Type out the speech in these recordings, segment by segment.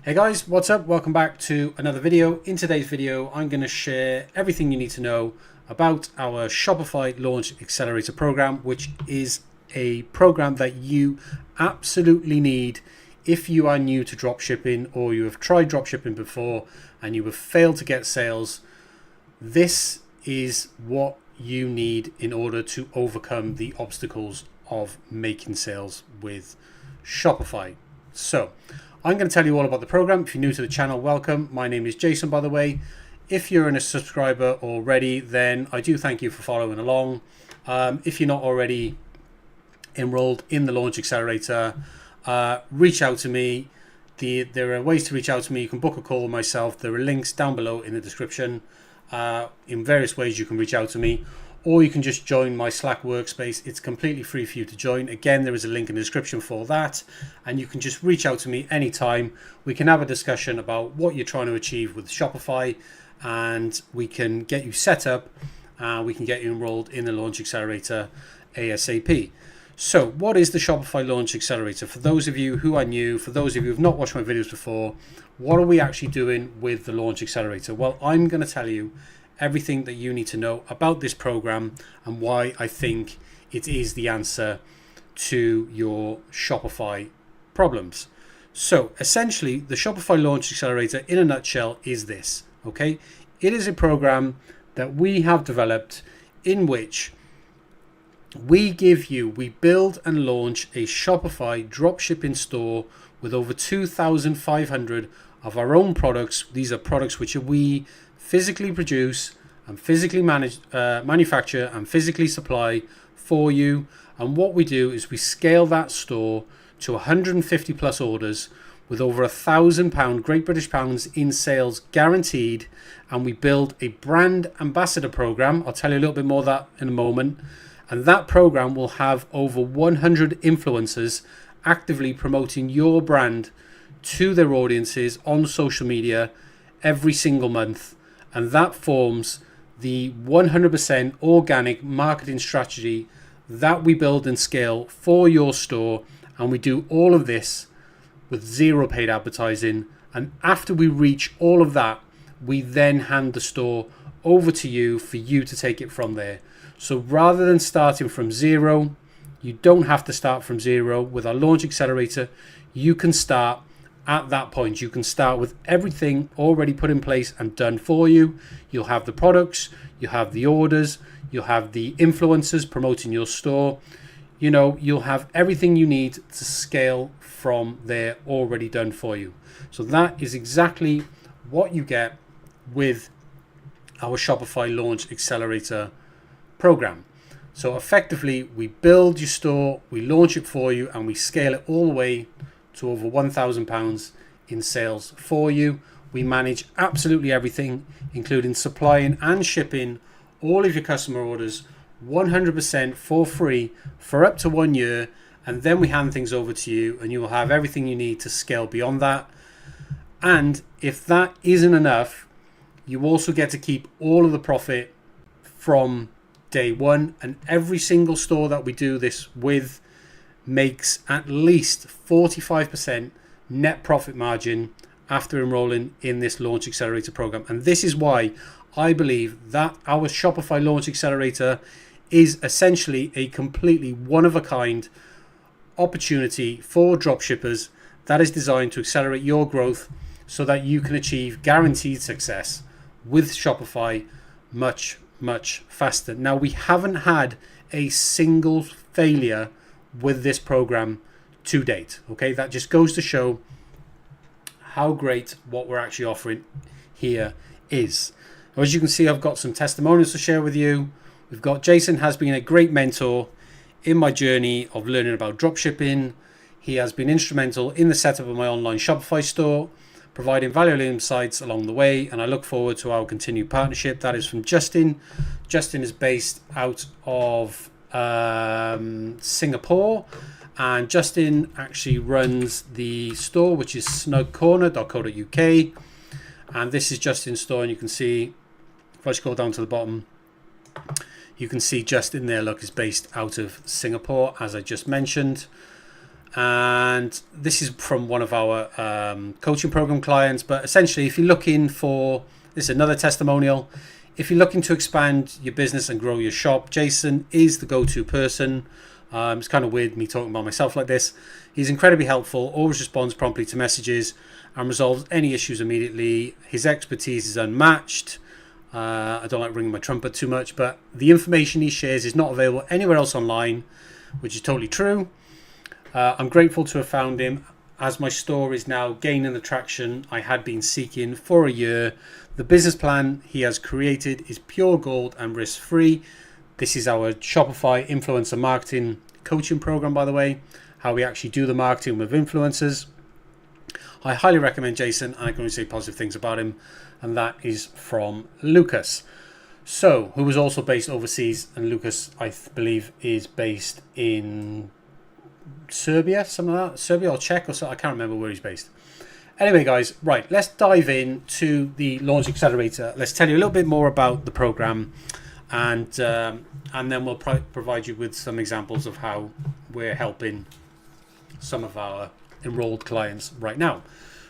Hey guys, what's up? Welcome back to another video. In today's video, I'm going to share everything you need to know about our Shopify Launch Accelerator program, which is a program that you absolutely need if you are new to dropshipping or you have tried dropshipping before and you have failed to get sales. This is what you need in order to overcome the obstacles of making sales with Shopify. So I'm going to tell you all about the program. If you're new to the channel, welcome. My name is Jason, by the way. If you're a subscriber already, then I do thank you for following along. If you're not already enrolled in the Launch Accelerator, reach out to me. There are ways to reach out to me. You can book a call with myself. There are links down below in the description. In various ways you can reach out to me, or you can just join my Slack workspace. It's completely free for you to join. Again, there is a link in the description for that, and you can just reach out to me anytime. We can have a discussion about what you're trying to achieve with Shopify, and we can get you set up. We can get you enrolled in the Launch Accelerator ASAP. So what is the Shopify Launch Accelerator? For those of you who are new, for those of you who have not watched my videos before, what are we actually doing with the Launch Accelerator? Well, I'm going to tell you everything that you need to know about this program and why I think it is the answer to your Shopify problems. So essentially, the Shopify Launch Accelerator in a nutshell is this, okay? It is a program that we have developed in which we build and launch a Shopify dropshipping store with over 2,500 of our own products. These are products which we physically produce and physically manufacture and physically supply for you. And what we do is we scale that store to 150 plus orders with over £1,000 Great British pounds in sales guaranteed. And we build a brand ambassador program. I'll tell you a little bit more of that in a moment. And that program will have over 100 influencers actively promoting your brand to their audiences on social media every single month. And that forms the 100% organic marketing strategy that we build and scale for your store. And we do all of this with zero paid advertising. And after we reach all of that, we then hand the store over to you for you to take it from there. So rather than starting from zero, you don't have to start from zero. With our Launch Accelerator, you can start at that point. You can start with everything already put in place and done for you. You'll have the products, you have the orders, you'll have the influencers promoting your store. You'll have everything you need to scale from there already done for you. So that is exactly what you get with our Shopify Launch Accelerator program. So effectively, we build your store, we launch it for you, and we scale it all the way to over £1,000 in sales for you. We manage absolutely everything, including supplying and shipping all of your customer orders 100% for free for up to 1 year. And then we hand things over to you, and you will have everything you need to scale beyond that. And if that isn't enough, you also get to keep all of the profit from day one, and every single store that we do this with makes at least 45% net profit margin after enrolling in this Launch Accelerator program. And this is why I believe that our Shopify Launch Accelerator is essentially a completely one-of-a-kind opportunity for dropshippers that is designed to accelerate your growth so that you can achieve guaranteed success with Shopify much faster. Now, we haven't had a single failure with this program to date. Okay, that just goes to show how great what we're actually offering here is. Now, as you can see, I've got some testimonials to share with you. We've got Jason has been a great mentor in my journey of learning about dropshipping. He has been instrumental in the setup of my online Shopify store, providing valuable insights along the way, and I look forward to our continued partnership. That is from Justin. Justin is based out of Singapore, and Justin actually runs the store, which is snugcorner.co.uk, and this is Justin's store. And you can see, if I scroll down to the bottom, you can see Justin there, look, is based out of Singapore, as I just mentioned. And this is from one of our coaching program clients. But essentially, if you're looking for, this is another testimonial. If you're looking to expand your business and grow your shop, Jason is the go-to person. It's kind of weird me talking about myself like this. He's incredibly helpful, always responds promptly to messages and resolves any issues immediately. His expertise is unmatched. I don't like ringing my trumpet too much, but the information he shares is not available anywhere else online, which is totally true. I'm grateful to have found him, as my store is now gaining the traction I had been seeking for a year. The business plan he has created is pure gold and risk-free. This is our Shopify influencer marketing coaching program, by the way, how we actually do the marketing with influencers. I highly recommend Jason, and I can only say positive things about him, and that is from Lucas. So, who was also based overseas, and Lucas, I believe, is based in Serbia, something like that. Serbia or Czech or something. I can't remember where he's based. Anyway, guys, right, let's dive in to the Launch Accelerator. Let's tell you a little bit more about the program, and then we'll provide you with some examples of how we're helping some of our enrolled clients right now.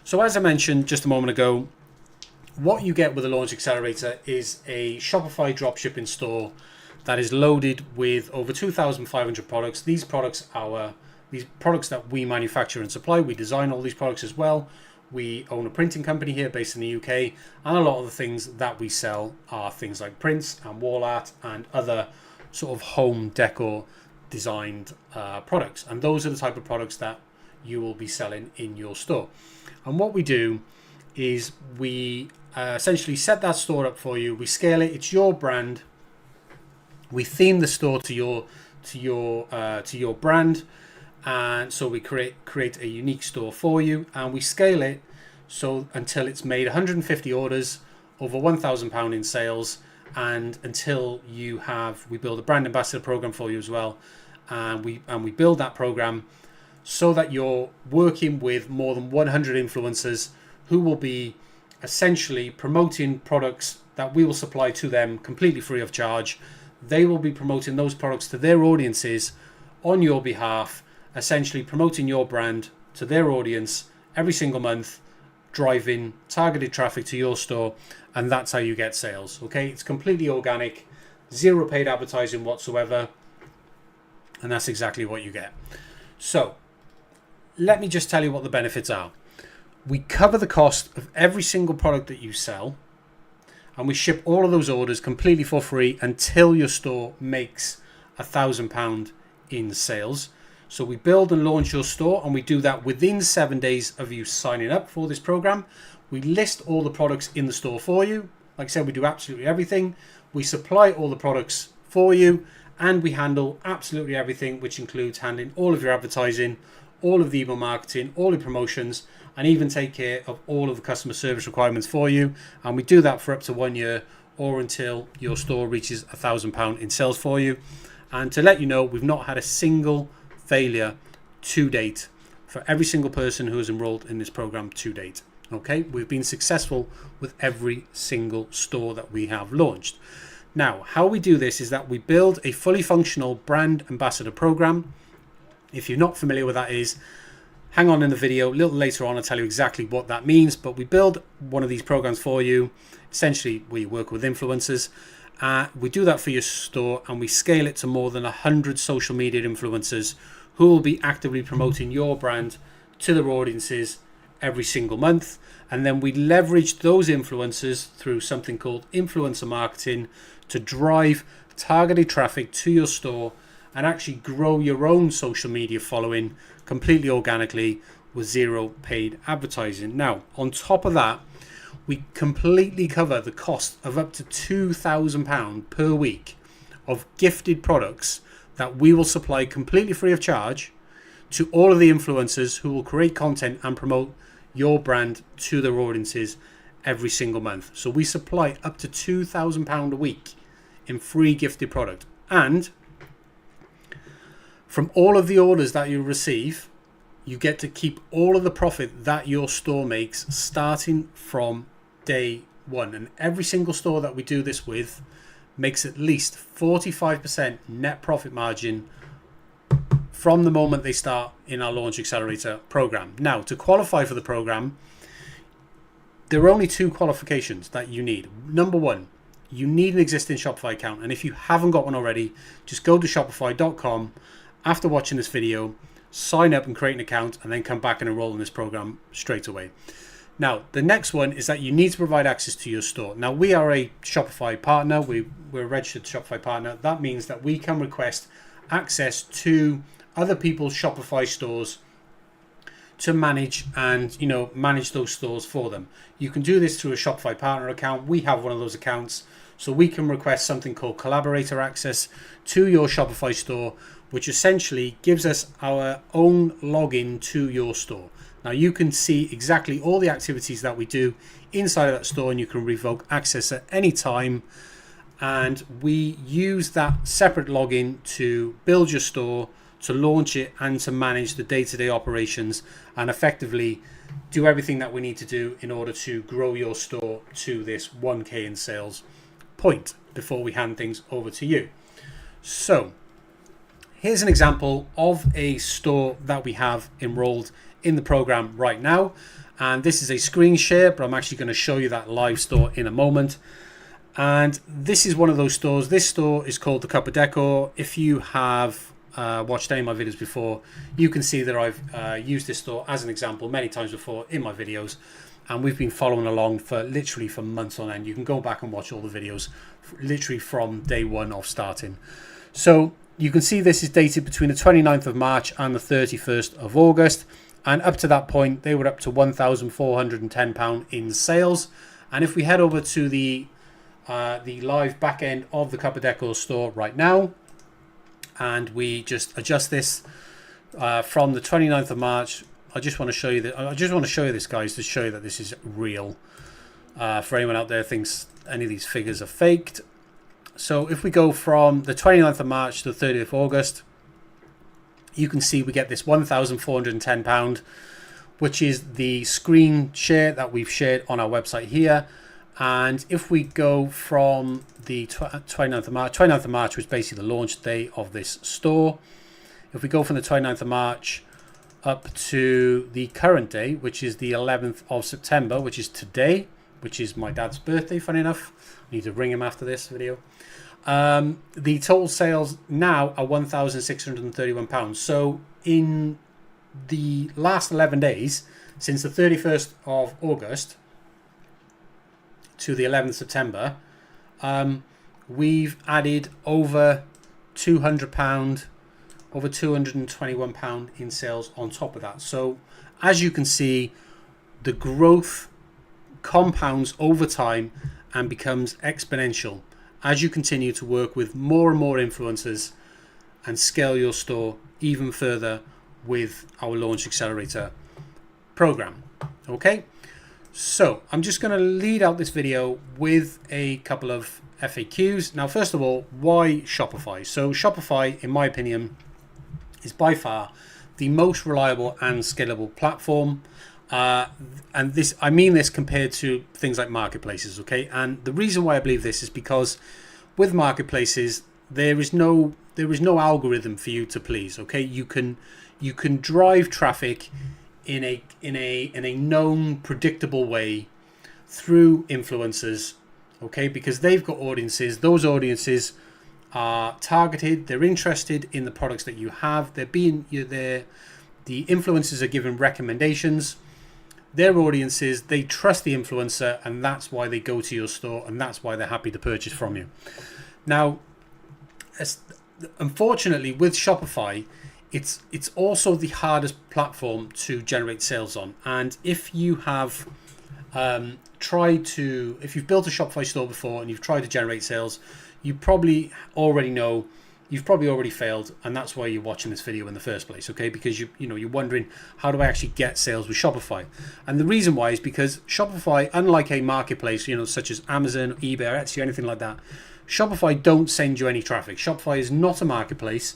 So as I mentioned just a moment ago, what you get with the Launch Accelerator is a Shopify dropshipping store that is loaded with over 2,500 products. These products are these products that we manufacture and supply. We design all these products as well. We own a printing company here based in the UK, and a lot of the things that we sell are things like prints and wall art and other sort of home decor designed products. And those are the type of products that you will be selling in your store. And what we do is we essentially set that store up for you. We scale it. It's your brand. We theme the store to your brand, and so we create a unique store for you, and we scale it so until it's made 150 orders, over £1,000 in sales, and until we build a brand ambassador program for you as well, and we build that program so that you're working with more than 100 influencers who will be essentially promoting products that we will supply to them completely free of charge. They will be promoting those products to their audiences on your behalf, essentially promoting your brand to their audience every single month, driving targeted traffic to your store, and that's how you get sales. Okay, it's completely organic, zero paid advertising whatsoever, and that's exactly what you get. So let me just tell you what the benefits are. We cover the cost of every single product that you sell, and we ship all of those orders completely for free until your store makes £1,000 in sales. So we build and launch your store, and we do that within 7 days of you signing up for this program. We list all the products in the store for you. Like I said, we do absolutely everything. We supply all the products for you, and we handle absolutely everything, which includes handling all of your advertising, all of the email marketing, all the promotions, and even take care of all of the customer service requirements for you. And we do that for up to 1 year, or until your store reaches £1,000 in sales for you. And to let you know, we've not had a single failure to date for every single person who has enrolled in this program to date. Okay, we've been successful with every single store that we have launched. Now, how we do this is that we build a fully functional brand ambassador program. If you're not familiar with that is, hang on in the video. A little later on, I'll tell you exactly what that means. But we build one of these programs for you. Essentially, we work with influencers. We do that for your store, and we scale it to more than 100 social media influencers who will be actively promoting your brand to their audiences every single month. And then we leverage those influencers through something called influencer marketing to drive targeted traffic to your store and actually grow your own social media following completely organically with zero paid advertising. Now, on top of that, we completely cover the cost of up to £2,000 per week of gifted products that we will supply completely free of charge to all of the influencers who will create content and promote your brand to their audiences every single month. So we supply up to £2,000 a week in free gifted product. And from all of the orders that you receive, you get to keep all of the profit that your store makes starting from day one. And every single store that we do this with makes at least 45% net profit margin from the moment they start in our Launch Accelerator program. Now, to qualify for the program, there are only two qualifications that you need. Number one, you need an existing Shopify account. And if you haven't got one already, just go to shopify.com after watching this video, sign up and create an account, and then come back and enroll in this program straight away. Now, the next one is that you need to provide access to your store. Now, we are a Shopify partner. We're a registered Shopify partner. That means that we can request access to other people's Shopify stores to manage and manage those stores for them. You can do this through a Shopify partner account. We have one of those accounts, so we can request something called collaborator access to your Shopify store, which essentially gives us our own login to your store. Now, you can see exactly all the activities that we do inside of that store, and you can revoke access at any time. And we use that separate login to build your store, to launch it, and to manage the day-to-day operations, and effectively do everything that we need to do in order to grow your store to this 1K in sales point before we hand things over to you. So here's an example of a store that we have enrolled in the program right now. And this is a screen share, but I'm actually going to show you that live store in a moment. And this is one of those stores. This store is called the Cup of Decor. If you have watched any of my videos before, you can see that I've used this store as an example many times before in my videos, and we've been following along for literally for months on end. You can go back and watch all the videos literally from day one of starting. So you can see this is dated between the 29th of March and the 31st of August, and up to that point they were up to £1,410 in sales. And if we head over to the live back end of the Cup of Decor store right now, and we just adjust this from the 29th of March. I just want to show you that. I just want to show you this, guys, to show you that this is real. For anyone out there who thinks any of these figures are faked. So if we go from the 29th of March to the 30th of August, you can see we get this £1,410, which is the screen share that we've shared on our website here. And if we go from the 29th of March was basically the launch day of this store. If we go from the 29th of March up to the current day, which is the 11th of September, which is today, which is my dad's birthday, funny enough. I need to ring him after this video. The total sales now are £1,631. So in the last 11 days, since the 31st of August to the 11th of September, we've added over £200, over £221 in sales on top of that. So as you can see, the growth compounds over time and becomes exponential as you continue to work with more and more influencers and scale your store even further with our Launch Accelerator program. Okay, so I'm just going to lead out this video with a couple of FAQs. Now, first of all, why Shopify? So Shopify, in my opinion, is by far the most reliable and scalable platform. And this, I mean this compared to things like marketplaces, okay? And the reason why I believe this is because with marketplaces, there is no algorithm for you to please, okay? You can drive traffic in a known, predictable way through influencers, okay? Because they've got audiences. Those audiences are targeted. They're interested in the products that you have. The influencers are given recommendations. Their audiences, they trust the influencer, and that's why they go to your store, and that's why they're happy to purchase from you. Now, unfortunately, with Shopify, it's also the hardest platform to generate sales on. And if you have if you've built a Shopify store before and you've tried to generate sales, you probably already know you've probably already failed, and that's why you're watching this video in the first place, okay? Because you're wondering, how do I actually get sales with Shopify? And the reason why is because Shopify, unlike a marketplace, such as Amazon, eBay, or Etsy, or anything like that, Shopify don't send you any traffic. Shopify is not a marketplace.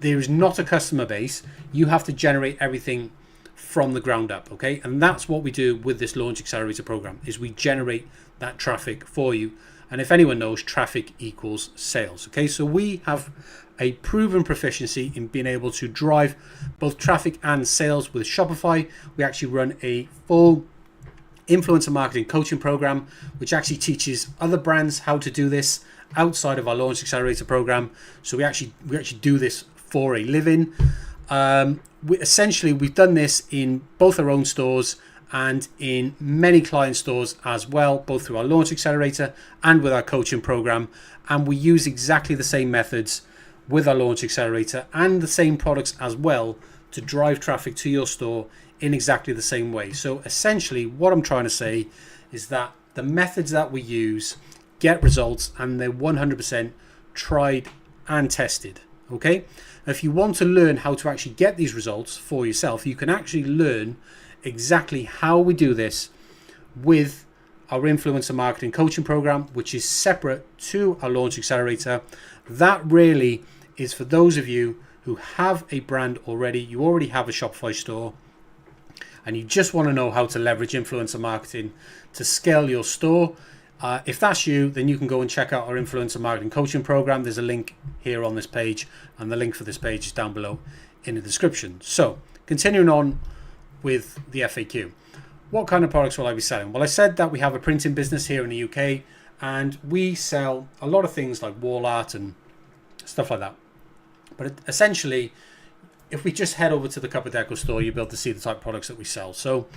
There is not a customer base. You have to generate everything from the ground up, okay? And that's what we do with this Launch Accelerator program, is we generate that traffic for you. And if anyone knows, traffic equals sales. Okay, so we have a proven proficiency in being able to drive both traffic and sales with Shopify. We actually run a full influencer marketing coaching program, which actually teaches other brands how to do this outside of our Launch Accelerator program. So we actually do this for a living. We've done this in both our own stores and in many client stores as well, both through our Launch Accelerator and with our coaching program. And we use exactly the same methods with our Launch Accelerator and the same products as well to drive traffic to your store in exactly the same way. So essentially what I'm trying to say is that the methods that we use get results, and they're 100% tried and tested. Okay, if you want to learn how to actually get these results for yourself, you can actually learn exactly how we do this with our influencer marketing coaching program, which is separate to our Launch Accelerator. That really is for those of you who have a brand already, you already have a Shopify store, and you just want to know how to leverage influencer marketing to scale your store. If that's you, then you can go and check out our influencer marketing coaching program. There's a link here on this page, and the link for this page is down below in the description. So continuing on with the FAQ, what kind of products will I be selling? Well, I said that we have a printing business here in the UK, and we sell a lot of things like wall art and stuff like that. But essentially, if we just head over to the Cup of Deco store, you'll be able to see the type of products that we sell. So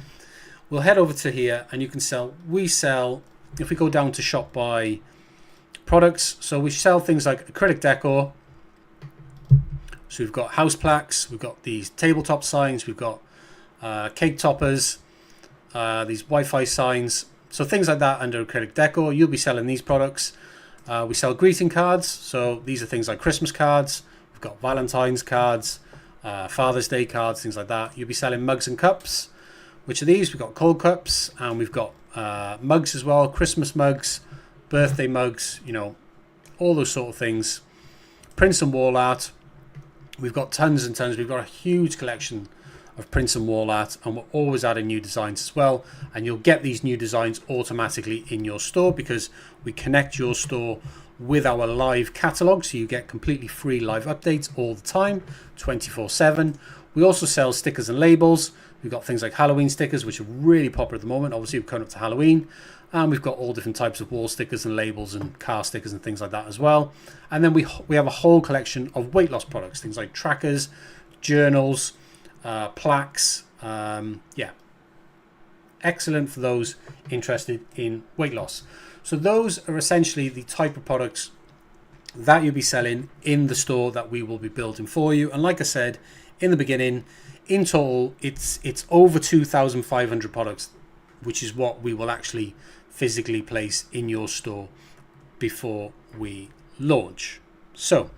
we'll head over to here, and you can we sell, if we go down to shop by products, so we sell things like acrylic decor. So we've got house plaques, we've got these tabletop signs, we've got cake toppers, these Wi-Fi signs. So things like that under acrylic decor, you'll be selling these products. We sell greeting cards. So these are things like Christmas cards. We've got Valentine's cards, Father's Day cards, things like that. You'll be selling mugs and cups. Which are these? We've got cold cups, and we've got mugs as well, Christmas mugs, birthday mugs, you know, all those sort of things. Prints and wall art. We've got tons and tons. We've got a huge collection of prints and wall art, and we're always adding new designs as well. And you'll get these new designs automatically in your store because we connect your store with our live catalog, so you get completely free live updates all the time, 24/7. We also sell stickers and labels. We've got things like Halloween stickers, which are really popular at the moment. Obviously, we're coming up to Halloween, and we've got all different types of wall stickers and labels and car stickers and things like that as well. And then we have a whole collection of weight loss products, things like trackers, journals, plaques. Excellent for those interested in weight loss. So those are essentially the type of products that you'll be selling in the store that we will be building for you. And like I said in the beginning, in total, it's over 2,500 products, which is what we will actually physically place in your store before we launch. So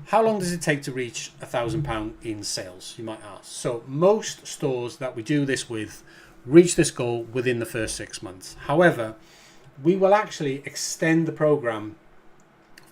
how long does it take to reach £1,000 in sales, you might ask? So most stores that we do this with reach this goal within the first 6 months. However, we will actually extend the program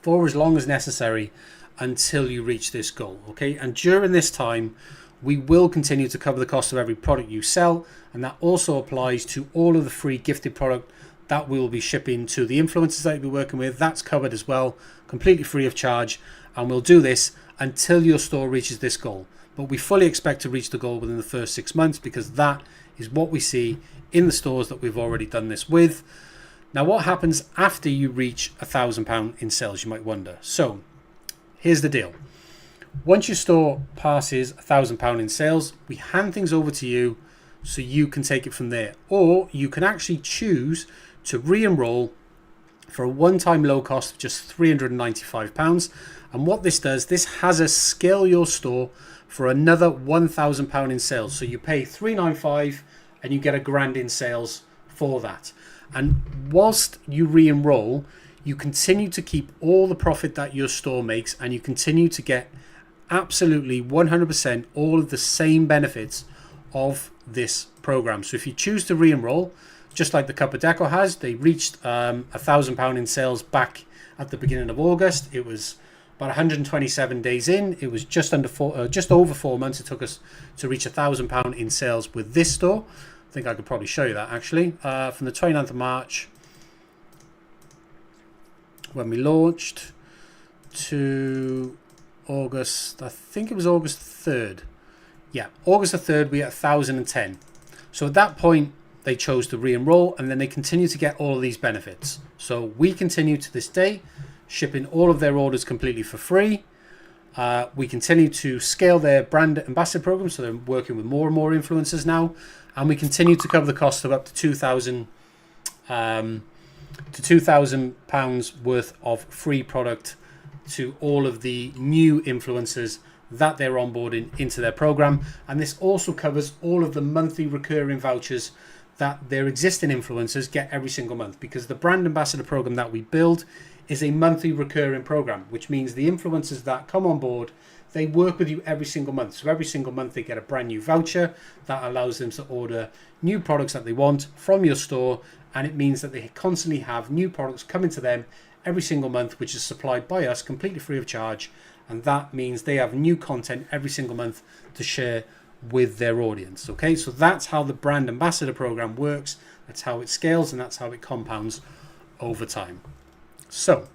for as long as necessary until you reach this goal. Okay, and during this time, we will continue to cover the cost of every product you sell, and that also applies to all of the free gifted product that we will be shipping to the influencers that you'll be working with. That's covered as well, completely free of charge, and we'll do this until your store reaches this goal. But we fully expect to reach the goal within the first 6 months because that is what we see in the stores that we've already done this with. Now, what happens after you reach £1,000 in sales, you might wonder. So here's the deal. Once your store passes £1,000 in sales, we hand things over to you so you can take it from there. Or you can actually choose to re-enroll for a one-time low cost of just £395. And what this does, this has us scale your store for another £1,000 in sales. So you pay £395 and you get £1,000 in sales for that. And whilst you re-enroll, you continue to keep all the profit that your store makes, and you continue to get absolutely 100% all of the same benefits of this program. So if you choose to re-enroll, just like the Cup of Deco has, they reached £1,000 in sales back at the beginning of August. It was about 127 days in. It was just over 4 months it took us to reach £1,000 in sales with this store. I think I could probably show you that actually. From the 29th of March when we launched to August, I think it was August 3rd. Yeah, August the 3rd, we had 1,010. So at that point, they chose to re-enroll, and then they continue to get all of these benefits. So we continue to this day, shipping all of their orders completely for free. We continue to scale their brand ambassador program, so they're working with more and more influencers now, and we continue to cover the cost of up to £2,000 worth of free product to all of the new influencers that they're onboarding into their program. And this also covers all of the monthly recurring vouchers that their existing influencers get every single month, because the brand ambassador program that we build is a monthly recurring program, which means the influencers that come on board, they work with you every single month. So every single month they get a brand new voucher that allows them to order new products that they want from your store, and it means that they constantly have new products coming to them every single month, which is supplied by us completely free of charge. And that means they have new content every single month to share with their audience. Okay, so that's how the brand ambassador program works. That's how it scales, and that's how it compounds over time. So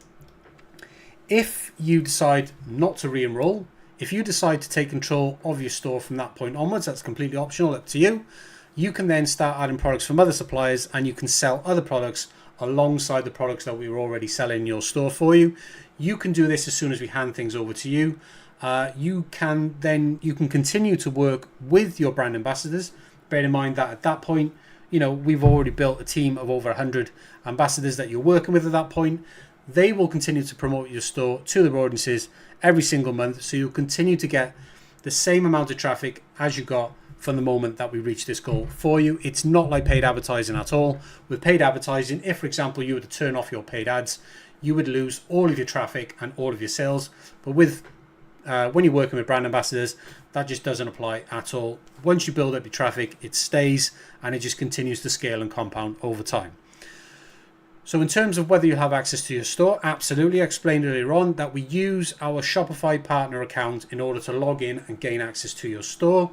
if you decide not to re-enroll, if you decide to take control of your store from that point onwards, that's completely optional, up to you. You can then start adding products from other suppliers, and you can sell other products alongside the products that we were already selling in your store for you. You can do this as soon as we hand things over to you. You can continue to work with your brand ambassadors. Bear in mind that at that point, we've already built a team of over 100 ambassadors that you're working with at that point. They will continue to promote your store to their audiences every single month. So you'll continue to get the same amount of traffic as you got from the moment that we reach this goal for you. It's not like paid advertising at all. With paid advertising, if, for example, you were to turn off your paid ads, you would lose all of your traffic and all of your sales. But with when you're working with brand ambassadors, that just doesn't apply at all. Once you build up your traffic, it stays, and it just continues to scale and compound over time. So in terms of whether you have access to your store, absolutely. I explained earlier on that we use our Shopify partner account in order to log in and gain access to your store.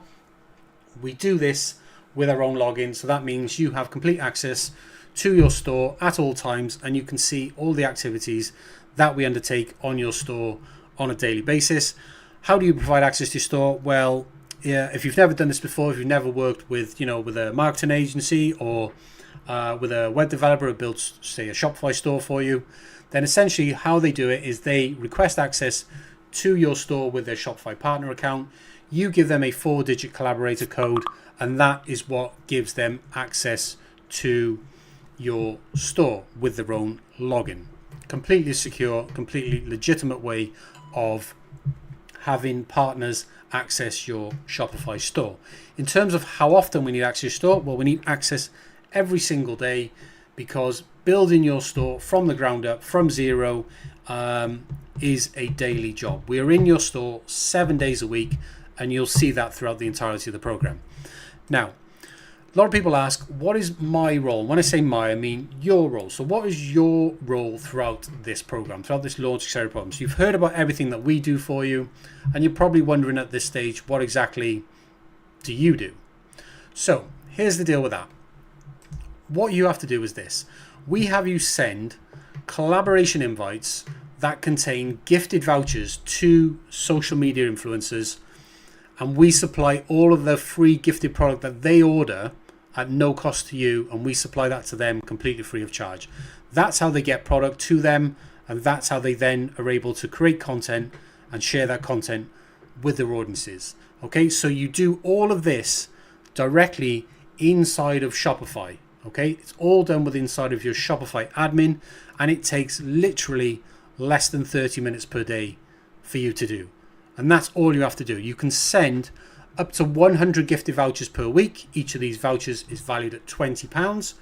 We do this with our own login, so that means you have complete access to your store at all times, and you can see all the activities that we undertake on your store on a daily basis. How do you provide access to your store? Well, if you've never done this before, if you've never worked with a marketing agency or with a web developer who builds, say, a Shopify store for you, then essentially how they do it is they request access to your store with their Shopify partner account. You give them a 4-digit collaborator code, and that is what gives them access to your store with their own login. Completely secure, completely legitimate way of having partners access your Shopify store. In terms of how often we need access to your store, well, we need access every single day, because building your store from the ground up, from zero, is a daily job. We are in your store 7 days a week, and you'll see that throughout the entirety of the program. Now, a lot of people ask, what is my role? When I say my, I mean your role. So what is your role throughout this program, throughout this Launch Accelerator program? So you've heard about everything that we do for you, and you're probably wondering at this stage, what exactly do you do? So here's the deal with that. What you have to do is this. We have you send collaboration invites that contain gifted vouchers to social media influencers, and we supply all of the free gifted product that they order at no cost to you, and we supply that to them completely free of charge. That's how they get product to them, and that's how they then are able to create content and share that content with their audiences. Okay, so you do all of this directly inside of Shopify. Okay, it's all done with inside of your Shopify admin, and it takes literally less than 30 minutes per day for you to do. And that's all you have to do. You can send up to 100 gifted vouchers per week. Each of these vouchers is valued at £20.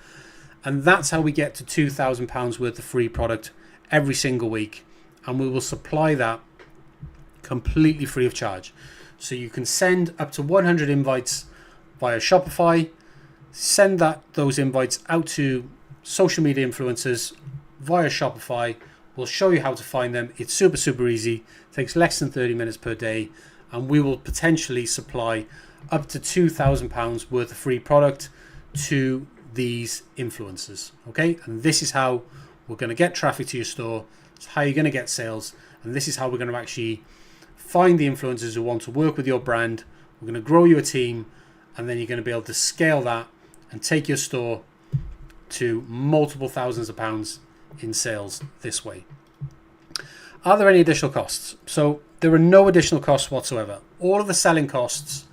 And that's how we get to £2,000 worth of free product every single week. And we will supply that completely free of charge. So you can send up to 100 invites via Shopify, send those invites out to social media influencers via Shopify. We'll show you how to find them. It's super, super easy. It takes less than 30 minutes per day. And we will potentially supply up to £2,000 worth of free product to these influencers. Okay, and this is how we're going to get traffic to your store, It's how you're going to get sales. And this is how we're going to actually find the influencers who want to work with your brand. We're going to grow you a team, and then you're going to be able to scale that and take your store to multiple thousands of pounds in sales this way. Are there any additional costs? So there are no additional costs whatsoever. All of the selling costs,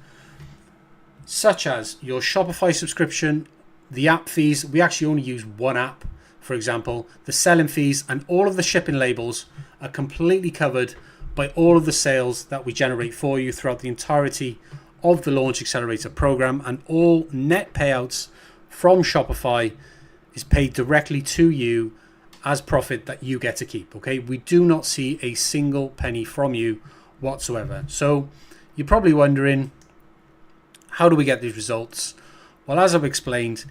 such as your Shopify subscription, the app fees, we actually only use one app, for example, the selling fees and all of the shipping labels are completely covered by all of the sales that we generate for you throughout the entirety of the Launch Accelerator program, and all net payouts from Shopify is paid directly to you as profit that you get to keep. Okay, we do not see a single penny from you whatsoever. So you're probably wondering, how do we get these results? Well, as I've explained,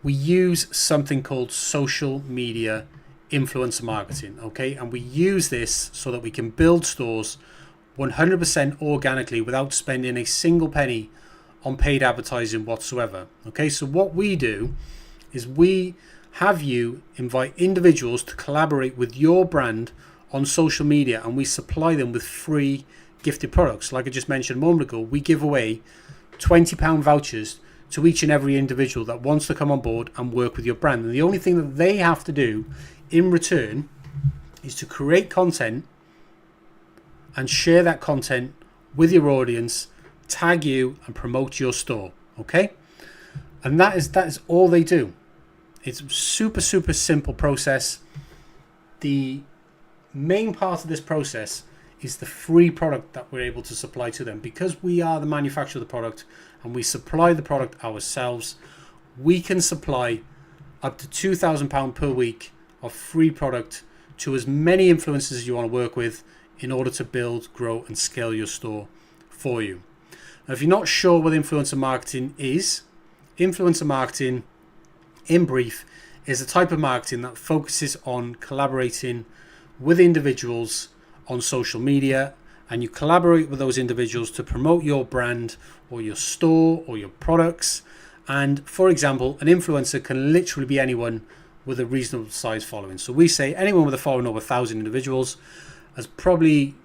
we use something called social media influencer marketing, okay? And we use this so that we can build stores 100% organically without spending a single penny on paid advertising whatsoever, okay? So what we do is we have you invite individuals to collaborate with your brand on social media, and we supply them with free gifted products. Like I just mentioned a moment ago, we give away £20 vouchers to each and every individual that wants to come on board and work with your brand. And the only thing that they have to do in return is to create content and share that content with your audience, tag you and promote your store, okay? And that is all they do. It's a super simple process. The main part of this process is the free product that we're able to supply to them. Because we are the manufacturer of the product and we supply the product ourselves, we can supply up to £2,000 per week of free product to as many influencers as you want to work with in order to build, grow and scale your store for you. Now, if you're not sure what influencer marketing is, influencer marketing in brief is a type of marketing that focuses on collaborating with individuals on social media, and you collaborate with those individuals to promote your brand or your store or your products. And for example, an influencer can literally be anyone with a reasonable size following. So we say anyone with a following over 1,000 individuals as probably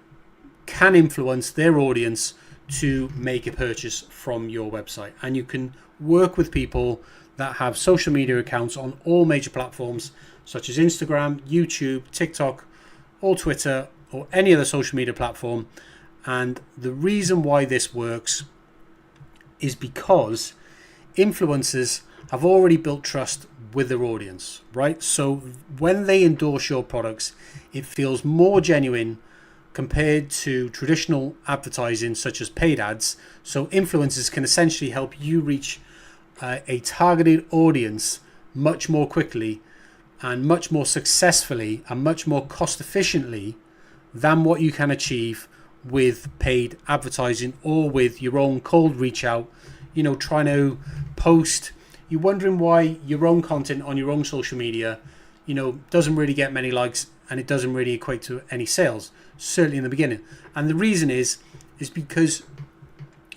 can influence their audience to make a purchase from your website. And you can work with people that have social media accounts on all major platforms such as Instagram, YouTube, TikTok, or Twitter, or any other social media platform. And the reason why this works is because influencers have already built trust with their audience, right? So when they endorse your products, it feels more genuine compared to traditional advertising such as paid ads. So influencers can essentially help you reach a targeted audience much more quickly and much more successfully and much more cost efficiently than what you can achieve with paid advertising or with your own cold reach out, trying to post. You're wondering why your own content on your own social media, doesn't really get many likes and it doesn't really equate to any sales, certainly in the beginning. And the reason is because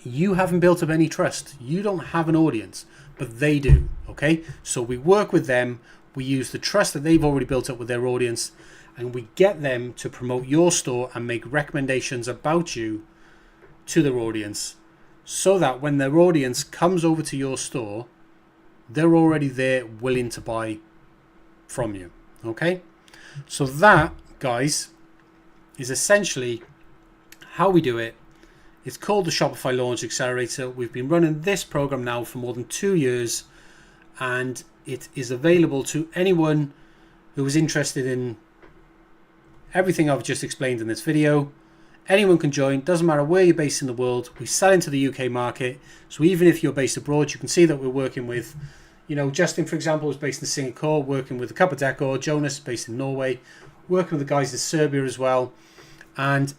you haven't built up any trust. You don't have an audience, but they do, okay? So we work with them. We use the trust that they've already built up with their audience, and we get them to promote your store and make recommendations about you to their audience, so that when their audience comes over to your store, they're already there willing to buy from you, okay? So that, guys, is essentially how we do it. It's called the Shopify Launch Accelerator. We've been running this program now for more than 2 years, and it is available to anyone who is interested in everything I've just explained in this video. Anyone can join, doesn't matter where you're based in the world. We sell into the UK market, so even if you're based abroad, you can see that we're working with, Justin, for example, is based in Singapore, working with a couple of decor. Jonas, based in Norway, working with the guys in Serbia as well. And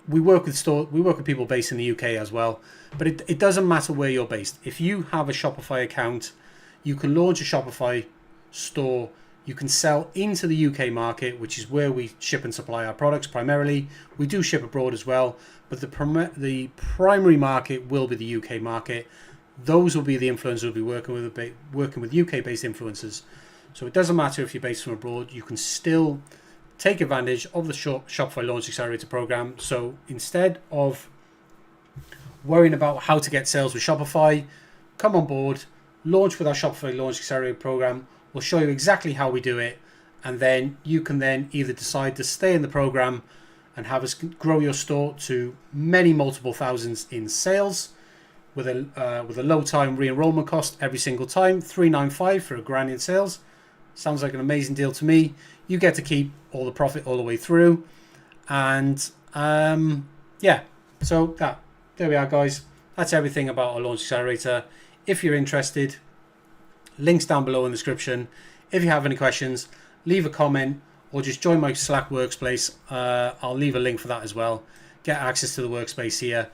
we work with people based in the UK as well. But it doesn't matter where you're based. If you have a Shopify account, you can launch a Shopify store. You can sell into the UK market, which is where we ship and supply our products primarily. We do ship abroad as well, but the primary market will be the UK market. Those will be the influencers we'll be working with UK-based influencers. So it doesn't matter if you're based from abroad. You can still take advantage of the Shopify Launch Accelerator program. So instead of worrying about how to get sales with Shopify, come on board, launch with our Shopify Launch Accelerator program. We'll show you exactly how we do it, and then you can then either decide to stay in the program and have us grow your store to many multiple thousands in sales with a low time re-enrollment cost every single time, $395 for $1,000 in sales. Sounds like an amazing deal to me. You get to keep all the profit all the way through, and yeah, so there we are, guys. That's everything about our Launch Accelerator. If you're interested, links down below in the description. If you have any questions, leave a comment or just join my Slack workspace. I'll leave a link for that as well. Get access to the workspace here,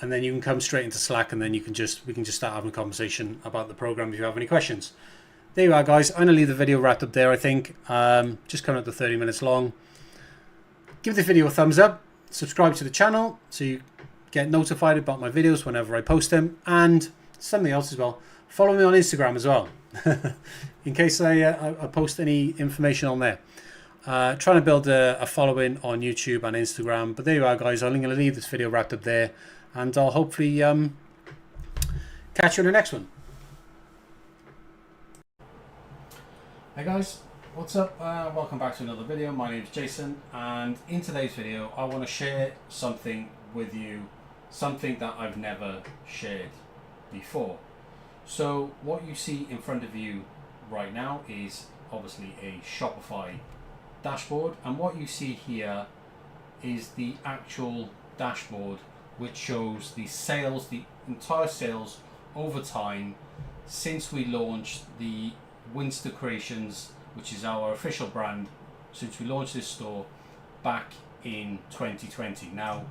and then you can come straight into Slack, and then we can just start having a conversation about the program if you have any questions. There you are, guys. I'm going to leave the video wrapped up there, I think. Just coming up to 30 minutes long. Give the video a thumbs up. Subscribe to the channel so you get notified about my videos whenever I post them. And something else as well. Follow me on Instagram as well, in case I post any information on there. Trying to build a following on YouTube and Instagram. But there you are, guys. I'm going to leave this video wrapped up there, and I'll hopefully catch you in the next one. Hey guys, what's up? Welcome back to another video. My name is Jason, and in today's video I want to share something with you, something that I've never shared before. So what you see in front of you right now is obviously a Shopify dashboard, and what you see here is the actual dashboard which shows the sales, the entire sales over time since we launched the Winster Creations, which is our official brand, since we launched this store back in 2020. Now,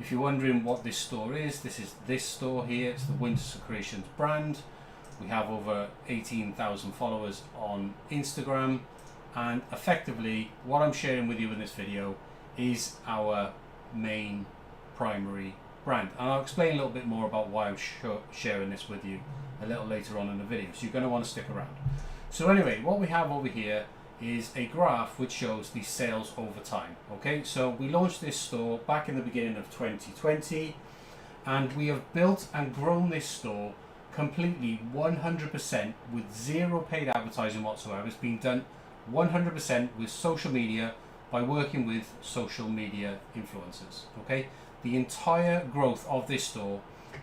if you're wondering what this store is, this is this store here. It's the Winster Creations brand. We have over 18,000 followers on Instagram, and effectively what I'm sharing with you in this video is our main primary brand, and I'll explain a little bit more about why I'm sharing this with you a little later on in the video, so you're going to want to stick around. So anyway, what we have over here is a graph which shows the sales over time. Okay, so we launched this store back in the beginning of 2020, and we have built and grown this store completely 100% with zero paid advertising whatsoever. It's been done 100% with social media by working with social media influencers. Okay, the entire growth of this store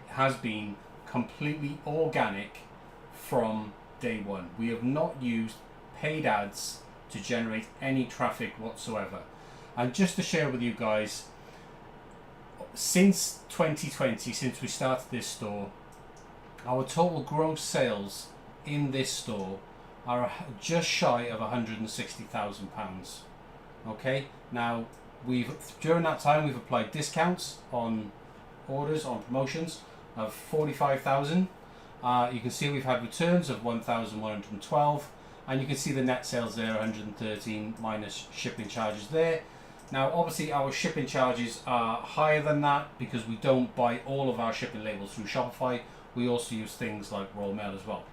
has been completely organic from day one. We have not used paid ads to generate any traffic whatsoever. And just to share with you guys, since 2020, since we started this store, our total gross sales in this store are just shy of £160,000. Okay, now during that time we've applied discounts on orders, on promotions of 45,000. You can see we've had returns of 1,112, and you can see the net sales there, 113 minus shipping charges there. Now obviously our shipping charges are higher than that because we don't buy all of our shipping labels through Shopify. We also use things like Royal Mail as well.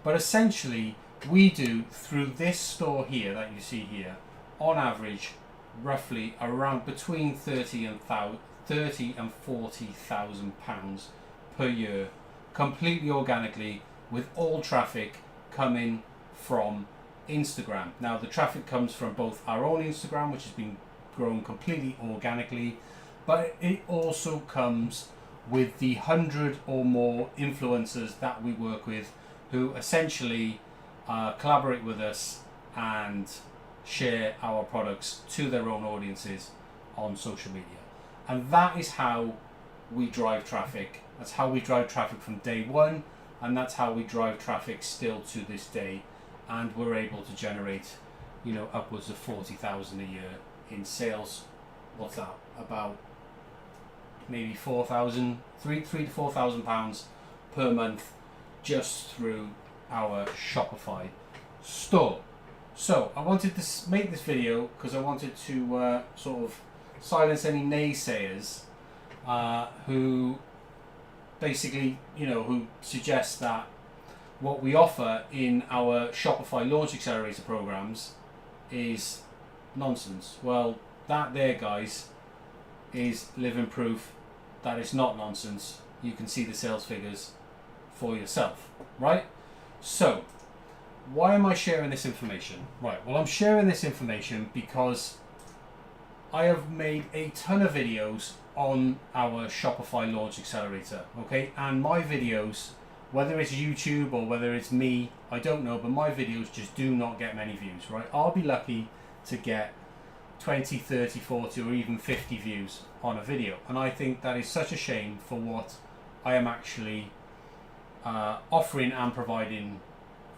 But essentially we do, through this store here that you see here, on average roughly around between 30 and 40,000 pounds per year, completely organically, with all traffic coming from Instagram. Now the traffic comes from both our own Instagram, which has been grown completely organically, but it also comes with the 100 or more influencers that we work with, who essentially collaborate with us and share our products to their own audiences on social media. And that is how we drive traffic. That's how we drive traffic from day one, and that's how we drive traffic still to this day. And we're able to generate, upwards of 40,000 a year in sales. What's that? About maybe 3 to 4,000 pounds per month just through our Shopify store. So I wanted to make this video because I wanted to sort of silence any naysayers who basically, who suggest that what we offer in our Shopify Launch Accelerator programs is nonsense. Well, that there, guys, is living proof that it's not nonsense. You can see the sales figures for yourself, right? So, why am I sharing this information? Right, well, I'm sharing this information because I have made a ton of videos on our Shopify Launch Accelerator, okay? And my videos, whether it's YouTube or whether it's me, I don't know, but my videos just do not get many views, right? I'll be lucky to get 20, 30, 40 or even 50 views on a video. And I think that is such a shame for what I am actually offering and providing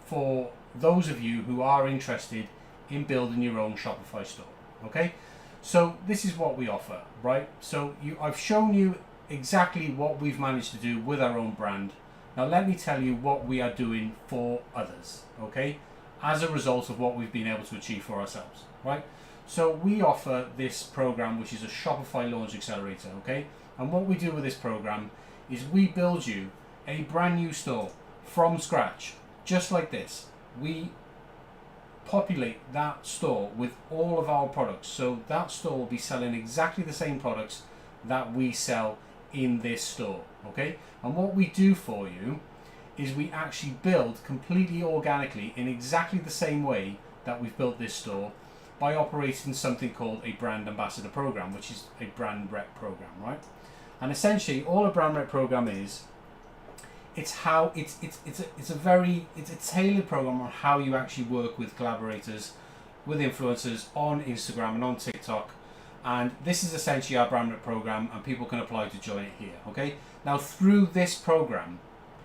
for those of you who are interested in building your own Shopify store, okay? So this is what we offer, right? So I've shown you exactly what we've managed to do with our own brand. Now let me tell you what we are doing for others, okay? As a result of what we've been able to achieve for ourselves, right? So we offer this program, which is a Shopify Launch Accelerator, okay? And what we do with this program is we build you a brand new store from scratch, just like this. We populate that store with all of our products, so that store will be selling exactly the same products that we sell in this store, okay? And what we do for you is we actually build completely organically in exactly the same way that we've built this store by operating something called a brand ambassador program, which is a brand rep program, right? And essentially all a brand rep program is, it's a tailored program on how you actually work with collaborators, with influencers on Instagram and on TikTok. And this is essentially our brand rep program, and people can apply to join it here, okay? Now through this program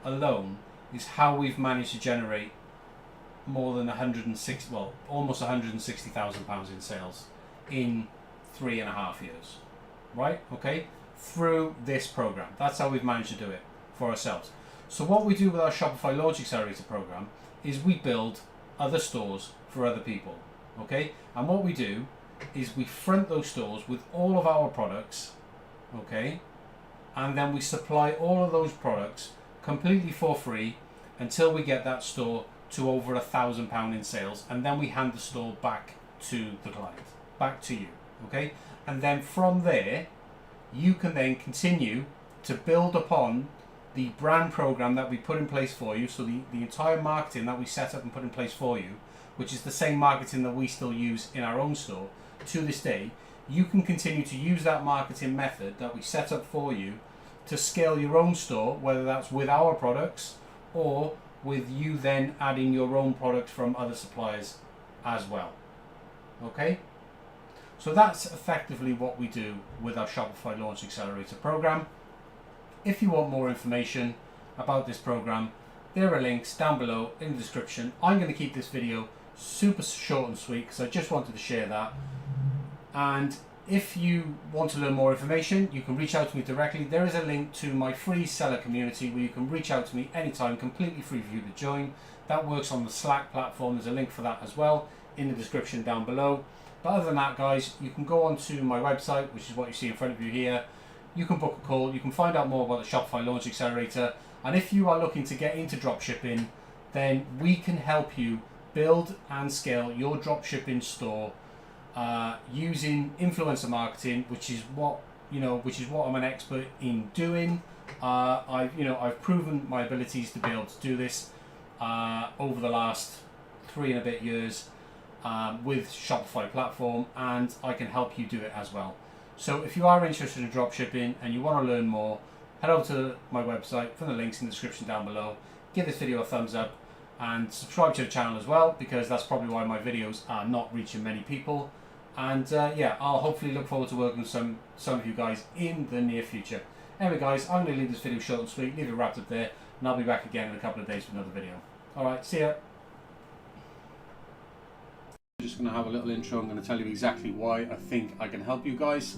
alone is how we've managed to generate more than almost £160,000 in sales in 3.5 years, right? Okay, through this program. That's how we've managed to do it for ourselves. So what we do with our Shopify Launch Accelerator program is we build other stores for other people, okay? And what we do is we front those stores with all of our products, okay? And then we supply all of those products completely for free until we get that store to over £1,000 in sales, and then we hand the store back to the client, back to you, okay? And then from there, you can then continue to build upon the brand program that we put in place for you. So the entire marketing that we set up and put in place for you, which is the same marketing that we still use in our own store to this day, you can continue to use that marketing method that we set up for you to scale your own store, whether that's with our products or with you then adding your own product from other suppliers as well, okay? So that's effectively what we do with our Shopify Launch Accelerator program. If you want more information about this program, there are links down below in the description. I'm going to keep this video super short and sweet because I just wanted to share that. And if you want to learn more information, you can reach out to me directly. There is a link to my free seller community where you can reach out to me anytime, completely free for you to join. That works on the Slack platform. There's a link for that as well in the description down below. But other than that, guys, you can go onto my website, which is what you see in front of you here. You can book a call, you can find out more about the Shopify Launch Accelerator, and if you are looking to get into dropshipping, then we can help you build and scale your dropshipping store using influencer marketing, which is what I'm an expert in doing. I've proven my abilities to be able to do this over the last 3 and a bit years with Shopify platform, and I can help you do it as well. So if you are interested in dropshipping and you want to learn more, head over to my website from the links in the description down below. Give this video a thumbs up and subscribe to the channel as well, because that's probably why my videos are not reaching many people. And yeah, I'll hopefully look forward to working with some of you guys in the near future. Anyway guys, I'm going to leave this video short and sweet, leave it wrapped up there, and I'll be back again in a couple of days with another video. Alright, see ya. Just going to have a little intro. I'm going to tell you exactly why I think I can help you guys.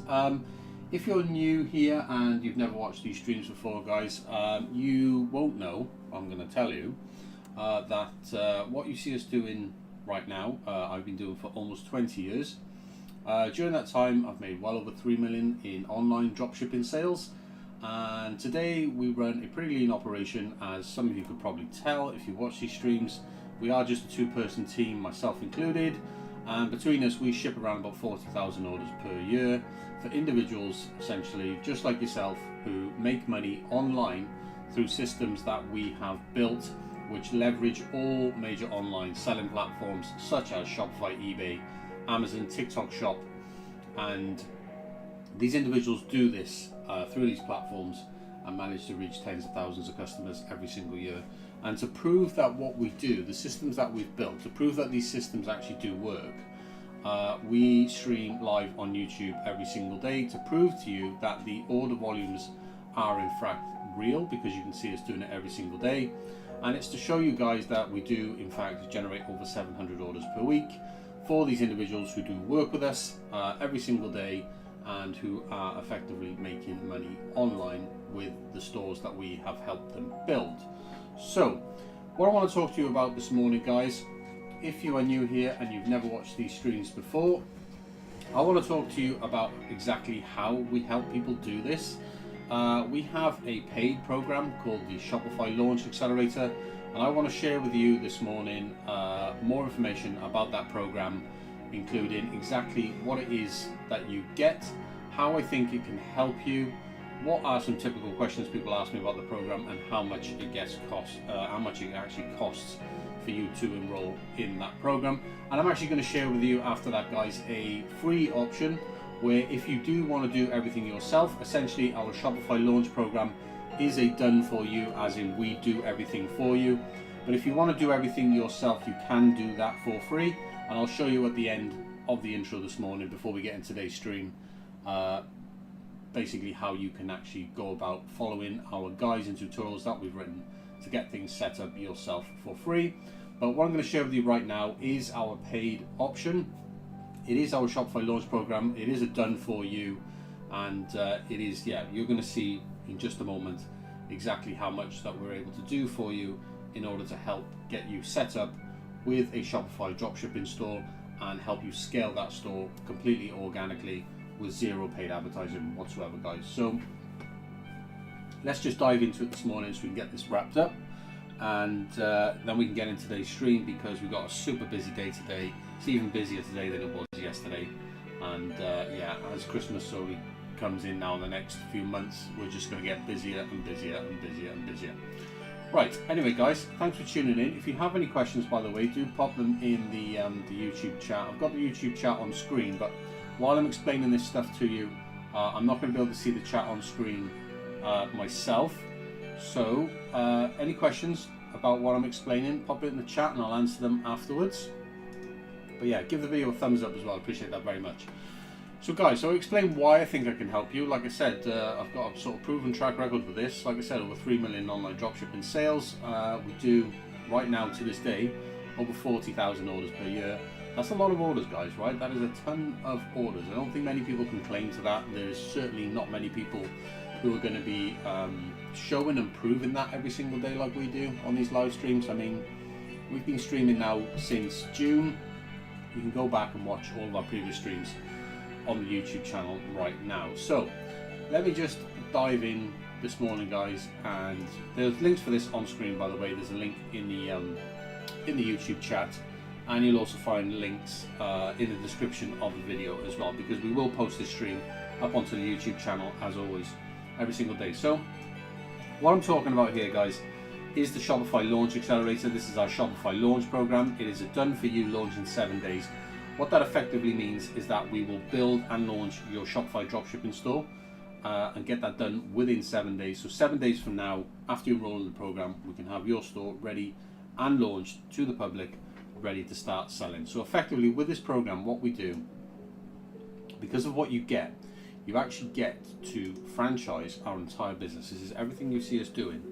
If you're new here and you've never watched these streams before, guys, you won't know, I'm going to tell you, that what you see us doing right now, I've been doing for almost 20 years. During that time, I've made well over 3 million in online dropshipping sales. And today we run a pretty lean operation, as some of you could probably tell if you watch these streams. We are just a 2-person team, myself included. And between us, we ship around about 40,000 orders per year for individuals, essentially, just like yourself, who make money online through systems that we have built, which leverage all major online selling platforms such as Shopify, eBay, Amazon, TikTok Shop. And these individuals do this through these platforms and manage to reach tens of thousands of customers every single year. And to prove that what we do, the systems that we've built, to prove that these systems actually do work, we stream live on YouTube every single day to prove to you that the order volumes are in fact real, because you can see us doing it every single day. And it's to show you guys that we do in fact generate over 700 orders per week for these individuals who do work with us every single day, and who are effectively making money online with the stores that we have helped them build. So what I want to talk to you about this morning, guys, if you are new here and you've never watched these streams before, I want to talk to you about exactly how we help people do this. We have a paid program called the Shopify Launch Accelerator, and I want to share with you this morning more information about that program, including exactly what it is that you get, how I think it can help you, what are some typical questions people ask me about the program, and how much it actually costs for you to enroll in that program. And I'm actually going to share with you after that, guys, a free option where if you do want to do everything yourself, essentially our Shopify launch program is a done for you, as in we do everything for you. But if you want to do everything yourself, you can do that for free, and I'll show you at the end of the intro this morning, before we get into today's stream, basically how you can actually go about following our guides and tutorials that we've written to get things set up yourself for free. But what I'm going to share with you right now is our paid option. It is our Shopify launch program. It is a done for you, and it is, you're going to see in just a moment exactly how much that we're able to do for you in order to help get you set up with a Shopify dropshipping store and help you scale that store completely organically with zero paid advertising whatsoever, guys. So let's just dive into it this morning so we can get this wrapped up, and then we can get into today's stream, because we've got a super busy day today. It's even busier today than it was yesterday, and as Christmas slowly comes in now in the next few months, we're just going to get busier and busier and busier and busier. Right, anyway, guys, thanks for tuning in. If you have any questions, by the way, do pop them in the YouTube chat. I've got the YouTube chat on screen, but while I'm explaining this stuff to you, I'm not going to be able to see the chat on screen myself. So any questions about what I'm explaining, pop it in the chat and I'll answer them afterwards. But yeah, give the video a thumbs up as well. I appreciate that very much. So guys, so I'll explain why I think I can help you. Like I said, I've got a sort of proven track record with this. Like I said, over 3 million online dropshipping sales. We do, right now to this day, over 40,000 orders per year. That's a lot of orders, guys, right? That is a ton of orders. I don't think many people can claim to that. There's certainly not many people who are going to be showing and proving that every single day like we do on these live streams. I mean, we've been streaming now since June. You can go back and watch all of our previous streams on the YouTube channel right now. So let me just dive in this morning, guys, and there's links for this on screen, by the way. There's a link in the YouTube chat, and you'll also find links in the description of the video as well, because we will post this stream up onto the YouTube channel as always every single day. So what I'm talking about here, guys, is the Shopify Launch Accelerator. This is our Shopify launch program. It is a done for you launch in 7 days. What that effectively means is that we will build and launch your Shopify dropshipping store and get that done within 7 days. So 7 days from now, after you enroll in the program, we can have your store ready and launched to the public, ready to start selling. So effectively with this program, what we do, because of what you get, you actually get to franchise our entire business. This is everything you see us doing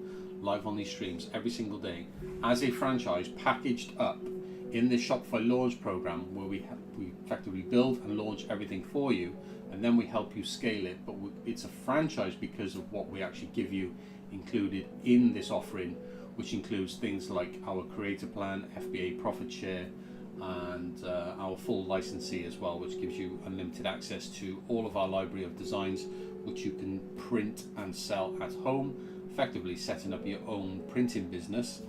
live on these streams every single day as a franchise, packaged up in this Shopify launch program, where we effectively build and launch everything for you, and then we help you scale it. But it's a franchise because of what we actually give you included in this offering, which includes things like our creator plan, FBA profit share, and our full licensee as well, which gives you unlimited access to all of our library of designs, which you can print and sell at home, effectively setting up your own printing business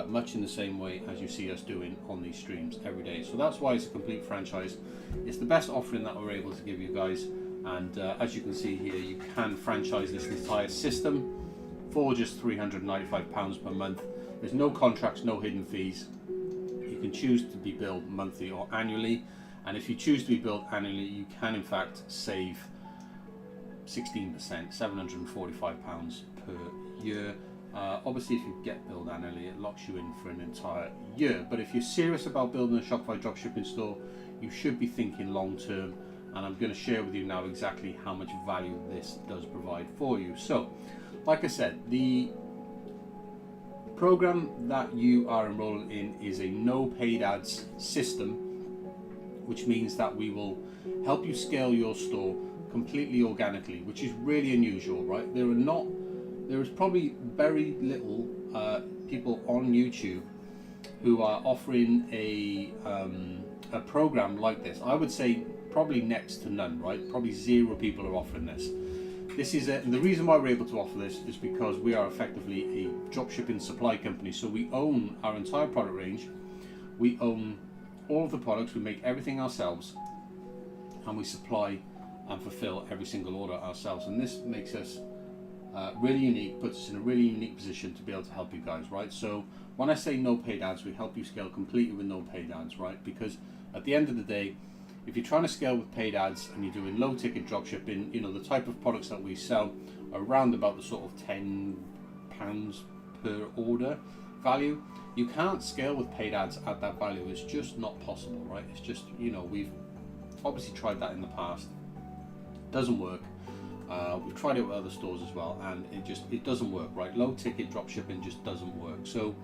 much in the same way as you see us doing on these streams every day. So that's why it's a complete franchise. It's the best offering that we're able to give you guys, and as you can see here, you can franchise this entire system for just £395 per month. There's no contracts, no hidden fees. You can choose to be billed monthly or annually, and if you choose to be billed annually, you can in fact save 16%, £745 per year. Obviously, if you get billed annually, it locks you in for an entire year. But if you're serious about building a Shopify dropshipping store, you should be thinking long term, and I'm going to share with you now exactly how much value this does provide for you. So, like I said, the program that you are enrolled in is a no paid ads system, which means that we will help you scale your store completely organically, which is really unusual, right? There is probably very little people on YouTube who are offering a program like this. I would say probably next to none, right? Probably zero people are offering this. And the reason why we're able to offer this is because we are effectively a dropshipping supply company. So we own our entire product range. We own all of the products. We make everything ourselves, and we supply and fulfill every single order ourselves. And this makes us really unique, puts us in a really unique position to be able to help you guys, right? So when I say no paid ads, we help you scale completely with no paid ads, right? Because at the end of the day, if you're trying to scale with paid ads and you're doing low ticket dropshipping, the type of products that we sell are around about the sort of £10 per order value, you can't scale with paid ads at that value. It's just not possible, right? It's just, we've obviously tried that in the past. It doesn't work. We've tried it with other stores as well, and it doesn't work, right? Low ticket dropshipping just doesn't work. So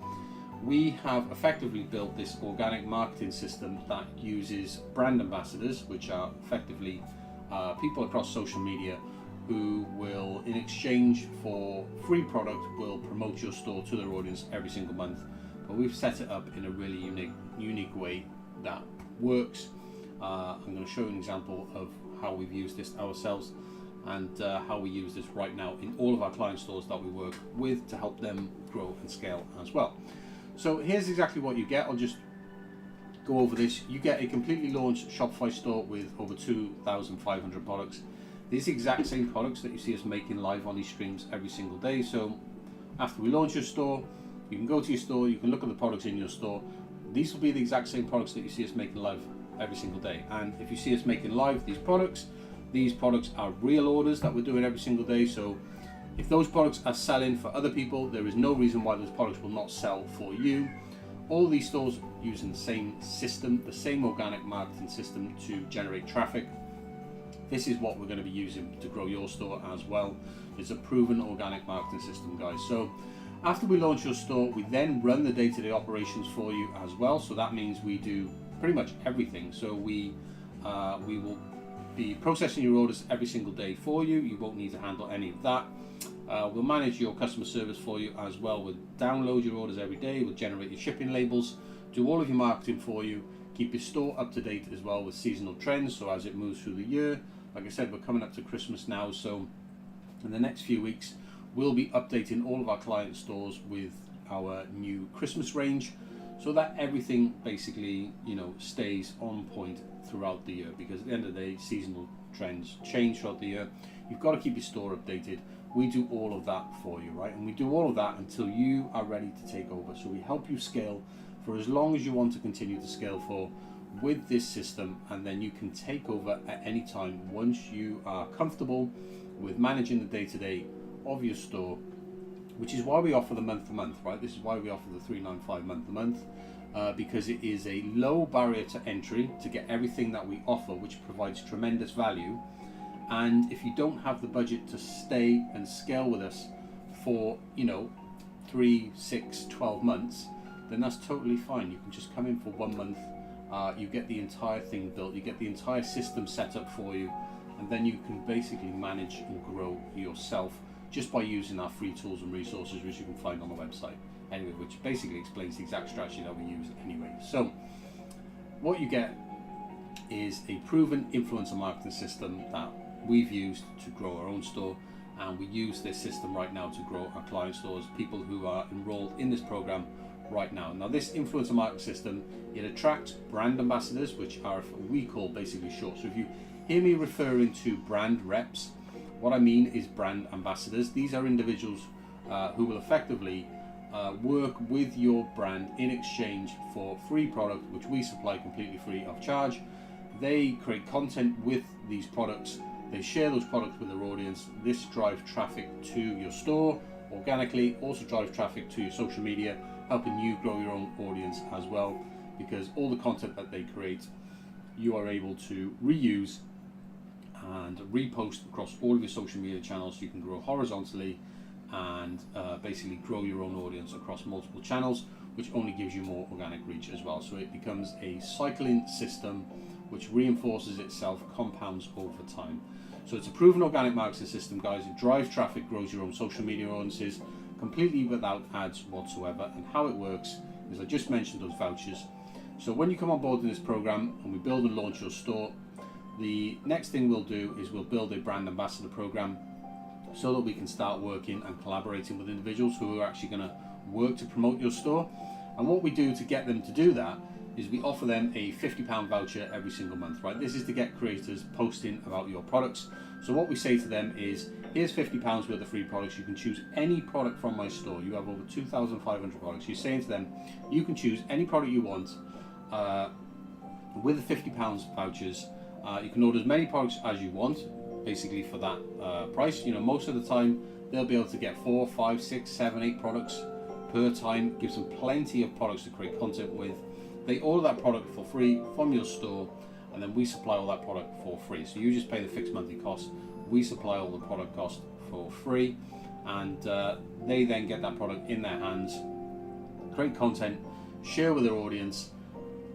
we have effectively built this organic marketing system that uses brand ambassadors, which are effectively people across social media who will, in exchange for free product, will promote your store to their audience every single month. But we've set it up in a really unique way that works. I'm going to show you an example of how we've used this ourselves, and how we use this right now in all of our client stores that we work with to help them grow and scale as well. So here's exactly what you get. I'll just go over this. You get a completely launched Shopify store with over 2,500 products. These exact same products that you see us making live on these streams every single day. So after we launch your store, you can go to your store, you can look at the products in your store. These will be the exact same products that you see us making live every single day. And if you see us making live these products are real orders that we're doing every single day. So if those products are selling for other people, there is no reason why those products will not sell for you. All these stores using the same system, the same organic marketing system to generate traffic. This is what we're going to be using to grow your store as well. It's a proven organic marketing system, guys. So after we launch your store, we then run the day-to-day operations for you as well. So that means we do pretty much everything. So we will be processing your orders every single day for you. You won't need to handle any of that. We'll manage your customer service for you as well. We'll download your orders every day. We'll generate your shipping labels, do all of your marketing for you, keep your store up to date as well with seasonal trends. So as it moves through the year, like I said, we're coming up to Christmas now. So in the next few weeks, we'll be updating all of our client stores with our new Christmas range, so that everything basically, stays on point throughout the year. Because at the end of the day, seasonal trends change throughout the year. You've got to keep your store updated. We do all of that for you, right? And we do all of that until you are ready to take over. So we help you scale for as long as you want to continue to scale for with this system, and then you can take over at any time once you are comfortable with managing the day-to-day of your store, which is why we offer the month-to-month, right? This is why we offer the $395 month-to-month, because it is a low barrier to entry to get everything that we offer, which provides tremendous value. And if you don't have the budget to stay and scale with us for 3, 6, 12 months, then that's totally fine. You can just come in for 1 month, you get the entire thing built, you get the entire system set up for you, and then you can basically manage and grow yourself just by using our free tools and resources, which you can find on the website anyway, which basically explains the exact strategy that we use anyway. So what you get is a proven influencer marketing system that we've used to grow our own store, and we use this system right now to grow our client stores. People who are enrolled in this program right now. Now this influencer marketing system, it attracts brand ambassadors, which are what we call basically short. So if you hear me referring to brand reps, what I mean is brand ambassadors. These are individuals who will effectively work with your brand in exchange for free product, which we supply completely free of charge. They create content with these products. They share those products with their audience. This drives traffic to your store organically, also drives traffic to your social media, helping you grow your own audience as well, because all the content that they create, you are able to reuse and repost across all of your social media channels, so you can grow horizontally and basically grow your own audience across multiple channels, which only gives you more organic reach as well. So it becomes a cycling system which reinforces itself, compounds over time. So it's a proven organic marketing system, guys. It drives traffic, grows your own social media audiences completely without ads whatsoever. And how it works is, I just mentioned those vouchers. So when you come on board in this program and we build and launch your store, the next thing we'll do is we'll build a brand ambassador program so that we can start working and collaborating with individuals who are actually going to work to promote your store. And what we do to get them to do that is we offer them a £50 voucher every single month, right? This is to get creators posting about your products. So what we say to them is, here's £50 worth of free products. You can choose any product from my store. You have over 2,500 products. You're saying to them, you can choose any product you want with the £50 vouchers. You can order as many products as you want, basically for that price. You know, most of the time they'll be able to get 4, 5, 6, 7, 8 products per time. Gives them plenty of products to create content with. They order that product for free from your store, and then we supply all that product for free. So you just pay the fixed monthly cost. We supply all the product cost for free, and they then get that product in their hands, create content, share with their audience.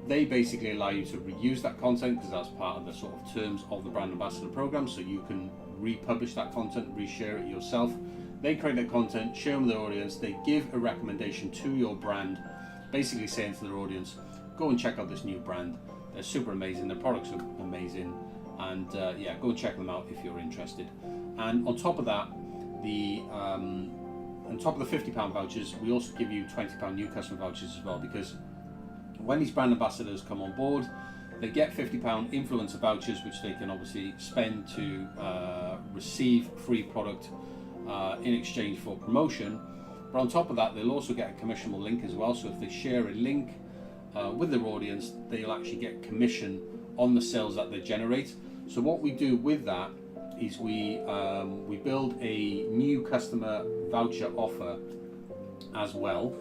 They basically allow you to reuse that content, because that's part of the sort of terms of the brand ambassador program, so you can republish that content, reshare it yourself. They create that content, share with their audience. They give a recommendation to your brand, basically saying to their audience, go and check out this new brand. They're super amazing, their products are amazing, and yeah, go and check them out if you're interested. And on top of that, on top of the £50 vouchers, we also give you £20 new customer vouchers as well, because when these brand ambassadors come on board, they get £50 influencer vouchers, which they can obviously spend to receive free product in exchange for promotion. But on top of that, they'll also get a commissionable link as well. So if they share a link with their audience, they'll actually get commission on the sales that they generate. So what we do with that is we build a new customer voucher offer as well.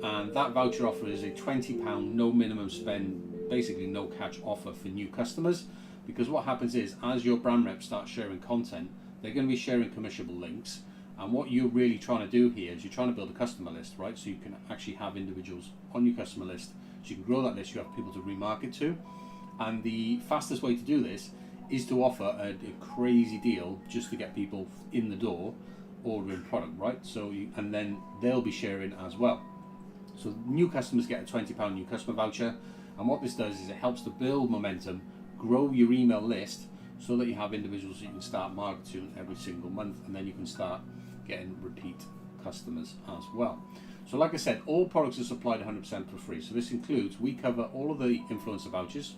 And that voucher offer is a £20 no minimum spend, basically no catch offer for new customers. Because what happens is, as your brand reps start sharing content, they're going to be sharing commissionable links. And what you're really trying to do here is you're trying to build a customer list, right? So you can actually have individuals on your customer list. So you can grow that list, you have people to remarket to. And the fastest way to do this is to offer a crazy deal just to get people in the door ordering product, right? So and then they'll be sharing as well. So new customers get a £20 new customer voucher, and what this does is it helps to build momentum, grow your email list, so that you have individuals that you can start marketing every single month, and then you can start getting repeat customers as well. So like I said, all products are supplied 100% for free. So this includes, we cover all of the influencer vouchers.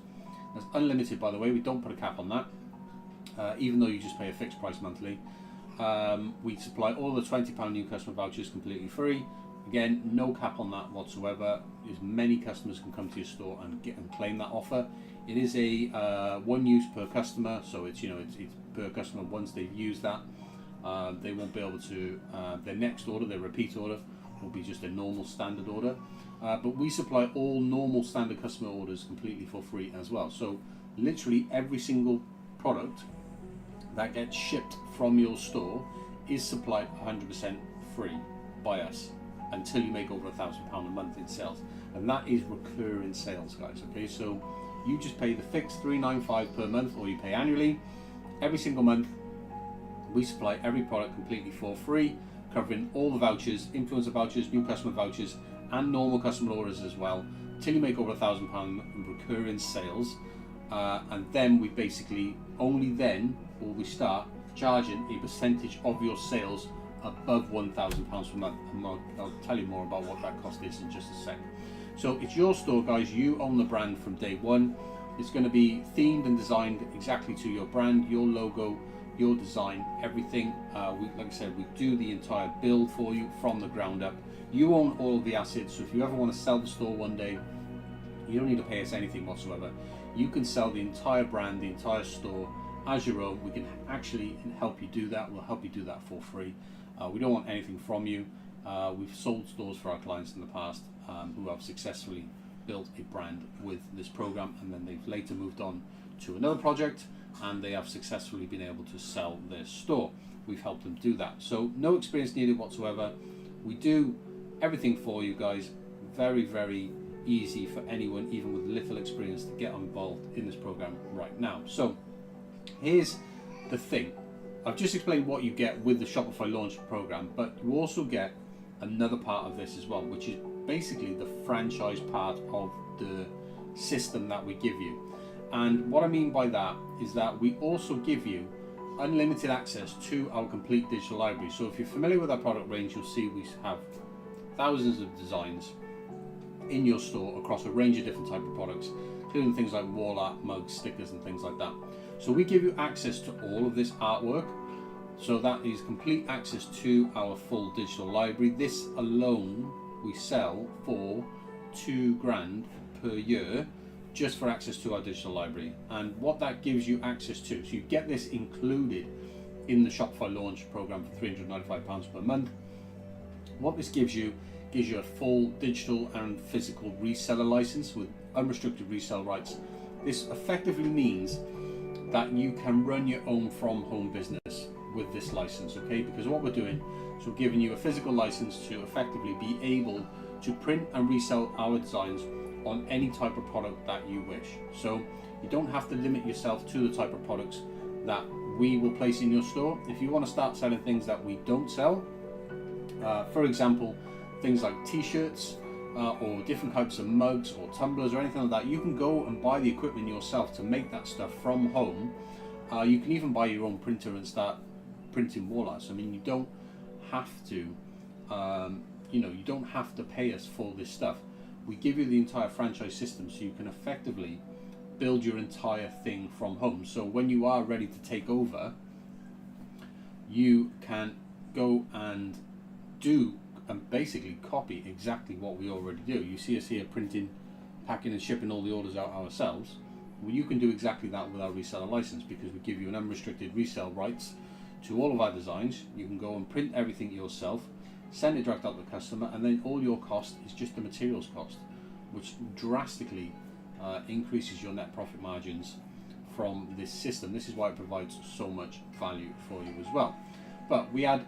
That's unlimited, by the way. We don't put a cap on that, even though you just pay a fixed price monthly. We supply all the £20 new customer vouchers completely free. Again, no cap on that whatsoever. As many customers can come to your store and claim that offer. It is a one use per customer, so it's it's per customer. Once they've used that, they won't be able to. Their next order, their repeat order, will be just a normal standard order. But we supply all normal standard customer orders completely for free as well. So literally every single product that gets shipped from your store is supplied 100% free by us until you make over £1,000 a month in sales, and that is recurring sales, guys. Okay, so you just pay the fixed $395 per month, or you pay annually. Every single month we supply every product completely for free, covering all the vouchers, influencer vouchers, new customer vouchers, and normal customer orders as well, until you make over £1,000 in recurring sales. And then we basically, only then will we start charging a percentage of your sales above £1,000 per month. And I'll tell you more about what that cost is in just a sec. So it's your store, guys. You own the brand from day one. It's going to be themed and designed exactly to your brand, your logo, your design, everything. Like I said, we do the entire build for you from the ground up. You own all of the assets, so if you ever want to sell the store one day, you don't need to pay us anything whatsoever. You can sell the entire brand, the entire store as your own. We can actually help you do that. We'll help you do that for free. We don't want anything from you. We've sold stores for our clients in the past who have successfully built a brand with this program, and then they've later moved on to another project and they have successfully been able to sell their store. We've helped them do that. So no experience needed whatsoever. We do everything for you guys. Very, very easy for anyone, even with little experience, to get involved in this program right now. So here's the thing. I've just explained what you get with the Shopify launch program, but you also get another part of this as well, which is basically the franchise part of the system that we give you. And what I mean by that is that we also give you unlimited access to our complete digital library. So if you're familiar with our product range, you'll see we have thousands of designs in your store across a range of different type of products, including things like wall art, mugs, stickers and things like that. So we give you access to all of this artwork. So that is complete access to our full digital library. This alone we sell for £2,000 per year just for access to our digital library. And what that gives you access to, so you get this included in the Shopify launch program for £395 per month. What this gives you a full digital and physical reseller license with unrestricted resale rights. This effectively means that you can run your own from home business with this license, okay? Because what we're doing is we're giving you a physical license to effectively be able to print and resell our designs on any type of product that you wish. So you don't have to limit yourself to the type of products that we will place in your store. If you want to start selling things that we don't sell, for example, things like t-shirts or different types of mugs or tumblers or anything like that, you can go and buy the equipment yourself to make that stuff from home. You can even buy your own printer and start printing wall arts. I mean, you don't have to, you don't have to pay us for this stuff. We give you the entire franchise system so you can effectively build your entire thing from home. So when you are ready to take over, you can go and do and basically copy exactly what we already do. You see us here printing, packing and shipping all the orders out ourselves. Well, you can do exactly that with our reseller license, because we give you an unrestricted resale rights to all of our designs. You can go and print everything yourself, send it direct out to the customer, and then all your cost is just the materials cost, which drastically increases your net profit margins from this system. This is why it provides so much value for you as well. But we add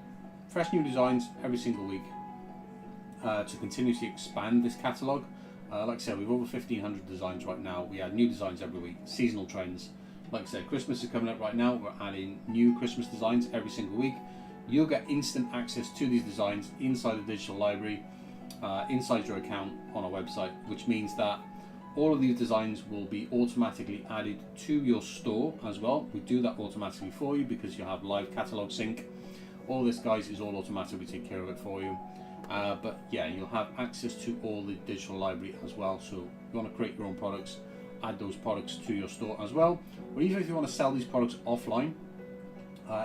fresh new designs every single week to continuously expand this catalogue. Like I said, we've over 1,500 designs right now. We add new designs every week, seasonal trends. Like I said, Christmas is coming up right now. We're adding new Christmas designs every single week. You'll get instant access to these designs inside the digital library, inside your account on our website, which means that all of these designs will be automatically added to your store as well. We do that automatically for you because you have live catalog sync. All this, guys, is all automatic. We take care of it for you. But yeah, you'll have access to all the digital library as well. So if you want to create your own products, add those products to your store as well. Or even if you want to sell these products offline,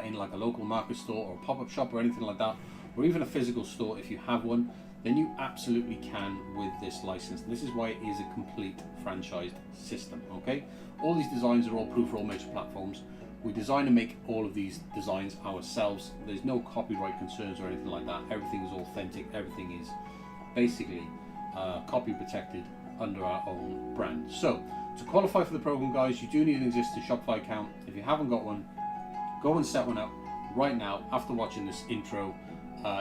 in like a local market store or a pop-up shop or anything like that, or even a physical store if you have one, then you absolutely can with this license. And this is why it is a complete franchised system, okay? All these designs are all approved for all major platforms. We design and make all of these designs ourselves. There's no copyright concerns or anything like that. Everything is authentic. Everything is basically copy protected under our own brand. So to qualify for the program, guys, you do need an existing Shopify account. If you haven't got one, go and set one up right now. After watching this intro,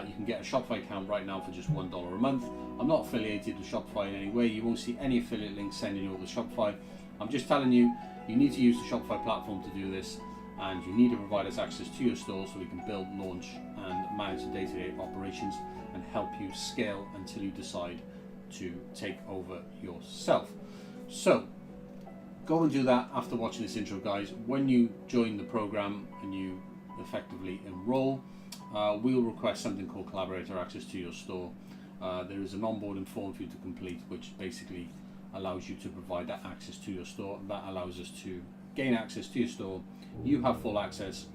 you can get a Shopify account right now for just $1 a month. I'm not affiliated with Shopify in any way. You won't see any affiliate links sending you over to Shopify. I'm just telling you, you need to use the Shopify platform to do this, and you need to provide us access to your store so we can build, launch, and manage the day-to-day operations and help you scale until you decide to take over yourself. So go and do that after watching this intro, guys. When you join the program and you effectively enroll, we'll request something called collaborator access to your store. There is an onboarding form for you to complete, which basically allows you to provide that access to your store. That allows us to gain access to your store. You have full access.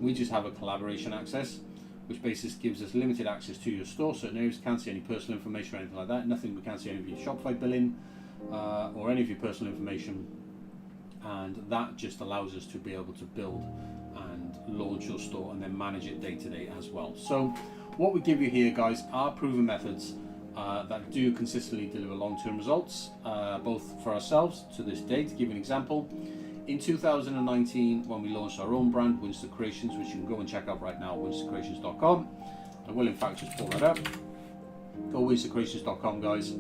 We just have a collaboration access, which basically gives us limited access to your store. Certain areas can't see any personal information or anything like that. Nothing, we can't see any of your Shopify billing or any of your personal information. And that just allows us to be able to build and launch your store and then manage it day to day as well. So what we give you here, guys, are proven methods that do consistently deliver long-term results, both for ourselves to this day. To give you an example, in 2019, when we launched our own brand, Winston Creations, which you can go and check out right now, winstoncreations.com. I will in fact just pull that up. Go winstoncreations.com, guys.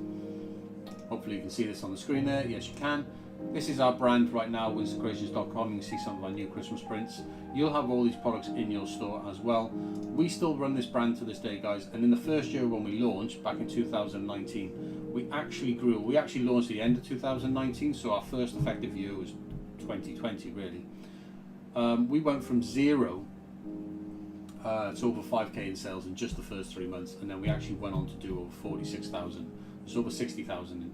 Hopefully you can see this on the screen there. Yes, you can. This is our brand right now, winstoncreations.com. You can see some of our new Christmas prints. You'll have all these products in your store as well. We still run this brand to this day, guys. And in the first year when we launched, back in 2019, we actually grew. We actually launched at the end of 2019, so our first effective year was 2020, really. We went from 0 to over 5k in sales in just the first 3 months, and then we actually went on to do over 46,000. It's over $60,000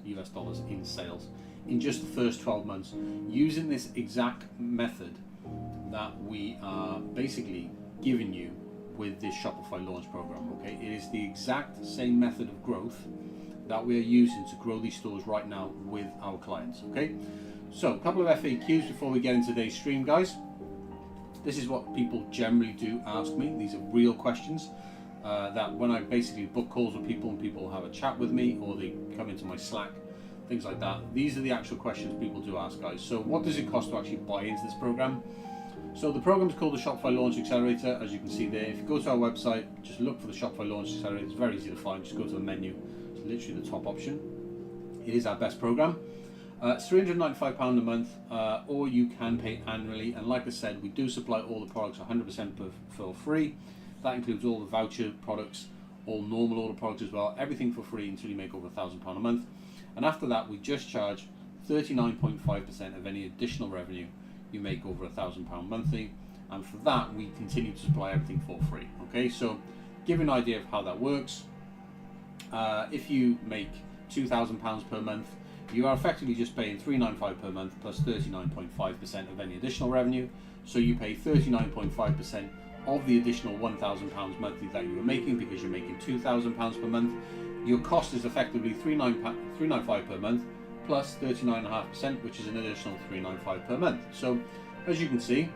US dollars in sales in just the first 12 months, using this exact method that we are basically giving you with this Shopify launch program. Okay, it is the exact same method of growth that we are using to grow these stores right now with our clients. Okay, so a couple of FAQs before we get into today's stream, guys. This is what people generally do ask me. These are real questions that when I basically book calls with people and people have a chat with me, or they come into my Slack, things like that. These are the actual questions people do ask, guys. So what does it cost to actually buy into this program? So the program is called the Shopify Launch Accelerator, as you can see there. If you go to our website, just look for the Shopify Launch Accelerator. It's very easy to find. Just go to the menu. It's literally the top option. It is our best program. It's £395 a month, or you can pay annually. And like I said, we do supply all the products 100% for free. That includes all the voucher products, all normal order products as well. Everything for free until you make over £1,000 a month. And after that, we just charge 39.5% of any additional revenue you make over £1,000 monthly. And for that, we continue to supply everything for free. Okay, so give you an idea of how that works. If you make £2,000 per month, you are effectively just paying $395 per month plus 39.5% of any additional revenue. So you pay 39.5% of the additional £1,000 monthly that you were making, because you're making £2,000 per month. Your cost is effectively $395 per month plus 39.5%, which is an additional $395 per month. So as you can see,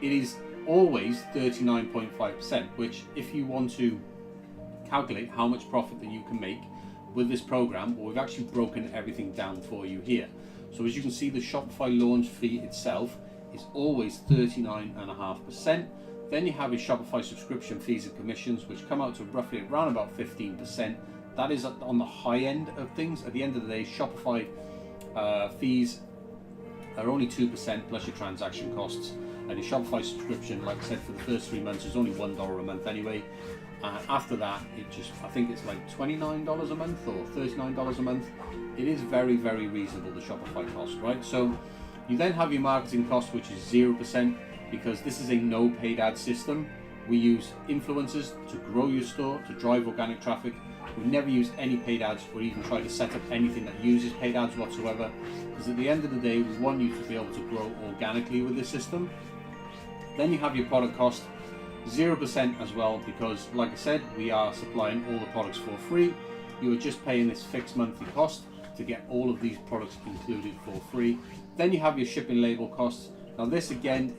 it is always 39.5%, which if you want to calculate how much profit that you can make with this program, well, we've actually broken everything down for you here. So as you can see, the Shopify launch fee itself is always 39.5%. Then you have your Shopify subscription fees and commissions, which come out to roughly around about 15%. That is on the high end of things. At the end of the day, Shopify fees are only 2% plus your transaction costs. And your Shopify subscription, like I said, for the first 3 months is only $1 a month anyway. After that, I think it's like $29 a month or $39 a month. It is very, very reasonable, the Shopify cost, right? So you then have your marketing cost, which is 0%, because this is a no paid ad system. We use influencers to grow your store, to drive organic traffic. We never use any paid ads or even try to set up anything that uses paid ads whatsoever, because at the end of the day, we want you to be able to grow organically with this system. Then you have your product cost, 0% as well, because like I said, we are supplying all the products for free. You are just paying this fixed monthly cost to get all of these products included for free. Then you have your shipping label costs. Now this again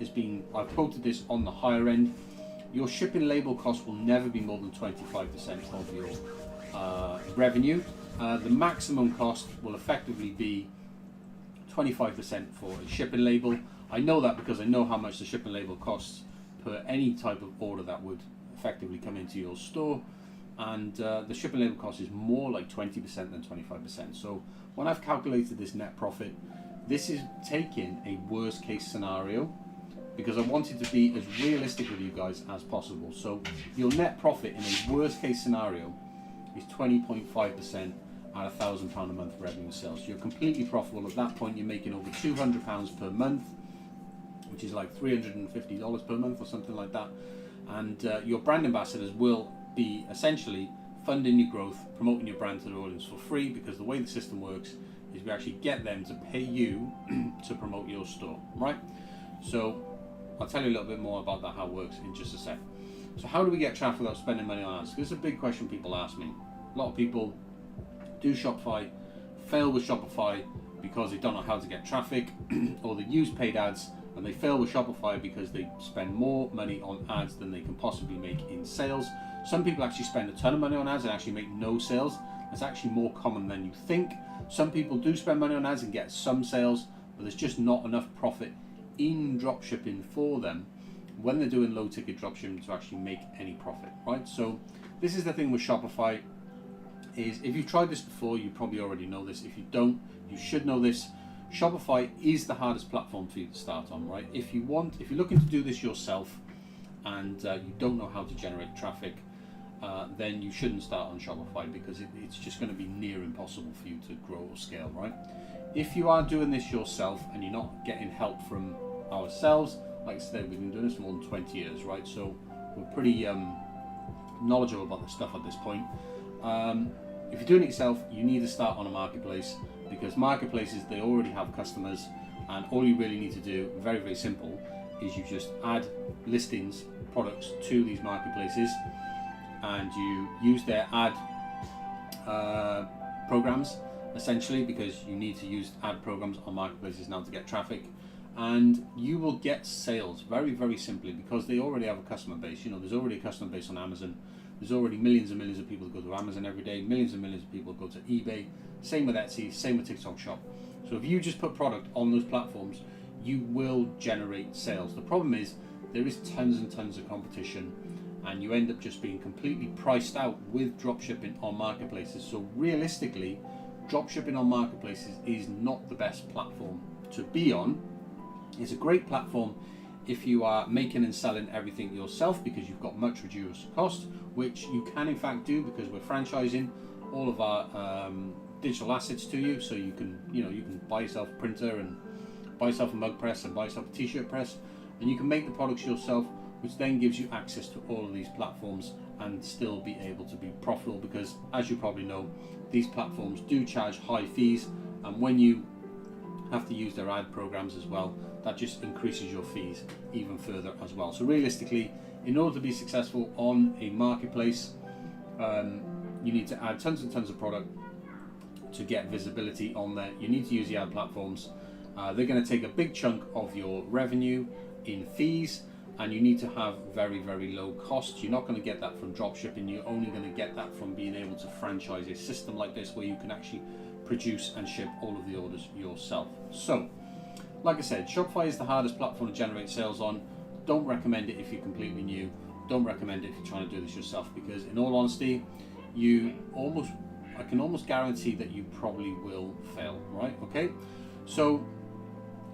I've quoted this on the higher end. Your shipping label cost will never be more than 25% of your revenue. The maximum cost will effectively be 25% for a shipping label. I know that because I know how much the shipping label costs per any type of order that would effectively come into your store, and the shipping label cost is more like 20% than 25%. So when I've calculated this net profit, this is taking a worst case scenario, because I wanted to be as realistic with you guys as possible. So your net profit in a worst case scenario is 20.5% at £1,000 a month revenue sales. You're completely profitable at that point. You're making over £200 per month. which is like $350 per month or something like that. And your brand ambassadors will be essentially funding your growth, promoting your brand to their audience for free, because the way the system works is we actually get them to pay you to promote your store, right? So I'll tell you a little bit more about that, how it works, in just a sec. So how do we get traffic without spending money on ads? This is a big question people ask me. A lot of people do Shopify, fail with Shopify because they don't know how to get traffic, or they use paid ads and they fail with Shopify because they spend more money on ads than they can possibly make in sales. Some people actually spend a ton of money on ads and actually make no sales. That's actually more common than you think. Some people do spend money on ads and get some sales, but there's just not enough profit in dropshipping for them when they're doing low ticket dropshipping to actually make any profit, right? So this is the thing with Shopify, is if you've tried this before, you probably already know this. If you don't, you should know this. Shopify is the hardest platform for you to start on, right? If you're looking to do this yourself and you don't know how to generate traffic, then you shouldn't start on Shopify, because it's just going to be near impossible for you to grow or scale, right? If you are doing this yourself and you're not getting help from ourselves, like I said, we've been doing this for more than 20 years, right? So we're pretty knowledgeable about this stuff at this point. If you're doing it yourself, you need to start on a marketplace, because marketplaces, they already have customers, and all you really need to do, very, very simple, is you just add listings, products to these marketplaces, and you use their ad programs, essentially, because you need to use ad programs on marketplaces now to get traffic, and you will get sales very, very simply, because they already have a customer base. You know, there's already a customer base on Amazon. There's already millions and millions of people that go to Amazon every day, millions and millions of people go to eBay, same with Etsy, same with TikTok Shop. So if you just put product on those platforms, you will generate sales. The problem is there is tons and tons of competition, and you end up just being completely priced out with dropshipping on marketplaces. So realistically, dropshipping on marketplaces is not the best platform to be on. It's a great platform if you are making and selling everything yourself, because you've got much reduced cost, which you can in fact do, because we're franchising all of our digital assets to you. So you can buy yourself a printer and buy yourself a mug press and buy yourself a t-shirt press, and you can make the products yourself, which then gives you access to all of these platforms and still be able to be profitable, because as you probably know, these platforms do charge high fees, and when you have to use their ad programs as well, that just increases your fees even further as well. So realistically, in order to be successful on a marketplace, you need to add tons and tons of product to get visibility on there. You need to use the ad platforms. They're going to take a big chunk of your revenue in fees, and you need to have very, very low costs. You're not going to get that from dropshipping. You're only going to get that from being able to franchise a system like this, where you can actually produce and ship all of the orders yourself. So, like I said, Shopify is the hardest platform to generate sales on. Don't recommend it if you're completely new. Don't recommend it if you're trying to do this yourself, because in all honesty, I can almost guarantee that you probably will fail, right? Okay, so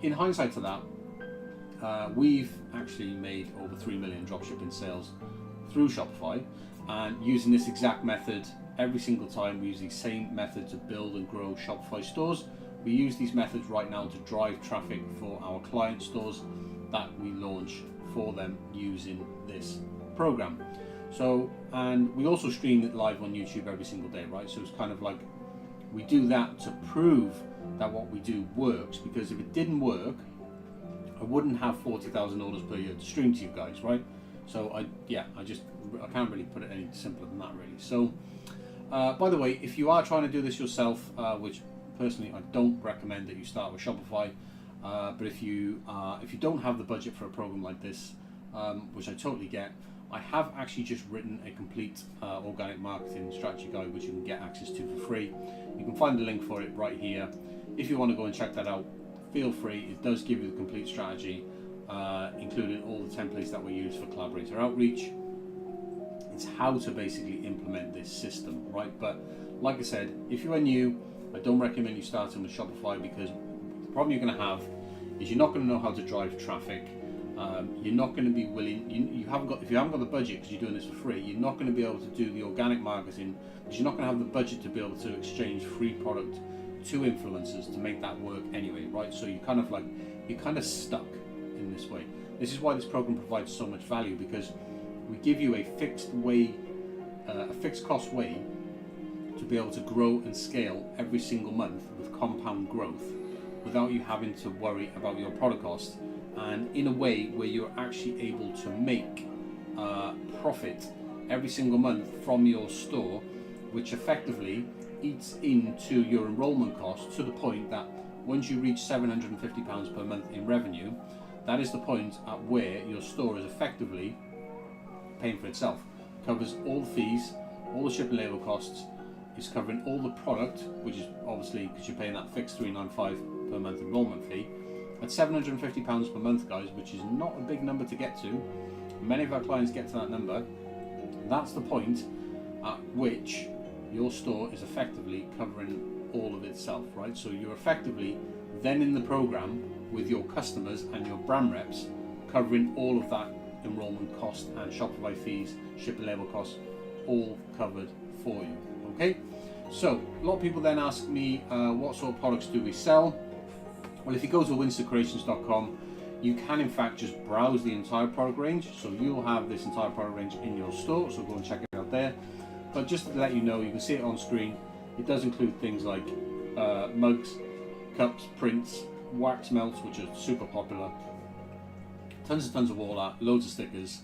in hindsight to that, we've actually made over 3 million dropshipping sales through Shopify, and using this exact method every single time. We use the same method to build and grow Shopify stores. We use these methods right now to drive traffic for our client stores that we launch for them using this program. So, and we also stream it live on YouTube every single day, right? So it's kind of like we do that to prove that what we do works, because if it didn't work, I wouldn't have 40,000 orders per year to stream to you guys, right? So I can't really put it any simpler than that, really. So by the way, if you are trying to do this yourself, which personally I don't recommend that you start with Shopify, but if you don't have the budget for a program like this, which I totally get, I have actually just written a complete organic marketing strategy guide, which you can get access to for free. You can find the link for it right here. If you want to go and check that out, feel free. It does give you the complete strategy, including all the templates that we use for collaborator outreach. It's how to basically implement this system, right? But like I said, if you are new, I don't recommend you starting with Shopify, because the problem you're going to have is you're not going to know how to drive traffic. You're not going to be willing. If you haven't got the budget, because you're doing this for free, you're not going to be able to do the organic marketing, because you're not going to have the budget to be able to exchange free product to influencers to make that work anyway, right? So you're kind of stuck in this way. This is why this program provides so much value, because we give you a fixed cost way to be able to grow and scale every single month with compound growth without you having to worry about your product cost, and in a way where you're actually able to make profit every single month from your store, which effectively eats into your enrollment cost to the point that once you reach £750 per month in revenue, that is the point at where your store is effectively paying for itself. Covers all the fees, all the shipping label costs, is covering all the product, which is obviously because you're paying that fixed $395 per month enrollment fee. At £750 per month, guys, which is not a big number to get to. Many of our clients get to that number. That's the point at which your store is effectively covering all of itself, right? So you're effectively then in the program with your customers and your brand reps covering all of that enrollment cost and Shopify fees, shipping label costs, all covered for you. Okay, so a lot of people then ask me what sort of products do we sell. Well, if you go to winstercreations.com, you can in fact just browse the entire product range, so you'll have this entire product range in your store, so go and check it out there. But just to let you know, you can see it on screen, it does include things like mugs, cups, prints, wax melts, which are super popular, tons and tons of wall art, loads of stickers,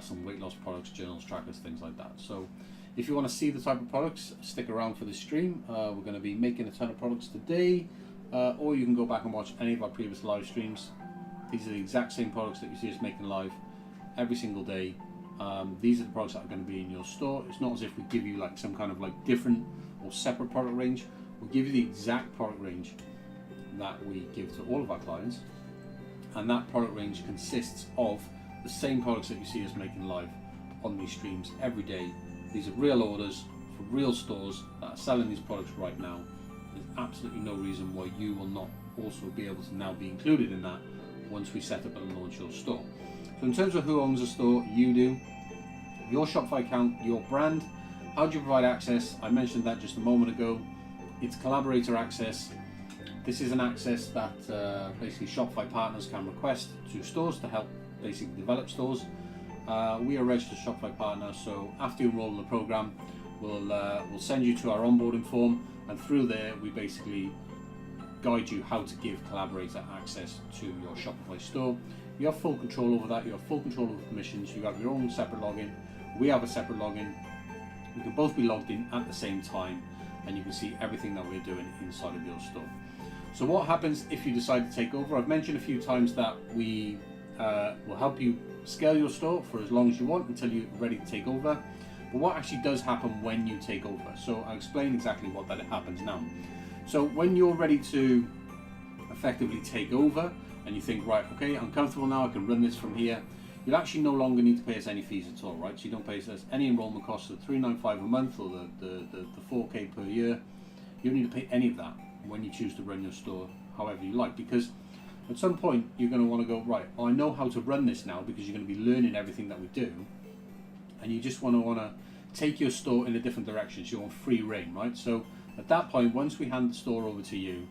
some weight loss products, journals, trackers, things like that. So if you want to see the type of products, stick around for this stream. We're going to be making a ton of products today, or you can go back and watch any of our previous live streams. These are the exact same products that you see us making live every single day. These are the products that are going to be in your store. It's not as if we give you like some kind of like different or separate product range. We'll give you the exact product range that we give to all of our clients, and that product range consists of the same products that you see us making live on these streams every day. These are real orders for real stores that are selling these products right now. There's absolutely no reason why you will not also be able to now be included in that once we set up and launch your store. So in terms of who owns a store, you do. Your Shopify account, your brand. How do you provide access? I mentioned that just a moment ago. It's collaborator access. This is an access that basically Shopify partners can request to stores to help basically develop stores. We are a registered Shopify partner, so after you enroll in the program, we'll send you to our onboarding form, and through there we basically guide you how to give collaborator access to your Shopify store. You have full control over that, you have full control over permissions, you have your own separate login, we have a separate login. We can both be logged in at the same time, and you can see everything that we're doing inside of your store. So what happens if you decide to take over? I've mentioned a few times that we will help you scale your store for as long as you want until you're ready to take over. But what actually does happen when you take over? So I'll explain exactly what that happens now. So when you're ready to effectively take over and you think, right, okay, I'm comfortable now, I can run this from here, you'll actually no longer need to pay us any fees at all, right? So you don't pay us any enrollment costs of $395 a month or the $4K per year. You don't need to pay any of that when you choose to run your store however you like, because at some point you're going to want to go, right, I know how to run this now, because you're going to be learning everything that we do, and you just want to take your store in a different direction, so you want free reign, right? So at that point, once we hand the store over to you,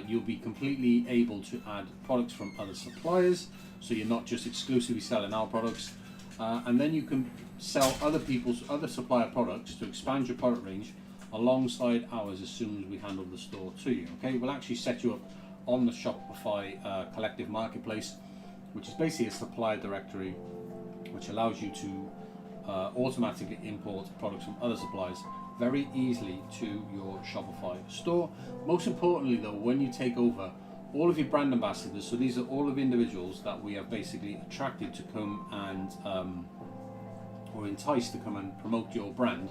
you'll be completely able to add products from other suppliers, so you're not just exclusively selling our products, and then you can sell other supplier products to expand your product range alongside ours as soon as we hand over the store to you. Okay, we'll actually set you up on the Shopify collective marketplace, which is basically a supplier directory which allows you to automatically import products from other suppliers very easily to your Shopify store. Most importantly though, when you take over, all of your brand ambassadors, so these are all of the individuals that we have basically attracted to come and or enticed to come and promote your brand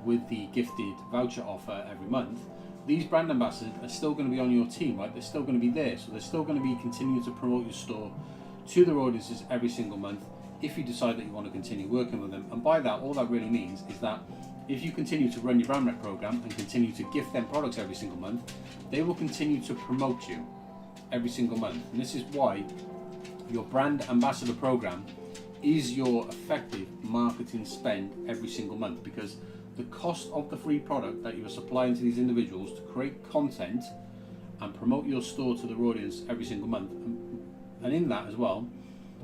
with the gifted voucher offer every month. These brand ambassadors are still going to be on your team, right? They're still going to be there, so they're still going to be continuing to promote your store to their audiences every single month if you decide that you want to continue working with them. And by that, all that really means is that if you continue to run your brand rep program and continue to gift them products every single month, they will continue to promote you every single month. And this is why your brand ambassador program is your effective marketing spend every single month, because the cost of the free product that you are supplying to these individuals to create content and promote your store to their audience every single month And in that as well,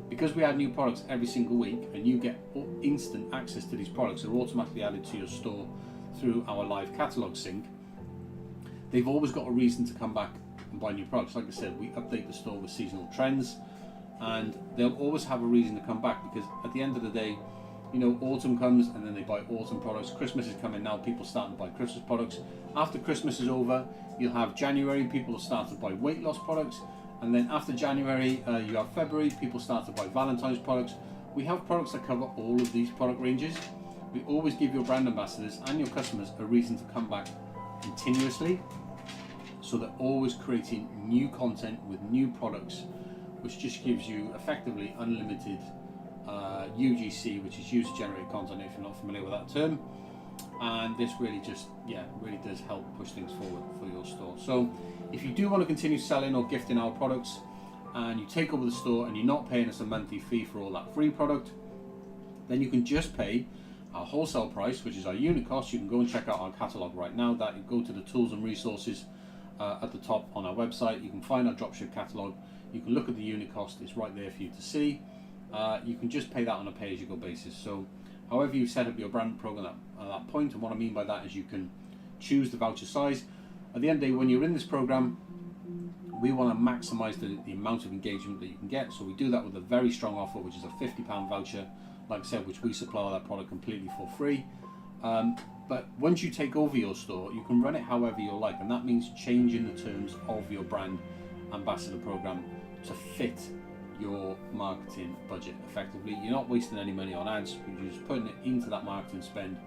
because we add new products every single week and you get instant access to these products, they're automatically added to your store through our live catalog sync. They've always got a reason to come back and buy new products. Like I said, we update the store with seasonal trends, and they'll always have a reason to come back, because at the end of the day, you know, autumn comes and then they buy autumn products. Christmas is coming now, people starting to buy Christmas products. After Christmas is over, you'll have January, people will start to buy weight loss products. And then after January, you have February, people start to buy Valentine's products. We have products that cover all of these product ranges. We always give your brand ambassadors and your customers a reason to come back continuously. So they're always creating new content with new products, which just gives you effectively unlimited UGC, which is user generated content, if you're not familiar with that term. And this really just, really does help push things forward for your store. So if you do want to continue selling or gifting our products, and you take over the store and you're not paying us a monthly fee for all that free product, then you can just pay our wholesale price, which is our unit cost. You can go and check out our catalog right now. That you go to the tools and resources at the top on our website. You can find our dropship catalog. You can look at the unit cost. It's right there for you to see. You can just pay that on a pay-as-you-go basis. So however you set up your brand program at that point, and what I mean by that is you can choose the voucher size. At the end of the day, when you're in this program, we want to maximize the amount of engagement that you can get. So we do that with a very strong offer, which is a £50 voucher, like I said, which we supply that product completely for free. But once you take over your store, you can run it however you like, and that means changing the terms of your brand ambassador program to fit your marketing budget effectively. You're not wasting any money on ads, you're just putting it into that marketing spend,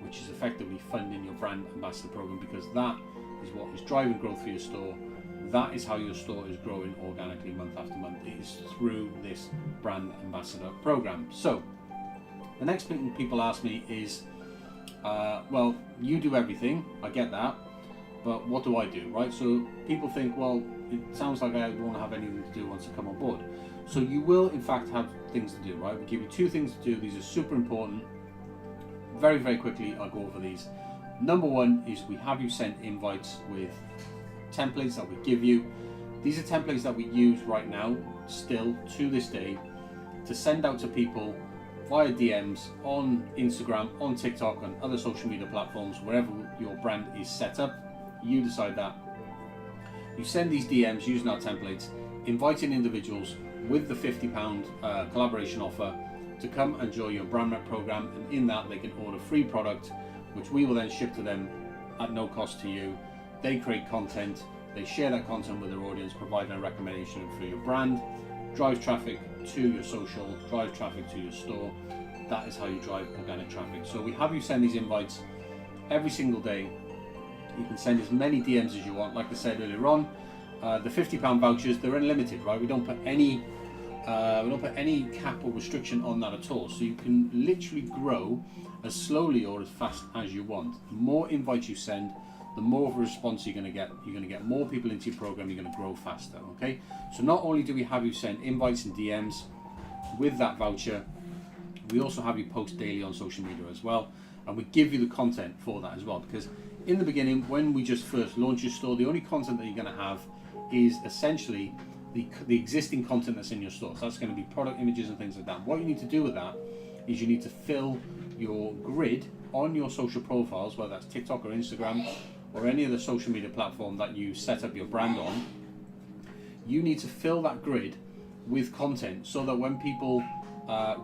which is effectively funding your brand ambassador program, because that is what is driving growth for your store. That is how your store is growing organically month after month. It is through this brand ambassador program. So the next thing people ask me is, well, you do everything, I get that, but what do I do, right? So people think, well, it sounds like I won't have anything to do once I come on board. So you will in fact have things to do, right? We give you two things to do. These are super important. Very, very quickly, I'll go over these. Number one is we have you send invites with templates that we give you. These are templates that we use right now, still to this day, to send out to people via DMs on Instagram, on TikTok, and other social media platforms, wherever your brand is set up. You decide that. You send these DMs using our templates, inviting individuals with the £50 collaboration offer to come and join your brand rep program, and in that they can order free product, which we will then ship to them at no cost to you. They create content, they share that content with their audience, providing a recommendation for your brand, drives traffic to your social, drives traffic to your store. That is how you drive organic traffic. So we have you send these invites every single day. You can send as many DMs as you want. Like I said earlier on, the £50 vouchers, they're unlimited, right? We don't put any cap or restriction on that at all. So you can literally grow as slowly or as fast as you want. The more invites you send, the more of a response you're going to get. You're going to get more people into your program. You're going to grow faster. Okay. So not only do we have you send invites and DMs with that voucher, we also have you post daily on social media as well, and we give you the content for that as well. Because in the beginning, when we just first launch your store, the only content that you're going to have is essentially the existing content that's in your store. So that's going to be product images and things like that. What you need to do with that is you need to fill your grid on your social profiles, whether that's TikTok or Instagram or any other social media platform that you set up your brand on. You need to fill that grid with content so that when people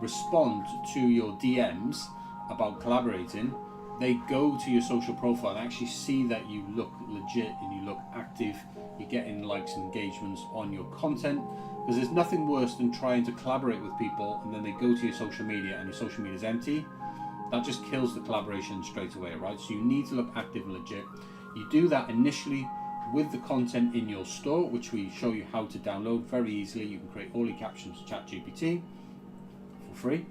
respond to your DMs about collaborating, they go to your social profile and actually see that you look legit and you look active, you're getting likes and engagements on your content. Because there's nothing worse than trying to collaborate with people and then they go to your social media and your social media is empty. That just kills the collaboration straight away, right? So you need to look active and legit. You do that initially with the content in your store, which we show you how to download very easily. You can create all your captions with ChatGPT for free.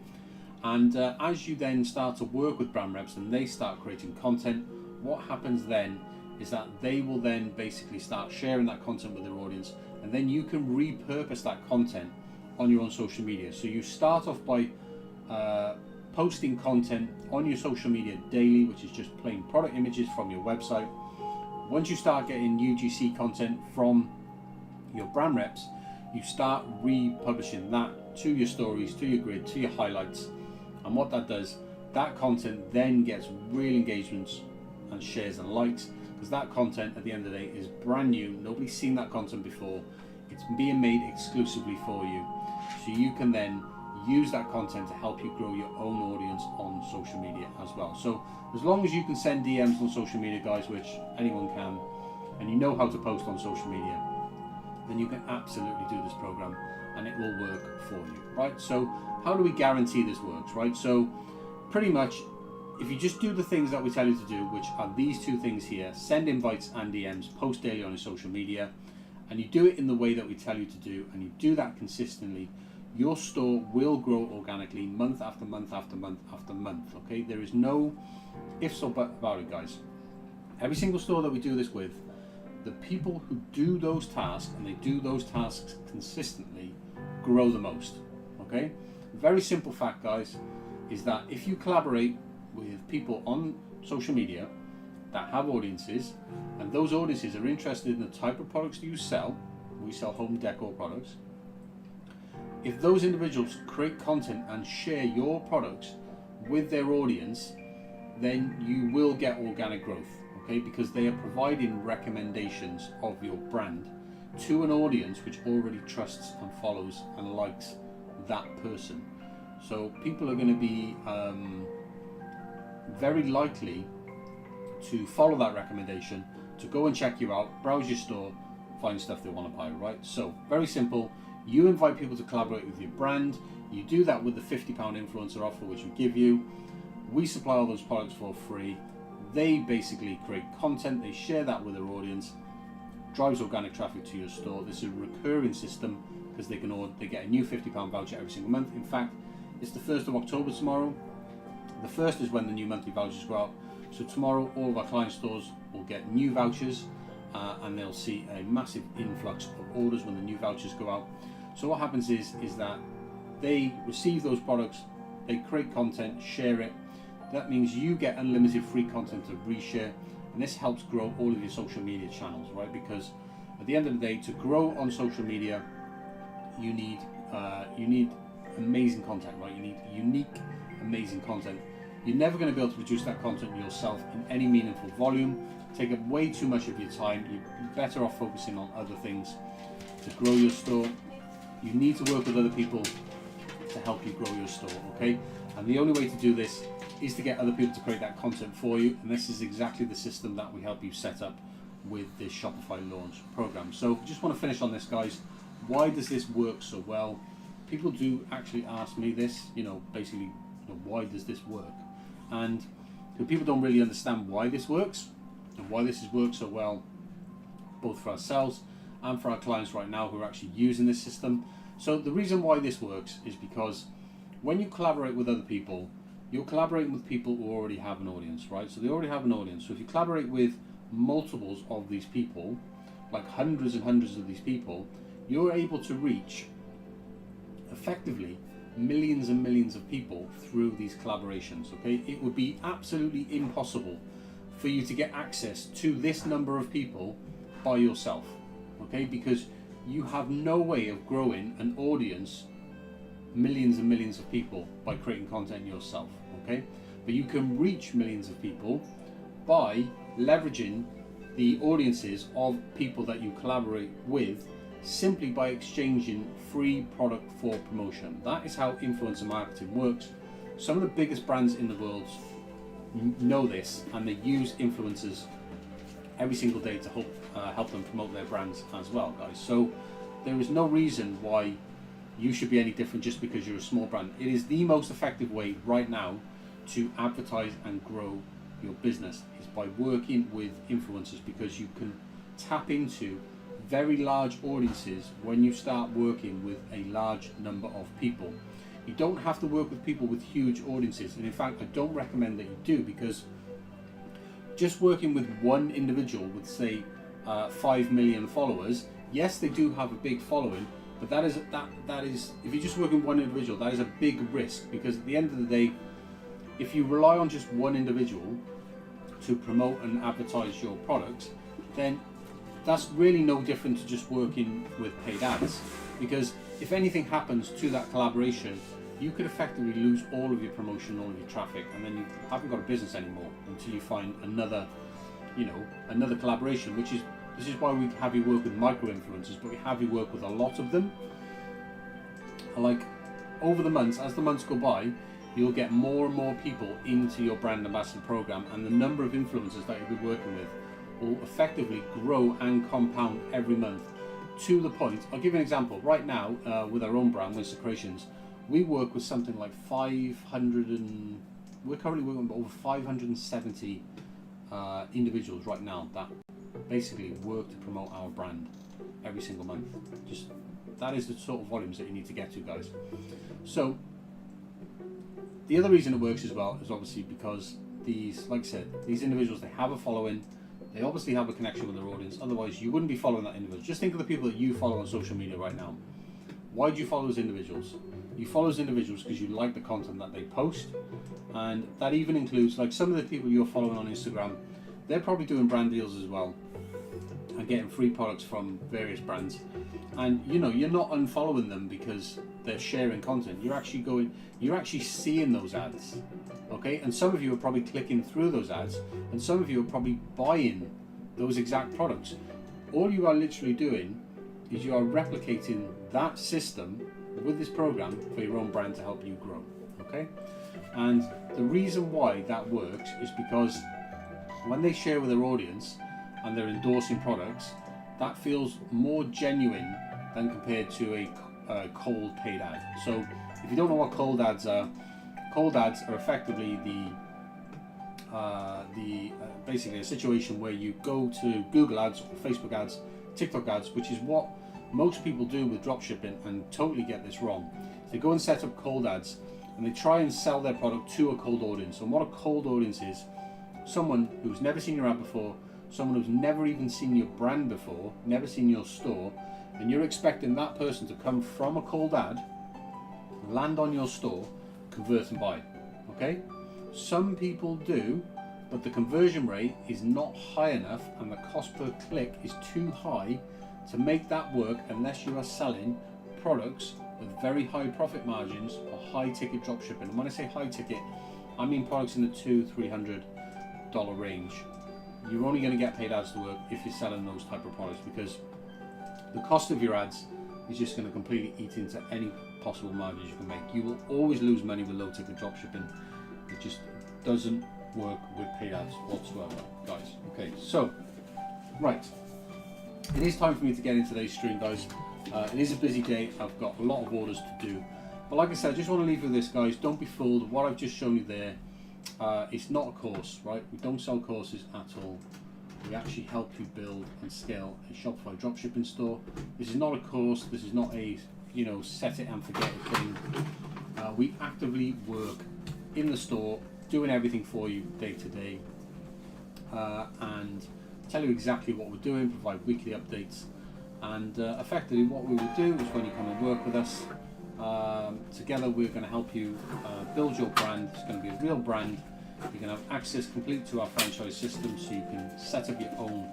And as you then start to work with brand reps and they start creating content, what happens then is that they will then basically start sharing that content with their audience, and then you can repurpose that content on your own social media. So you start off by posting content on your social media daily, which is just plain product images from your website. Once you start getting UGC content from your brand reps, you start republishing that to your stories, to your grid, to your highlights. And what that does, that content then gets real engagements and shares and likes, because that content at the end of the day is brand new. Nobody's seen that content before. It's being made exclusively for you. So you can then use that content to help you grow your own audience on social media as well. So as long as you can send DMs on social media, guys, which anyone can, and you know how to post on social media, then you can absolutely do this program and it will work for you, right? So how do we guarantee this works, right? So pretty much, if you just do the things that we tell you to do, which are these two things here, send invites and DMs, post daily on your social media, and you do it in the way that we tell you to do, and you do that consistently, your store will grow organically month after month after month after month, okay? There is no ifs or buts about it, guys. Every single store that we do this with, the people who do those tasks, and they do those tasks consistently, grow the most, okay? Very simple fact, guys, is that if you collaborate with people on social media that have audiences, and those audiences are interested in the type of products that you sell, we sell home decor products, if those individuals create content and share your products with their audience, then you will get organic growth, okay? Because they are providing recommendations of your brand to an audience which already trusts and follows and likes that person. So people are going to be very likely to follow that recommendation, to go and check you out, browse your store, find stuff they want to buy, right? So very simple. You invite people to collaborate with your brand. You do that with the £50 influencer offer, which we give you. We supply all those products for free. They basically create content, they share that with their audience, drives organic traffic to your store. This is a recurring system because they get a new £50 voucher every single month. In fact, it's the 1st of October tomorrow. The 1st is when the new monthly vouchers go out. So tomorrow, all of our client stores will get new vouchers, and they'll see a massive influx of orders when the new vouchers go out. So what happens is that they receive those products, they create content, share it. That means you get unlimited free content to reshare, and this helps grow all of your social media channels, right? Because at the end of the day, to grow on social media, you need amazing content, right? You need unique, amazing content. You're never going to be able to produce that content yourself in any meaningful volume. Take up way too much of your time. You're better off focusing on other things to grow your store. You need to work with other people to help you grow your store, okay? And the only way to do this is to get other people to create that content for you, and this is exactly the system that we help you set up with this Shopify launch program. So just want to finish on this, guys. Why does this work so well? People do actually ask me this, basically, why does this work? And people don't really understand why this works and why this has worked so well, both for ourselves and for our clients right now who are actually using this system. So the reason why this works is because when you collaborate with other people, you're collaborating with people who already have an audience, right? So they already have an audience. So if you collaborate with multiples of these people, like hundreds and hundreds of these people, you're able to reach effectively millions and millions of people through these collaborations, okay? It would be absolutely impossible for you to get access to this number of people by yourself, okay? Because you have no way of growing an audience, millions and millions of people, by creating content yourself, okay? But you can reach millions of people by leveraging the audiences of people that you collaborate with, simply by exchanging free product for promotion. That is how influencer marketing works. Some of the biggest brands in the world know this, and they use influencers every single day to help them promote their brands as well, guys. So there is no reason why you should be any different just because you're a small brand. It is the most effective way right now to advertise and grow your business, is by working with influencers, because you can tap into very large audiences when you start working with a large number of people. You don't have to work with people with huge audiences, and in fact I don't recommend that you do, because just working with one individual with, say, 5 million followers, yes, they do have a big following, but that is if you just work with one individual, that is a big risk, because at the end of the day, if you rely on just one individual to promote and advertise your products, then that's really no different to just working with paid ads. because if anything happens to that collaboration, you could effectively lose all of your promotion, all of your traffic, and then you haven't got a business anymore until you find another, another collaboration. This is why we have you work with micro influencers, but we have you work with a lot of them. Like over the months, as the months go by, you'll get more and more people into your brand ambassador program, and the number of influencers that you'll be working with will effectively grow and compound every month, to the point. I'll give you an example. Right now, with our own brand, Winston Creations, we work with something like 500 and we're currently working with over 570 individuals right now that basically work to promote our brand every single month. Just that is the sort of volumes that you need to get to, guys. So the other reason it works as well is obviously because these, like I said, these individuals, they have a following, they obviously have a connection with their audience, otherwise you wouldn't be following that individual. Just think of the people that you follow on social media right now. Why do you follow those individuals? You follow those individuals because you like the content that they post, and that even includes, like, some of the people you're following on Instagram, they're probably doing brand deals as well and getting free products from various brands, and you're not unfollowing them because they're sharing content. You're actually seeing those ads, okay? And some of you are probably clicking through those ads, and some of you are probably buying those exact products. All you are literally doing is you are replicating that system with this program for your own brand to help you grow, okay? And the reason why that works is because when they share with their audience and they're endorsing products, that feels more genuine than compared to a cold paid ad. So if you don't know what cold ads are effectively basically a situation where you go to Google ads or Facebook ads, TikTok ads, which is what most people do with dropshipping and totally get this wrong. They go and set up cold ads and they try and sell their product to a cold audience. And what a cold audience is, someone who's never seen your ad before, someone who's never even seen your brand before, never seen your store, and you're expecting that person to come from a cold ad, land on your store, convert and buy, okay? Some people do, but the conversion rate is not high enough and the cost per click is too high to make that work unless you are selling products with very high profit margins or high ticket dropshipping. And when I say high ticket, I mean products in the $200-300 range. You're only going to get paid ads to work if you're selling those type of products, because the cost of your ads is just going to completely eat into any possible margins you can make. You will always lose money with low ticket dropshipping. It just doesn't work with paid ads whatsoever, guys. Okay, so right, it is time for me to get into today's stream, guys. It is a busy day. I've got a lot of orders to do, but like I said, I just want to leave you with this, guys. Don't be fooled. What I've just shown you there, it's not a course, right? We don't sell courses at all. We actually help you build and scale a Shopify dropshipping store. This is not a course. This is not a set it and forget it thing. We actively work in the store, doing everything for you day to day, and tell you exactly what we're doing, provide weekly updates, and effectively what we will do is when you come and work with us, together we're going to help you build your brand. It's going to be a real brand. You're going to have access complete to our franchise system, so you can set up your own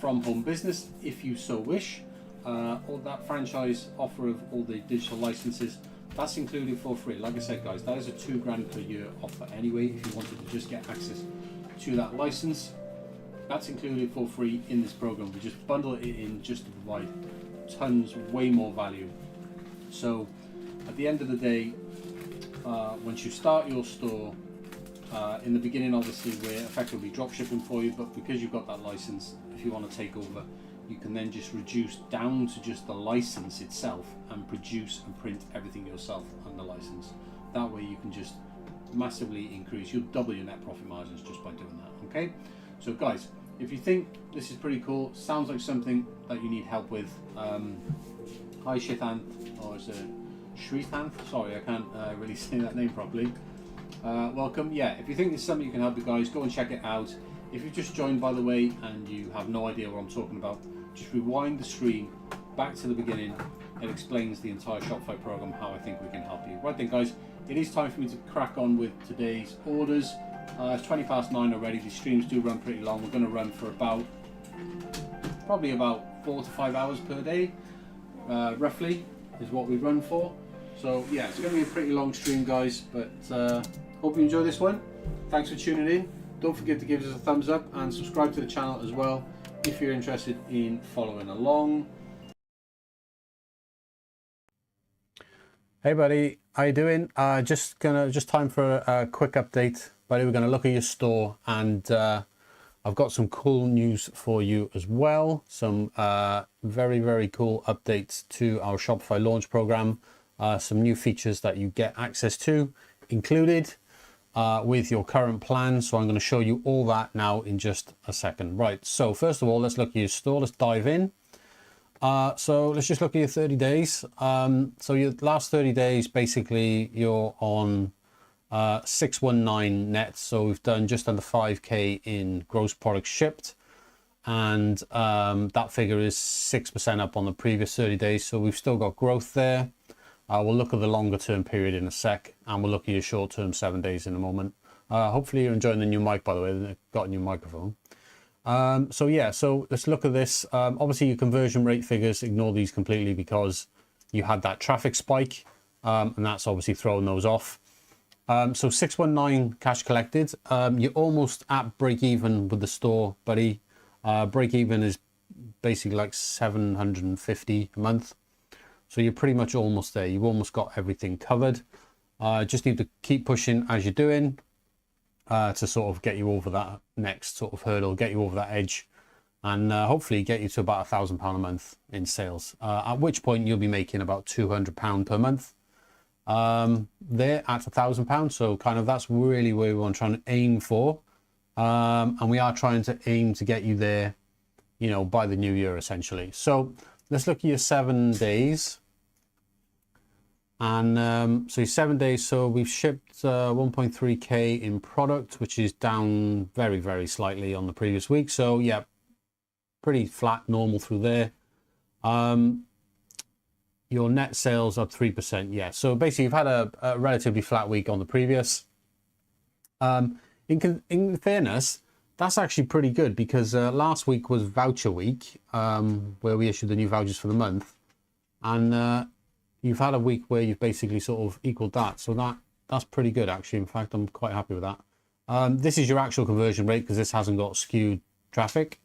from home business if you so wish. All that franchise offer of all the digital licenses, that's included for free. Like I said, guys, that is a $2,000 per year offer anyway. If you wanted to just get access to that license, that's included for free in this program. We just bundle it in just to provide tons, way more value. So at the end of the day, once you start your store, in the beginning, obviously, we're effectively drop shipping for you, but because you've got that license, if you want to take over, you can then just reduce down to just the license itself and produce and print everything yourself on the license. That way you can just massively increase, you'll double your net profit margins just by doing that, okay? So guys, if you think this is pretty cool, sounds like something that you need help with, hi Shitan, or is it Shritanth? Sorry, I can't really say that name properly. Welcome. Yeah, if you think it's something you can help you guys, go and check it out. If you've just joined, by the way, and you have no idea what I'm talking about, just rewind the stream back to the beginning. It explains the entire Shopify program, how I think we can help you. Right then, guys, it is time for me to crack on with today's orders. It's 9:20 already. These streams do run pretty long. We're going to run for probably about 4 to 5 hours per day, roughly. is what we run for. So yeah, it's going to be a pretty long stream, guys, but hope you enjoy this one. Thanks for tuning in. Don't forget to give us a thumbs up and subscribe to the channel as well if you're interested in following along. Hey buddy, how you doing? Just time for a quick update, buddy. We're gonna look at your store, and I've got some cool news for you as well. Some very cool updates to our Shopify launch program. Some new features that you get access to included with your current plan. So I'm going to show you all that now in just a second. Right, so first of all, let's look at your store. Let's dive in. So let's just look at your 30 days. So your last 30 days, basically you're on 619 net. So we've done just under 5K in gross products shipped. And that figure is 6% up on the previous 30 days. So we've still got growth there. We'll look at the longer term period in a sec, and we'll look at your short term 7 days in a moment. Hopefully you're enjoying the new mic, by the way. They've got a new microphone. So yeah, so let's look at this. Obviously your conversion rate figures, ignore these completely because you had that traffic spike, and that's obviously throwing those off. So 619 cash collected. You're almost at break even with the store, buddy. Break even is basically like 750 a month. So you're pretty much almost there. You've almost got everything covered. Just need to keep pushing as you're doing. To sort of get you over that next sort of hurdle, get you over that edge, and hopefully get you to about £1,000 a month in sales, at which point you'll be making about £200 per month there at £1,000. So kind of that's really where we want to try and aim for, and we are trying to aim to get you there, you know, by the new year essentially. So let's look at your 7 days. And so 7 days, so we've shipped 1.3K in product, which is down very slightly on the previous week. So yeah, pretty flat, normal through there. Your net sales up 3%. Yeah, so basically you've had a relatively flat week on the previous. In fairness, that's actually pretty good because last week was voucher week, where we issued the new vouchers for the month. And you've had a week where you've basically sort of equaled that. So that's pretty good, actually. In fact, I'm quite happy with that. This is your actual conversion rate because this hasn't got skewed traffic.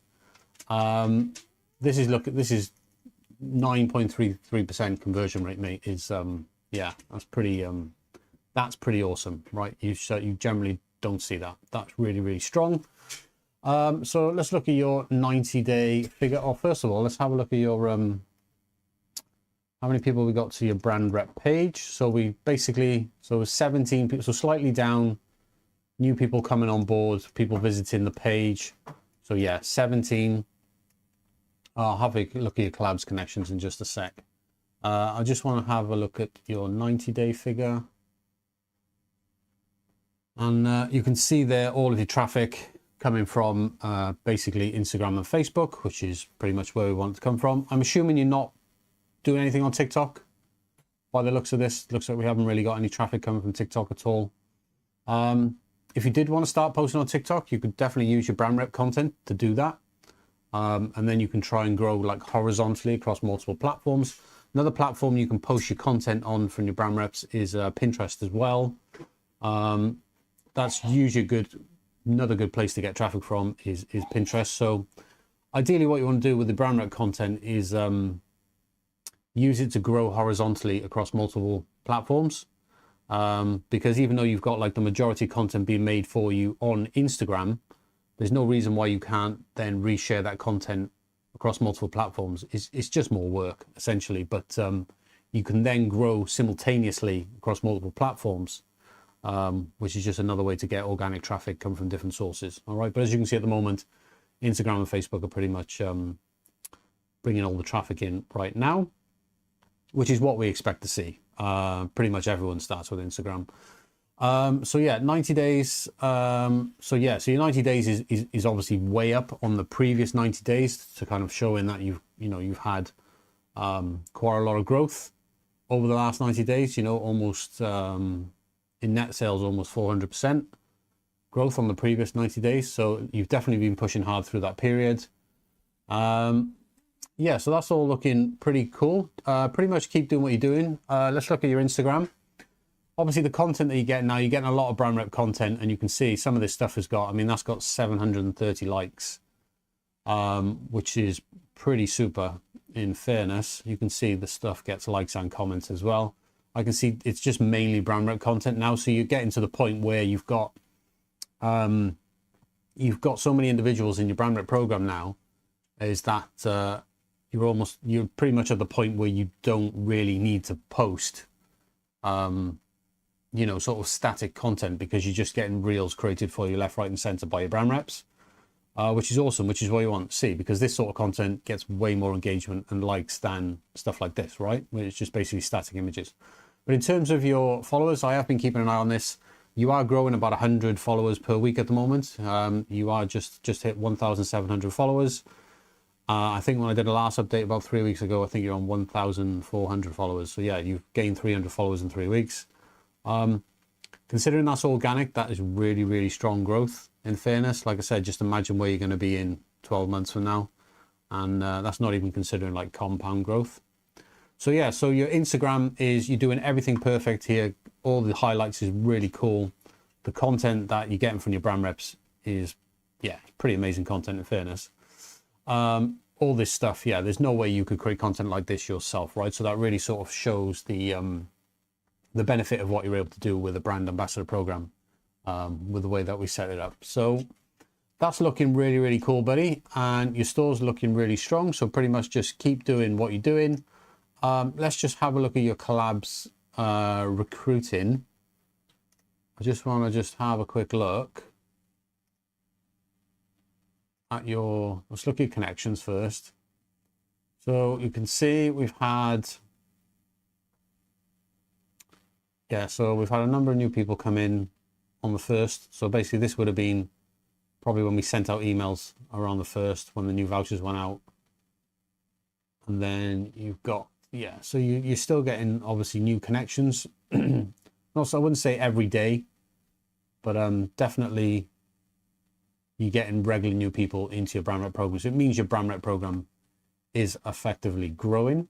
This is 9.33% conversion rate, mate. Is yeah, that's pretty awesome, right? You generally don't see that. That's really strong. So let's look at your 90-day figure. Oh, first of all, let's have a look at your how many people we got to your brand rep page. So we basically, so 17 people, so slightly down, new people coming on board, people visiting the page. So yeah, 17. I'll have a look at your collabs connections in just a sec. I just want to have a look at your 90-day figure. And you can see there all of your traffic coming from basically Instagram and Facebook, which is pretty much where we want it to come from. I'm assuming you're not doing anything on TikTok. By the looks of this, looks like we haven't really got any traffic coming from TikTok at all. If you did want to start posting on TikTok, you could definitely use your brand rep content to do that. And then you can try and grow like horizontally across multiple platforms. Another platform you can post your content on from your brand reps is Pinterest as well. That's usually another good place to get traffic from is Pinterest. So ideally what you want to do with the brand rep content is use it to grow horizontally across multiple platforms, because even though you've got like the majority content being made for you on Instagram, there's no reason why you can't then reshare that content across multiple platforms. It's just more work essentially, but you can then grow simultaneously across multiple platforms, which is just another way to get organic traffic come from different sources. All right, but as you can see at the moment, Instagram and Facebook are pretty much bringing all the traffic in right now, which is what we expect to see. Pretty much everyone starts with Instagram. So yeah, 90 days. So your 90 days is obviously way up on the previous 90 days to kind of showing that you've had quite a lot of growth over the last 90 days. Almost in net sales, almost 400% growth on the previous 90 days. So you've definitely been pushing hard through that period. yeah, so that's all looking pretty cool. Pretty much keep doing what you're doing. Let's look at your Instagram. Obviously, the content that you get now, you're getting a lot of brand rep content, and you can see some of this stuff has got, I mean, that's got 730 likes, which is pretty super. In fairness, you can see the stuff gets likes and comments as well. I can see it's just mainly brand rep content now. So you're getting to the point where you've got so many individuals in your brand rep program now, is that you're pretty much at the point where you don't really need to post sort of static content, because you're just getting reels created for you left, right and center by your brand reps, which is awesome, which is what you want to see, because this sort of content gets way more engagement and likes than stuff like this, right, where it's just basically static images. But in terms of your followers, I have been keeping an eye on this. You are growing about 100 followers per week at the moment. You are just hit 1,700 followers. I think when I did a last update about 3 weeks ago, I think you're on 1,400 followers. So yeah, you've gained 300 followers in 3 weeks. Considering that's organic, that is really, really strong growth, in fairness. Like I said, just imagine where you're going to be in 12 months from now. And that's not even considering like compound growth. So yeah, so your Instagram is, you're doing everything perfect here. All the highlights is really cool. The content that you're getting from your brand reps is, yeah, pretty amazing content, in fairness. All this stuff, yeah, there's no way you could create content like this yourself, right? So that really sort of shows the benefit of what you're able to do with a brand ambassador program, with the way that we set it up. So that's looking really, really cool, buddy. And your store's looking really strong. So pretty much just keep doing what you're doing. Let's just have a look at your collabs recruiting. I just want to just have a quick look at your, let's look at connections first. So you can see we've had, yeah, so we've had a number of new people come in on the 1st. So basically this would have been probably when we sent out emails around the 1st, when the new vouchers went out. And then you've got, yeah, so you're still getting obviously new connections. Also, I wouldn't say every day, but definitely you're getting regular new people into your brand rep program. So it means your brand rep program is effectively growing.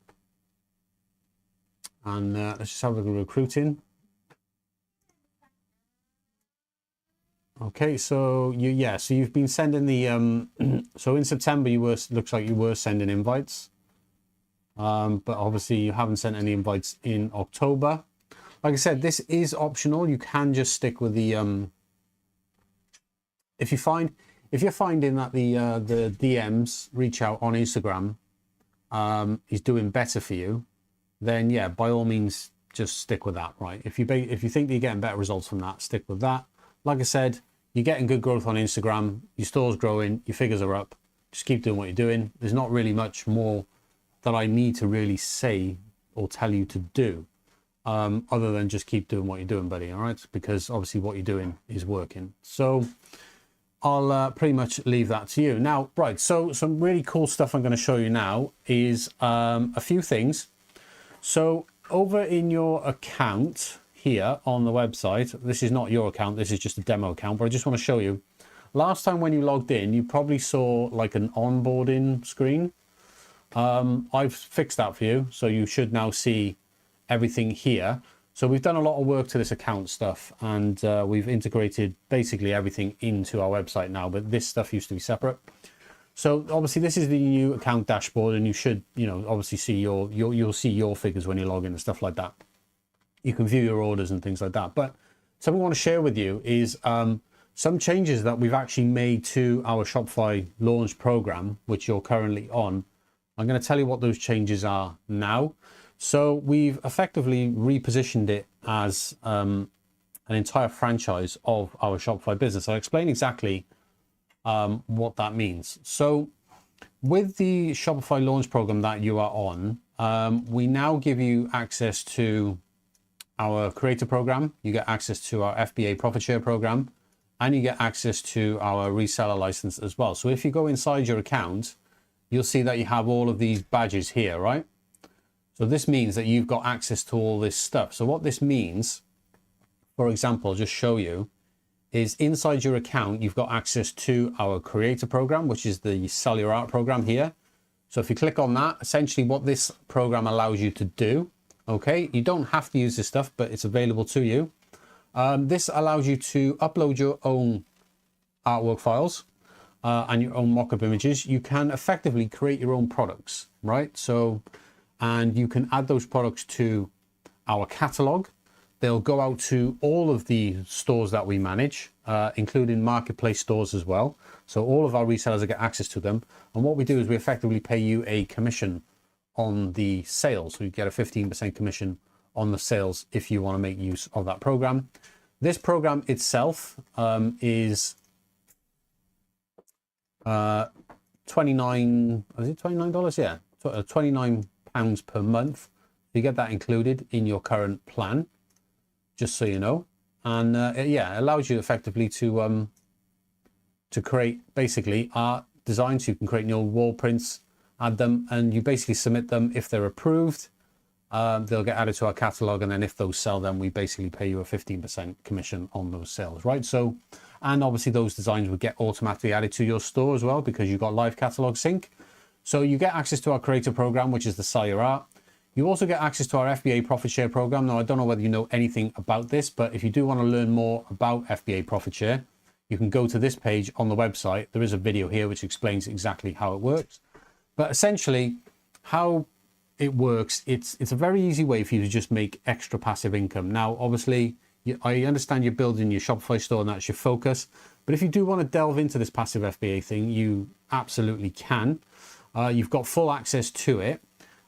And let's just have a look at recruiting. Okay, so so you've been sending the so in September looks like you were sending invites. But obviously you haven't sent any invites in October. Like I said, this is optional. You can just stick with the if you're finding that the DMs reach out on Instagram is doing better for you, then yeah, by all means just stick with that, right? If you think that you're getting better results from that, stick with that. Like I said, you're getting good growth on Instagram, your store's growing, your figures are up. Just keep doing what you're doing. There's not really much more that I need to really say or tell you to do, other than just keep doing what you're doing, buddy. All right, because obviously what you're doing is working. So I'll pretty much leave that to you now. Right, so some really cool stuff I'm going to show you now is a few things. So over in your account here on the website, this is not your account, this is just a demo account, but I just want to show you. Last time when you logged in, you probably saw like an onboarding screen. I've fixed that for you, so you should now see everything here. So we've done a lot of work to this account stuff, and we've integrated basically everything into our website now, but this stuff used to be separate. So obviously this is the new account dashboard, and you should, obviously see you'll see your figures when you log in and stuff like that. You can view your orders and things like that. But something I want to share with you is some changes that we've actually made to our Shopify launch program, which you're currently on. I'm going to tell you what those changes are now. So we've effectively repositioned it as an entire franchise of our Shopify business. I'll explain exactly what that means. So with the Shopify launch program that you are on, we now give you access to our creator program. You get access to our FBA profit share program, and you get access to our reseller license as well. So if you go inside your account, you'll see that you have all of these badges here, right? So this means that you've got access to all this stuff. So what this means, for example, I'll just show you, is inside your account, you've got access to our creator program, which is the Sell Your Art program here. So if you click on that, essentially what this program allows you to do, okay, you don't have to use this stuff, but it's available to you. This allows you to upload your own artwork files and your own mock-up images. You can effectively create your own products, right? So, and you can add those products to our catalog. They'll go out to all of the stores that we manage, including marketplace stores as well. So all of our resellers will get access to them. And what we do is we effectively pay you a commission on the sales. So you get a 15% commission on the sales if you want to make use of that program. This program itself is $29, is it $29? Yeah, £29 per month. You get that included in your current plan, just so you know. And yeah, it allows you effectively to create basically art designs. You can create new wall prints, add them, and you basically submit them. If they're approved, they'll get added to our catalog, and then if those sell, then we basically pay you a 15% commission on those sales, right? So, and obviously those designs would get automatically added to your store as well, because you've got live catalog sync. So you get access to our creator program, which is the Sell Your Art. You also get access to our FBA profit share program. Now, I don't know whether you know anything about this, but if you do want to learn more about FBA profit share, you can go to this page on the website. There is a video here which explains exactly how it works. But essentially, how it works, it's a very easy way for you to just make extra passive income. Now, obviously, I understand you're building your Shopify store and that's your focus. But if you do want to delve into this passive FBA thing, you absolutely can. You've got full access to it.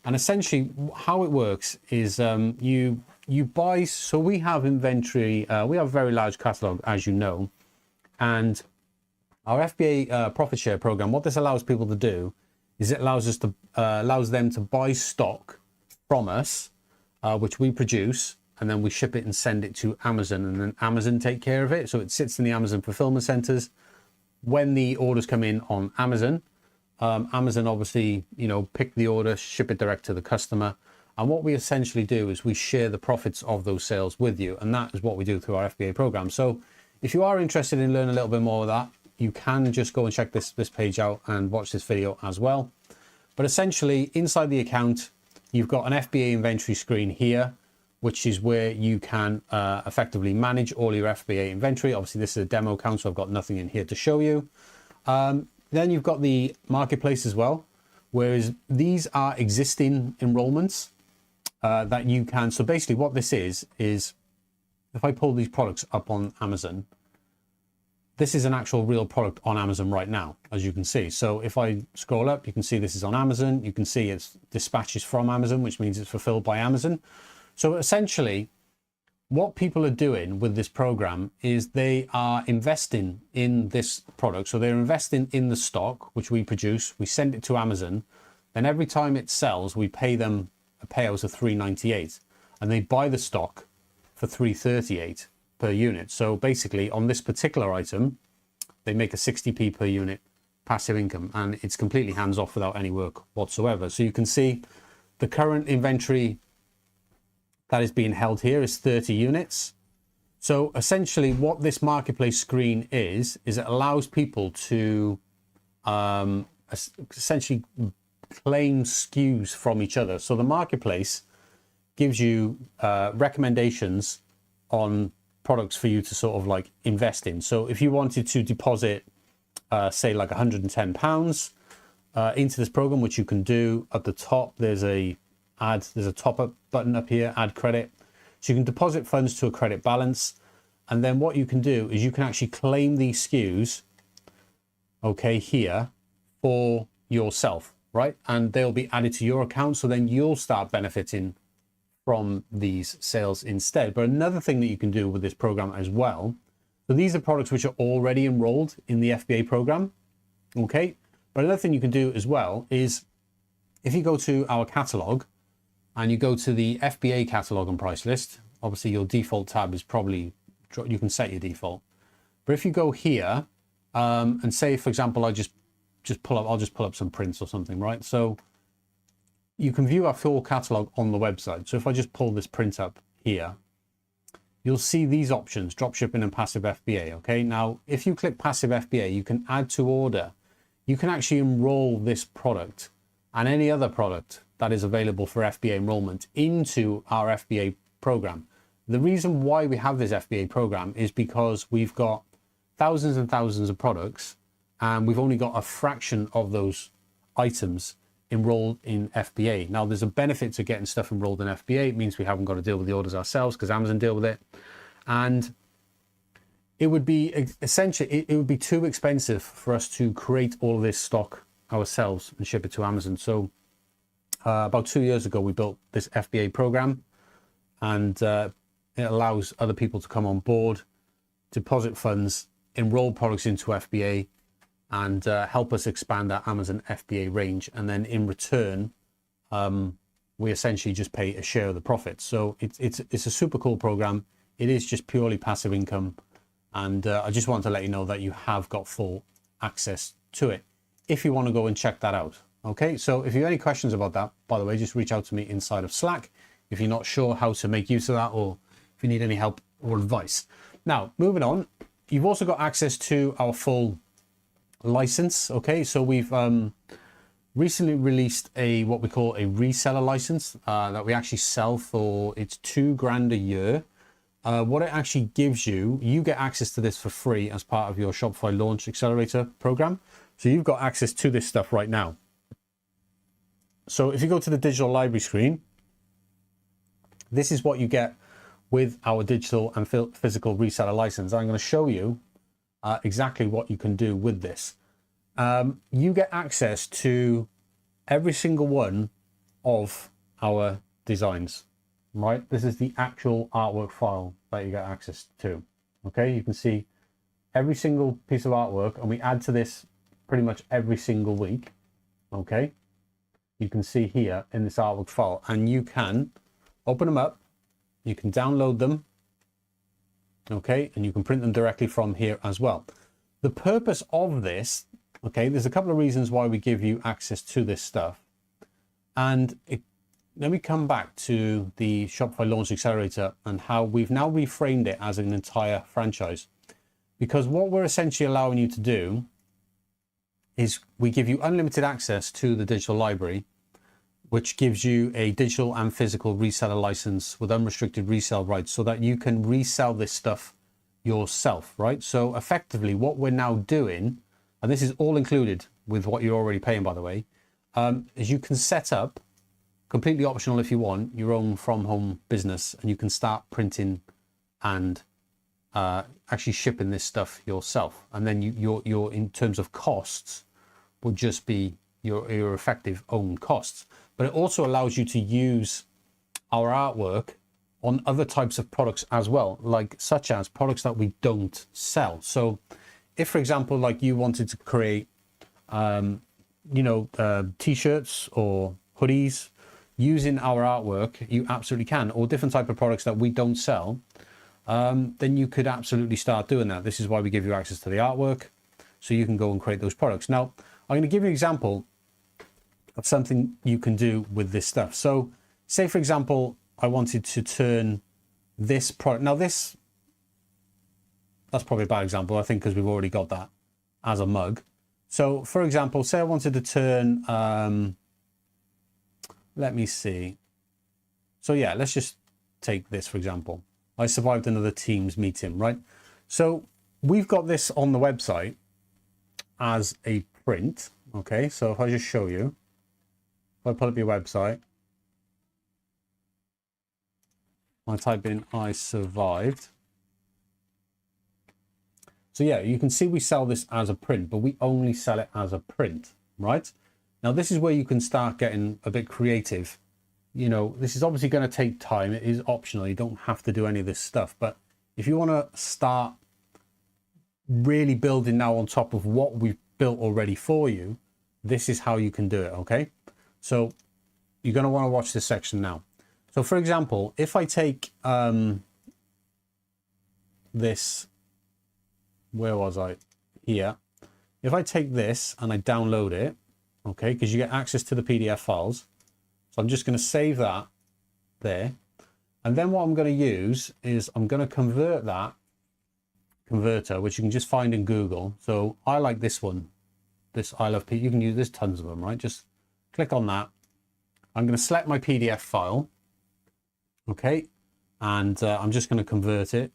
And essentially how it works is you buy, so we have inventory, we have a very large catalog, as you know, and our FBA profit share program, what this allows people to do is it allows them to buy stock from us, which we produce, and then we ship it and send it to Amazon, and then Amazon take care of it. So it sits in the Amazon fulfillment centers. When the orders come in on Amazon, Amazon obviously, pick the order, ship it direct to the customer. And what we essentially do is we share the profits of those sales with you. And that is what we do through our FBA program. So if you are interested in learning a little bit more of that, you can just go and check this page out and watch this video as well. But essentially inside the account, you've got an FBA inventory screen here, which is where you can effectively manage all your FBA inventory. Obviously this is a demo account, so I've got nothing in here to show you. Then you've got the marketplace as well, whereas these are existing enrollments that you can. So basically what this is if I pull these products up on Amazon, this is an actual real product on Amazon right now, as you can see. So if I scroll up, you can see this is on Amazon. You can see it's dispatches from Amazon, which means it's fulfilled by Amazon. So essentially, what people are doing with this program is they are investing in this product. So they're investing in the stock, which we produce, we send it to Amazon, and every time it sells, we pay them a payout of $3.98, and they buy the stock for $3.38 per unit. So basically on this particular item, they make a 60p per unit passive income, and it's completely hands off without any work whatsoever. So you can see the current inventory that is being held here is 30 units. So essentially what this marketplace screen is it allows people to essentially claim SKUs from each other. So the marketplace gives you recommendations on products for you to sort of like invest in. So if you wanted to deposit, say like £110 into this program, which you can do at the top, there's a top up button up here, add credit. So you can deposit funds to a credit balance. And then what you can do is you can actually claim these SKUs, okay, here for yourself, right? And they'll be added to your account. So then you'll start benefiting from these sales instead. But another thing that you can do with this program as well, so these are products which are already enrolled in the FBA program, okay? But another thing you can do as well is if you go to our catalog, and you go to the FBA catalog and price list, obviously your default tab is probably, you can set your default. But if you go here and say, for example, I'll just pull up some prints or something, right? So you can view our full catalog on the website. So if I just pull this print up here, you'll see these options, dropshipping and passive FBA, okay? Now, if you click passive FBA, you can add to order. You can actually enroll this product and any other product that is available for FBA enrollment into our FBA program. The reason why we have this FBA program is because we've got thousands and thousands of products, and we've only got a fraction of those items enrolled in FBA. Now, there's a benefit to getting stuff enrolled in FBA. It means we haven't got to deal with the orders ourselves because Amazon deal with it. And it would be essentially, it would be too expensive for us to create all of this stock ourselves and ship it to Amazon. So about 2 years ago, we built this FBA program, and it allows other people to come on board, deposit funds, enroll products into FBA, and help us expand our Amazon FBA range. And then in return, we essentially just pay a share of the profits. So it's a super cool program. It is just purely passive income. And I just want to let you know that you have got full access to it if you want to go and check that out. Okay, so if you have any questions about that, by the way, just reach out to me inside of Slack if you're not sure how to make use of that, or if you need any help or advice. Now, moving on, you've also got access to our full license. Okay, so we've recently released what we call a reseller license that we actually sell for, it's $2,000 a year. What it actually gives you, you get access to this for free as part of your Shopify Launch Accelerator program. So you've got access to this stuff right now. So if you go to the digital library screen, this is what you get with our digital and physical reseller license. I'm going to show you exactly what you can do with this. You get access to every single one of our designs, right? This is the actual artwork file that you get access to. Okay, you can see every single piece of artwork, and we add to this pretty much every single week. Okay, you can see here in this artwork file, and you can open them up, you can download them, okay, and you can print them directly from here as well. The purpose of this, okay, there's a couple of reasons why we give you access to this stuff. And let me come back to the Shopify Launch Accelerator and how we've now reframed it as an entire franchise. Because what we're essentially allowing you to do is we give you unlimited access to the digital library, which gives you a digital and physical reseller license with unrestricted resale rights, so that you can resell this stuff yourself, right? So effectively what we're now doing, and this is all included with what you're already paying, by the way, is you can set up, completely optional if you want, your own from home business, and you can start printing and actually shipping this stuff yourself. And then your in terms of costs would just be your effective own costs. But it also allows you to use our artwork on other types of products as well, like such as products that we don't sell. So if, for example, like you wanted to create, t-shirts or hoodies using our artwork, you absolutely can, or different type of products that we don't sell, then you could absolutely start doing that. This is why we give you access to the artwork, so you can go and create those products. Now, I'm going to give you an example of something you can do with this stuff. So say, for example, I wanted to turn this product. Now that's probably a bad example, I think, because we've already got that as a mug. So for example, say I wanted to turn, let me see. So yeah, let's just take this, for example. I survived another Teams meeting, right? So we've got this on the website as a print. Okay, so if I just show you, if I pull up your website, I type in I survived. So yeah, you can see we sell this as a print, but we only sell it as a print, right? Now this is where you can start getting a bit creative. You know, this is obviously going to take time. It is optional. You don't have to do any of this stuff. But if you want to start really building now on top of what we've built already for you, this is how you can do it, okay? So you're going to want to watch this section now. So for example, if I take this, where was I? Here. If I take this and I download it, okay, because you get access to the PDF files. So I'm just going to save that there. And then what I'm going to use is I'm going to convert that converter, which you can just find in Google. So I like this one, this I love P. You can use, there's tons of them, right? Just click on that. I'm going to select my PDF file. Okay. And I'm just going to convert it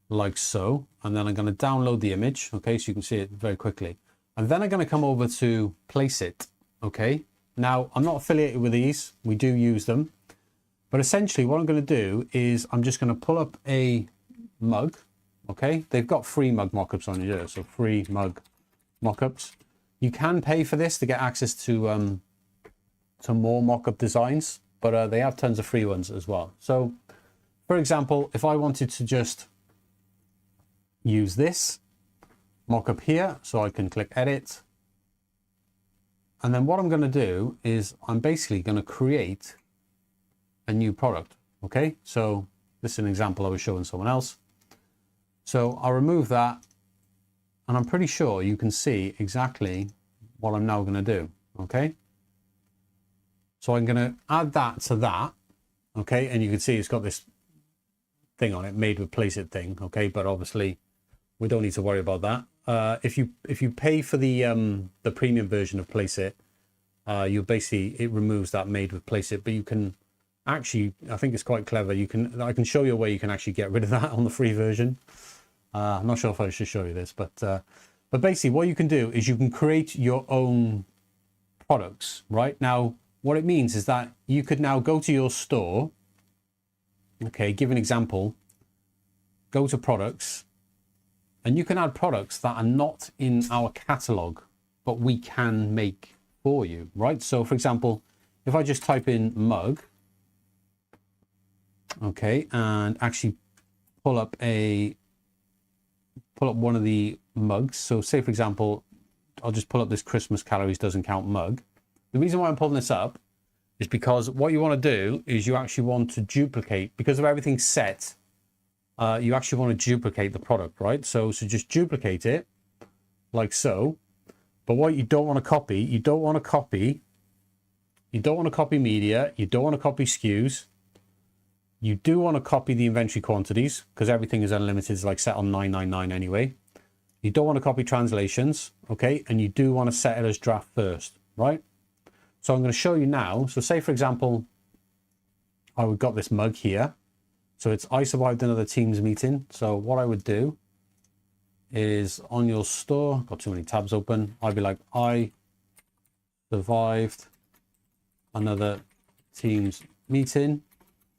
like so. And then I'm going to download the image. Okay. So you can see it very quickly. And then I'm going to come over to place it. Okay. Now I'm not affiliated with these. We do use them. But essentially what I'm going to do is I'm just going to pull up a mug. Okay. They've got free mug mockups on here. So free mug mockups. You can pay for this to get access to more mockup designs, but they have tons of free ones as well. So for example, if I wanted to just use this mockup here, so I can click edit. And then what I'm going to do is I'm basically going to create a new product. Okay. So this is an example I was showing someone else. So I'll remove that. And I'm pretty sure you can see exactly what I'm now going to do. Okay. So I'm going to add that to that. Okay. And you can see it's got this thing on it, made with place it thing. Okay. But obviously we don't need to worry about that. If you pay for the premium version of place it, you basically, it removes that made with place it, but you can actually, I think it's quite clever. I can show you a way you can actually get rid of that on the free version. I'm not sure if I should show you this, but basically what you can do is you can create your own products, right? Now, what it means is that you could now go to your store. Okay, give an example. Go to products, and you can add products that are not in our catalog, but we can make for you, right? So for example, if I just type in mug, okay, and actually pull up one of the mugs. So say for example, I'll just pull up this Christmas calories doesn't count mug. The reason why I'm pulling this up is because what you want to do is you actually want to duplicate, because of everything set, you actually want to duplicate the product, right? So just duplicate it like so. But what you don't want to copy, you don't want to copy media, you don't want to copy SKUs. You do want to copy the inventory quantities because everything is unlimited, it's like set on 999 anyway. You don't want to copy translations, okay? And you do want to set it as draft first, right? So I'm going to show you now. So say for example, I've got this mug here. So it's I survived another Teams meeting. So what I would do is on your store, got too many tabs open. I'd be like, I survived another Teams meeting.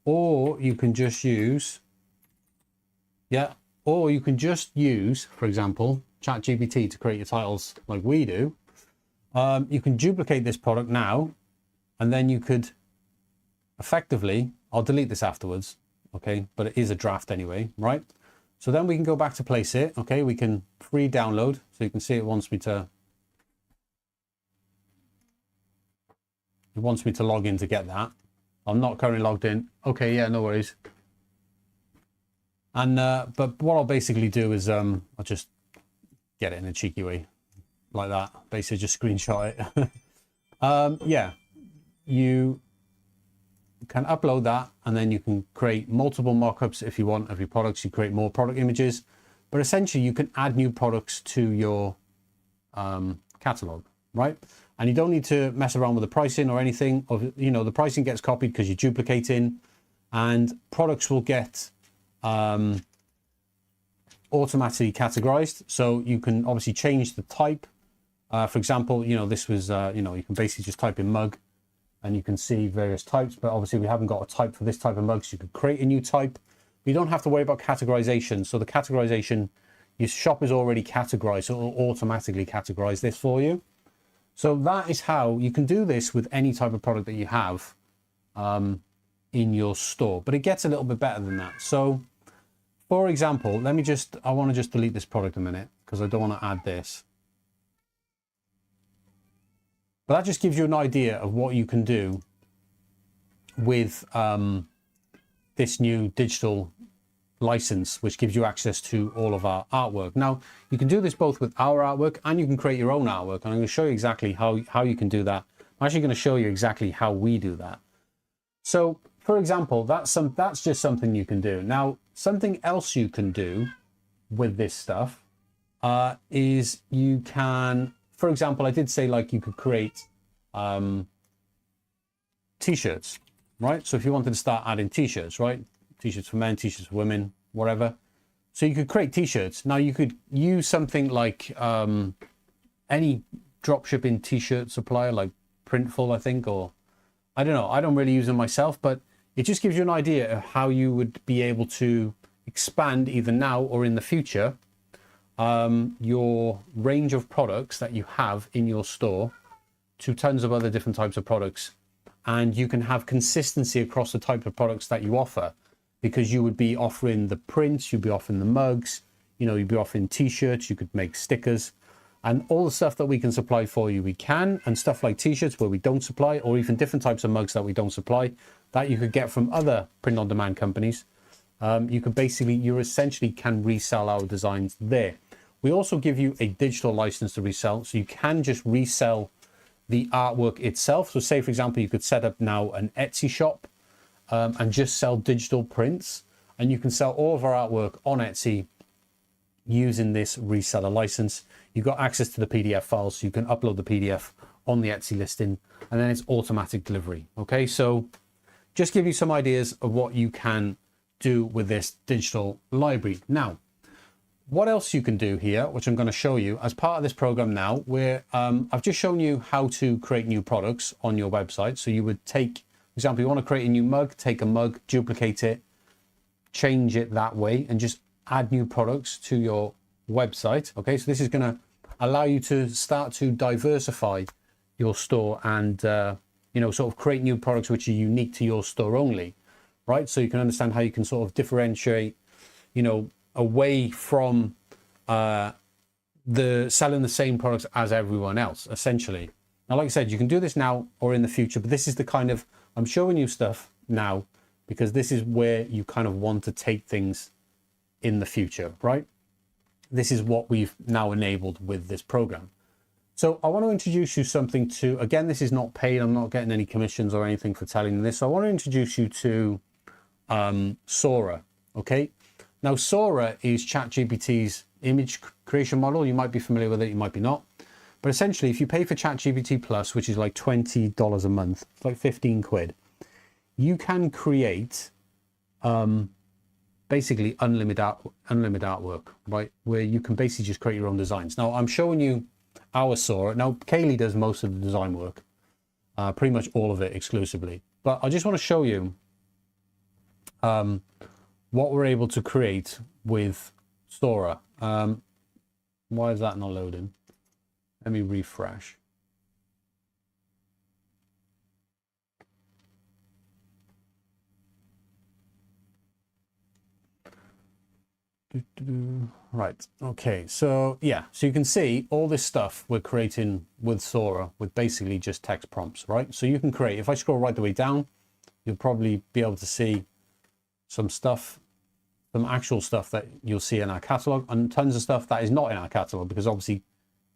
Or you can just use, or you can just use, for example, ChatGPT to create your titles like we do. You can duplicate this product now, and then you could effectively, I'll delete this afterwards, okay, but it is a draft anyway, right? So then we can go back to place it, okay, we can free download, so you can see it wants me to log in to get that. I'm not currently logged in. Okay, yeah, no worries. And but what I'll basically do is I'll just get it in a cheeky way, like that. Basically, just screenshot it. Yeah, you can upload that, and then you can create multiple mockups if you want of your products. You create more product images, but essentially you can add new products to your catalog, right? And you don't need to mess around with the pricing or anything. Of, you know, the pricing gets copied because you're duplicating, and products will get automatically categorized. So you can obviously change the type. For example, you know, this was, you know, you can basically just type in mug and you can see various types, but obviously we haven't got a type for this type of mug. So you could create a new type. You don't have to worry about categorization. So the categorization, your shop is already categorized, so it will automatically categorize this for you. So that is how you can do this with any type of product that you have in your store, but it gets a little bit better than that. So for example, I want to just delete this product a minute because I don't want to add this. But that just gives you an idea of what you can do with this new digital license, which gives you access to all of our artwork. Now, you can do this both with our artwork and you can create your own artwork. And I'm going to show you exactly how you can do that. I'm actually going to show you exactly how we do that. So, for example, that's just something you can do. Now, something else you can do with this stuff is you can, for example, I did say like you could create t-shirts, right? So if you wanted to start adding t-shirts, right? T-shirts for men, t-shirts for women, whatever. So you could create t-shirts. Now you could use something like any dropshipping t-shirt supplier like Printful, I think, or I don't know. I don't really use them myself, but it just gives you an idea of how you would be able to expand either now or in the future your range of products that you have in your store to tons of other different types of products. And you can have consistency across the type of products that you offer, because you would be offering the prints, you'd be offering the mugs, you know, you'd be offering t-shirts, you could make stickers, and all the stuff that we can supply for you, we can. And stuff like t-shirts where we don't supply, or even different types of mugs that we don't supply, that you could get from other print-on-demand companies. You could basically, you essentially can resell our designs there. We also give you a digital license to resell, so you can just resell the artwork itself. So say, for example, you could set up now an Etsy shop and just sell digital prints, and you can sell all of our artwork on Etsy using this reseller license. You've got access to the PDF files, so you can upload the PDF on the Etsy listing, and then it's automatic delivery. Okay, so just give you some ideas of what you can do with this digital library. Now, what else you can do here, which I'm going to show you as part of this program now, where I've just shown you how to create new products on your website. So you would take, for example, you want to create a new mug, take a mug, duplicate it, change it that way, and just add new products to your website. Okay, so this is going to allow you to start to diversify your store and you know, sort of create new products which are unique to your store only, right? So you can understand how you can sort of differentiate, you know, away from the selling the same products as everyone else, essentially. Now, like I said, you can do this now or in the future, but this is the kind of, I'm showing you stuff now because this is where you kind of want to take things in the future, right? This is what we've now enabled with this program. So I want to introduce you something to, again, this is not paid. I'm not getting any commissions or anything for telling you this. So I want to introduce you to Sora, okay? Now, Sora is ChatGPT's image creation model. You might be familiar with it, you might be not. But essentially, if you pay for ChatGPT Plus, which is like $20 a month, it's like 15 quid, you can create basically unlimited artwork, right? Where you can basically just create your own designs. Now, I'm showing you our Sora. Now, Kaylee does most of the design work, pretty much all of it exclusively. But I just want to show you what we're able to create with Sora. Why is that not loading? Let me refresh. Right, okay, so yeah, so you can see all this stuff we're creating with Sora with basically just text prompts, right? So you can create, if I scroll right the way down, you'll probably be able to see some stuff, some actual stuff that you'll see in our catalog, and tons of stuff that is not in our catalog, because obviously,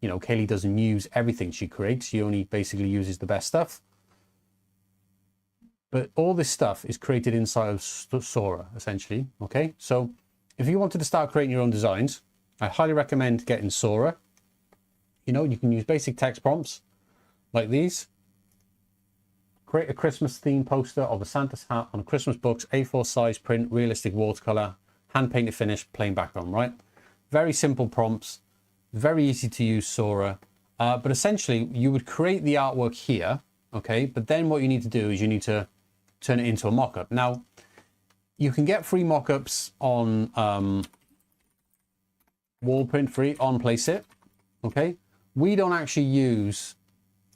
you know, Kaylee doesn't use everything she creates. She only basically uses the best stuff. But all this stuff is created inside of Sora, essentially, okay? So if you wanted to start creating your own designs, I highly recommend getting Sora. You know, you can use basic text prompts like these. Create a Christmas theme poster of a Santa's hat on a Christmas box, A4 size print, realistic watercolor, hand painted finish, plain background, right? Very simple prompts, very easy to use Sora. But essentially you would create the artwork here, okay? But then what you need to do is you need to turn it into a mock-up. Now, you can get free mock-ups on Wallprint free on Placeit, okay? We don't actually use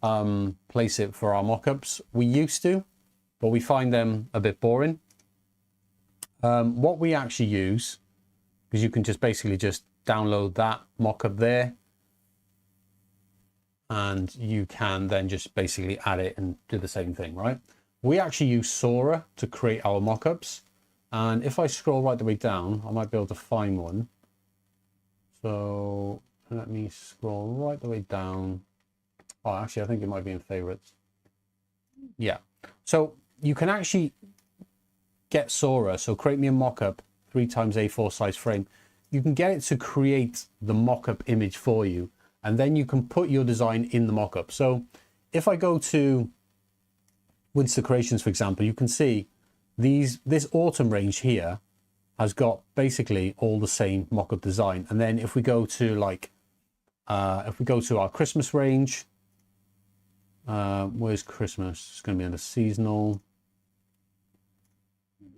Placeit for our mock-ups. We used to, but we find them a bit boring. What we actually use, because you can just basically just download that mock-up there, and you can then just basically add it and do the same thing, right? We actually use Sora to create our mock-ups, and if I scroll right the way down, I might be able to find one. So let me scroll right the way down. Oh, actually, I think it might be in favorites. Yeah. So you can actually get Sora. So create me a mock-up 3x A4 size frame. You can get it to create the mock-up image for you, and then you can put your design in the mock-up. So if I go to Winster Creations, for example, you can see this autumn range here has got basically all the same mock-up design. And then if we go to like, if we go to our Christmas range, where's Christmas? It's going to be under seasonal.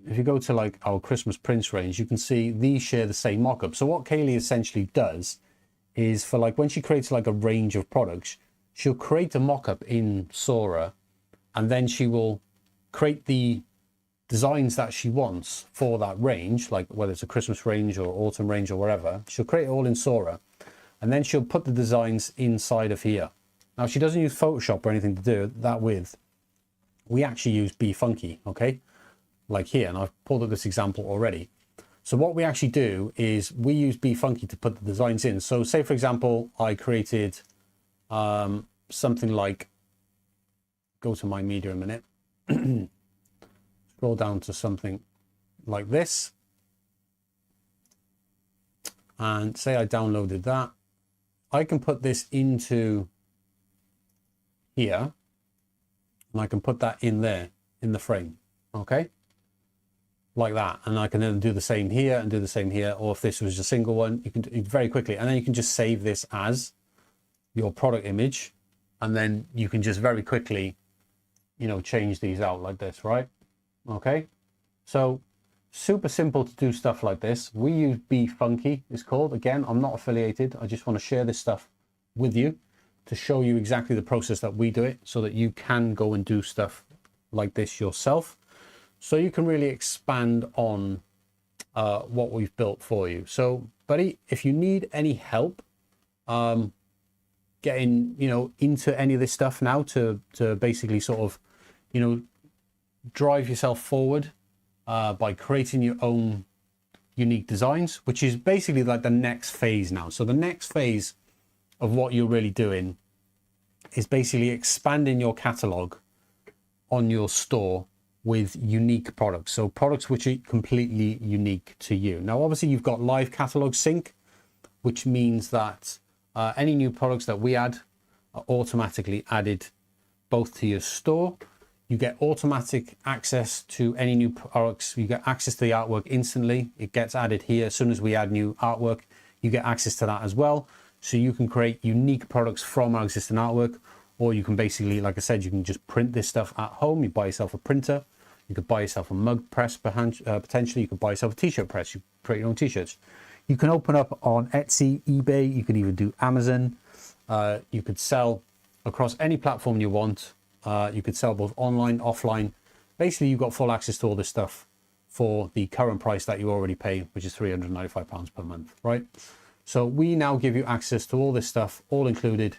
If you go to like our Christmas prints range, you can see these share the same mock-up. So what Kaylee essentially does is for like when she creates like a range of products, she'll create a mock-up in Sora, and then she will create the designs that she wants for that range, like whether it's a Christmas range or autumn range or whatever. She'll create it all in Sora, and then she'll put the designs inside of here. Now she doesn't use Photoshop or anything to do that with. We actually use BeFunky, okay? Like here, and I've pulled up this example already. So what we actually do is we use BeFunky to put the designs in. So say for example, I created something like, go to my media a minute, scroll down to something like this, and say I downloaded that. I can put this into here, and I can put that in there in the frame, okay, like that. And I can then do the same here and do the same here, or if this was a single one, you can do it very quickly, and then you can just save this as your product image, and then you can just very quickly, you know, change these out like this, right? Okay, so super simple to do stuff like this. We use BeFunky, it's called. Again, I'm not affiliated. I just want to share this stuff with you to show you exactly the process that we do it, so that you can go and do stuff like this yourself. So you can really expand on what we've built for you. So, buddy, if you need any help getting, you know, into any of this stuff now to basically sort of, you know, drive yourself forward by creating your own unique designs, which is basically like the next phase now. So the next phase of what you're really doing is basically expanding your catalog on your store with unique products. So products which are completely unique to you. Now, obviously you've got live catalog sync, which means that any new products that we add are automatically added both to your store. You get automatic access to any new products. You get access to the artwork instantly. It gets added here. As soon as we add new artwork, you get access to that as well. So you can create unique products from our existing artwork, or you can basically, like I said, you can just print this stuff at home. You buy yourself a printer. You could buy yourself a mug press, potentially. You could buy yourself a t-shirt press. You create your own t-shirts. You can open up on Etsy, eBay. You could even do Amazon. You could sell across any platform you want. You could sell both online, offline. Basically, you've got full access to all this stuff for the current price that you already pay, which is £395 per month, right? So we now give you access to all this stuff, all included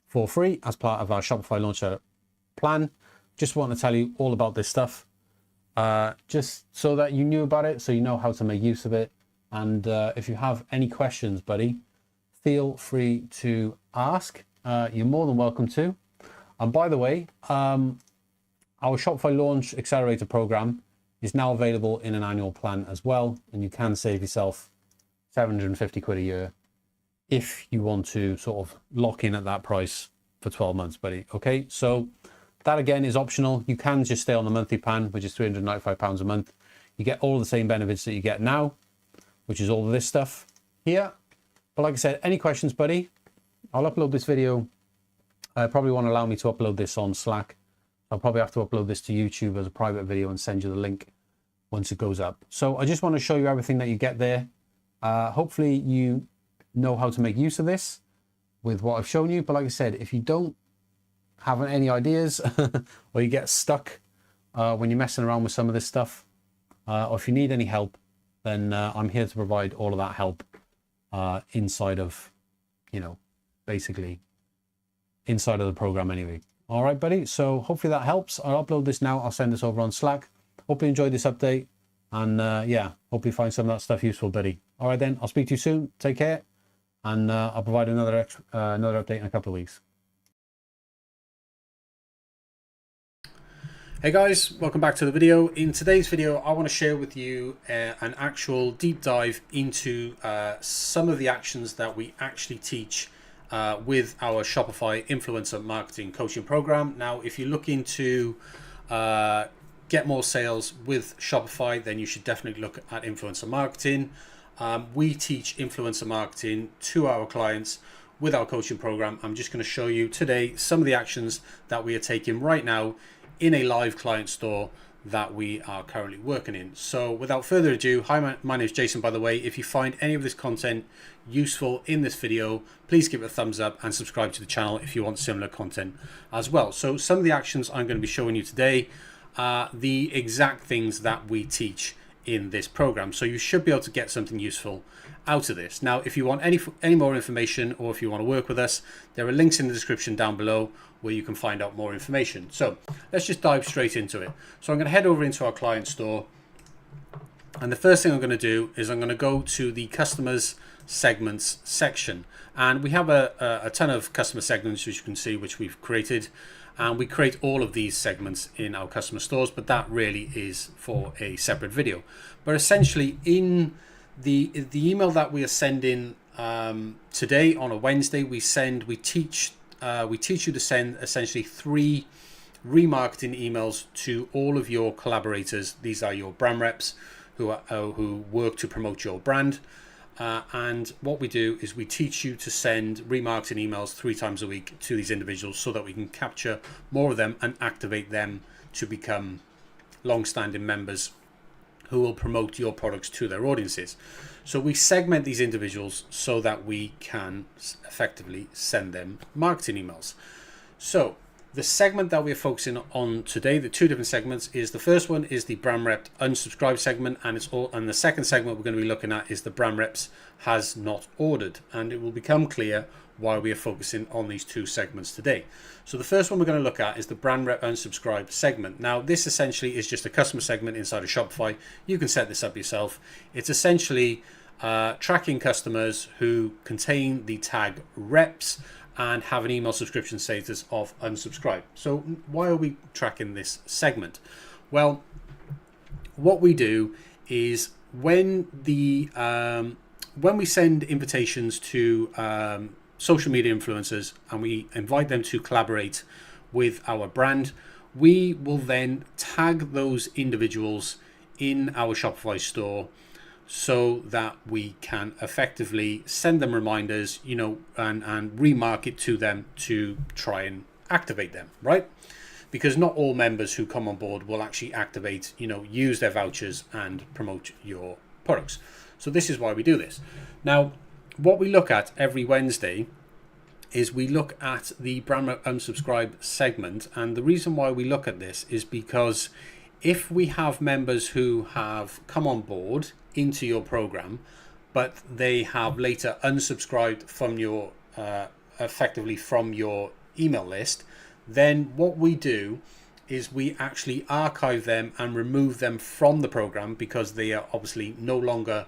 for free as part of our Shopify Launcher plan. Just want to tell you all about this stuff, just so that you knew about it, so you know how to make use of it. And if you have any questions, buddy, feel free to ask. You're more than welcome to. And by the way, our Shopify Launch Accelerator program is now available in an annual plan as well. And you can save yourself 750 quid a year if you want to sort of lock in at that price for 12 months, buddy. Okay, so that again is optional. You can just stay on the monthly plan, which is £395 a month. You get all the same benefits that you get now, which is all of this stuff here. But like I said, any questions, buddy? I'll upload this video. I probably won't allow me to upload this on Slack. I'll probably have to upload this to YouTube as a private video and send you the link once it goes up. So I just want to show you everything that you get there. Hopefully you know how to make use of this with what I've shown you. But like I said, if you don't have any ideas or you get stuck when you're messing around with some of this stuff, or if you need any help, then I'm here to provide all of that help inside of, you know, basically inside of the program anyway. All right, buddy. So hopefully that helps. I'll upload this now. I'll send this over on Slack. Hope you enjoyed this update. And yeah, hope you find some of that stuff useful, buddy. All right, then. I'll speak to you soon. Take care. And I'll provide another update in a couple of weeks. Hey guys, welcome back to the video. In today's video, I want to share with you an actual deep dive into some of the actions that we actually teach with our Shopify influencer marketing coaching program. Now, if you're looking to get more sales with Shopify, then you should definitely look at influencer marketing. We teach influencer marketing to our clients with our coaching program. I'm just going to show you today some of the actions that we are taking right now in a live client store that we are currently working in. So without further ado, hi, my name is Jason, by the way. If you find any of this content useful in this video, please give it a thumbs up and subscribe to the channel if you want similar content as well. So some of the actions I'm going to be showing you today are the exact things that we teach in this program. So you should be able to get something useful out of this. Now, if you want any more information, or if you want to work with us, there are links in the description down below where you can find out more information. So let's just dive straight into it. So I'm going to head over into our client store, and the first thing I'm going to do is I'm going to go to the customers segments section, and we have a ton of customer segments, which you can see, which we've created, and we create all of these segments in our customer stores, but that really is for a separate video. But essentially, in the email that we are sending today on a Wednesday, we teach you to send essentially 3 remarketing emails to all of your collaborators. These are your brand reps who work to promote your brand. And what we do is we teach you to send remarketing emails 3 times a week to these individuals so that we can capture more of them and activate them to become long-standing members who will promote your products to their audiences. So we segment these individuals so that we can effectively send them marketing emails. So the segment that we're focusing on today, the 2 different segments, is the first one is the brand rep unsubscribe segment, and the second segment we're going to be looking at is the brand reps has not ordered, and it will become clear why we are focusing on these 2 segments today. So the first one we're going to look at is the brand rep unsubscribe segment. Now, this essentially is just a customer segment inside of Shopify. You can set this up yourself. It's essentially tracking customers who contain the tag reps and have an email subscription status of unsubscribe. So why are we tracking this segment? Well, what we do is when we send invitations to social media influencers and we invite them to collaborate with our brand, we will then tag those individuals in our Shopify store so that we can effectively send them reminders, and remarket to them to try and activate them, right? Because not all members who come on board will actually activate, use their vouchers and promote your products. So this is why we do this. Now, what we look at every Wednesday is we look at the brand unsubscribe segment, and the reason why we look at this is because if we have members who have come on board into your program, but they have later unsubscribed from your effectively from your email list, then what we do is we actually archive them and remove them from the program because they are obviously no longer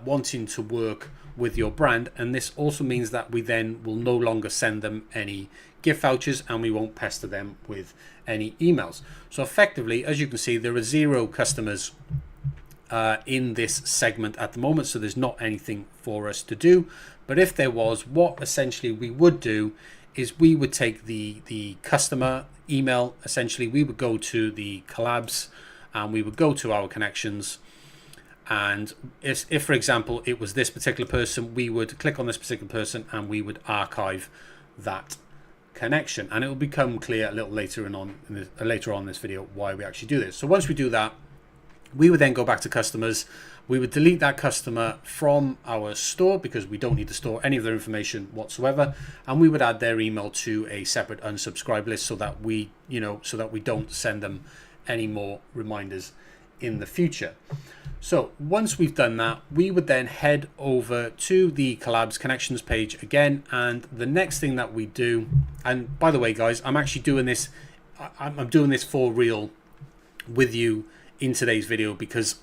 wanting to work with your brand. And this also means that we then will no longer send them any gift vouchers and we won't pester them with any emails. So effectively, as you can see, there are 0 customers in this segment at the moment, so there's not anything for us to do. But if there was, what essentially we would do is we would take the customer email, essentially we would go to the collabs and we would go to our connections, and if for example it was this particular person, we would click on this particular person and we would archive that connection, and it will become clear a little later on in this video why we actually do this. So once we do that, we would then go back to customers. We would delete that customer from our store because we don't need to store any of their information whatsoever, and we would add their email to a separate unsubscribe list so that we don't send them any more reminders in the future. So once we've done that, we would then head over to the collabs connections page again, and the next thing that we do, and by the way guys, I'm actually doing this for real with you in today's video because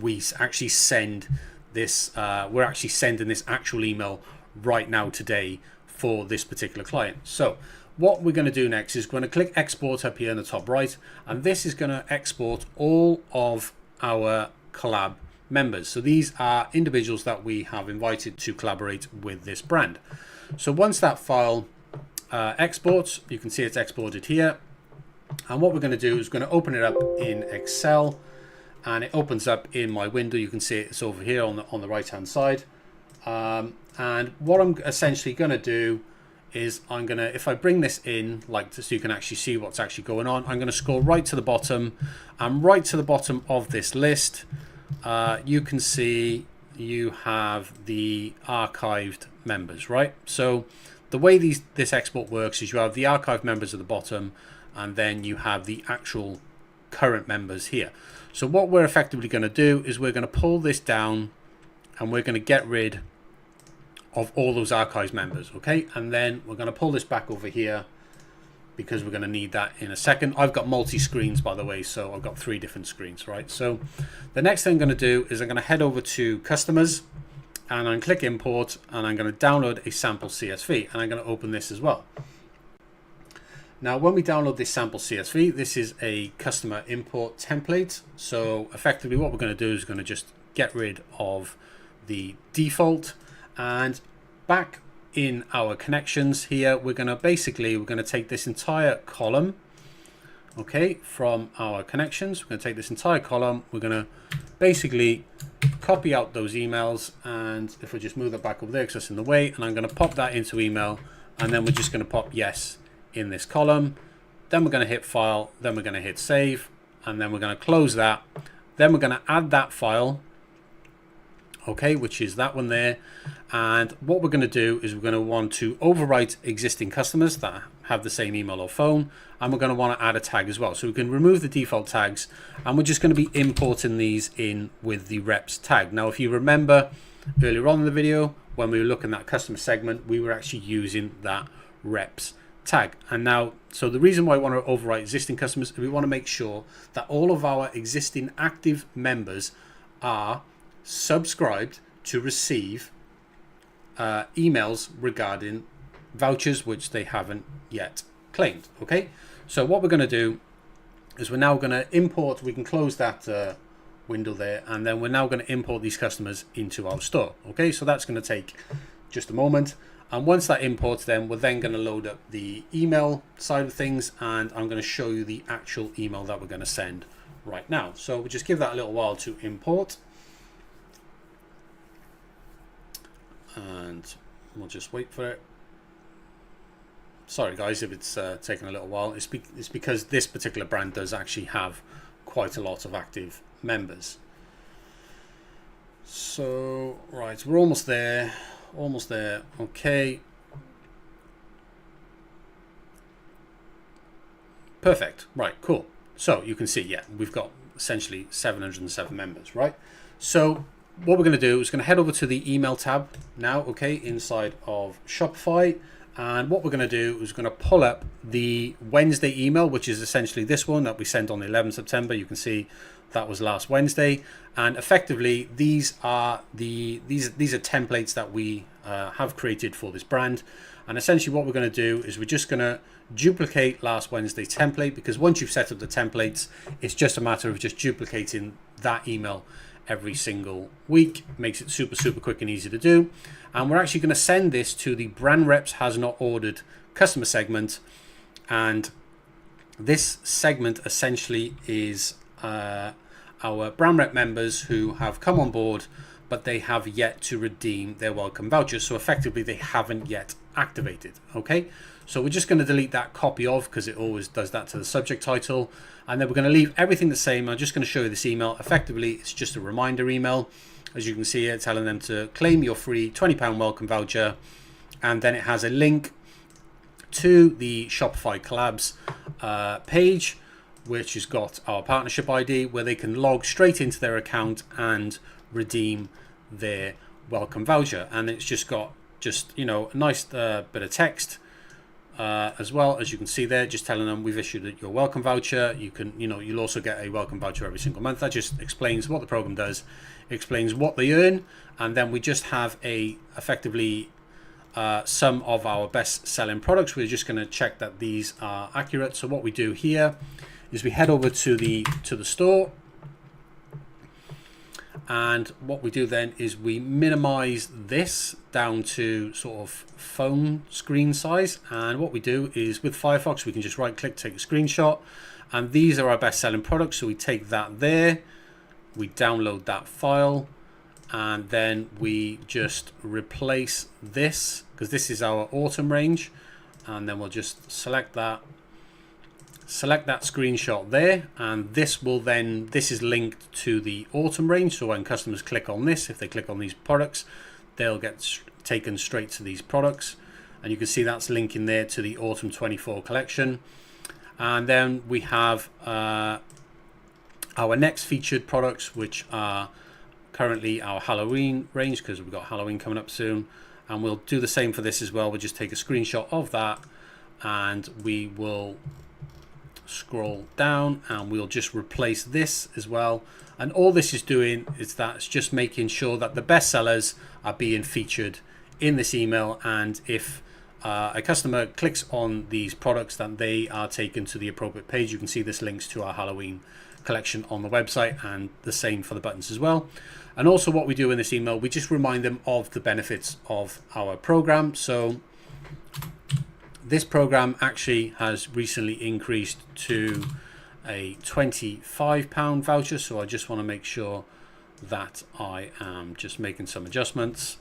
we actually send this we're actually sending this actual email right now today for this particular client. So what we're going to do next is going to click export up here in the top right, and this is going to export all of our collab members. So these are individuals that we have invited to collaborate with this brand. So once that file exports, you can see it's exported here. And what we're going to do is going to open it up in Excel, and it opens up in my window. You can see it's over here on the right hand side. And what I'm essentially going to do is I'm going to, if I bring this in like this, so you can actually see what's actually going on, I'm going to scroll right to the bottom, and right to the bottom of this list, you can see you have the archived members, right? So the way this export works is you have the archived members at the bottom, and then you have the actual current members here. So what we're effectively going to do is we're going to pull this down, and we're going to get rid of all those archives members, okay? And then we're going to pull this back over here, because we're going to need that in a second. I've got multi-screens, by the way, so I've got 3 different screens, right? So the next thing I'm going to do is I'm going to head over to customers, and I'm going to click import, and I'm going to download a sample CSV, and I'm going to open this as well. Now, when we download this sample CSV, this is a customer import template. So effectively what we're going to do is going to just get rid of the default, and back in our connections here, we're going to take this entire column, okay, from our connections. We're going to take this entire column. We're going to basically copy out those emails, and if we just move that back over there because it's in the way, and I'm going to pop that into email, and then we're just going to pop yes in this column. Then we're going to hit file, then we're going to hit save, and then we're going to close that. Then we're going to add that file, okay, which is that one there. And what we're going to do is we're going to want to overwrite existing customers that have the same email or phone, and we're going to want to add a tag as well. So we can remove the default tags, and we're just going to be importing these in with the reps tag. Now, if you remember earlier on in the video, when we were looking at customer segment, we were actually using that reps tag. And now, so the reason why I want to overwrite existing customers is we want to make sure that all of our existing active members are subscribed to receive emails regarding vouchers which they haven't yet claimed. Okay, so what we're going to do is we're now going to import, we can close that window there, and then we're now going to import these customers into our store. Okay, so that's going to take just a moment. And once that imports, then we're then going to load up the email side of things, and I'm going to show you the actual email that we're going to send right now. So we'll just give that a little while to import, and we'll just wait for it. Sorry guys if it's taking a little while. It's because this particular brand does actually have quite a lot of active members. So right, we're almost there. Almost there. Okay, perfect. Right, cool. So you can see, yeah, we've got essentially 707 members, right? So what we're going to do is going to head over to the email tab now, okay, inside of Shopify, and what we're going to do is going to pull up the Wednesday email, which is essentially this one that we sent on the 11th September. You can see that was last Wednesday, and effectively these are templates that we have created for this brand. And essentially what we're going to do is we're just going to duplicate last Wednesday's template, because once you've set up the templates, it's just a matter of just duplicating that email every single week. Makes it super quick and easy to do. And we're actually going to send this to the brand reps has not ordered customer segment, and this segment essentially is our brand rep members who have come on board, but they have yet to redeem their welcome vouchers. So effectively they haven't yet activated. Okay, so we're just going to delete that copy of, because it always does that to the subject title, and then we're going to leave everything the same. I'm just going to show you this email. Effectively it's just a reminder email, as you can see here, telling them to claim your free £20 welcome voucher, and then it has a link to the Shopify collabs page, which has got our partnership ID, where they can log straight into their account and redeem their welcome voucher. And it's just got a nice bit of text as well, as you can see there, just telling them we've issued your welcome voucher. You'll also get a welcome voucher every single month. That just explains what the program does, explains what they earn, and then we just have effectively some of our best selling products. We're just going to check that these are accurate. So what we do here is we head over to the store, And what we do then is we minimize this down to sort of phone screen size. And what we do is with Firefox, we can just right click, take a screenshot. And these are our best selling products. So we take that there, we download that file, and then we just replace this because this is our autumn range. And then we'll just select that screenshot there, and this is linked to the autumn range. So when customers click on this, if they click on these products, they'll get taken straight to these products, and you can see that's linking there to the autumn 24 collection. And then we have our next featured products, which are currently our Halloween range, because we've got Halloween coming up soon. And we'll do the same for this as well. We'll just take a screenshot of that, and we will scroll down, and we'll just replace this as well. And all this is doing is that it's just making sure that the best sellers are being featured in this email, and if a customer clicks on these products, then they are taken to the appropriate page. You can see this links to our Halloween collection on the website, and the same for the buttons as well. And also what we do in this email, we just remind them of the benefits of our program. So this program actually has recently increased to a £25 voucher. So I just want to make sure that I am just making some adjustments.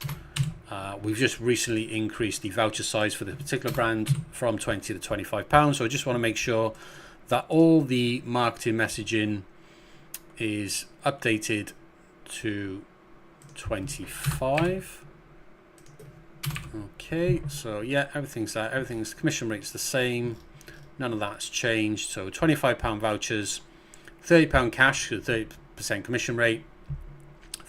We've just recently increased the voucher size for this particular brand from 20 to £25. So I just want to make sure that all the marketing messaging is updated to 25. Okay, so yeah, everything's commission rate's the same, none of that's changed. So £25 vouchers, £30 cash, 30% commission rate,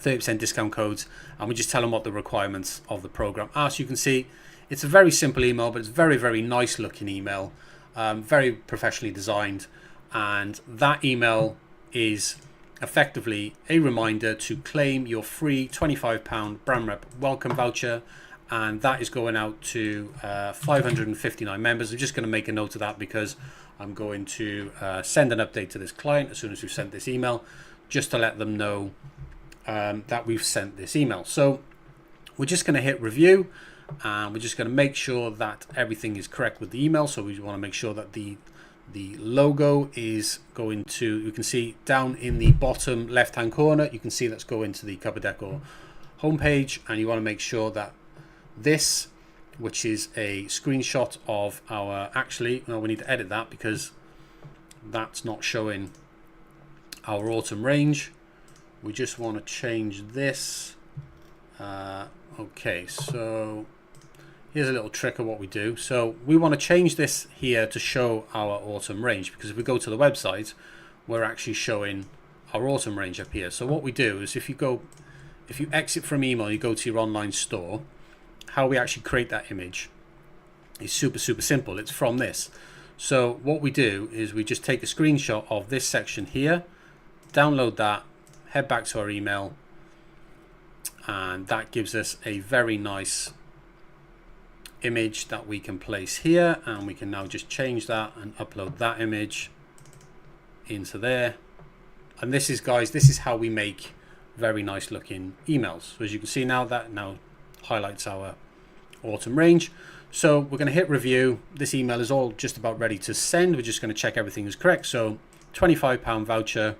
30% discount codes, and we just tell them what the requirements of the program are. So you can see it's a very simple email, but it's very, very nice looking email, very professionally designed. And that email is effectively a reminder to claim your free £25 brand rep welcome voucher, and that is going out to 559 members. I'm just going to make a note of that because I'm going to send an update to this client as soon as we've sent this email, just to let them know that we've sent this email. So we're just going to hit review, and we're just going to make sure that everything is correct with the email. So we want to make sure that the logo is going to, you can see down in the bottom left hand corner, you can see that's going to the Cupboard Decor homepage, and you want to make sure that this, which is a screenshot of our, actually no, we need to edit that because that's not showing our autumn range. We just want to change this. Okay, so here's a little trick of what we do. So we want to change this here to show our autumn range, because if we go to the website, we're actually showing our autumn range up here. So what we do is if you exit from email, you go to your online store, how we actually create that image is super simple. It's from this. So what we do is we just take a screenshot of this section here, download that, head back to our email, and that gives us a very nice image that we can place here. And we can now just change that and upload that image into there. And this is, guys, this is how we make very nice looking emails. So as you can see now, that now highlights our autumn range. So we're going to hit review. This email is all just about ready to send. We're just going to check everything is correct. So £25 voucher,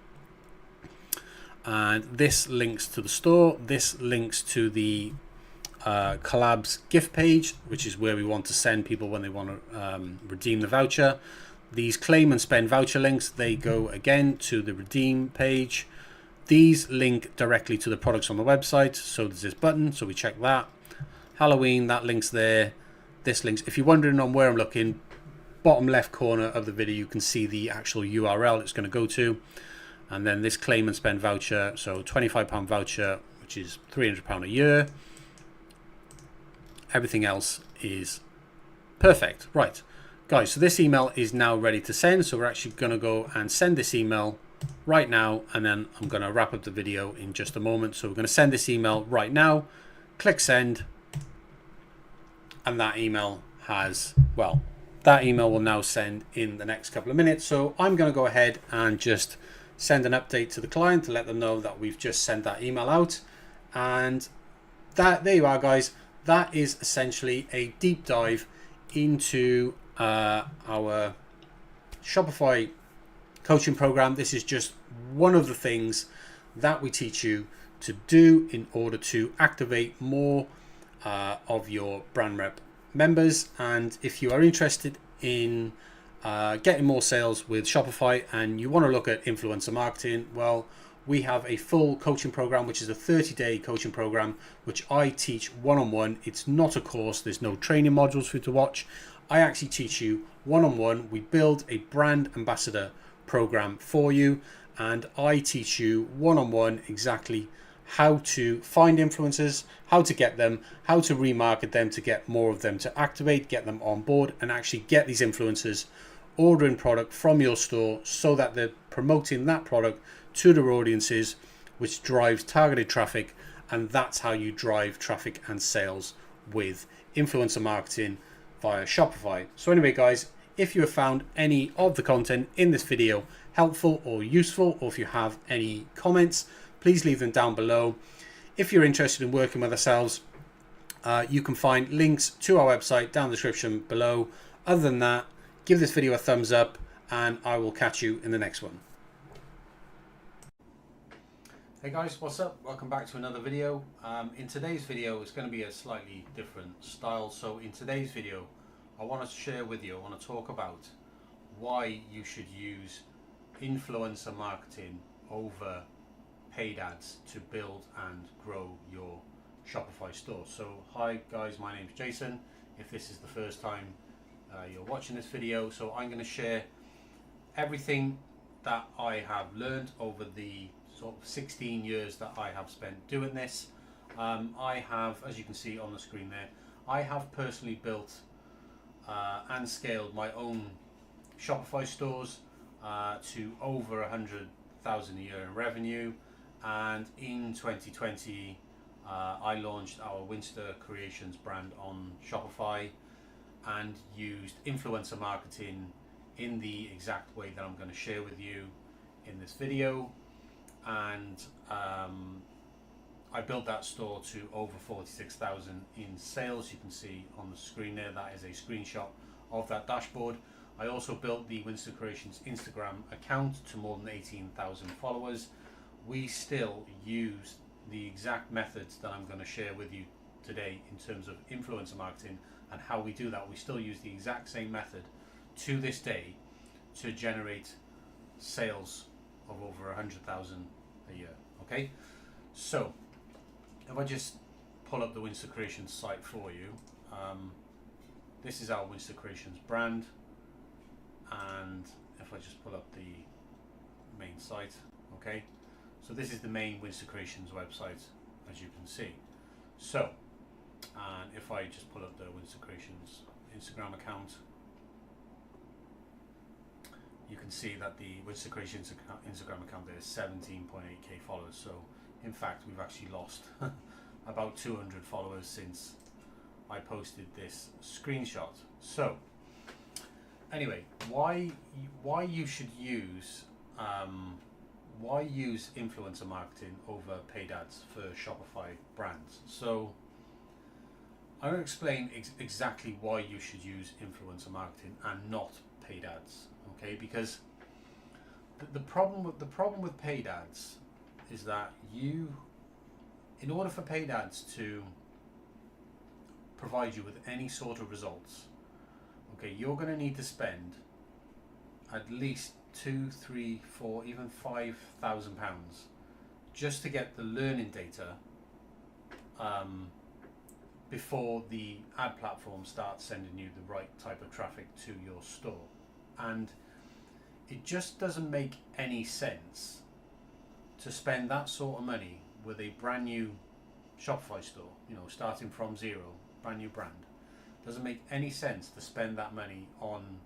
and this links to the store. This links to the collabs gift page, which is where we want to send people when they want to redeem the voucher. These claim and spend voucher links, they go again to the redeem page. These link directly to the products on the website. So there's this button, so we check that. Halloween, that links there. This links, if you're wondering on where I'm looking, bottom left corner of the video, you can see the actual URL it's going to go to. And then this claim and spend voucher, so £25 voucher, which is £300 a year. Everything else is perfect. Right, guys, so this email is now ready to send. So we're actually going to go and send this email right now, and then I'm going to wrap up the video in just a moment. So we're going to send this email right now, click send, and that email has, well, that email will now send in the next couple of minutes. So I'm going to go ahead and just send an update to the client to let them know that we've just sent that email out. And there you are, guys. That is essentially a deep dive into our Shopify coaching program. This is just one of the things that we teach you to do in order to activate more of your brand rep members. And if you are interested in getting more sales with Shopify and you want to look at influencer marketing, well, we have a full coaching program, which is a 30-day coaching program, which I teach one-on-one. It's not a course. There's no training modules for you to watch. I actually teach you one-on-one. We build a brand ambassador program for you, and I teach you one-on-one exactly how to find influencers, how to get them, how to remarket them to get more of them to activate, get them on board, and actually get these influencers ordering product from your store so that they're promoting that product to their audiences, which drives targeted traffic. And that's how you drive traffic and sales with influencer marketing via Shopify. So anyway, guys, if you have found any of the content in this video helpful or useful, or if you have any comments, please leave them down below. If you're interested in working with ourselves, you can find links to our website down the description below. Other than that, give this video a thumbs up, and I will catch you in the next one. Hey guys, what's up? Welcome back to another video. In today's video, it's going to be a slightly different style. So in today's video, I want to share with you, I want to talk about why you should use influencer marketing over paid ads to build and grow your Shopify store. So hi guys, my name's Jason. If this is the first time you're watching this video, so I'm going to share everything that I have learned over the sort of 16 years that I have spent doing this. I have, as you can see on the screen there, I have personally built and scaled my own Shopify stores to over 100,000 a year in revenue. And in 2020, I launched our Winster Creations brand on Shopify and used influencer marketing in the exact way that I'm going to share with you in this video. And I built that store to over 46,000 in sales. You can see on the screen there, that is a screenshot of that dashboard. I also built the Winster Creations Instagram account to more than 18,000 followers. We still use the exact methods that I'm going to share with you today in terms of influencer marketing and how we do that. We still use the exact same method to this day to generate sales of over 100,000 a year. Okay, so if I just pull up the Winster Creations site for you, this is our Winster Creations brand, and if I just pull up the main site, okay, so this is the main Winster Creations website, as you can see. So, and if I just pull up the Winster Creations Instagram account, you can see that the Winster Creations Instagram account there is 17.8k followers. So in fact, we've actually lost about 200 followers since I posted this screenshot. So anyway, why you should use influencer marketing over paid ads for Shopify brands. So I'm going to explain exactly why you should use influencer marketing and not paid ads. Okay, because the problem with paid ads is that in order for paid ads to provide you with any sort of results, okay, you're going to need to spend at least £2, £3, £4, even £5,000 just to get the learning data before the ad platform starts sending you the right type of traffic to your store. And it just doesn't make any sense to spend that sort of money with a brand new Shopify store, starting from zero, brand new brand. Doesn't make any sense to spend that money on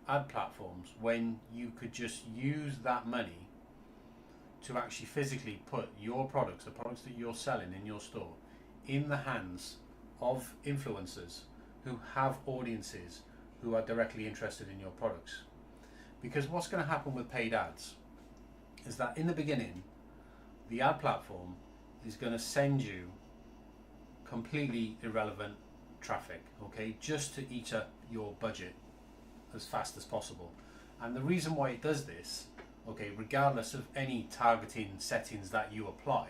ad platforms when you could just use that money to actually physically put your products, the products that you're selling in your store, in the hands of influencers who have audiences who are directly interested in your products. Because what's going to happen with paid ads is that in the beginning, the ad platform is going to send you completely irrelevant traffic, okay, just to eat up your budget as fast as possible. And the reason why it does this, okay, regardless of any targeting settings that you apply,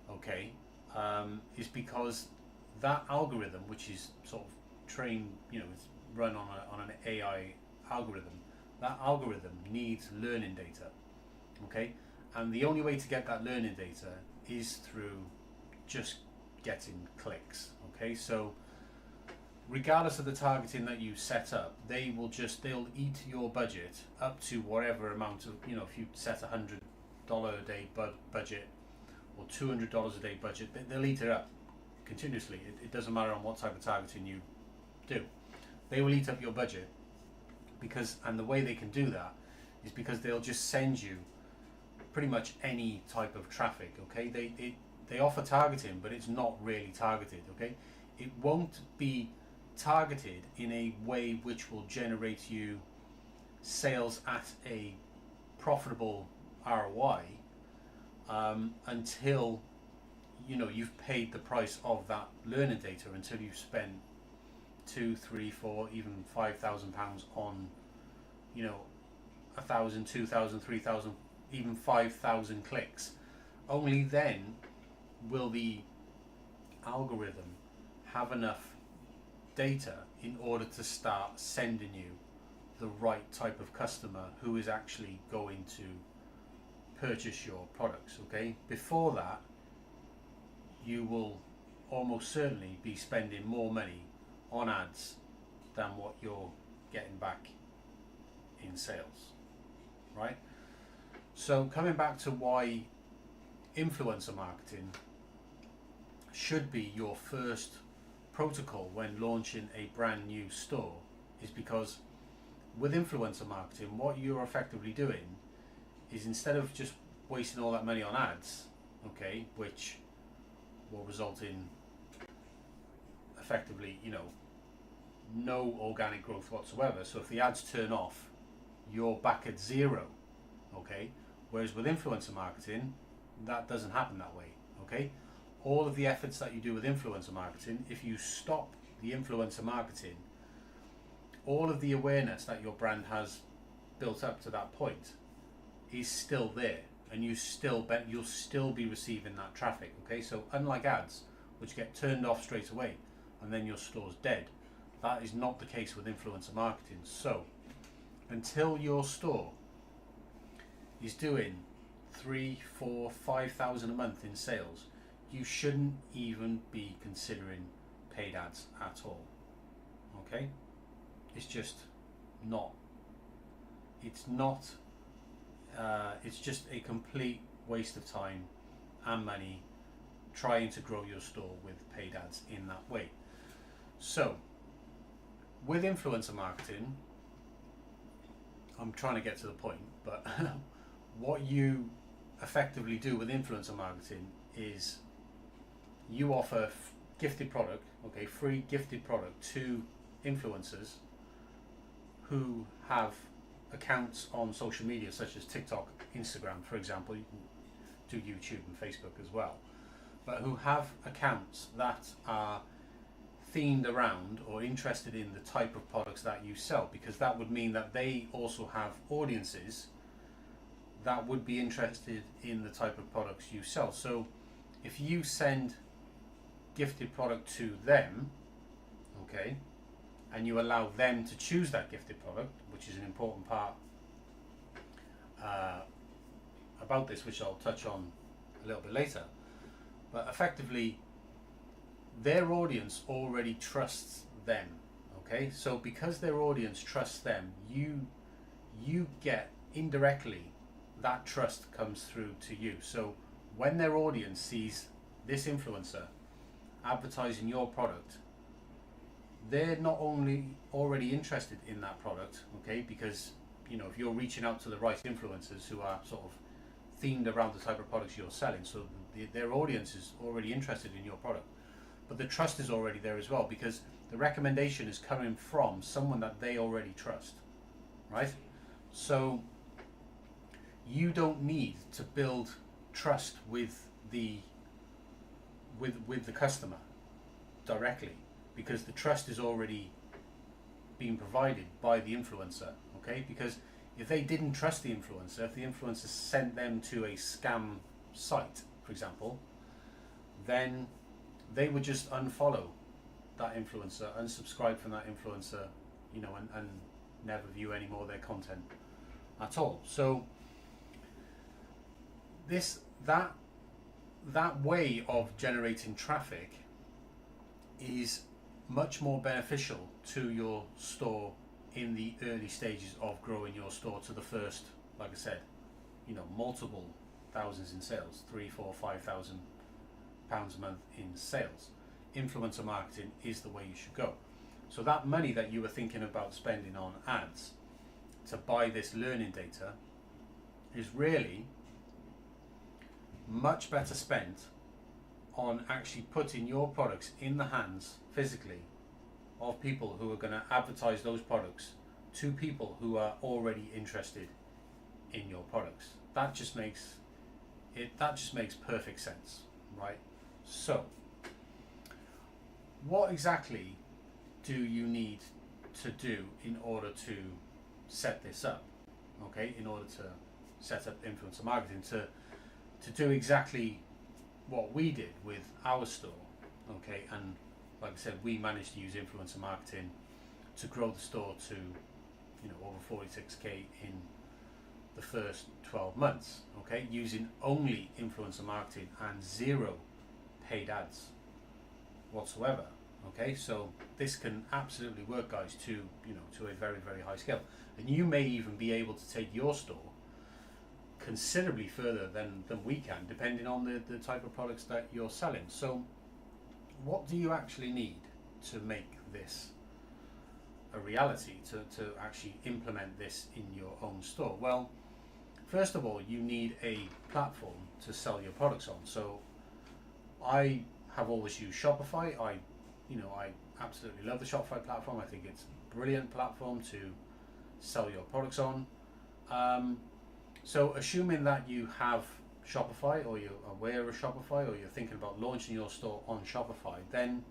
okay, is because that algorithm, which is sort of trained, it's run on an AI algorithm, that algorithm needs learning data, okay, and the only way to get that learning data is through just getting clicks, okay. So regardless of the targeting that you set up, they'll eat your budget up to whatever amount of, if you set $100 a day budget or $200 a day budget, they'll eat it up continuously. It doesn't matter on what type of targeting you do. They will eat up your budget and the way they can do that is because they'll just send you pretty much any type of traffic, okay. They offer targeting, but it's not really targeted, okay. It won't be targeted in a way which will generate you sales at a profitable ROI until you've paid the price of that learning data, until you've spent 2, 3, 4, even £5,000 on 1,000, 2,000, 3,000, even 5,000 clicks. Only then will the algorithm have enough data in order to start sending you the right type of customer who is actually going to purchase your products, okay. Before that, you will almost certainly be spending more money on ads than what you're getting back in sales, right? So coming back to why influencer marketing should be your first protocol when launching a brand new store is because with influencer marketing, what you're effectively doing is, instead of just wasting all that money on ads, okay, which will result in effectively, no organic growth whatsoever. So if the ads turn off, you're back at zero, okay? Whereas with influencer marketing, that doesn't happen that way, okay? All of the efforts that you do with influencer marketing, if you stop the influencer marketing, all of the awareness that your brand has built up to that point is still there, and you'll still be receiving that traffic, okay? So unlike ads, which get turned off straight away and then your store's dead, that is not the case with influencer marketing. So until your store is doing 3, 4, 5,000 a month in sales, you shouldn't even be considering paid ads at all, okay? It's just not. It's just a complete waste of time and money trying to grow your store with paid ads in that way. So with influencer marketing, I'm trying to get to the point, but what you effectively do with influencer marketing is you offer gifted product, okay, free gifted product to influencers who have accounts on social media such as TikTok, Instagram, for example. You can do YouTube and Facebook as well, but who have accounts that are themed around or interested in the type of products that you sell, because that would mean that they also have audiences that would be interested in the type of products you sell. So if you send gifted product to them, okay, and you allow them to choose that gifted product, which is an important part about this, which I'll touch on a little bit later, but effectively their audience already trusts them, okay? So because their audience trusts them, you get indirectly that trust comes through to you. So when their audience sees this influencer advertising your product, they're not only already interested in that product, okay, because if you're reaching out to the right influencers who are sort of themed around the type of products you're selling, so their audience is already interested in your product, but the trust is already there as well, because the recommendation is coming from someone that they already trust, right? So you don't need to build trust with the customer directly, because the trust is already being provided by the influencer. Okay, because if they didn't trust the influencer, if the influencer sent them to a scam site, for example, then they would just unfollow that influencer, unsubscribe from that influencer, and never view any more of their content at all. So that way of generating traffic is much more beneficial to your store in the early stages of growing your store to the first, like I said, multiple thousands in sales, 3, 4, 5,000 pounds a month in sales. Influencer marketing is the way you should go. So that money that you were thinking about spending on ads to buy this learning data is really much better spent on actually putting your products in the hands physically of people who are going to advertise those products to people who are already interested in your products. That just makes perfect sense, right? So what exactly do you need to do in order to set this up? Okay, in order to set up influencer marketing, to do exactly what we did with our store. Okay, and like I said, we managed to use influencer marketing to grow the store to over 46k in the first 12 months. Okay, using only influencer marketing and 0 paid ads whatsoever. Okay, so this can absolutely work, guys, to a very, very high scale, and you may even be able to take your store considerably further than we can, depending on the type of products that you're selling. So what do you actually need to make this a reality, to actually implement this in your own store? Well, first of all, you need a platform to sell your products on. So I have always used Shopify. I absolutely love the Shopify platform. I think it's a brilliant platform to sell your products on. So assuming that you have Shopify, or you're aware of Shopify, or you're thinking about launching your store on Shopify, then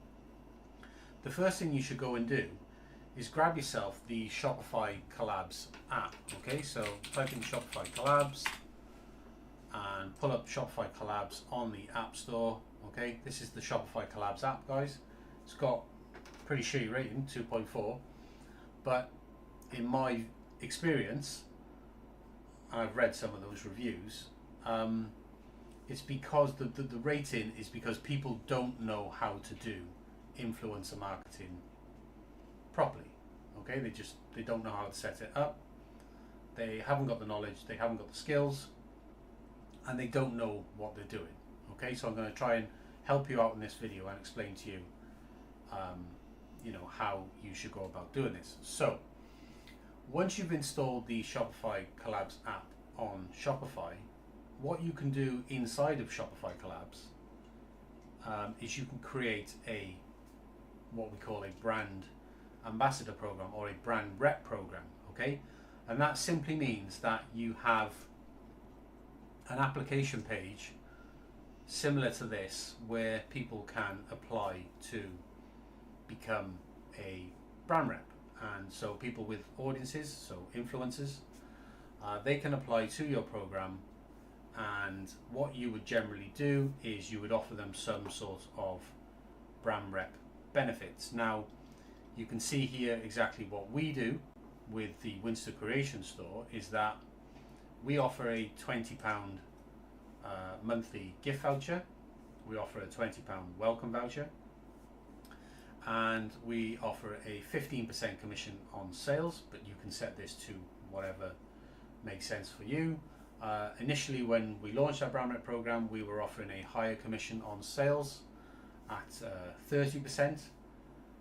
the first thing you should go and do is grab yourself the Shopify Collabs app. Okay, so type in Shopify Collabs and pull up Shopify Collabs on the App Store. Okay, this is the Shopify Collabs app, guys. It's got pretty shitty rating, 2.4, but in my experience, and I've read some of those reviews, it's because the rating is because people don't know how to do influencer marketing properly. Okay, they don't know how to set it up. They haven't got the knowledge, they haven't got the skills, and they don't know what they're doing. Okay, so I'm going to try and help you out in this video and explain to you how you should go about doing this. So once you've installed the Shopify Collabs app on Shopify, what you can do inside of Shopify Collabs is you can create what we call a brand ambassador program, or a brand rep program. Okay, and that simply means that you have an application page similar to this where people can apply to become a brand rep. And so people with audiences, so influencers, they can apply to your program, and what you would generally do is you would offer them some sort of brand rep benefits. Now you can see here exactly what we do with the Winster Creation store is that we offer a £20 monthly gift voucher, we offer a £20 welcome voucher, and we offer a 15% commission on sales, but you can set this to whatever makes sense for you. Initially, when we launched our brand rep program, we were offering a higher commission on sales at 30%,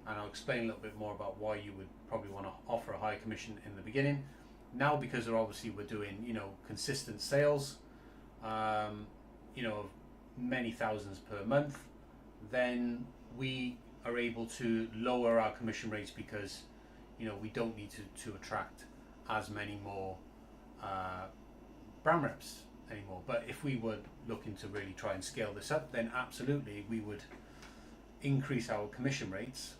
and I'll explain a little bit more about why you would probably want to offer a higher commission in the beginning. Now, because we're doing consistent sales, many thousands per month, then we are able to lower our commission rates because we don't need to attract as many more brand reps anymore. But if we were looking to really try and scale this up, then absolutely we would increase our commission rates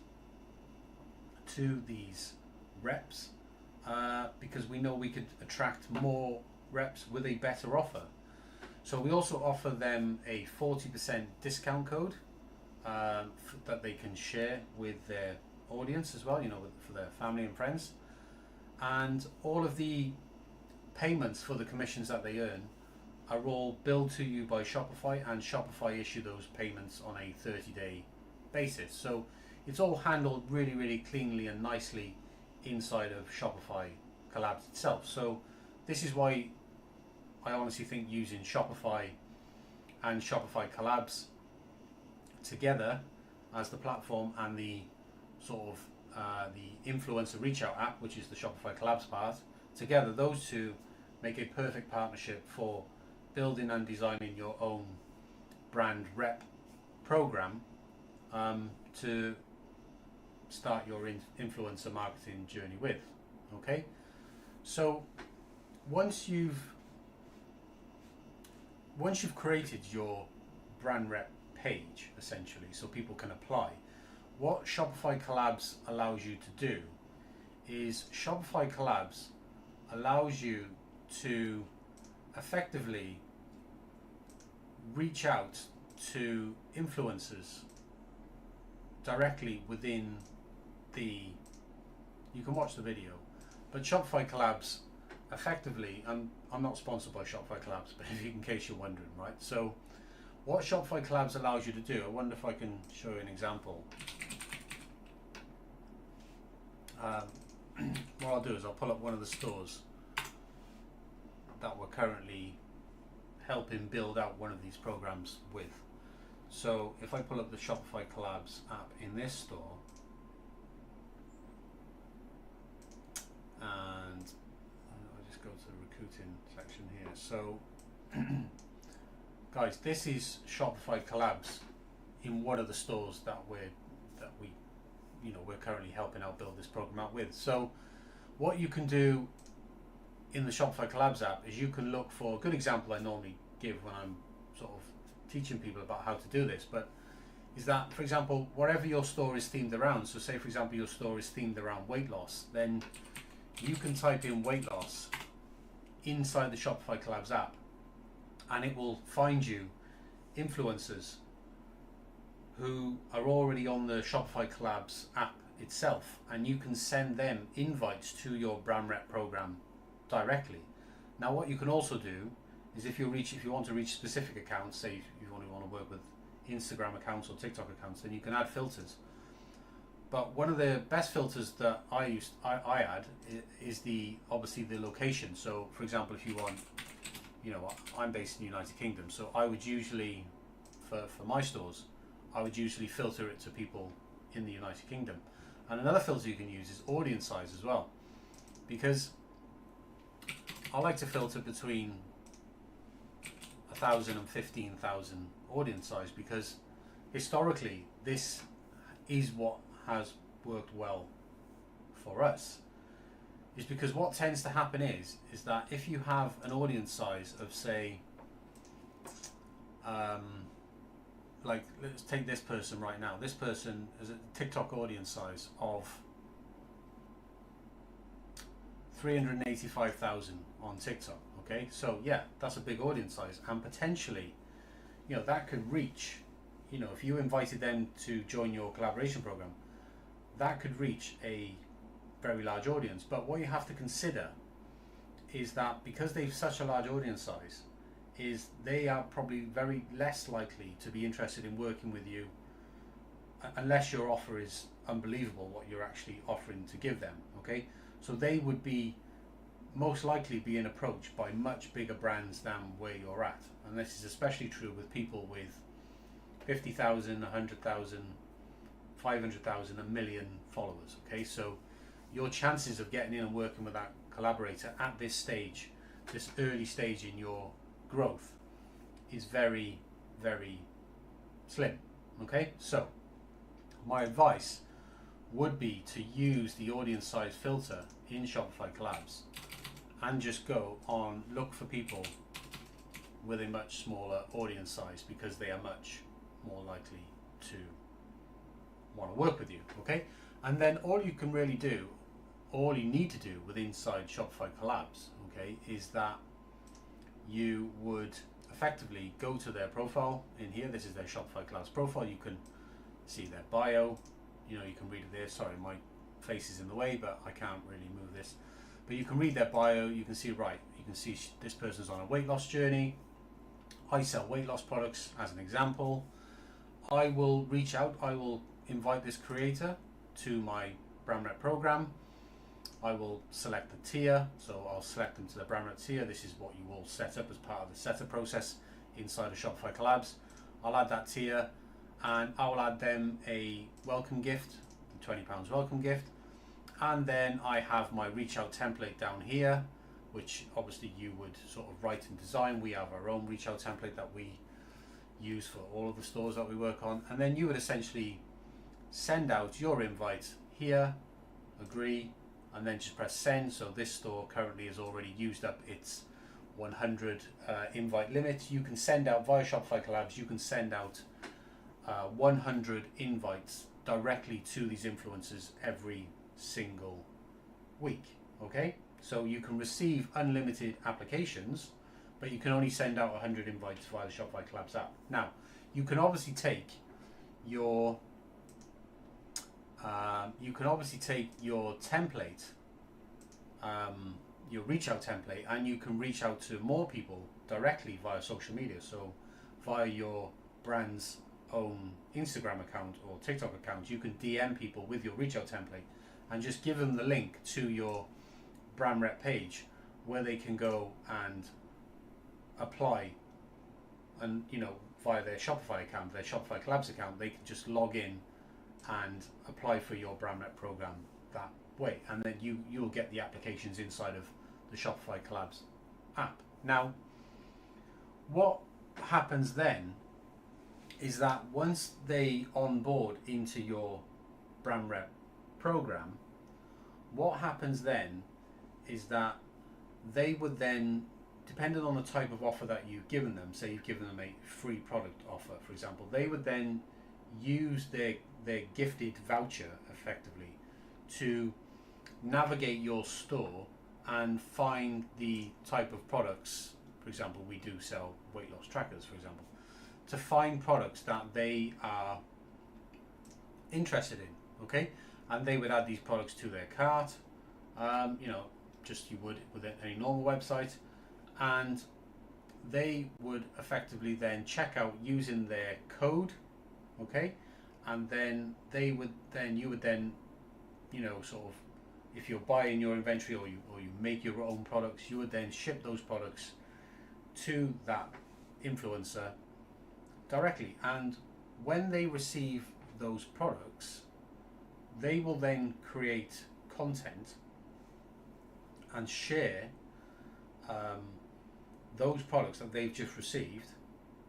to these reps, because we know we could attract more reps with a better offer. So we also offer them a 40% discount code that they can share with their audience as well, for their family and friends. And all of the payments for the commissions that they earn are all billed to you by Shopify, and Shopify issue those payments on a 30-day basis. So it's all handled really, really cleanly and nicely inside of Shopify Collabs itself. So this is why I honestly think using Shopify and Shopify Collabs together as the platform and the sort of the influencer reach out app, which is the Shopify Collabs part, together those two make a perfect partnership for building and designing your own brand rep program to start your influencer marketing journey with. Okay, so once you've created your brand rep page, essentially, so people can apply, what Shopify Collabs allows you to do is Shopify Collabs allows you to effectively reach out to influencers directly within you can watch the video, but Shopify Collabs effectively, I'm not sponsored by Shopify Collabs, but in case you're wondering, right? So what Shopify Collabs allows you to do, I wonder if I can show you an example. What I'll do is I'll pull up one of the stores that we're currently helping build out one of these programs with. So if I pull up the Shopify Collabs app in this store, and I'll just go to the recruiting section here. So guys, this is Shopify Collabs in one of the stores that we're currently helping out build this program out with. So what you can do in the Shopify Collabs app is you can look for a good example I normally give when I'm sort of teaching people about how to do this, but is that, for example, whatever your store is themed around, so say for example your store is themed around weight loss, then you can type in weight loss inside the Shopify Collabs app and it will find you influencers who are already on the Shopify Collabs app itself, and you can send them invites to your brand rep program directly. Now what you can also do is if you want to reach specific accounts, say if you only want to work with Instagram accounts or TikTok accounts, then you can add filters. But one of the best filters that I add is obviously the location. So for example, if you want, I'm based in the United Kingdom, so I would usually, for my stores, I would usually filter it to people in the United Kingdom. And another filter you can use is audience size as well, because I like to filter between 1,000 and 15,000 audience size, because historically this is what has worked well for us. Is because what tends to happen is that if you have an audience size of, say, like let's take this person right now. This person has a TikTok audience size of 385,000 on TikTok. Okay, so yeah, that's a big audience size, and potentially, that could reach, if you invited them to join your collaboration program, that could reach a very large audience. But what you have to consider is that because they've such a large audience size, is they are probably very less likely to be interested in working with you unless your offer is unbelievable, what you're actually offering to give them. Okay, so they would be most likely being approached by much bigger brands than where you're at, and this is especially true with people with 50,000, 100,000, 500,000, a million followers. Okay, so your chances of getting in and working with that collaborator at this stage, this early stage in your growth, is very, very slim. Okay, so my advice would be to use the audience size filter in Shopify Collabs and just go on look for people with a much smaller audience size, because they are much more likely to want to work with you. Okay, and then all you need to do with inside Shopify Collabs, okay, is that you would effectively go to their profile in here. This is their Shopify Collabs profile. You can see their bio, you can read it there. Sorry, my face is in the way, but I can't really move this. But you can read their bio. You can see this person's on a weight loss journey. I sell weight loss products as an example. I will reach out, I will invite this creator to my brand rep program. I will select the tier, so I'll select them to the brand rep tier. This is what you will set up as part of the setup process inside of Shopify Collabs. I'll add that tier, and I will add them a welcome gift, £20 welcome gift. And then I have my reach out template down here, which obviously you would sort of write and design. We have our own reach out template that we use for all of the stores that we work on. And then you would essentially send out your invite here, agree, and then just press send. So this store currently has already used up its 100 invite limit. You can send out via Shopify Collabs, you can send out 100 invites directly to these influencers every single week. Okay, so you can receive unlimited applications, but you can only send out 100 invites via the Shopify Collabs app. Now, you can obviously take your template, your reach out template, and you can reach out to more people directly via social media. So via your brand's own Instagram account or TikTok account, you can DM people with your reach out template and just give them the link to your brand rep page where they can go and apply, and via their Shopify account, their Shopify Collabs account, they can just log in and apply for your brand rep program that way, and then you'll get the applications inside of the Shopify Collabs app. Now, what happens then is that once they onboard into your brand rep program, what happens then is that they would then, depending on the type of offer that you've given them, say you've given them a free product offer, for example, they would then use their gifted voucher effectively to navigate your store and find the type of products. For example, we do sell weight loss trackers, for example, to find products that they are interested in, okay? And they would add these products to their cart, just you would with any normal website, and they would effectively then check out using their code, okay? And then you would then, sort of, if you're buying your inventory or you make your own products, you would then ship those products to that influencer directly. And when they receive those products, they will then create content and share those products that they've just received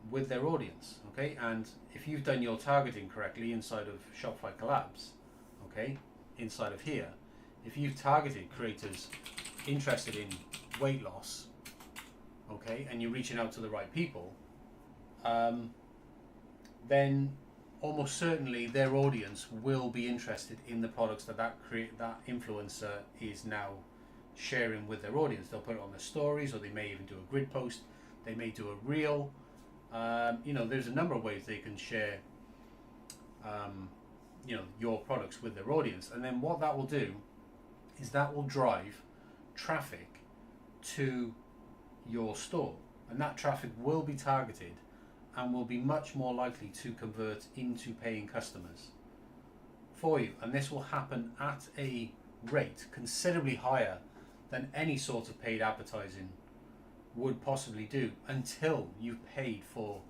with their audience, okay? And if you've done your targeting correctly inside of Shopify Collabs, okay, inside of here, if you've targeted creators interested in weight loss, okay, and you're reaching out to the right people, then almost certainly their audience will be interested in the products that influencer is now sharing with their audience. They'll put it on their stories, or they may even do a grid post. They may do a reel. There's a number of ways they can share your products with their audience. And then what that will do is that will drive traffic to your store, and that traffic will be targeted and will be much more likely to convert into paying customers for you. And this will happen at a rate considerably higher than any sort of paid advertising would possibly do, until you've paid for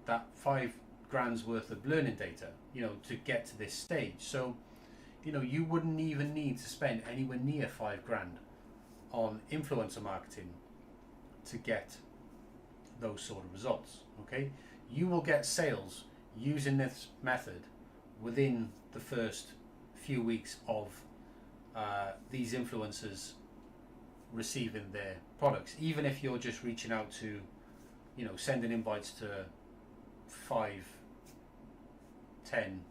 that £5,000 worth of learning data to get to this stage. So you wouldn't even need to spend anywhere near £5,000 on influencer marketing to get those sort of results, okay? You will get sales using this method within the first few weeks of these influencers receiving their products, even if you're just reaching out to, sending invites to 5, 10,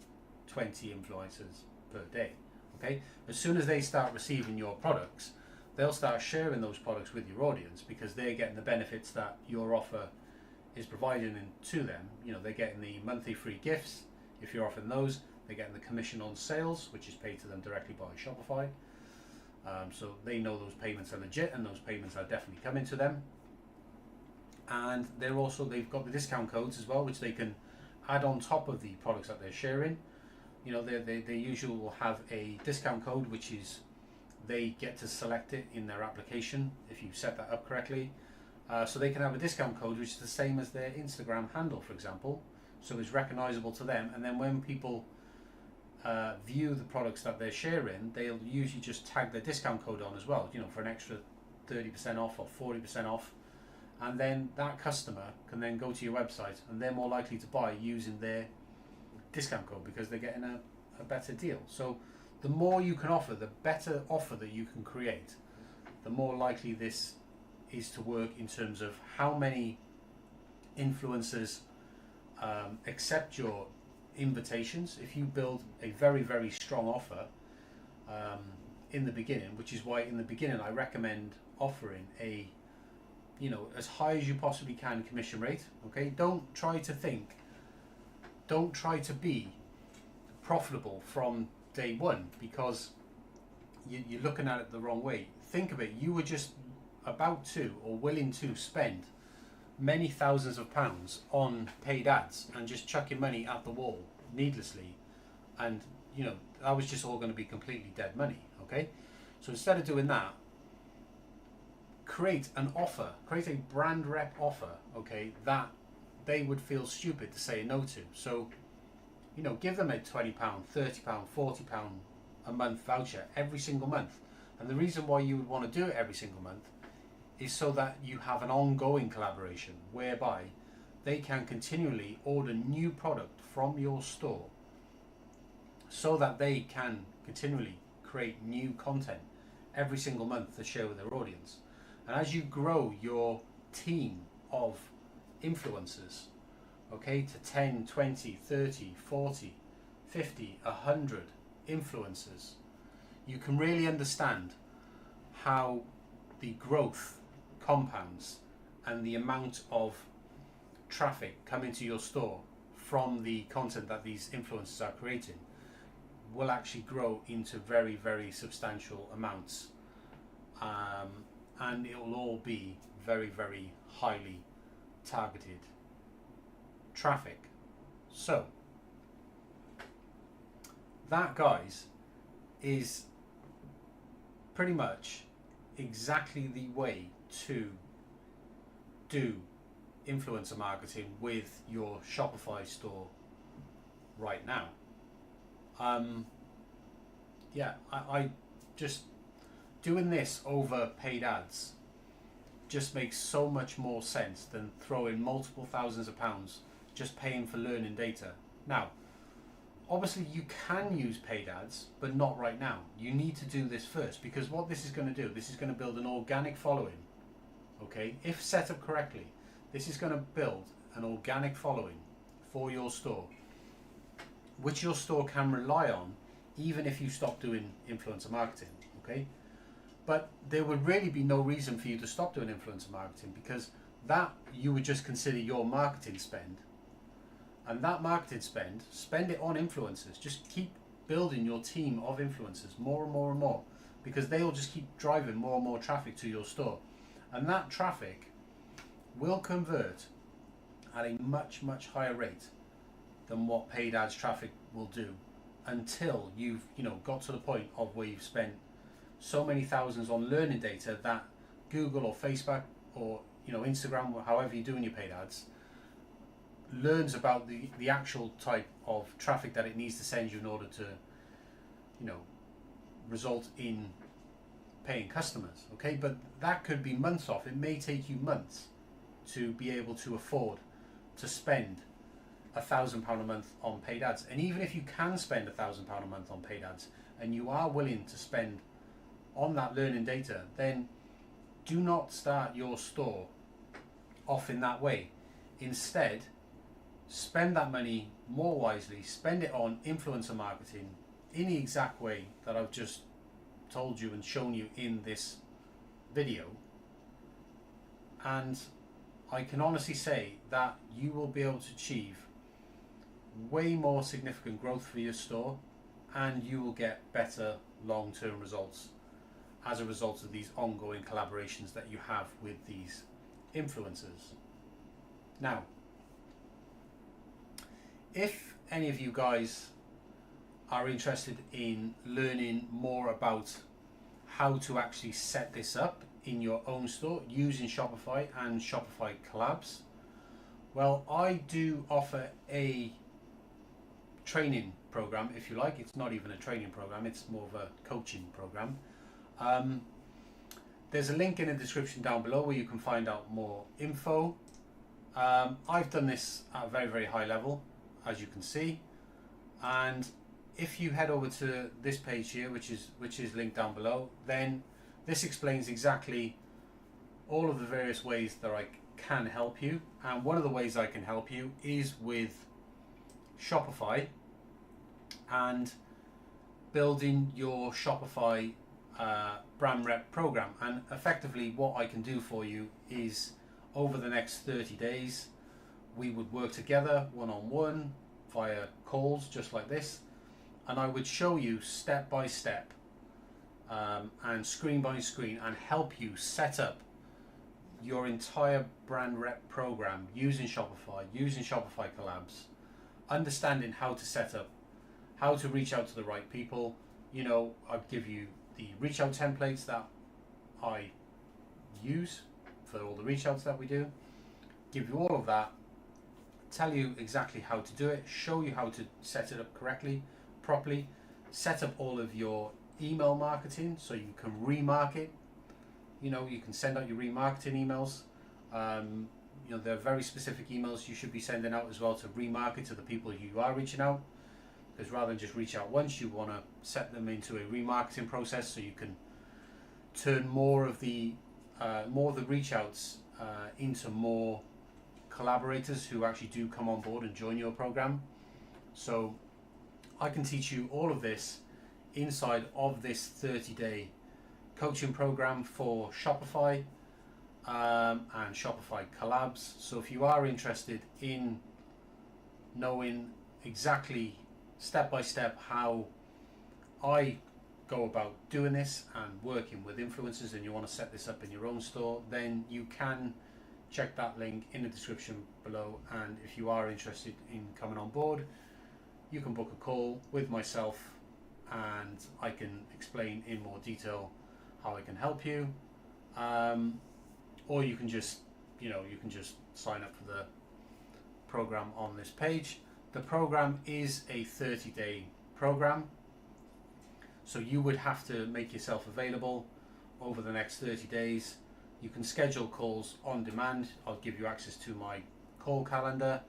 20 influencers per day. Okay, as soon as they start receiving your products, they'll start sharing those products with your audience, because they're getting the benefits that your offer is providing to them. They're getting the monthly free gifts if you're offering those. They're getting the commission on sales, which is paid to them directly by Shopify. So they know those payments are legit, and those payments are definitely coming to them. And they've got the discount codes as well, which they can add on top of the products that they're sharing. They usually will have a discount code, which is, they get to select it in their application if you set that up correctly. So they can have a discount code which is the same as their Instagram handle, for example, so it's recognizable to them. And then when people view the products that they're sharing, they'll usually just tag their discount code on as well, for an extra 30% off or 40% off. And then that customer can then go to your website, and they're more likely to buy using their discount code, because they're getting a better deal. So the more you can offer, the better offer that you can create, the more likely this is to work in terms of how many influencers accept your invitations. If you build a very, very strong offer in the beginning, which is why in the beginning I recommend offering a, as high as you possibly can commission rate. Okay, don't try to be profitable from day one, because you're looking at it the wrong way. Think of it, you were just about to, or willing to, spend many thousands of pounds on paid ads and just chucking money at the wall needlessly, and that was just all going to be completely dead money. Okay, so instead of doing that, create an offer, create a brand rep offer, okay, that they would feel stupid to say no to. So give them a £20, £30, £40 a month voucher every single month. And the reason why you would want to do it every single month is so that you have an ongoing collaboration whereby they can continually order new product from your store, so that they can continually create new content every single month to share with their audience. And as you grow your team of influencers, okay, to 10, 20, 30, 40, 50, 100 influencers, you can really understand how the growth compounds, and the amount of traffic coming to your store from the content that these influencers are creating will actually grow into very, very substantial amounts. And it will all be very, very highly targeted traffic. So that, guys, is pretty much exactly the way to do influencer marketing with your Shopify store right now. I just, doing this over paid ads just makes so much more sense than throwing multiple thousands of pounds just paying for learning data. Now, obviously you can use paid ads, but not right now. You need to do this first, because what this is going to do, this is going to build an organic following. Okay, if set up correctly, this is going to build an organic following for your store, which your store can rely on even if you stop doing influencer marketing. Okay, but there would really be no reason for you to stop doing influencer marketing, because that you would just consider your marketing spend. And that marketing spend it on influencers. Just keep building your team of influencers more and more and more, because they'll just keep driving more and more traffic to your store. And that traffic will convert at a much, much higher rate than what paid ads traffic will do, until you've got to the point of where you've spent so many thousands on learning data that Google or Facebook or Instagram, or however you're doing your paid ads, learns about the actual type of traffic that it needs to send you in order to result in paying customers. Okay, but that could be months off. It may take you months to be able to afford to spend £1,000 a month on paid ads. And even if you can spend £1,000 a month on paid ads, and you are willing to spend on that learning data, then do not start your store off in that way. Instead, spend that money more wisely. Spend it on influencer marketing in the exact way that I've just told you and shown you in this video. And I can honestly say that you will be able to achieve way more significant growth for your store, and you will get better long-term results as a result of these ongoing collaborations that you have with these influencers. Now, if any of you guys are interested in learning more about how to actually set this up in your own store using Shopify and Shopify collabs, well, I do offer a training program, if you like. It's not even a training program, it's more of a coaching program. There's a link in the description down below where you can find out more info. I've done this at a very, very high level, as you can see, and if you head over to this page here, which is linked down below, then this explains exactly all of the various ways that I can help you. And one of the ways I can help you is with Shopify and building your Shopify brand rep program. And effectively what I can do for you is, over the next 30 days, we would work together one-on-one via calls just like this, and I would show you step by step and screen by screen and help you set up your entire brand rep program using Shopify, using Shopify collabs, understanding how to set up, how to reach out to the right people. You know, I'd give you the reach out templates that I use for all the reach outs that we do, give you all of that, tell you exactly how to do it, show you how to set it up correctly, properly, set up all of your email marketing so you can remarket. You know, you can send out your remarketing emails. You know, there are very specific emails you should be sending out as well to remarket to the people you are reaching out, because rather than just reach out once, you want to set them into a remarketing process so you can turn more of the reach outs into more collaborators who actually do come on board and join your program. So I can teach you all of this inside of this 30-day coaching program for Shopify and Shopify collabs. So if you are interested in knowing exactly step by step how I go about doing this and working with influencers, and you want to set this up in your own store, then you can check that link in the description below. And if you are interested in coming on board, you can book a call with myself and I can explain in more detail how I can help you, or you can just sign up for the program on this page. The program is a 30-day program, so you would have to make yourself available over the next 30 days. You can schedule calls on demand. I'll give you access to my call calendar,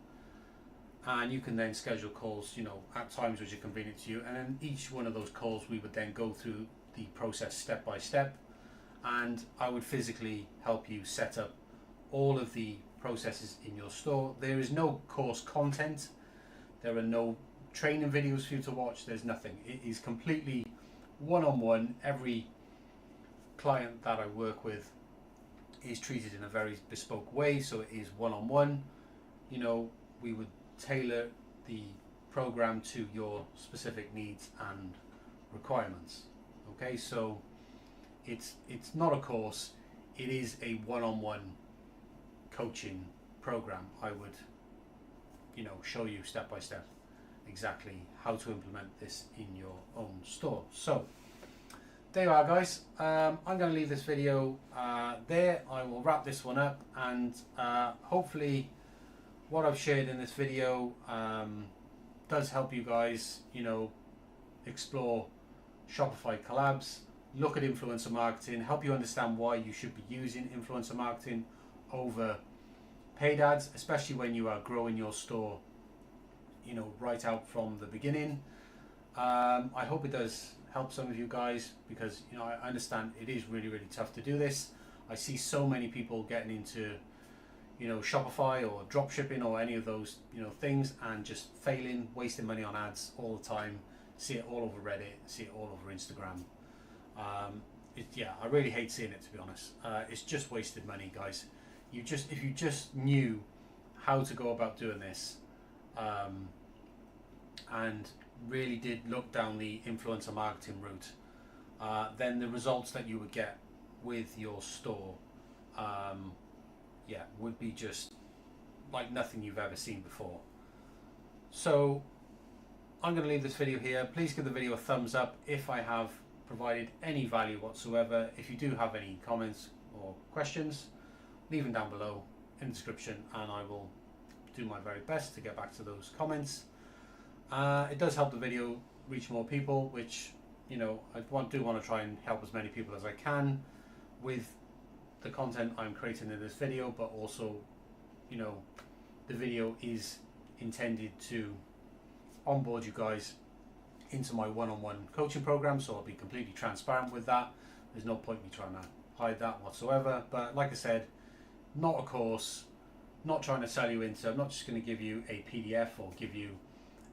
and you can then schedule calls, you know, at times which are convenient to you. And then each one of those calls, we would then go through the process step by step, and I would physically help you set up all of the processes in your store. There is no course content. There are no training videos for you to watch. There's nothing. It is completely one-on-one. Every client that I work with is treated in a very bespoke way, so it is one-on-one. You know, we would tailor the program to your specific needs and requirements. Okay, so it's not a course, it is a one-on-one coaching program. I would, you know, show you step by step exactly how to implement this in your own store. So there you are, guys. I'm going to leave this video there. I will wrap this one up, and hopefully what I've shared in this video does help you guys, you know, explore Shopify collabs, look at influencer marketing, help you understand why you should be using influencer marketing over paid ads, especially when you are growing your store, you know, right out from the beginning. I hope it does help some of you guys, because, you know, I understand it is really, really tough to do this. I see so many people getting into, you know, Shopify or drop shipping or any of those, you know, things, and just failing, wasting money on ads all the time. See it all over Reddit, see it all over Instagram. Yeah, I really hate seeing it, to be honest. It's just wasted money, guys. If you just knew how to go about doing this, and really did look down the influencer marketing route, then the results that you would get with your store, would be just like nothing you've ever seen before. So I'm going to leave this video here. Please give the video a thumbs up if I have provided any value whatsoever. If you do have any comments or questions, leave them down below in the description, and I will do my very best to get back to those comments. It does help the video reach more people, which, you know, I do want to try and help as many people as I can with the content I'm creating in this video, but also, you know, the video is intended to onboard you guys into my one-on-one coaching program, so I'll be completely transparent with that. There's no point me trying to hide that whatsoever. But like I said, not a course, not trying to sell you into, I'm not just going to give you a PDF or give you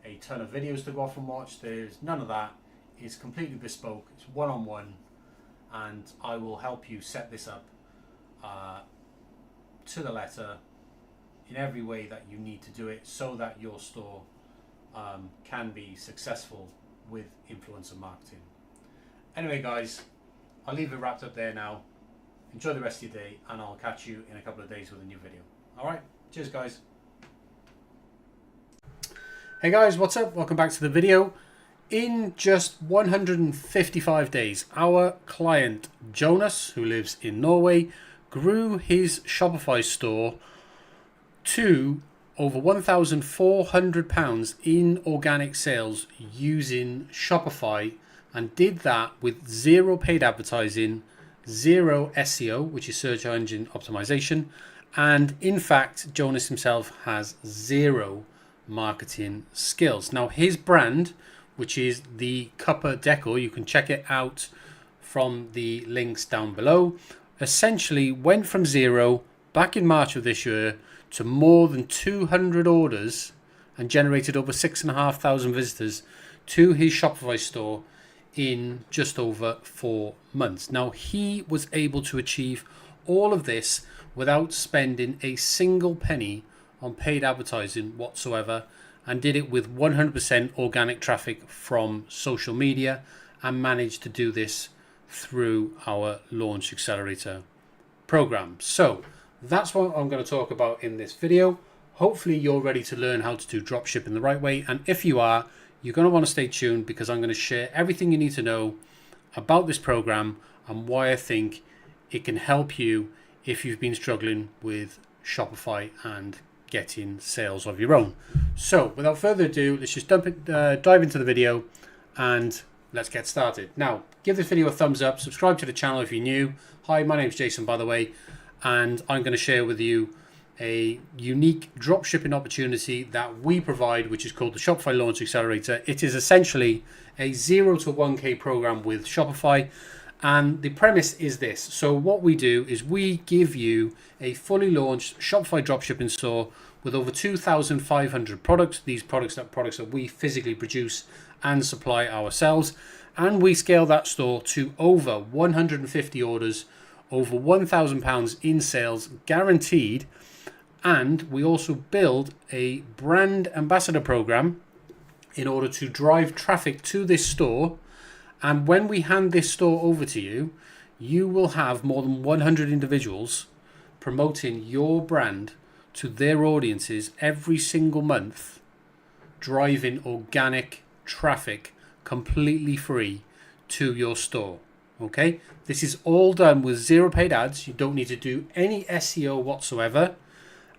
a ton of videos to go off and watch. There's none of that. It's completely bespoke. It's one-on-one, and I will help you set this up to the letter in every way that you need to do it, so that your store can be successful with influencer marketing. Anyway, guys, I'll leave it wrapped up there now. Enjoy the rest of your day, and I'll catch you in a couple of days with a new video. All right, cheers, guys. Hey guys, what's up? Welcome back to the video. In just 155 days, our client Jonas, who lives in Norway, grew his Shopify store to over £1,400 in organic sales using Shopify, and did that with zero paid advertising, zero SEO, which is search engine optimization, and in fact Jonas himself has zero marketing skills. Now his brand, which is the Cuppa Decor, you can check it out from the links down below, essentially went from zero back in March of this year to more than 200 orders and generated over 6,500 visitors to his Shopify store in just over 4 months. Now he was able to achieve all of this without spending a single penny on paid advertising whatsoever, and did it with 100% organic traffic from social media, and managed to do this through our Launch Accelerator program. So that's what I'm going to talk about in this video. Hopefully you're ready to learn how to do dropshipping the right way, and if you are, you're going to want to stay tuned, because I'm going to share everything you need to know about this program and why I think it can help you if you've been struggling with Shopify and getting sales of your own. So without further ado, let's just dive into the video and let's get started. Now, give this video a thumbs up, subscribe to the channel if you're new. Hi, my name's Jason, by the way, and I'm going to share with you a unique dropshipping opportunity that we provide, which is called the Shopify Launch Accelerator. It is essentially a 0 to 1K program with Shopify, and the premise is this. So what we do is we give you a fully launched Shopify dropshipping store with over 2,500 products. These products are products that we physically produce and supply ourselves, and we scale that store to over 150 orders, over £1,000 in sales guaranteed. And we also build a brand ambassador program in order to drive traffic to this store. And when we hand this store over to you, you will have more than 100 individuals promoting your brand to their audiences every single month, driving organic traffic completely free to your store. Okay, this is all done with zero paid ads. You don't need to do any SEO whatsoever.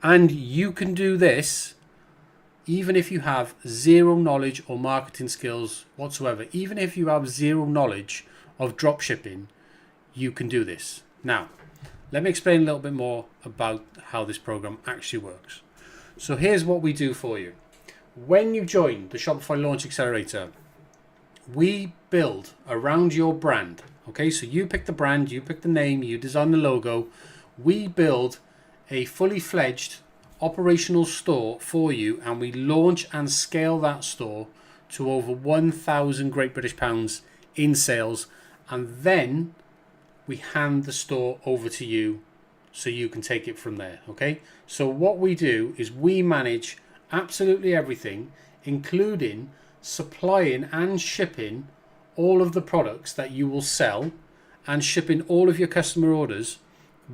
And you can do this even if you have zero knowledge or marketing skills whatsoever. Even if you have zero knowledge of dropshipping, you can do this. Now, let me explain a little bit more about how this program actually works. So here's what we do for you. When you join the Shopify Launch Accelerator, we build around your brand Okay, so you pick the brand, you pick the name, you design the logo. We build a fully fledged operational store for you, and we launch and scale that store to over 1,000 Great British pounds in sales, and then we hand the store over to you so you can take it from there. Okay, so what we do is we manage absolutely everything, including supplying and shipping all of the products that you will sell, and shipping all of your customer orders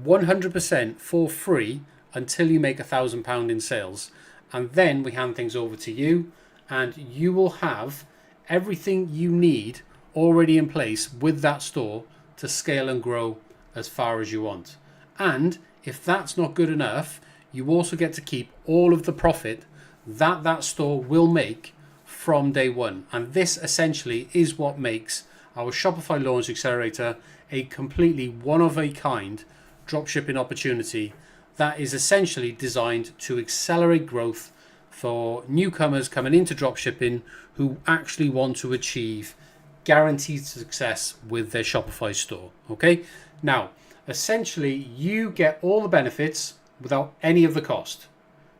100% for free until you make £1,000 in sales. And then we hand things over to you, and you will have everything you need already in place with that store to scale and grow as far as you want. And if that's not good enough, you also get to keep all of the profit that store will make from day one. And this essentially is what makes our Shopify Launch Accelerator a completely one-of-a-kind dropshipping opportunity that is essentially designed to accelerate growth for newcomers coming into dropshipping who actually want to achieve guaranteed success with their Shopify store. Okay, now essentially you get all the benefits without any of the cost.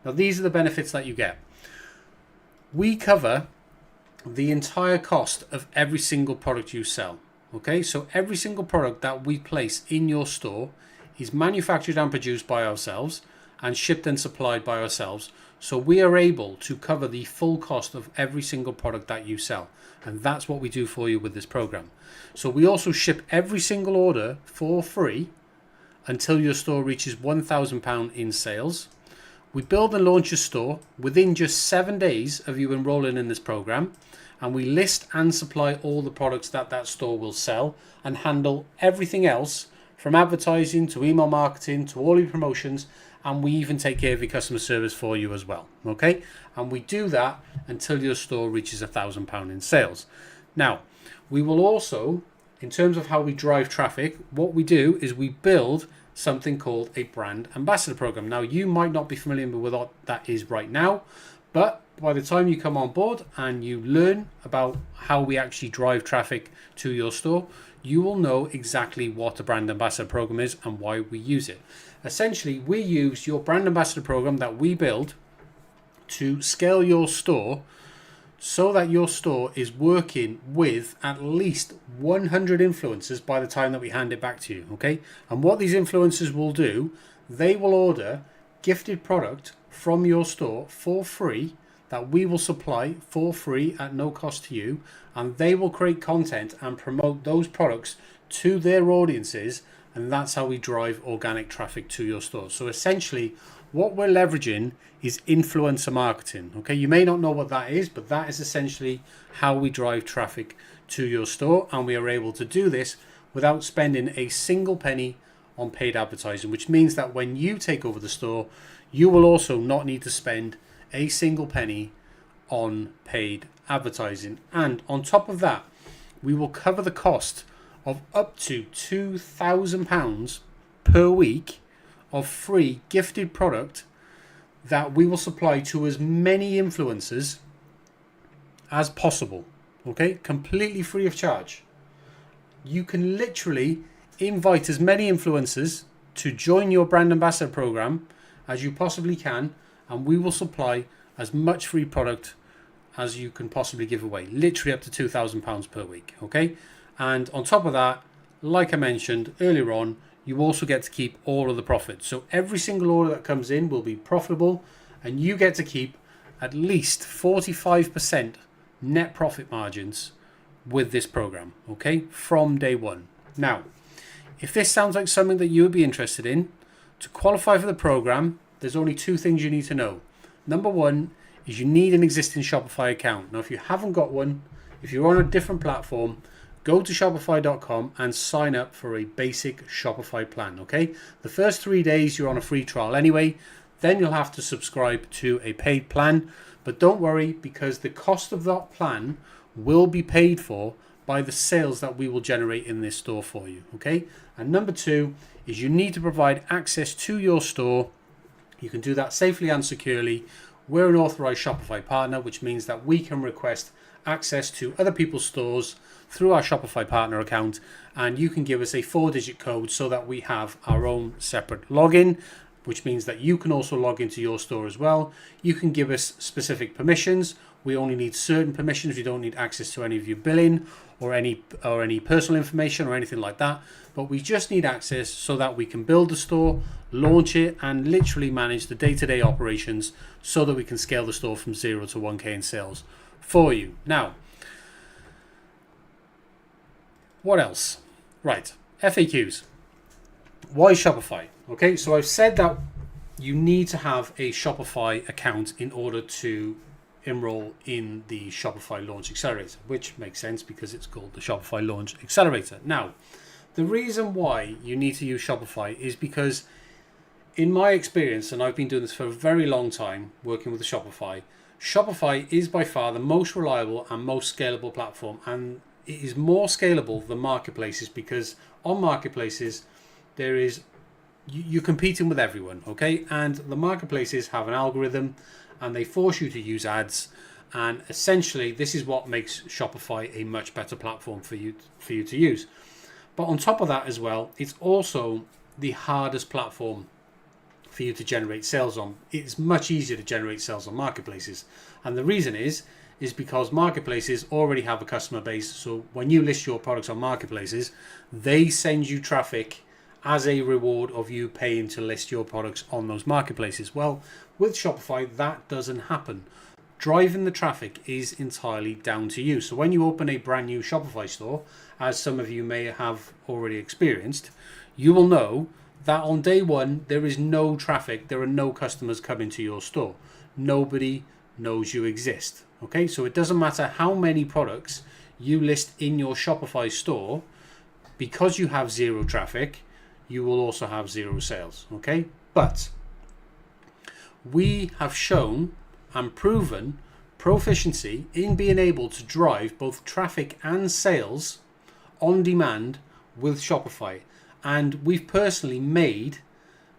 Now these are the benefits that you get. We cover the entire cost of every single product you sell. Okay, so every single product that we place in your store is manufactured and produced by ourselves and shipped and supplied by ourselves. So we are able to cover the full cost of every single product that you sell. And that's what we do for you with this program. So we also ship every single order for free until your store reaches £1,000 in sales. We build and launch your store within just 7 days of you enrolling in this program. And we list and supply all the products that store will sell, and handle everything else from advertising to email marketing to all your promotions, and we even take care of your customer service for you as well. Okay, and we do that until your store reaches £1,000 in sales. Now, we will also, in terms of how we drive traffic, what we do is we build something called a brand ambassador program. Now, you might not be familiar with what that is right now, but by the time you come on board and you learn about how we actually drive traffic to your store, you will know exactly what a brand ambassador program is and why we use it. Essentially, we use your brand ambassador program that we build to scale your store so that your store is working with at least 100 influencers by the time that we hand it back to you. Okay, and what these influencers will do, they will order gifted product from your store for free that we will supply for free at no cost to you, and they will create content and promote those products to their audiences, and that's how we drive organic traffic to your store. So essentially what we're leveraging is influencer marketing. Okay, you may not know what that is, but that is essentially how we drive traffic to your store, and we are able to do this without spending a single penny on paid advertising, which means that when you take over the store, you will also not need to spend a single penny on paid advertising. And on top of that, we will cover the cost of up to £2,000 per week of free gifted product that we will supply to as many influencers as possible. Okay, completely free of charge. You can literally invite as many influencers to join your brand ambassador program as you possibly can, and we will supply as much free product as you can possibly give away, literally up to £2,000 per week. Okay, and on top of that, like I mentioned earlier on, you also get to keep all of the profits. So every single order that comes in will be profitable, and you get to keep at least 45% net profit margins with this program, okay, from day one. Now, if this sounds like something that you would be interested in, to qualify for the program, there's only two things you need to know. Number one is you need an existing Shopify account. Now, if you haven't got one, if you're on a different platform, go to shopify.com and sign up for a basic Shopify plan, okay? The first 3 days you're on a free trial anyway, then you'll have to subscribe to a paid plan. But don't worry, because the cost of that plan will be paid for by the sales that we will generate in this store for you, okay? And number two is you need to provide access to your store. You can do that safely and securely. We're an authorized Shopify partner, which means that we can request access to other people's stores through our Shopify partner account, and you can give us a 4-digit code so that we have our own separate login, which means that you can also log into your store as well. You can give us specific permissions. We only need certain permissions. We don't need access to any of your billing or any personal information or anything like that. But we just need access so that we can build the store, launch it, and literally manage the day-to-day operations so that we can scale the store from 0 to 1K in sales for you. Now, what else? Right, FAQs. Why Shopify? Okay, so I've said that you need to have a Shopify account in order to enroll in the Shopify Launch Accelerator, which makes sense because it's called the Shopify Launch Accelerator. Now, the reason why you need to use Shopify is because in my experience, and I've been doing this for a very long time working with the Shopify is by far the most reliable and most scalable platform, and it is more scalable than marketplaces because on marketplaces you're competing with everyone, okay? And the marketplaces have an algorithm and they force you to use ads, and essentially this is what makes Shopify a much better platform for you to use. But on top of that as well, it's also the hardest platform for you to generate sales on. It's much easier to generate sales on marketplaces, and the reason is because marketplaces already have a customer base. So when you list your products on marketplaces, they send you traffic as a reward of you paying to list your products on those marketplaces. Well, with Shopify, that doesn't happen. Driving the traffic is entirely down to you. So when you open a brand new Shopify store, as some of you may have already experienced, you will know that on day one, there is no traffic. There are no customers coming to your store. Nobody knows you exist. Okay, so it doesn't matter how many products you list in your Shopify store, because you have zero traffic, you will also have zero sales. Okay, but we have shown and proven proficiency in being able to drive both traffic and sales on demand with Shopify. And we've personally made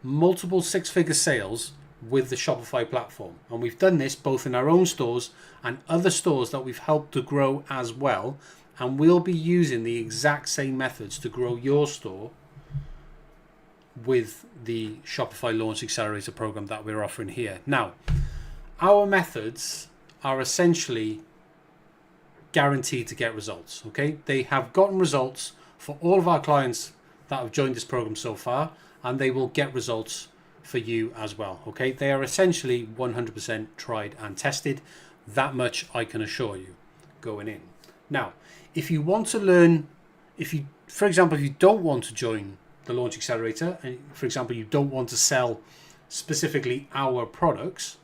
multiple 6-figure sales with the Shopify platform. And we've done this both in our own stores and other stores that we've helped to grow as well. And we'll be using the exact same methods to grow your store with the Shopify Launch Accelerator program that we're offering here. Now, our methods are essentially guaranteed to get results. Okay, they have gotten results for all of our clients that have joined this program so far, and they will get results for you as well. Okay, they are essentially 100% tried and tested. That much I can assure you going in. Now, if you want to learn, for example, if you don't want to join the Launch Accelerator, and for example, you don't want to sell specifically our products,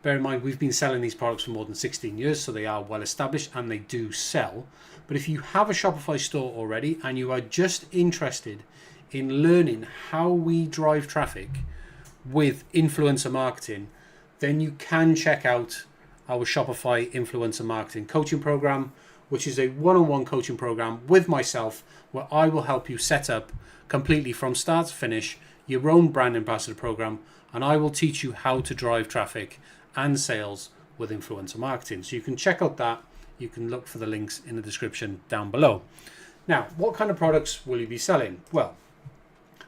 bear in mind we've been selling these products for more than 16 years, so they are well established and they do sell. But if you have a Shopify store already and you are just interested in learning how we drive traffic with influencer marketing, then you can check out our Shopify influencer marketing coaching program, which is a one-on-one coaching program with myself, where I will help you set up completely from start to finish your own brand ambassador program, and I will teach you how to drive traffic and sales with influencer marketing. So you can check out that. You can look for the links in the description down below. Now, what kind of products will you be selling? Well,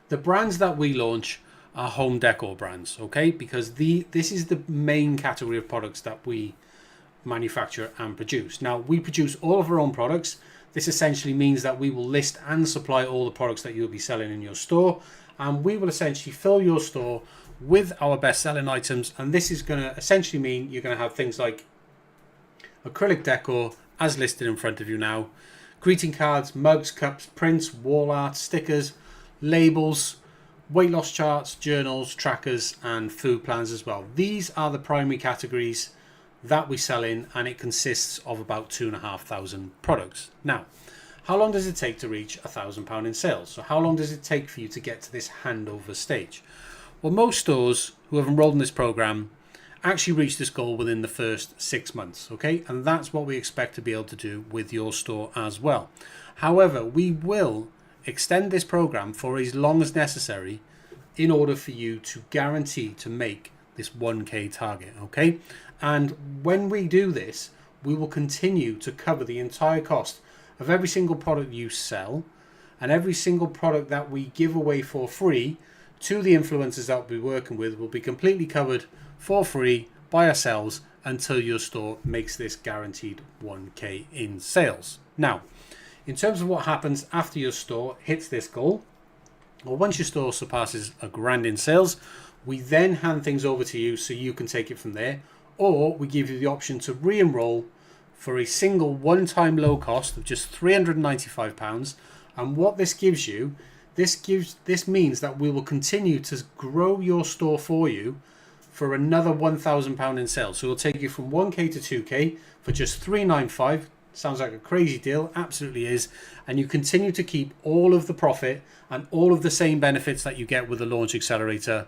the brands that we launch are home decor brands, okay? Because this is the main category of products that we manufacture and produce. Now, we produce all of our own products. This essentially means that we will list and supply all the products that you'll be selling in your store, and we will essentially fill your store with our best-selling items. And this is going to essentially mean you're going to have things like acrylic decor as listed in front of you now, greeting cards, mugs, cups, prints, wall art, stickers, labels, weight loss charts, journals, trackers, and food plans as well. These are the primary categories that we sell in, and it consists of about 2,500 products. Now, how long does it take to reach £1,000 in sales? So how long does it take for you to get to this handover stage? Well, most stores who have enrolled in this program actually reach this goal within the first 6 months, okay? And that's what we expect to be able to do with your store as well. However, we will extend this program for as long as necessary in order for you to guarantee to make this 1K target, okay? And when we do this, we will continue to cover the entire cost of every single product you sell, and every single product that we give away for free to the influencers that we'll be working with will be completely covered for free by ourselves until your store makes this guaranteed 1K in sales. Now, in terms of what happens after your store hits this goal, or once your store surpasses £1,000 in sales, we then hand things over to you so you can take it from there, or we give you the option to re-enroll for a single one-time low cost of just £395. And what this gives you, this means that we will continue to grow your store for you for another £1,000 in sales. So we'll take you from 1K to 2K for just £395. Sounds like a crazy deal, absolutely is. And you continue to keep all of the profit and all of the same benefits that you get with the Launch Accelerator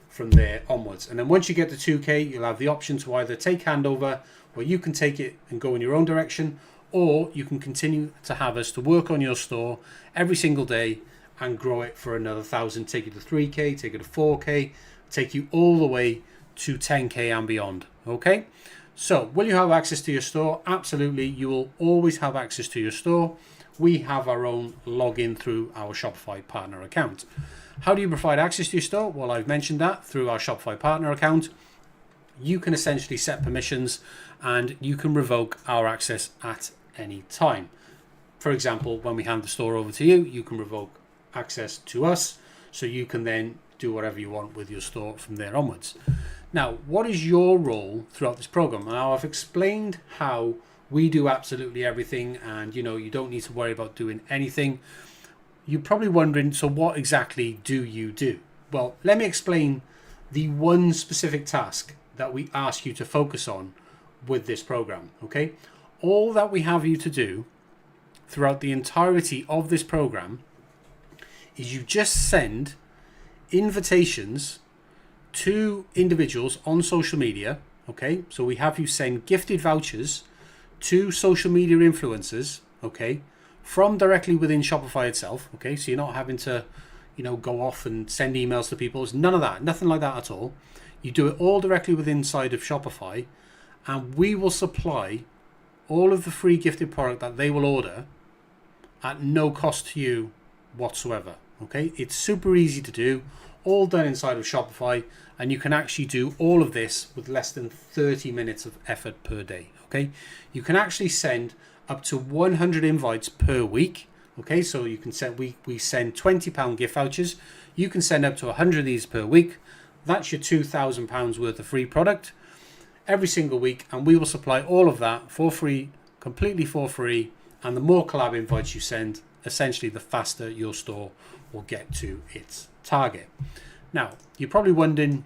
from there onwards. And then once you get to 2K, you'll have the option to either take handover, where you can take it and go in your own direction, or you can continue to have us to work on your store every single day and grow it for another 1,000, take you to 3K, take it to 4K, take you all the way to 10K and beyond. Okay? So, will you have access to your store? Absolutely, you will always have access to your store. We have our own login through our Shopify partner account. How do you provide access to your store? Well, I've mentioned that through our Shopify partner account. You can essentially set permissions and you can revoke our access at any time. For example, when we hand the store over to you, you can revoke access to us, so you can then do whatever you want with your store from there onwards. Now, what is your role throughout this program? Now, I've explained how we do absolutely everything, and you don't need to worry about doing anything. You're probably wondering, so what exactly do you do? Well, let me explain the one specific task that we ask you to focus on with this program, okay? All that we have you to do throughout the entirety of this program is you just send invitations to individuals on social media, okay? So we have you send gifted vouchers to social media influencers, okay, from directly within Shopify itself, okay? So you're not having to, go off and send emails to people. It's none of that, nothing like that at all. You do it all directly within inside of Shopify, and we will supply all of the free gifted product that they will order at no cost to you whatsoever, okay? It's super easy to do, all done inside of Shopify, and you can actually do all of this with less than 30 minutes of effort per day, okay? You can actually send up to 100 invites per week, okay? So you can send, we send £20 gift vouchers. You can send up to 100 of these per week. That's your £2,000 worth of free product every single week, and we will supply all of that for free, completely for free. And the more collab invites you send, essentially the faster your store will get to its target. Now, you're probably wondering,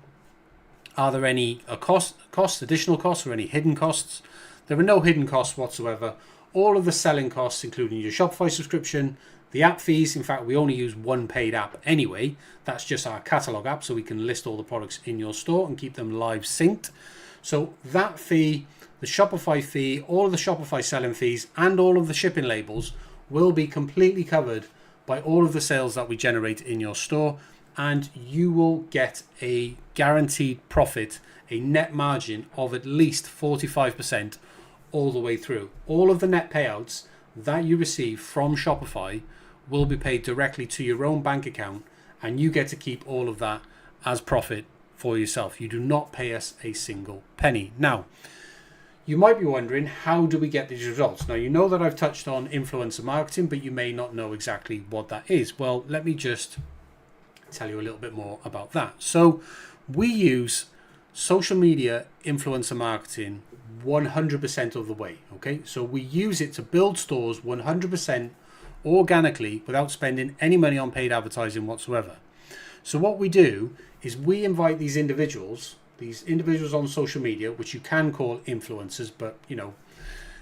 are there any additional costs, or any hidden costs? There are no hidden costs whatsoever. All of the selling costs, including your Shopify subscription, the app fees. In fact, we only use one paid app anyway. That's just our catalog app, so we can list all the products in your store and keep them live synced. So that fee, the Shopify fee, all of the Shopify selling fees, and all of the shipping labels will be completely covered by all of the sales that we generate in your store, and you will get a guaranteed profit, a net margin of at least 45% all the way through. All of the net payouts that you receive from Shopify will be paid directly to your own bank account, and you get to keep all of that as profit for yourself. You do not pay us a single penny. Now, you might be wondering, how do we get these results? Now, you know that I've touched on influencer marketing, but you may not know exactly what that is. Well, let me just tell you a little bit more about that. So we use social media influencer marketing 100% of the way, okay? So we use it to build stores 100% organically without spending any money on paid advertising whatsoever. So what we do is we invite these individuals on social media, which you can call influencers, but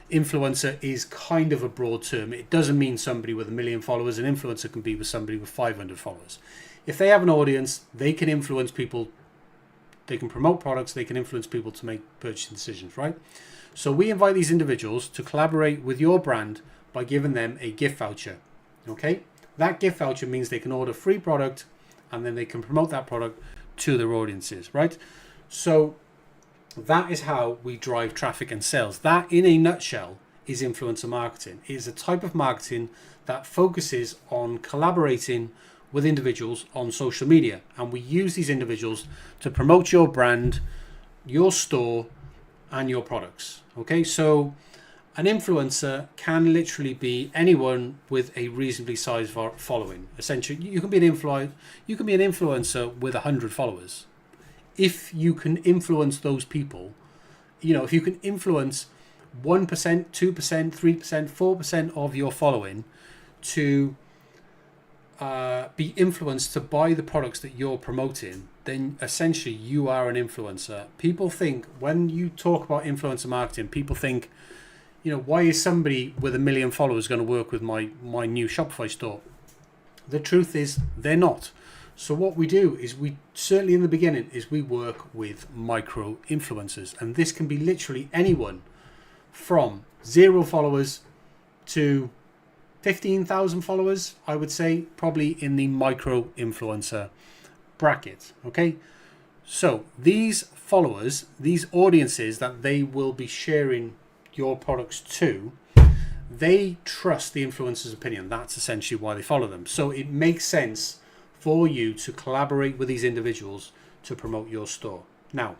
influencer is kind of a broad term. It doesn't mean somebody with 1 million followers. An influencer can be with somebody with 500 followers. If they have an audience, they can influence people, they can promote products, they can influence people to make purchasing decisions, right? So we invite these individuals to collaborate with your brand by giving them a gift voucher, okay? That gift voucher means they can order free product, and then they can promote that product to their audiences, right? So That is how we drive traffic and sales. That, in a nutshell, is influencer marketing. It is a type of marketing that focuses on collaborating with individuals on social media. And we use these individuals to promote your brand, your store, and your products. Okay, so an influencer can literally be anyone with a reasonably sized following. Essentially, you can be an influencer with 100 followers. If you can influence those people, if you can influence 1%, 2%, 3%, 4% of your following to be influenced to buy the products that you're promoting, then essentially you are an influencer. People think, when you talk about influencer marketing, people think, why is somebody with 1 million followers going to work with my new Shopify store? The truth is they're not. So what we do is certainly in the beginning, is we work with micro influencers. And this can be literally anyone from 0 followers to 15,000 followers, I would say, probably in the micro influencer bracket. Okay. So these followers, these audiences that they will be sharing your products to, they trust the influencer's opinion. That's essentially why they follow them. So it makes sense for you to collaborate with these individuals to promote your store. Now,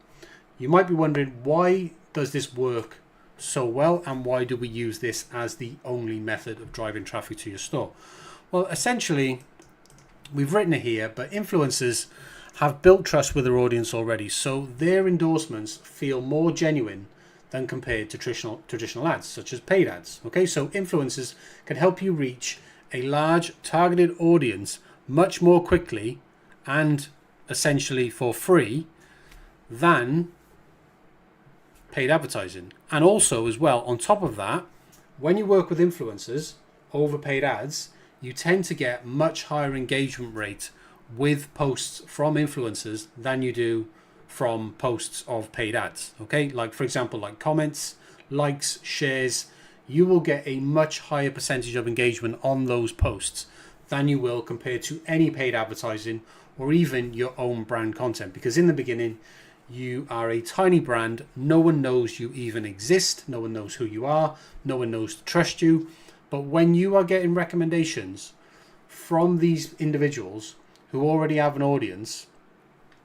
you might be wondering, why does this work so well, and why do we use this as the only method of driving traffic to your store? Well, essentially, we've written it here, but influencers have built trust with their audience already, so their endorsements feel more genuine than compared to traditional ads, such as paid ads. Okay, so influencers can help you reach a large targeted audience much more quickly and essentially for free than paid advertising. And also, as well, on top of that, when you work with influencers over paid ads, you tend to get much higher engagement rate with posts from influencers than you do from posts of paid ads. Okay, like for example, like comments, likes, shares, you will get a much higher percentage of engagement on those posts than you will compared to any paid advertising or even your own brand content. Because in the beginning, you are a tiny brand. No one knows you even exist. No one knows who you are. No one knows to trust you. But when you are getting recommendations from these individuals who already have an audience,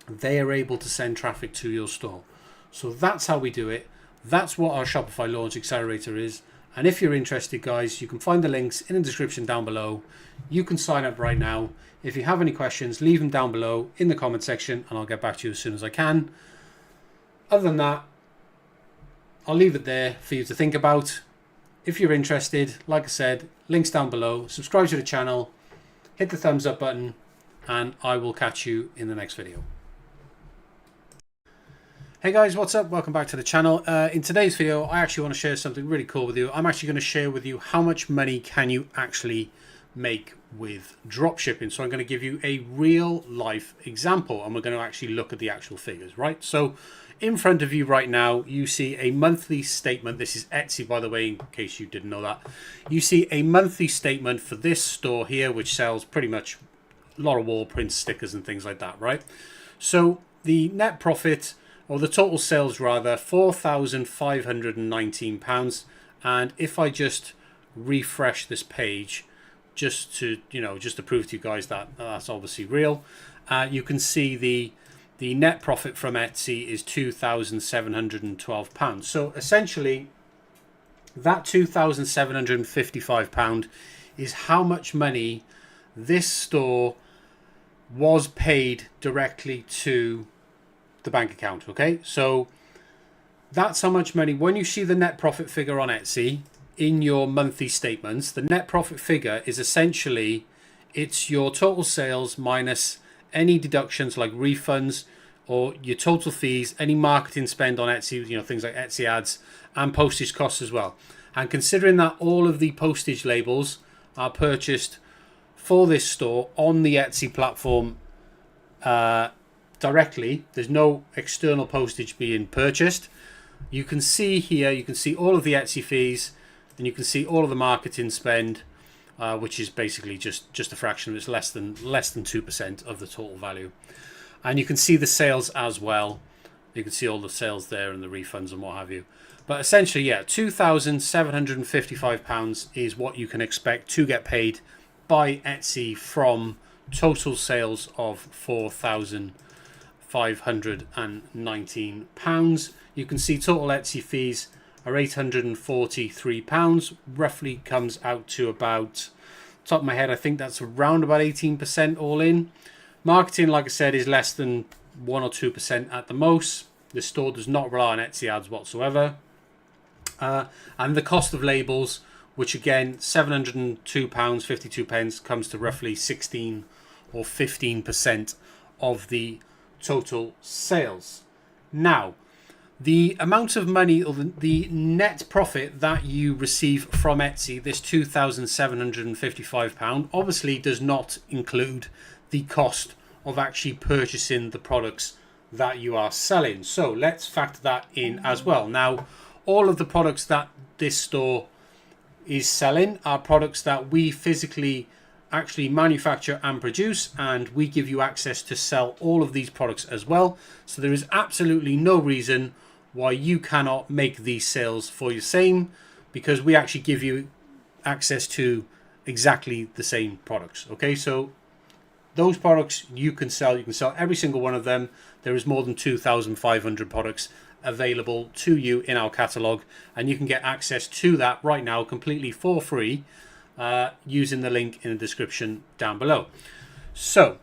they are able to send traffic to your store. So that's how we do it. That's what our Shopify Launch Accelerator is. And if you're interested, guys, you can find the links in the description down below. You can sign up right now. If you have any questions, leave them down below in the comment section and I'll get back to you as soon as I can. Other than that, I'll leave it there for you to think about. If you're interested, like I said, links down below. Subscribe to the channel, hit the thumbs up button, and I will catch you in the next video. Hey guys, what's up? Welcome back to the channel. In today's video, I actually want to share something really cool with you. I'm actually going to share with you how much money can you actually make with drop shipping. So I'm going to give you a real life example and we're going to actually look at the actual figures, right? So in front of you right now, you see a monthly statement. This is Etsy, by the way, in case you didn't know that. You see a monthly statement for this store here, which sells pretty much a lot of wall prints, stickers and things like that, right? So the net profit, or the total sales rather, £4,519. And if I just refresh this page, just to prove to you guys that that's obviously real, you can see the net profit from Etsy is £2,712. So essentially, that £2,755 is how much money this store was paid directly to the bank account. Okay, so that's how much money. When you see the net profit figure on Etsy in your monthly statements, the net profit figure is essentially, it's your total sales minus any deductions like refunds or your total fees, any marketing spend on Etsy, things like Etsy ads and postage costs as well. And considering that all of the postage labels are purchased for this store on the Etsy platform directly, there's no external postage being purchased. You can see here, you can see all of the Etsy fees and you can see all of the marketing spend, which is basically just a fraction. It's less than 2% of the total value. And you can see the sales as well. You can see all the sales there and the refunds and what have you. But essentially, yeah, £2,755 is what you can expect to get paid by Etsy from total sales of £4,519. You can see total Etsy fees are £843, roughly comes out to about, top of my head, I think that's around about 18% all in. Marketing, like I said, is less than 1 or 2% at the most. The store does not rely on Etsy ads whatsoever. And the cost of labels, which again, £702.52 comes to roughly 16 or 15% of the total sales. Now, the amount of money or the net profit that you receive from Etsy, this £2,755, obviously does not include the cost of actually purchasing the products that you are selling. So let's factor that in as well. Now, all of the products that this store is selling are products that we physically actually manufacture and produce, and we give you access to sell all of these products as well. So there is absolutely no reason why you cannot make these sales for your same, because we actually give you access to exactly the same products. Okay, so those products you can sell every single one of them. There is more than 2,500 products available to you in our catalog, and you can get access to that right now completely for free using the link in the description down below. So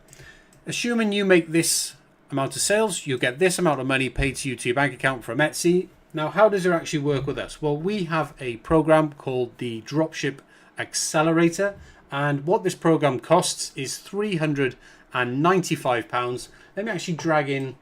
assuming you make this amount of sales, you'll get this amount of money paid to you to your bank account from Etsy. Now, how does it actually work with us? Well, we have a program called the Dropship Accelerator, and what this program costs is £395. Let me actually drag in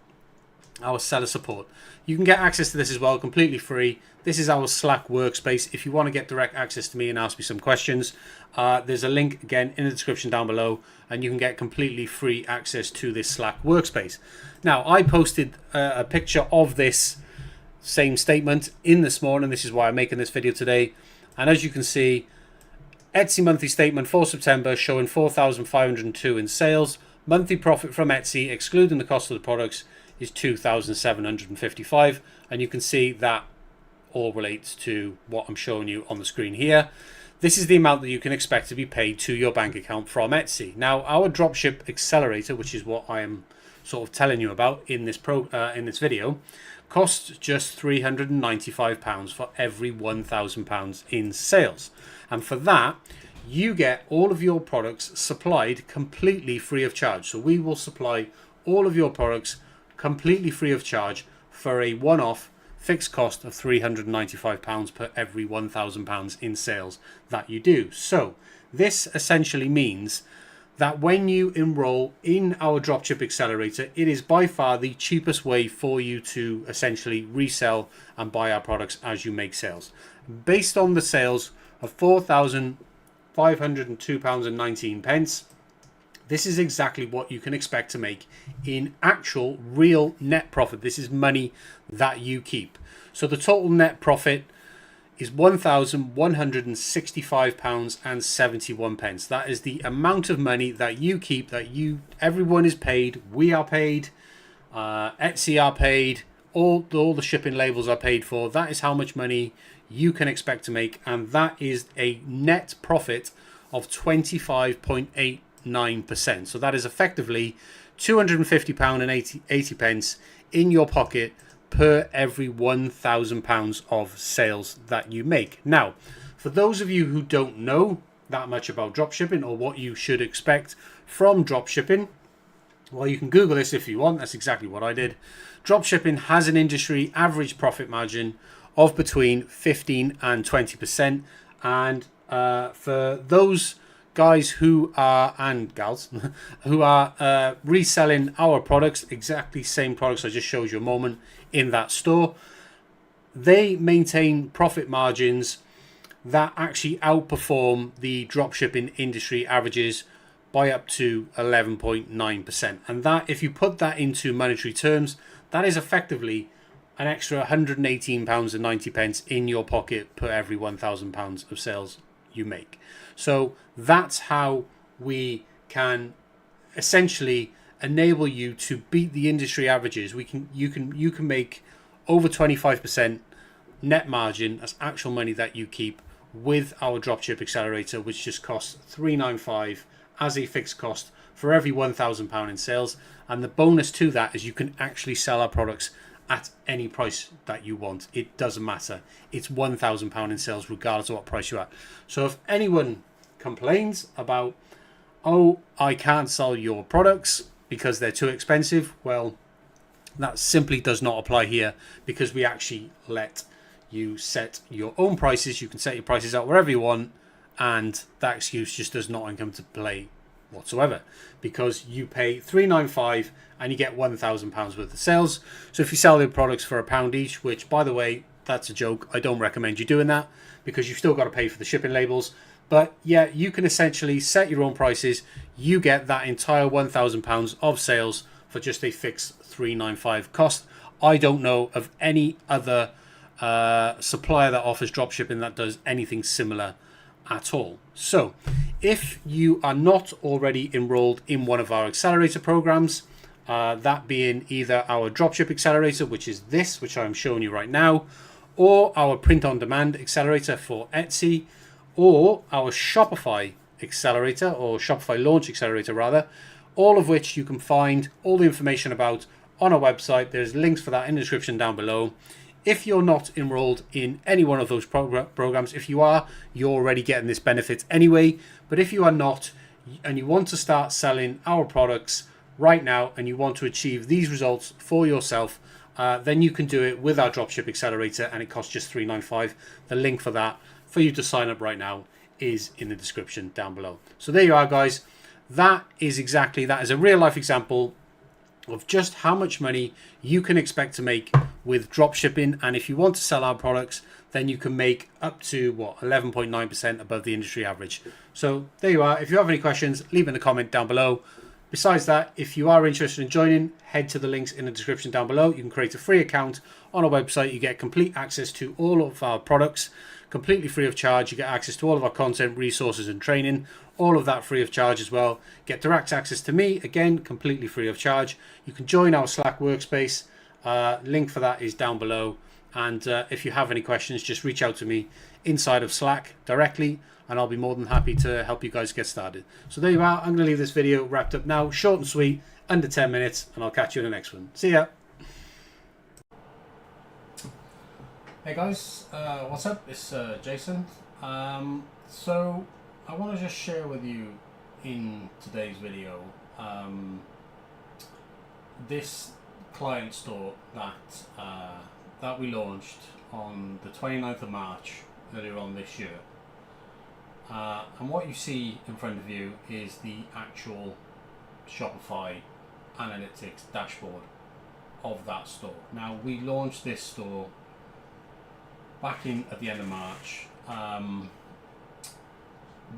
our seller support. You can get access to this as well, completely free. This is our Slack workspace. If you want to get direct access to me and ask me some questions, there's a link again in the description down below, and you can get completely free access to this Slack workspace. Now, I posted a picture of this same statement in this morning. This is why I'm making this video today. And as you can see, Etsy monthly statement for September showing 4,502 in sales. Monthly profit from Etsy, excluding the cost of the products, is 2,755, and you can see that all relates to what I'm showing you on the screen here. This is the amount that you can expect to be paid to your bank account from Etsy. Now, our Dropship Accelerator, which is what I am sort of telling you about in this video, costs just £395 for every £1,000 in sales, and for that you get all of your products supplied completely free of charge. So we will supply all of your products completely free of charge for a one-off fixed cost of £395 per every £1,000 in sales that you do. So this essentially means that when you enroll in our Dropship Accelerator, it is by far the cheapest way for you to essentially resell and buy our products as you make sales. Based on the sales of £4,502.19, this is exactly what you can expect to make in actual real net profit. This is money that you keep. So the total net profit is £1,165.71. That is the amount of money that you keep, that everyone is paid, we are paid, Etsy are paid, all the shipping labels are paid for. That is how much money you can expect to make, and that is a net profit of 25.89%. So that is effectively £250.80 in your pocket per every £1,000 of sales that you make. Now, for those of you who don't know that much about dropshipping or what you should expect from dropshipping, well, you can Google this if you want. That's exactly what I did. Dropshipping has an industry average profit margin of between 15 and 20%. And for those guys who are, and gals, who are reselling our products, exactly same products I just showed you a moment in that store, they maintain profit margins that actually outperform the dropshipping industry averages by up to 11.9%. And that, if you put that into monetary terms, that is effectively an extra £118.90 in your pocket per every £1,000 of sales you make. So that's how we can essentially enable you to beat the industry averages. You can make over 25% net margin as actual money that you keep with our dropship accelerator, which just costs $395 as a fixed cost for every £1,000 in sales. And the bonus to that is you can actually sell our products at any price that you want. It doesn't matter. It's £1,000 in sales regardless of what price you're at. So if anyone complains about, oh, I can't sell your products because they're too expensive, well, that simply does not apply here, because we actually let you set your own prices. You can set your prices out wherever you want, and that excuse just does not come to play whatsoever, because you pay $395 and you get £1,000 worth of sales. So if you sell the products for £1 each, which, by the way, that's a joke, I don't recommend you doing that, because you've still got to pay for the shipping labels. But yeah, you can essentially set your own prices. You get that entire £1,000 of sales for just a fixed $395 cost. I don't know of any other supplier that offers dropshipping that does anything similar at all. So if you are not already enrolled in one of our accelerator programs, that being either our dropship accelerator, which is this, which I'm showing you right now, or our print on demand accelerator for Etsy, or our Shopify accelerator, or Shopify launch accelerator rather, all of which you can find all the information about on our website. There's links for that in the description down below. If you're not enrolled in any one of those programs, if you are, you're already getting this benefit anyway. But if you are not, and you want to start selling our products right now, and you want to achieve these results for yourself, then you can do it with our dropship accelerator, and it costs just $395. The link for that, for you to sign up right now, is in the description down below. So there you are, guys. That is a real life example of just how much money you can expect to make with drop shipping. And if you want to sell our products, then you can make up to 11.9% above the industry average. So there you are. If you have any questions, leave in a comment down below. Besides that, if you are interested in joining, head to the links in the description down below. You can create a free account on our website. You get complete access to all of our products, completely free of charge. You get access to all of our content, resources, and training, all of that free of charge as well. Get direct access to me, again, completely free of charge. You can join our Slack workspace. Link for that is down below. And if you have any questions, just reach out to me inside of Slack directly, and I'll be more than happy to help you guys get started. So there you are. I'm going to leave this video wrapped up now. Short and sweet, under 10 minutes, and I'll catch you in the next one. See ya. Hey guys, what's up? It's Jason. So I want to just share with you in today's video this client store that we launched on the 29th of March earlier on this year. And what you see in front of you is the actual Shopify analytics dashboard of that store. Now, we launched this store back at the end of March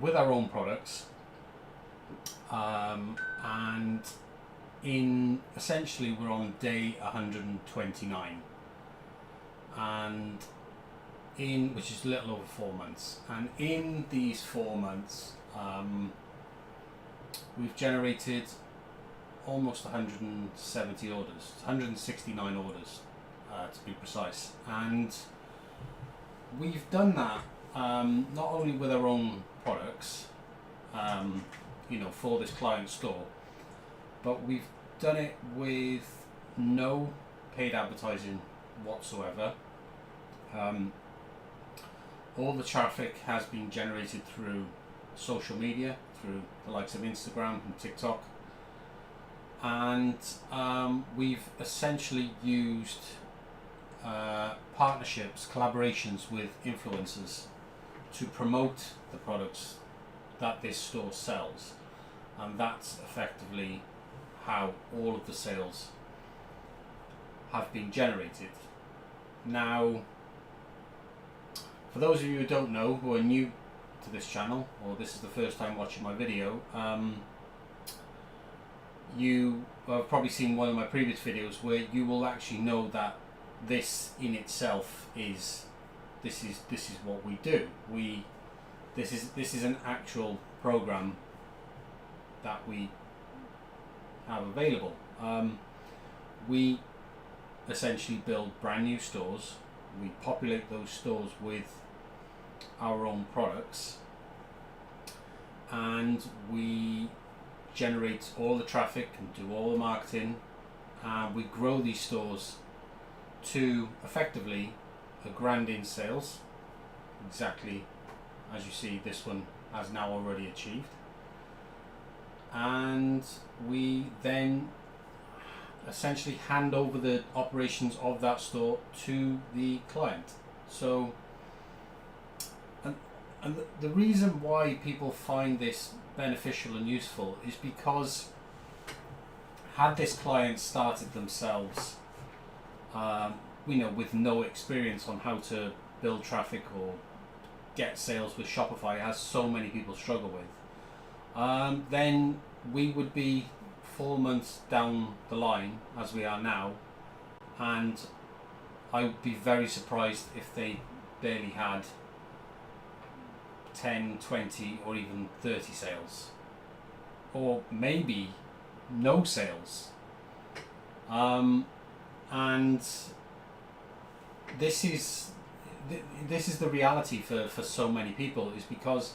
with our own products, and essentially we're on day 129, and which is a little over 4 months. And in these 4 months, we've generated almost 170 orders, 169 orders to be precise. And we've done that not only with our own products, for this client store, but we've done it with no paid advertising whatsoever. All the traffic has been generated through social media, through the likes of Instagram and TikTok, and we've essentially used partnerships, collaborations with influencers to promote the products that this store sells, and that's effectively how all of the sales have been generated. Now, for those of you who don't know, who are new to this channel, or this is the first time watching my video, you have probably seen one of my previous videos where you will actually know that this in itself is what we do. This is an actual program that we have available. We essentially build brand new stores. We populate those stores with our own products, and we generate all the traffic and do all the marketing, and we grow these stores to effectively a grand in sales, exactly as you see this one has now already achieved. And we then essentially hand over the operations of that store to the client. So, and the reason why people find this beneficial and useful is because had this client started themselves, with no experience on how to build traffic or get sales with Shopify, as so many people struggle with, then we would be 4 months down the line as we are now, and I would be very surprised if they barely had 10, 20 or even 30 sales, or maybe no sales. And this is the reality for so many people, is because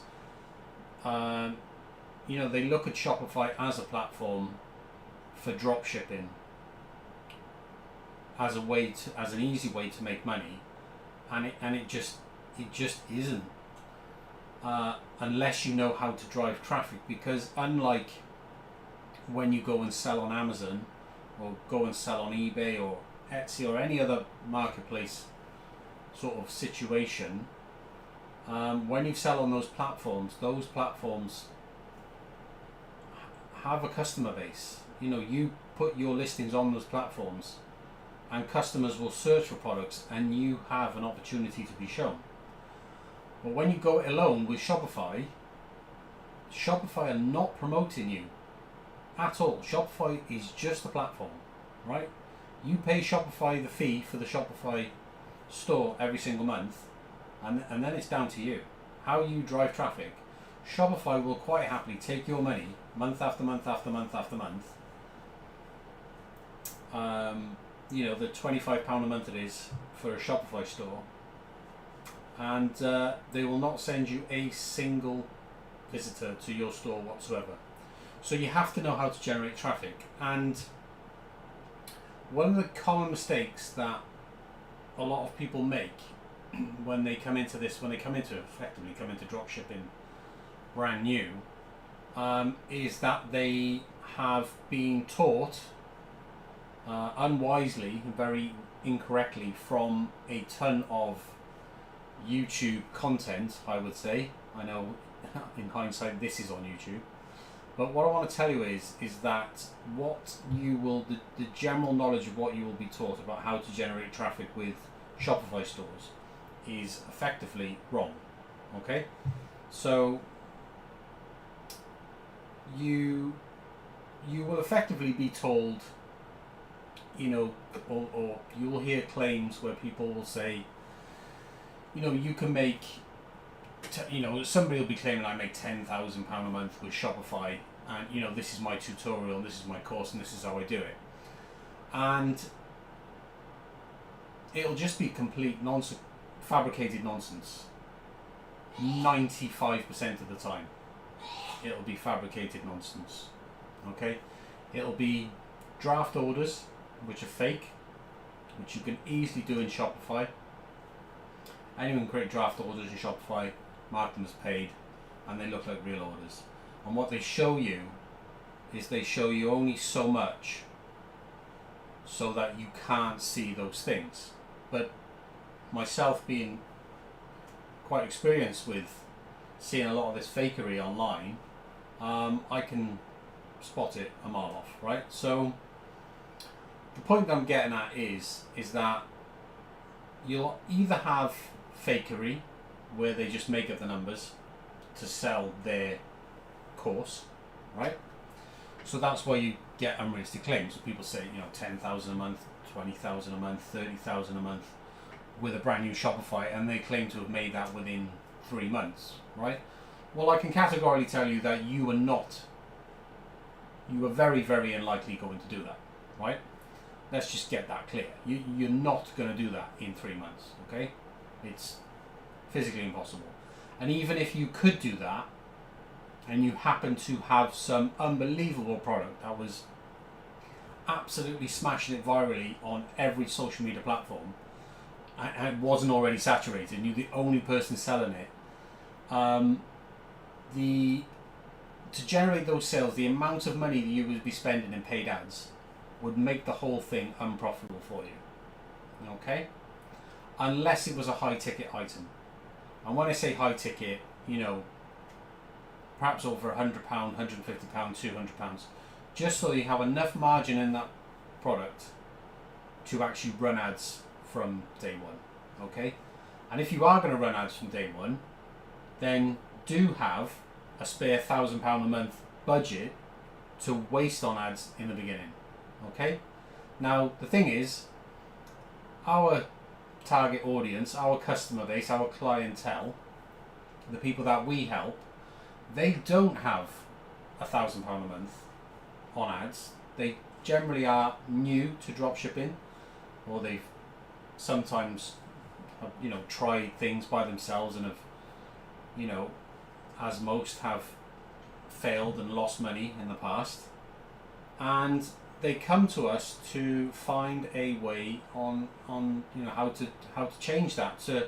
they look at Shopify as a platform for drop shipping, as an easy way to make money, and it just isn't, unless you know how to drive traffic. Because unlike when you go and sell on Amazon or go and sell on eBay or Etsy or any other marketplace sort of situation, when you sell on those platforms have a customer base. You put your listings on those platforms and customers will search for products and you have an opportunity to be shown. But when you go it alone with Shopify are not promoting you at all. Shopify is just a platform, right? You pay Shopify the fee for the Shopify store every single month, and then it's down to you how you drive traffic. Shopify will quite happily take your money month after month after month after month. The £25 a month it is for a Shopify store, and they will not send you a single visitor to your store whatsoever. So you have to know how to generate traffic. And one of the common mistakes that a lot of people make when they come into dropshipping brand new, is that they have been taught unwisely and very incorrectly from a ton of YouTube content, I would say. I know in hindsight this is on YouTube, but what I want to tell you is that the general knowledge of what you will be taught about how to generate traffic with Shopify stores is effectively wrong. Okay, so you will effectively be told, or you will hear claims where people will say, you can make, somebody will be claiming I make £10,000 a month with Shopify, and this is my tutorial, this is my course, and this is how I do it. And it'll just be complete nonsense, fabricated nonsense. 95% of the time, it'll be fabricated nonsense. Okay, it'll be draft orders which are fake, which you can easily do in Shopify. Anyone can create draft orders in Shopify, mark them as paid, and they look like real orders. And what they show you is they show you only so much so that you can't see those things. But myself being quite experienced with seeing a lot of this fakery online, I can spot it a mile off, right? So the point I'm getting at is that you'll either have fakery where they just make up the numbers to sell their course, right? So that's why you get unrealistic claims. So people say, 10,000 a month, 20,000 a month, 30,000 a month with a brand new Shopify, and they claim to have made that within 3 months, right? Well, I can categorically tell you that you are not you are very, very unlikely going to do that, right? Let's just get that clear. You're not going to do that in 3 months, okay? It's physically impossible. And even if you could do that, and you happen to have some unbelievable product that was absolutely smashing it virally on every social media platform, and it wasn't already saturated, and you're the only person selling it, to generate those sales, the amount of money that you would be spending in paid ads would make the whole thing unprofitable for you, okay? Unless it was a high ticket item. And when I say high ticket, perhaps over £100, £150, £200, just so you have enough margin in that product to actually run ads from day one, okay? And if you are going to run ads from day one, then do have a spare £1,000 a month budget to waste on ads in the beginning, okay? Now, the thing is, our target audience, our customer base, our clientele, the people that we help, they don't have £1,000 a month on ads. They generally are new to dropshipping, or they've sometimes tried things by themselves and have, as most have, failed and lost money in the past, and they come to us to find a way on how to change that, to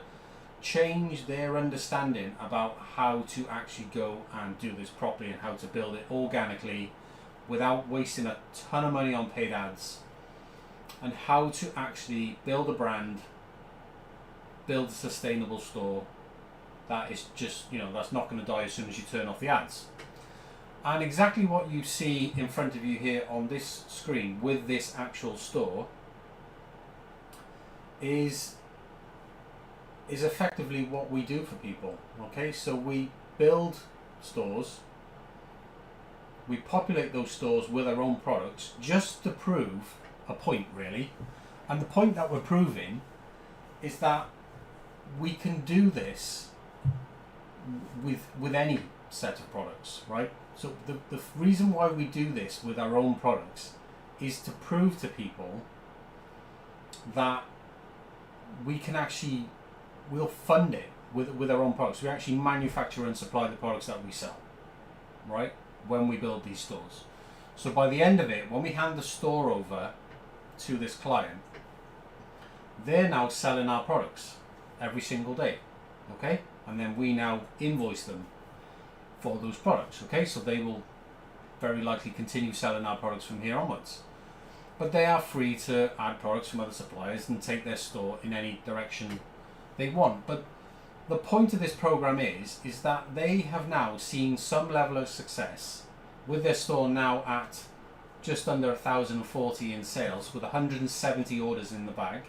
change their understanding about how to actually go and do this properly and how to build it organically without wasting a ton of money on paid ads, and how to actually build a brand, build a sustainable store that is just, that's not going to die as soon as you turn off the ads. And exactly what you see in front of you here on this screen with this actual store is effectively what we do for people, okay? So we build stores, we populate those stores with our own products just to prove a point, really. And the point that we're proving is that we can do this with any set of products, right? So the reason why we do this with our own products is to prove to people that we can actually, we'll fund it with our own products. We actually manufacture and supply the products that we sell, right? When we build these stores. So by the end of it, when we hand the store over to this client, they're now selling our products every single day, okay? And then we now invoice them for those products, okay? So they will very likely continue selling our products from here onwards. But they are free to add products from other suppliers and take their store in any direction they want. But the point of this program is that they have now seen some level of success with their store now at just under 1,040 in sales with 170 orders in the bag.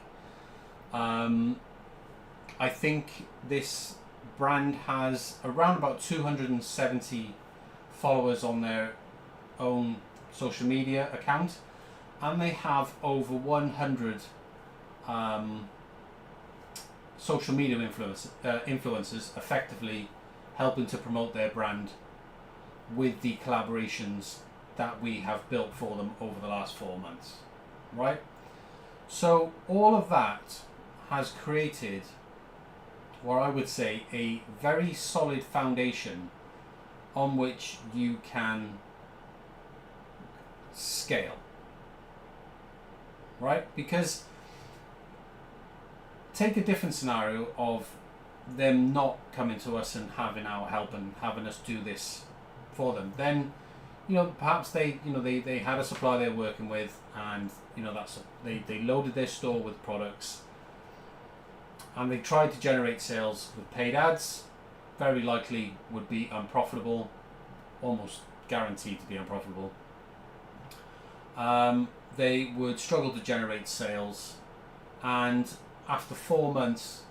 I think this brand has around about 270 followers on their own social media account, and they have over 100 social media influencers effectively helping to promote their brand with the collaborations that we have built for them over the last 4 months, right? So all of that has created what I would say a very solid foundation on which you can scale, right? Because take a different scenario of them not coming to us and having our help and having us do this for them. Then, perhaps they had a supplier they're working with, and they loaded their store with products, and they tried to generate sales with paid ads. Very likely would be unprofitable, almost guaranteed to be unprofitable. They would struggle to generate sales, and after 4 months,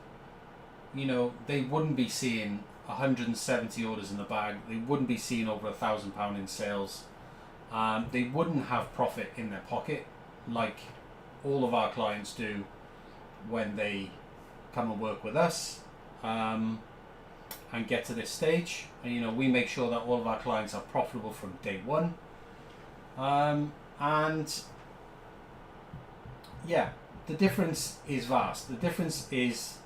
they wouldn't be seeing 170 orders in the bag. They wouldn't be seeing over £1,000 in sales. They wouldn't have profit in their pocket like all of our clients do when they come and work with us and get to this stage. And we make sure that all of our clients are profitable from day one. And yeah, the difference is vast. The difference is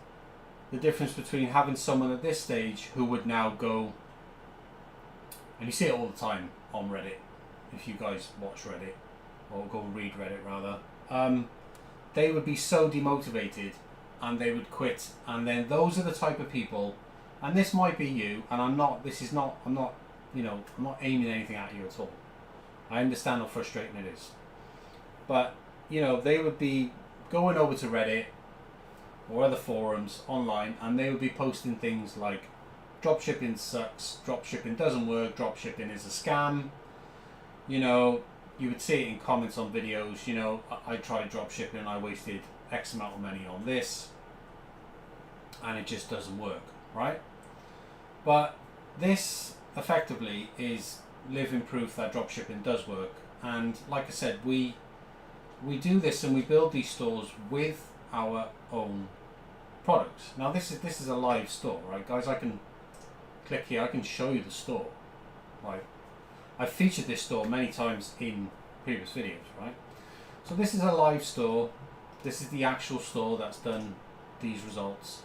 the difference between having someone at this stage who would now go, and you see it all the time on Reddit, if you guys watch Reddit, or go read Reddit rather, they would be so demotivated and they would quit. And then those are the type of people, and this might be you, and I'm not aiming anything at you at all. I understand how frustrating it is. But, they would be going over to Reddit or other forums online, and they would be posting things like, dropshipping sucks, dropshipping doesn't work, dropshipping is a scam. You would see it in comments on videos, I tried dropshipping and I wasted X amount of money on this, and it just doesn't work, right? But this effectively is living proof that dropshipping does work. And like I said, we do this and we build these stores with our own products. Now this is a live store, right guys? I can click here, I can show you the store. Right, I've featured this store many times in previous videos, right? So this is a live store. This is the actual store that's done these results,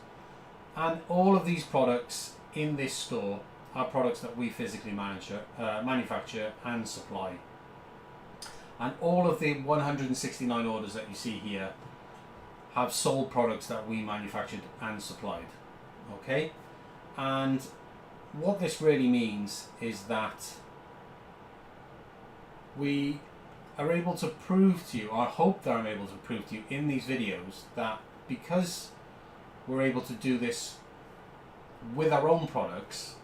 and all of these products in this store are products that we physically manufacture and supply. And all of the 169 orders that you see here have sold products that we manufactured and supplied. Okay? And what this really means is that we are able to prove to you, I hope that I'm able to prove to you in these videos, that because we're able to do this with our own products,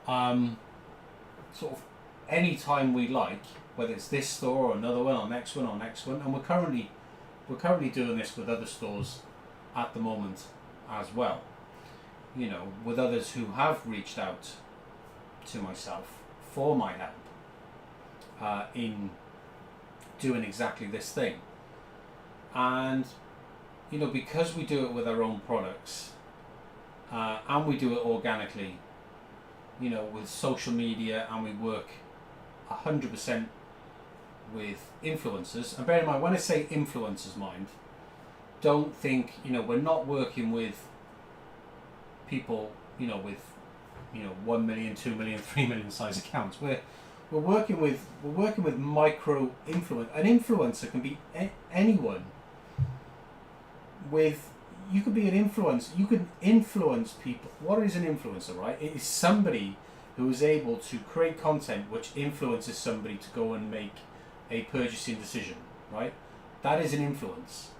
sort of any time we like, whether it's this store or another one or next one, and we're currently doing this with other stores at the moment as well, with others who have reached out to myself for my help in doing exactly this thing. And because we do it with our own products, and we do it organically, with social media, and we work 100% with influencers. And bear in mind, when I say influencers, don't think, we're not working with people, with 1 million, 2 million, 3 million size accounts. We're working with micro influence. An influencer can be anyone. You could be an influencer. You can influence people. What is an influencer, right? It is somebody who is able to create content which influences somebody to go and make a purchasing decision, right? That is an influence.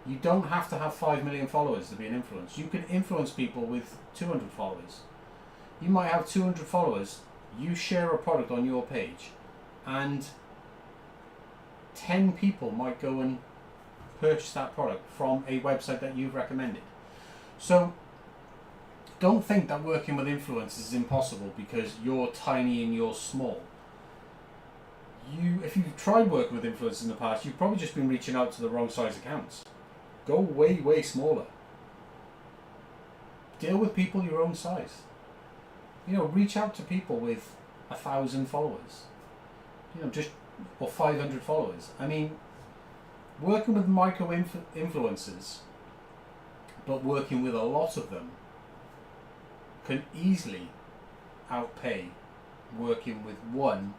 You don't have to have 5 million followers to be an influence. You can influence people with 200 followers. You might have 200 followers, you share a product on your page, and 10 people might go and purchase that product from a website that you've recommended. So don't think that working with influencers is impossible because you're tiny and you're small. If you've tried working with influencers in the past, you've probably just been reaching out to the wrong size accounts. Go way, way smaller. Deal with people your own size. Reach out to people with 1,000 followers. Or 500 followers. I mean, working with micro influencers, but working with a lot of them, can easily outpay working with one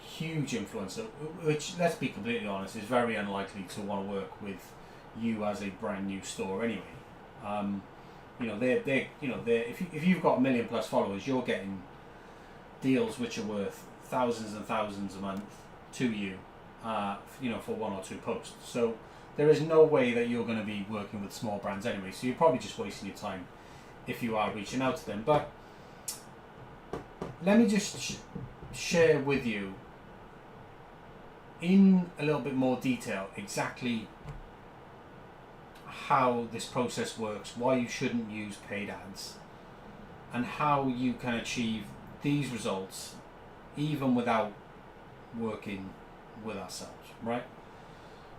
huge influencer, which, let's be completely honest, is very unlikely to want to work with you as a brand new store anyway. If you've got 1 million plus followers, you're getting deals which are worth thousands and thousands a month to you, for 1 or 2 posts. So there is no way that you're going to be working with small brands anyway. So you're probably just wasting your time if you are reaching out to them. But let me just share with you in a little bit more detail exactly how this process works, why you shouldn't use paid ads, and how you can achieve these results even without working with ourselves, right?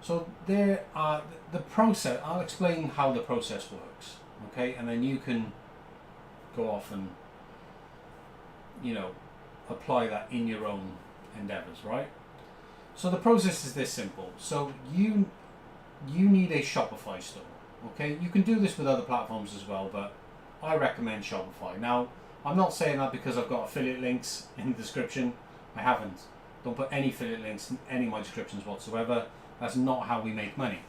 So there are the process. I'll explain how the process works, okay? And then you can go off and apply that in your own endeavors, right? So the process is this simple. So you need a Shopify store, okay? You can do this with other platforms as well, but I recommend Shopify. Now, I'm not saying that because I've got affiliate links in the description. I haven't. Don't put any affiliate links in any of my descriptions whatsoever. That's not how we make money.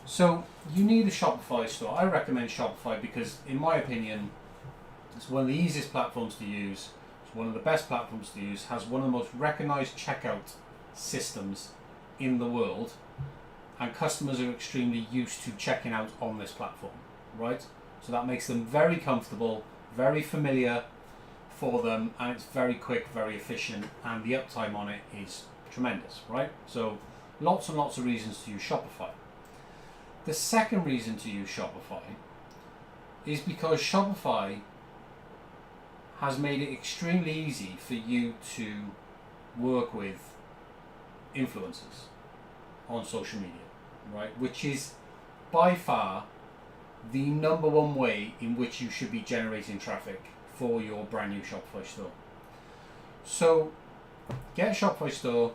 So you need a Shopify store. I recommend Shopify because, in my opinion, it's one of the easiest platforms to use. It's one of the best platforms to use. Has one of the most recognized checkout systems in the world, and customers are extremely used to checking out on this platform, right? So that makes them very comfortable, very familiar for them, and it's very quick, very efficient, and the uptime on it is tremendous, right? So lots and lots of reasons to use Shopify. The second reason to use Shopify is because Shopify has made it extremely easy for you to work with influencers on social media, right? Which is by far the number one way in which you should be generating traffic for your brand new Shopify store. So get a Shopify store,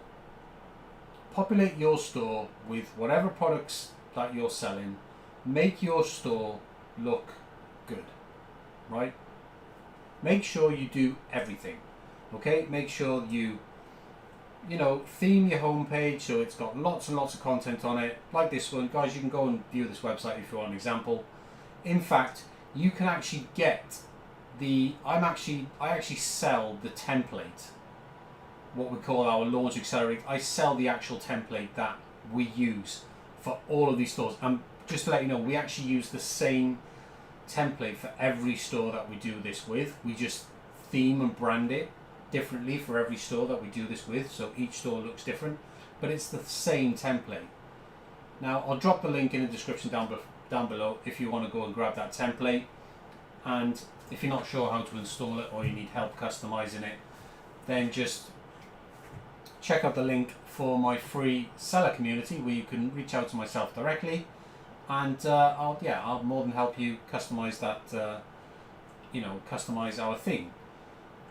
populate your store with whatever products that you're selling, make your store look good, right? Make sure you do everything, okay? Make sure you theme your homepage so it's got lots and lots of content on it, like this one. Guys, you can go and view this website if you want an example. In fact, you can actually get I actually sell the template, what we call our launch accelerator. I sell the actual template that we use for all of these stores. And just to let you know, we actually use the same template for every store that we do this with. We just theme and brand it differently for every store that we do this with, so each store looks different, but it's the same template. Now, I'll drop the link in the description down below if you want to go and grab that template. And if you're not sure how to install it or you need help customizing it, then just check out the link for my free seller community where you can reach out to myself directly, and I'll more than help you customize that, customize our theme.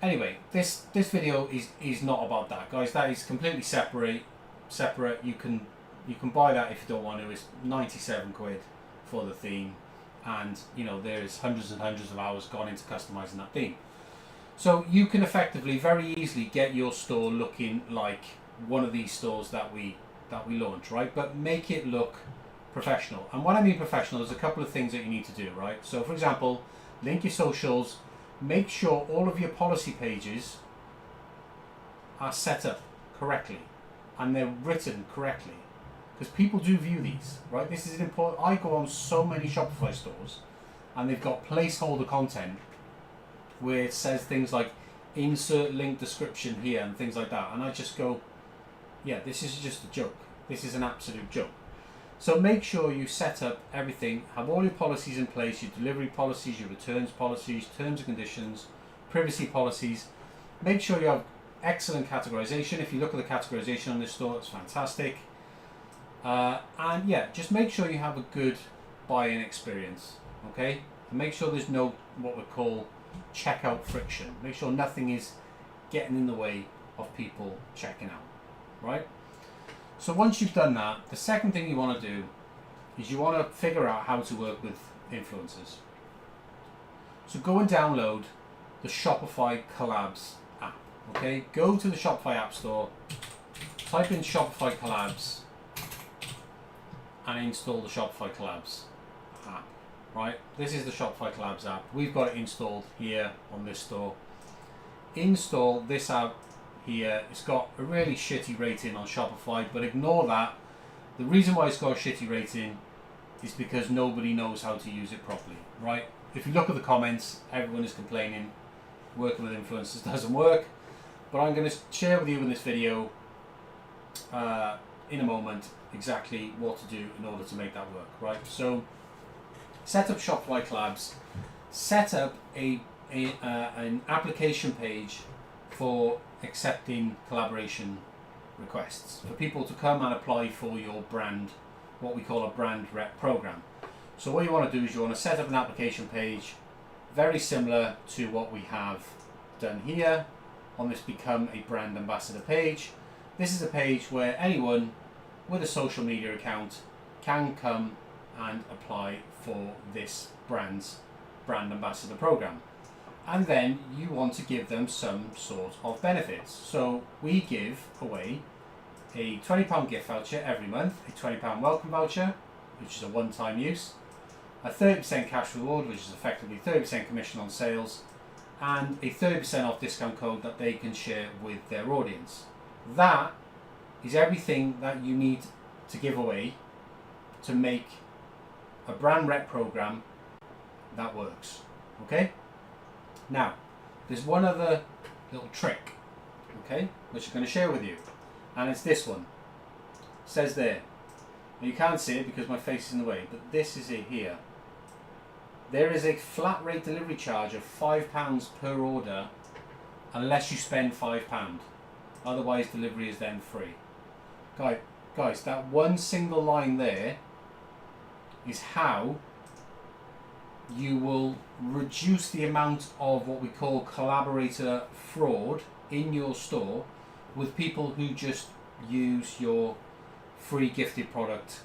Anyway, this video is not about that, guys. That is completely separate. You can buy that if you don't want to. It's 97 quid for the theme, and there's hundreds and hundreds of hours gone into customizing that theme. So you can effectively very easily get your store looking like one of these stores that we launch, right? But make it look professional. And when I mean professional, there's a couple of things that you need to do, right? So for example, link your socials. Make sure all of your policy pages are set up correctly and they're written correctly, because people do view these, right? This is important. I go on so many Shopify stores and they've got placeholder content where it says things like insert link description here and things like that, and I just go, yeah, this is just a joke. This is an absolute joke. So make sure you set up everything, have all your policies in place, your delivery policies, your returns policies, terms and conditions, privacy policies. Make sure you have excellent categorization. If you look at the categorization on this store, it's fantastic. And yeah, just make sure you have a good buy-in experience, okay? And make sure there's no what we call checkout friction. Make sure nothing is getting in the way of people checking out, right? So once you've done that, the second thing you want to do is you want to figure out how to work with influencers. So go and download the Shopify Collabs app, okay? Go to the Shopify App Store, type in Shopify Collabs, and install the Shopify Collabs app, right? This is the Shopify Collabs app. We've got it installed here on this store. Install this app here. It's got a really shitty rating on Shopify, but ignore that. The reason why it's got a shitty rating is because nobody knows how to use it properly, right? If you look at the comments, everyone is complaining working with influencers doesn't work, but I'm going to share with you in this video in a moment exactly what to do in order to make that work, right? So set up Shopify Collabs, set up an application page for accepting collaboration requests for people to come and apply for your brand, what we call a brand rep program. So what you want to do is you want to set up an application page very similar to what we have done here. on this Become a Brand Ambassador page. This is a page where anyone with a social media account can come and apply for this brand ambassador program. And then you want to give them some sort of benefits. So we give away a £20 gift voucher every month, a £20 welcome voucher, which is a one-time use, a 30% cash reward, which is effectively 30% commission on sales, and a 30% off discount code that they can share with their audience. That is everything that you need to give away to make a brand rep program that works. Okay? Now, there's one other little trick, okay, which I'm going to share with you, and it's this one. It says there, now you can't see it because my face is in the way, but this is it here. There is a flat rate delivery charge of £5 per order unless you spend £5. Otherwise, delivery is then free. Guys, that one single line there is how you will reduce the amount of what we call collaborator fraud in your store with people who just use your free gifted product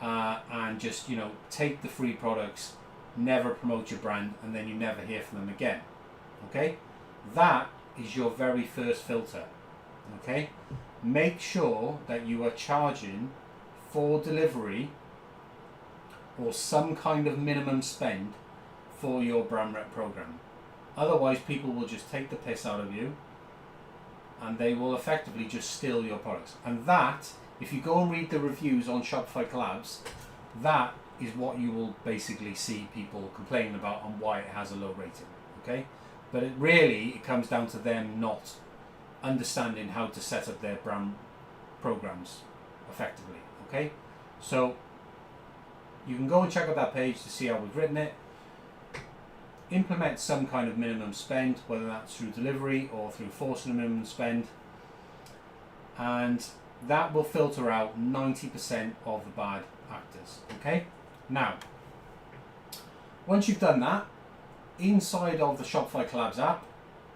and just, you know, take the free products, never promote your brand, and then you never hear from them again. Okay? That is your very first filter. Okay? Make sure that you are charging for delivery or some kind of minimum spend for your brand rep program. Otherwise, people will just take the piss out of you and they will effectively just steal your products. And that, if you go and read the reviews on Shopify Collabs, that is what you will basically see people complaining about and why it has a low rating. Okay? But it comes down to them not understanding how to set up their brand programs effectively. Okay? So you can go and check out that page to see how we've written it. Implement some kind of minimum spend, whether that's through delivery or through forcing a minimum spend, and that will filter out 90% of the bad actors. Okay? Now, once you've done that, inside of the Shopify Collabs app,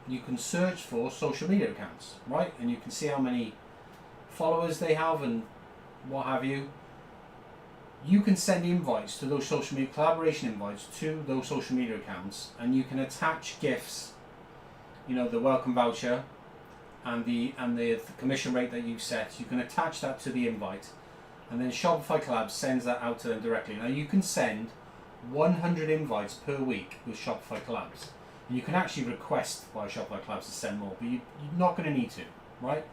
you can search for social media accounts, right? And you can see how many followers they have and what have you. You can send invites to those social media, collaboration invites to those social media accounts, and you can attach gifts, you know, the welcome voucher and the commission rate that you set. You can attach that to the invite, and then Shopify Collabs sends that out to them directly. Now you can send 100 invites per week with Shopify Collabs. And you can actually request via Shopify Collabs to send more, but you're not going to need to, right?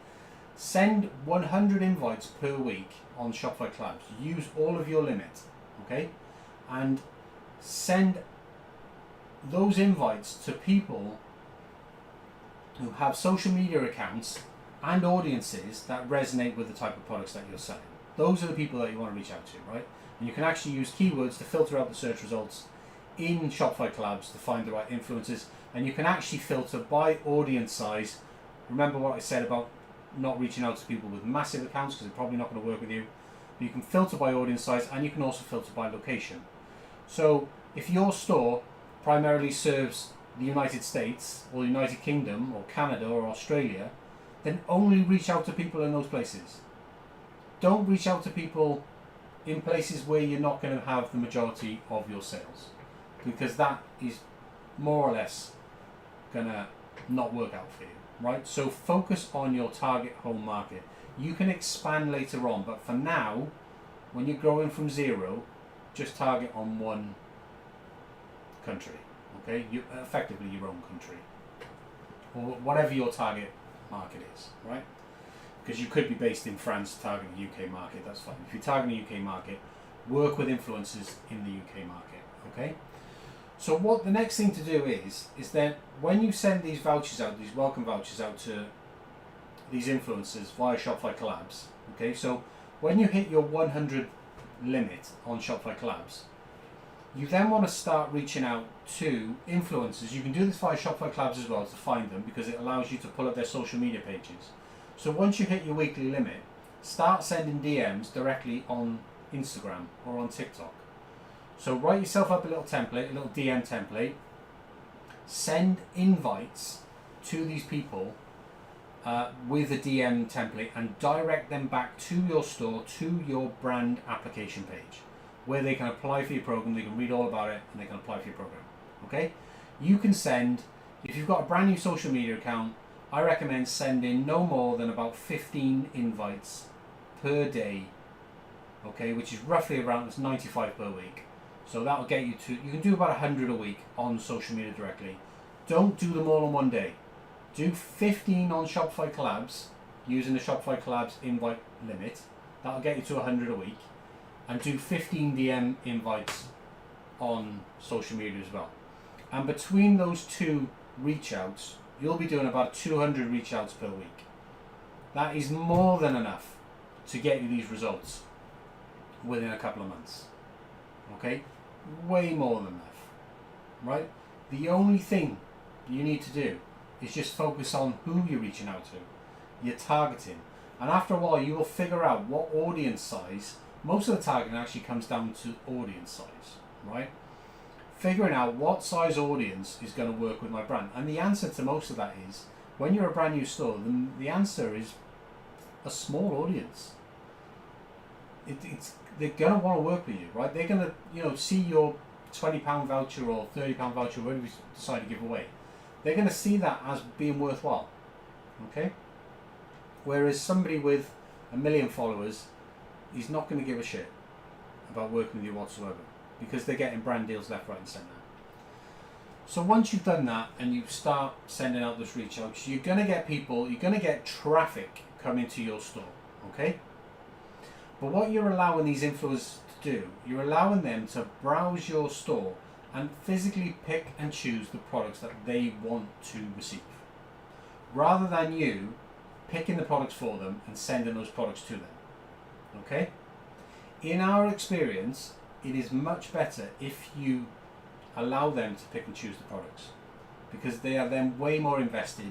Send 100 invites per week on Shopify Collabs. Use all of your limit, okay? And send those invites to people who have social media accounts and audiences that resonate with the type of products that you're selling. Those are the people that you want to reach out to, right? And you can actually use keywords to filter out the search results in Shopify Collabs to find the right influencers, and you can actually filter by audience size. Remember what I said about not reaching out to people with massive accounts because they're probably not going to work with you. But you can filter by audience size, and you can also filter by location. So if your store primarily serves the United States or the United Kingdom or Canada or Australia, then only reach out to people in those places. Don't reach out to people in places where you're not going to have the majority of your sales, because that is more or less going to not work out for you, right? So focus on your target home market. You can expand later on, but for now, when you're growing from zero, just target on one country, okay? Effectively your own country, or whatever your target market is, right? Because you could be based in France targeting the UK market, that's fine. If you're targeting the UK market, work with influencers in the UK market, okay? So what the next thing to do is that when you send these vouchers out, these welcome vouchers out to these influencers via Shopify Collabs, okay? So when you hit your 100 limit on Shopify Collabs, you then want to start reaching out to influencers. You can do this via Shopify Collabs as well to find them, because it allows you to pull up their social media pages. So once you hit your weekly limit, start sending DMs directly on Instagram or on TikTok. So write yourself up a little template, a little DM template, send invites to these people with a DM template and direct them back to your store, to your brand application page, where they can apply for your program, they can read all about it, and they can apply for your program. Okay? You can send, if you've got a brand new social media account, I recommend sending no more than about 15 invites per day, okay, which is roughly around 95 per week. So that'll get you to, you can do about 100 a week on social media directly. Don't do them all in one day. Do 15 on Shopify collabs using the Shopify collabs invite limit. That'll get you to 100 a week. And do 15 DM invites on social media as well. And between those two reach outs, you'll be doing about 200 reach outs per week. That is more than enough to get you these results within a couple of months. Okay? Way more than enough. Right? The only thing you need to do is just focus on who you're reaching out to, you're targeting, and after a while you will figure out what audience size. Most of the targeting actually comes down to audience size, right? Figuring out what size audience is going to work with my brand, and the answer to most of that is, when you're a brand new store, the answer is a small audience. They're going to want to work with you, right? They're going to see your £20 voucher or £30 voucher, whatever you decide to give away. They're going to see that as being worthwhile, okay? Whereas somebody with 1 million followers is not going to give a shit about working with you whatsoever, because they're getting brand deals left, right and centre. So once you've done that and you start sending out those reach outs, you're going to get people, you're going to get traffic coming to your store, okay? But what you're allowing these influencers to do, you're allowing them to browse your store and physically pick and choose the products that they want to receive, rather than you picking the products for them and sending those products to them. Okay? In our experience, it is much better if you allow them to pick and choose the products, because they are then way more invested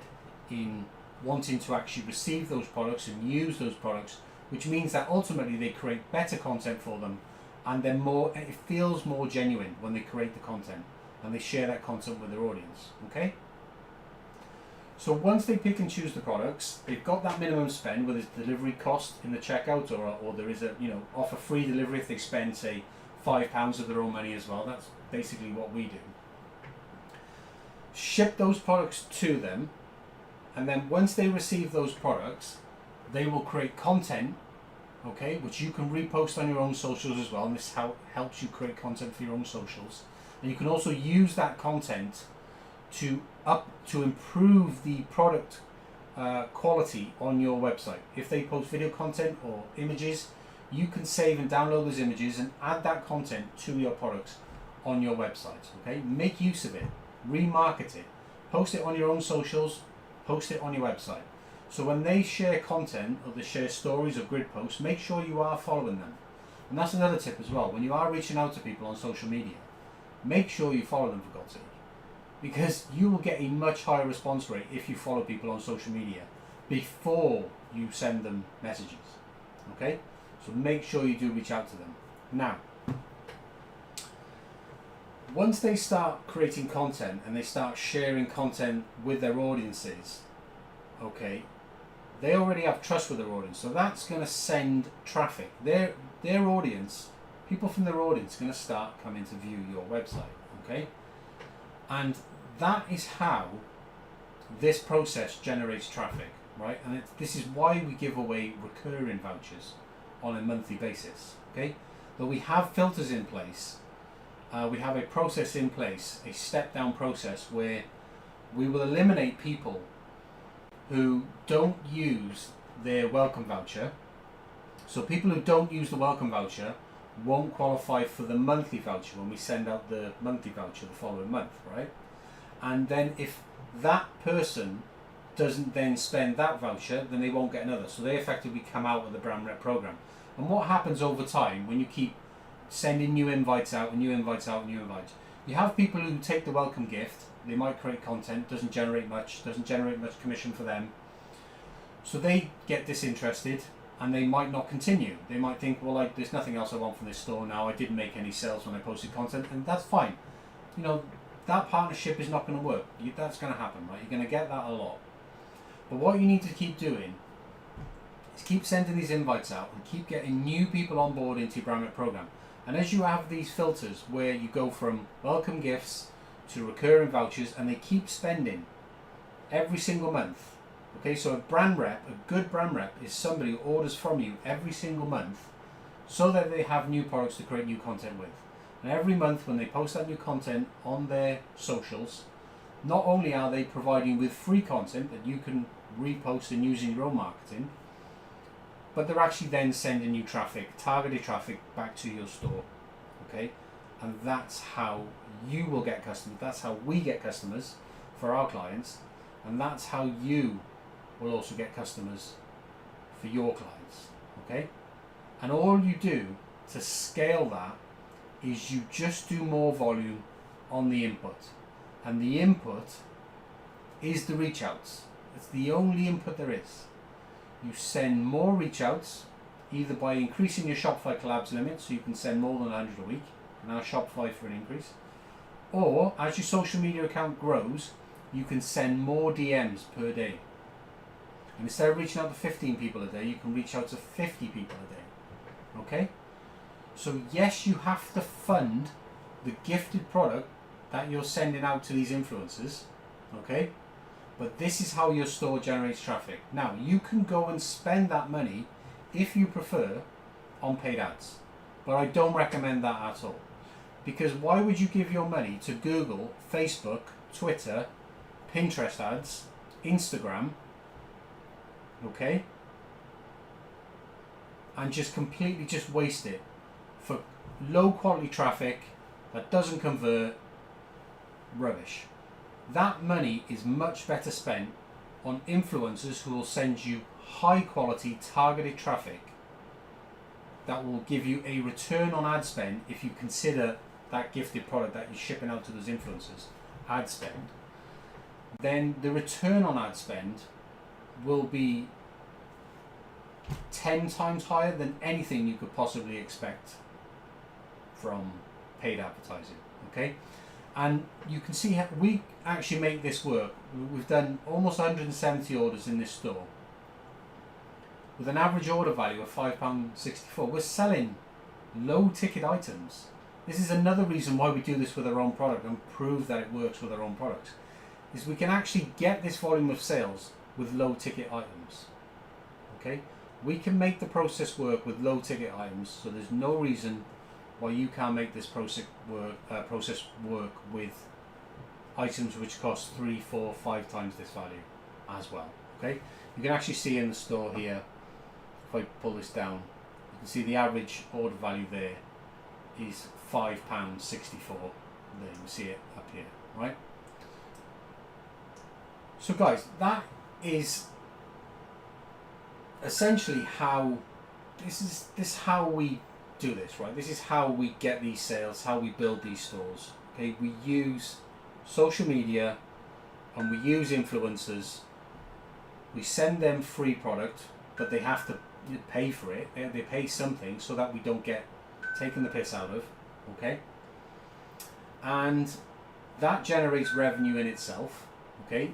in wanting to actually receive those products and use those products, which means that ultimately they create better content for them, and then it feels more genuine when they create the content and they share that content with their audience. Okay? So once they pick and choose the products, they've got that minimum spend, whether it's delivery cost in the checkout or there is a offer free delivery if they spend, say, £5 of their own money as well. That's basically what we do. Ship those products to them, and then once they receive those products, they will create content, okay, which you can repost on your own socials as well, and this helps you create content for your own socials. And you can also use that content to improve the product quality on your website. If they post video content or images, you can save and download those images and add that content to your products on your website. Okay, make use of it, remarket it, post it on your own socials, post it on your website. So when they share content or they share stories or grid posts, make sure you are following them. And that's another tip as well. When you are reaching out to people on social media, make sure you follow them, for God's sake, because you will get a much higher response rate if you follow people on social media before you send them messages. Okay? So make sure you do reach out to them. Now, once they start creating content and they start sharing content with their audiences, okay, they already have trust with their audience, so that's going to send traffic. Their audience, people from their audience, are going to start coming to view your website, okay? And that is how this process generates traffic, right? And this is why we give away recurring vouchers on a monthly basis, okay? But we have filters in place. We have a process in place, a step-down process, where we will eliminate people who don't use their welcome voucher. So people who don't use the welcome voucher won't qualify for the monthly voucher when we send out the monthly voucher the following month, right? And then if that person doesn't then spend that voucher, then they won't get another. So they effectively come out of the brand rep program. And what happens over time when you keep sending new invites out and new invites out and new invites, you have people who take the welcome gift. They might create content, doesn't generate much commission for them. So they get disinterested and they might not continue. They might think, well, there's nothing else I want from this store now. I didn't make any sales when I posted content, and that's fine. That partnership is not going to work. That's going to happen, right? You're going to get that a lot. But what you need to keep doing is keep sending these invites out and keep getting new people on board into your brand program. And as you have these filters where you go from welcome gifts to recurring vouchers, and they keep spending every single month. Okay, so a brand rep, a good brand rep, is somebody who orders from you every single month so that they have new products to create new content with. And every month when they post that new content on their socials, not only are they providing with free content that you can repost and use in your own marketing, but they're actually then sending you traffic, targeted traffic, back to your store. Okay, and that's how you will get customers. That's how we get customers for our clients, and that's how you will also get customers for your clients. Okay, and all you do to scale that is you just do more volume on the input, and the input is the reach outs. It's the only input there is. You send more reach outs either by increasing your Shopify collabs limit, so you can send more than 100 a week, and now Shopify for an increase, or as your social media account grows, you can send more DMs per day. And instead of reaching out to 15 people a day, you can reach out to 50 people a day. Okay? So yes, you have to fund the gifted product that you're sending out to these influencers. Okay? But this is how your store generates traffic. Now, you can go and spend that money, if you prefer, on paid ads. But I don't recommend that at all. Because why would you give your money to Google, Facebook, Twitter, Pinterest ads, Instagram, okay, and just completely just waste it for low quality traffic that doesn't convert? Rubbish. That money is much better spent on influencers who will send you high quality targeted traffic that will give you a return on ad spend if you consider that gifted product that you're shipping out to those influencers ad spend. Then the return on ad spend will be 10 times higher than anything you could possibly expect from paid advertising. Okay, and you can see how we actually make this work. We've done almost 170 orders in this store with an average order value of £5.64. We're selling low ticket items. This is another reason why we do this with our own product and prove that it works with our own products, is we can actually get this volume of sales with low ticket items. Okay, we can make the process work with low ticket items, so there's no reason why you can't make this process work with items which cost 3, 4, 5 times this value as well. Okay, you can actually see in the store here, if I pull this down, you can see the average order value there is £5.64. There you can see it up here, right? So guys, that is essentially how this is how we do this, right? This is how we get these sales, how we build these stores. Okay, we use social media and we use influencers. We send them free product, but they have to pay for it. They pay something so that we don't get taken the piss out of. Okay, and that generates revenue in itself. Okay,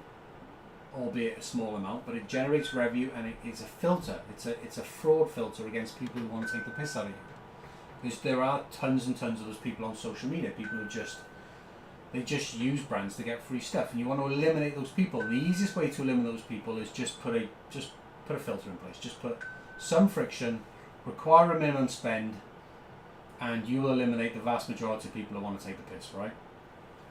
albeit a small amount, but it generates revenue, and it's a filter. It's a fraud filter against people who want to take the piss out of you. Because there are tons and tons of those people on social media, people who just use brands to get free stuff, and you want to eliminate those people. And the easiest way to eliminate those people is just put a filter in place. Just put some friction, require a minimum spend, and you will eliminate the vast majority of people who want to take the piss, right?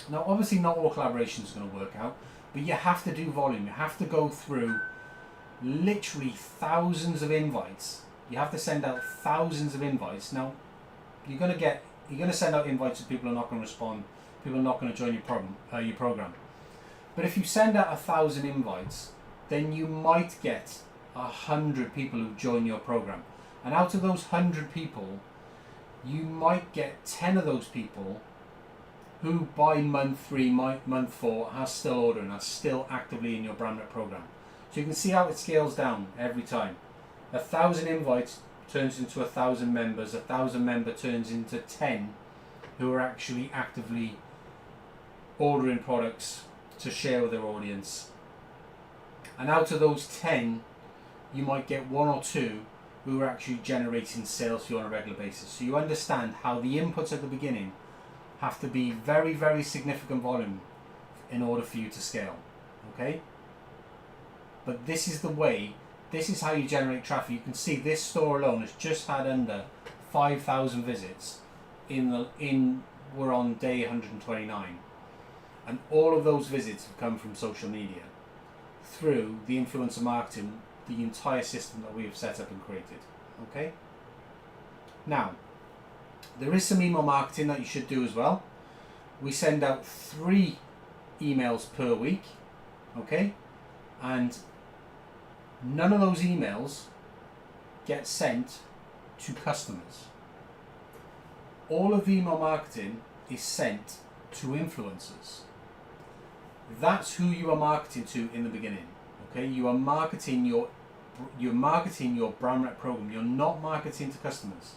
Now, obviously, not all collaborations are going to work out, but you have to do volume. You have to go through literally thousands of invites. You have to send out thousands of invites. Now, you're going to send out invites to people who are not going to respond. People are not going to join your program. But if you send out 1,000 invites, then you might get 100 people who join your program. And out of those 100 people, you might get 10 of those people who by month 3, month 4 are still ordering, are still actively in your brand program. So you can see how it scales down every time. 1,000 invites turns into 1,000 members. 1,000 member turns into 10 who are actually actively ordering products to share with their audience. And out of those 10, you might get 1 or 2 who are actually generating sales for you on a regular basis. So you understand how the inputs at the beginning have to be very, very significant volume in order for you to scale. Okay? But this is the way, this is how you generate traffic. You can see this store alone has just had under 5,000 visits we're on day 129. And all of those visits have come from social media through the influencer marketing, the entire system that we have set up and created. Okay? Now, there is some email marketing that you should do as well. We send out 3 emails per week. Okay? And none of those emails get sent to customers. All of the email marketing is sent to influencers. That's who you are marketing to in the beginning. Okay, you are marketing your brand rep program. You're not marketing to customers.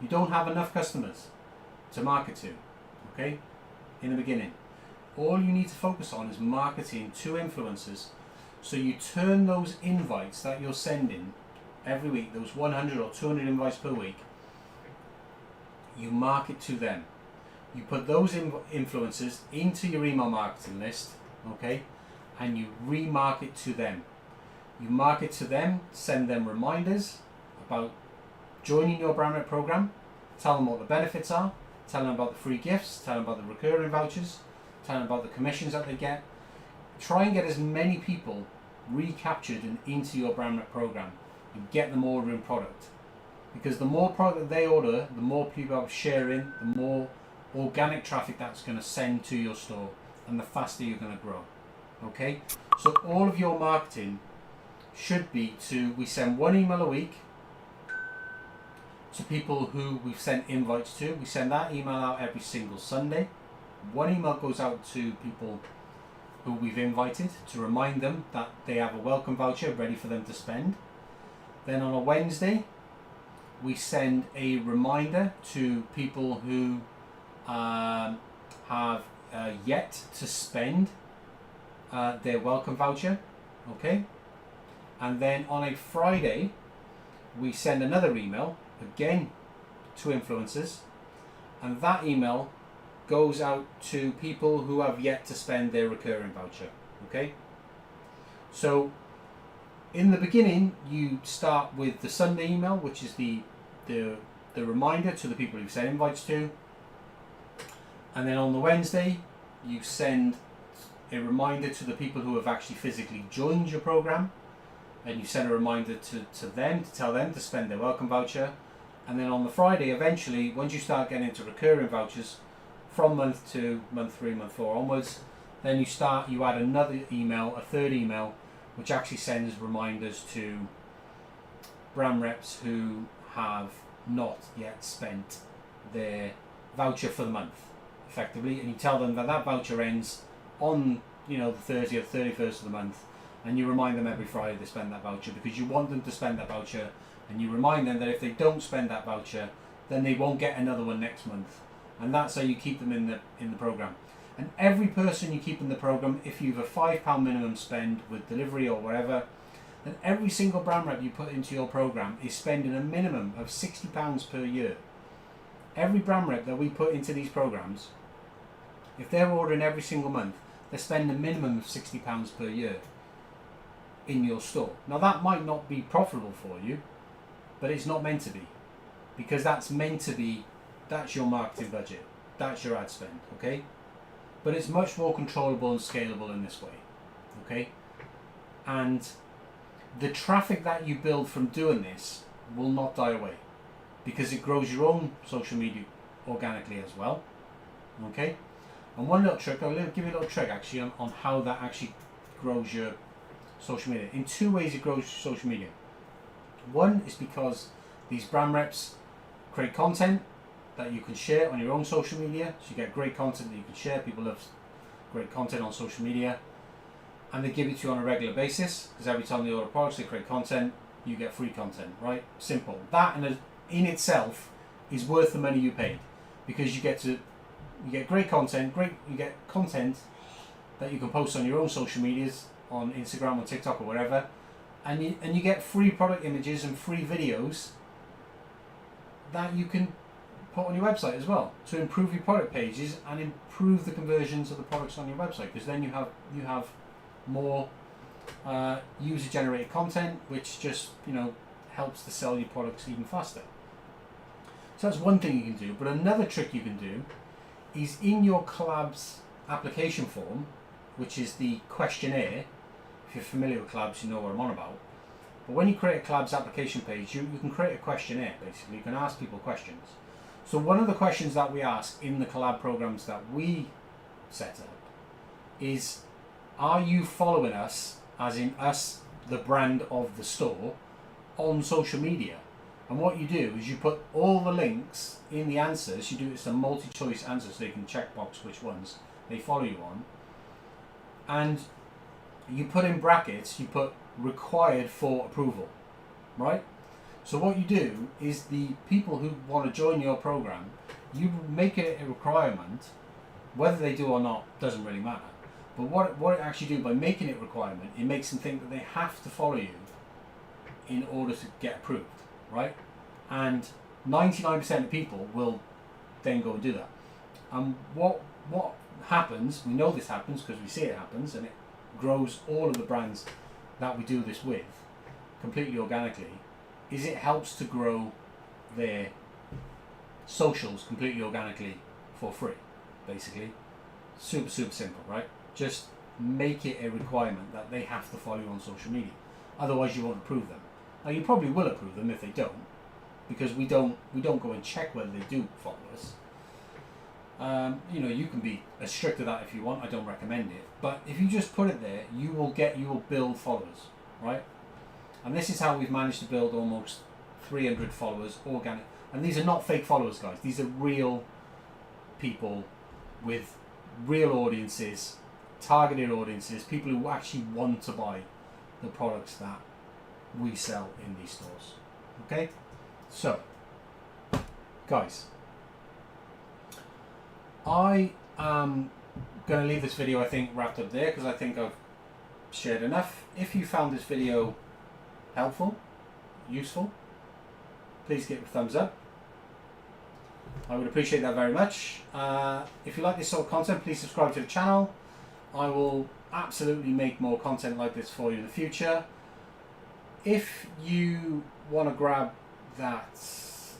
You don't have enough customers to market to. Okay, in the beginning, all you need to focus on is marketing to influencers. So you turn those invites that you're sending every week, those 100 or 200 invites per week, you market to them. You put those influencers into your email marketing list, okay, and you remarket to them. You market to them, send them reminders about joining your brand rep program, tell them what the benefits are, tell them about the free gifts, tell them about the recurring vouchers, tell them about the commissions that they get. Try and get as many people recaptured and into your brand rep program and get them ordering product. Because the more product that they order, the more people are sharing, the more organic traffic that's going to send to your store, and the faster you're going to grow. Okay? So all of your marketing should be we send 1 email a week to people who we've sent invites to. We send that email out every single Sunday. 1 email goes out to people who we've invited to remind them that they have a welcome voucher ready for them to spend. Then on a Wednesday, we send a reminder to people who have yet to spend their welcome voucher. Okay? And then on a Friday, we send another email, again, to influencers. And that email goes out to people who have yet to spend their recurring voucher. Okay? So, in the beginning, you start with the Sunday email, which is the reminder to the people you've sent invites to. And then on the Wednesday, you send a reminder to the people who have actually physically joined your program. And you send a reminder to them to tell them to spend their welcome voucher. And then on the Friday, eventually, once you start getting into recurring vouchers, from month 2, month 3, month 4 onwards, then you add another email, a third email, which actually sends reminders to brand reps who have not yet spent their voucher for the month, effectively, and you tell them that voucher ends on the 30th, 31st of the month, and you remind them every Friday to spend that voucher, because you want them to spend that voucher, and you remind them that if they don't spend that voucher, then they won't get another one next month, and that's how you keep them in the program. And every person you keep in the program, if you have a £5 minimum spend with delivery or whatever, then every single brand rep you put into your program is spending a minimum of £60 per year. Every brand rep that we put into these programs, if they're ordering every single month, they spend a minimum of £60 per year in your store. Now that might not be profitable for you, but it's not meant to be, because that's your marketing budget, that's your ad spend, okay? But it's much more controllable and scalable in this way, okay? And the traffic that you build from doing this will not die away, because it grows your own social media organically as well, okay? And one little trick, I'll give you a little trick actually on how that actually grows your social media. In 2 ways it grows your social media. One is because these brand reps create content that you can share on your own social media, so you get great content that you can share. People love great content on social media, and they give it to you on a regular basis, because every time they order products, they create content, you get free content, right? Simple. That in itself is worth the money you paid, because you get great content, you get content that you can post on your own social medias, on Instagram or TikTok or wherever, and you get free product images and free videos that you can put on your website as well to improve your product pages and improve the conversions of the products on your website, because then you have more user generated content, which just helps to sell your products even faster. So that's one thing you can do. But another trick you can do is in your collabs application form, which is the questionnaire. If you're familiar with collabs, you know what I'm on about. But when you create a collabs application page, you can create a questionnaire. Basically, you can ask people questions. So one of the questions that we ask in the collab programs that we set up is, are you following us, as in us, the brand of the store, on social media? And what you do is you put all the links in the answers. You do it's a multi-choice answer, so you can checkbox which ones they follow you on. And you put in brackets, you put required for approval, right? So what you do is the people who want to join your program, you make it a requirement. Whether they do or not doesn't really matter. But what it actually do by making it a requirement, it makes them think that they have to follow you in order to get approved, right? And 99% of people will then go and do that. And what happens, we know this happens because we see it happens, and it grows all of the brands that we do this with completely organically, is it helps to grow their socials completely organically for free, basically. Super simple, right? Just make it a requirement that they have to follow you on social media. Otherwise you won't approve them. Now you probably will approve them if they don't, because we don't go and check whether they do follow us. You can be as strict as that if you want. I don't recommend it, but if you just put it there, you will build followers, right? And this is how we've managed to build almost 300 followers organic. And these are not fake followers, guys. These are real people with real audiences, targeted audiences, people who actually want to buy the products that we sell in these stores. Okay? So, guys, I am going to leave this video, I think, wrapped up there, because I think I've shared enough. If you found this video helpful, useful, please give it a thumbs up. I would appreciate that very much. If you like this sort of content, please subscribe to the channel. I will absolutely make more content like this for you in the future. If you want to grab that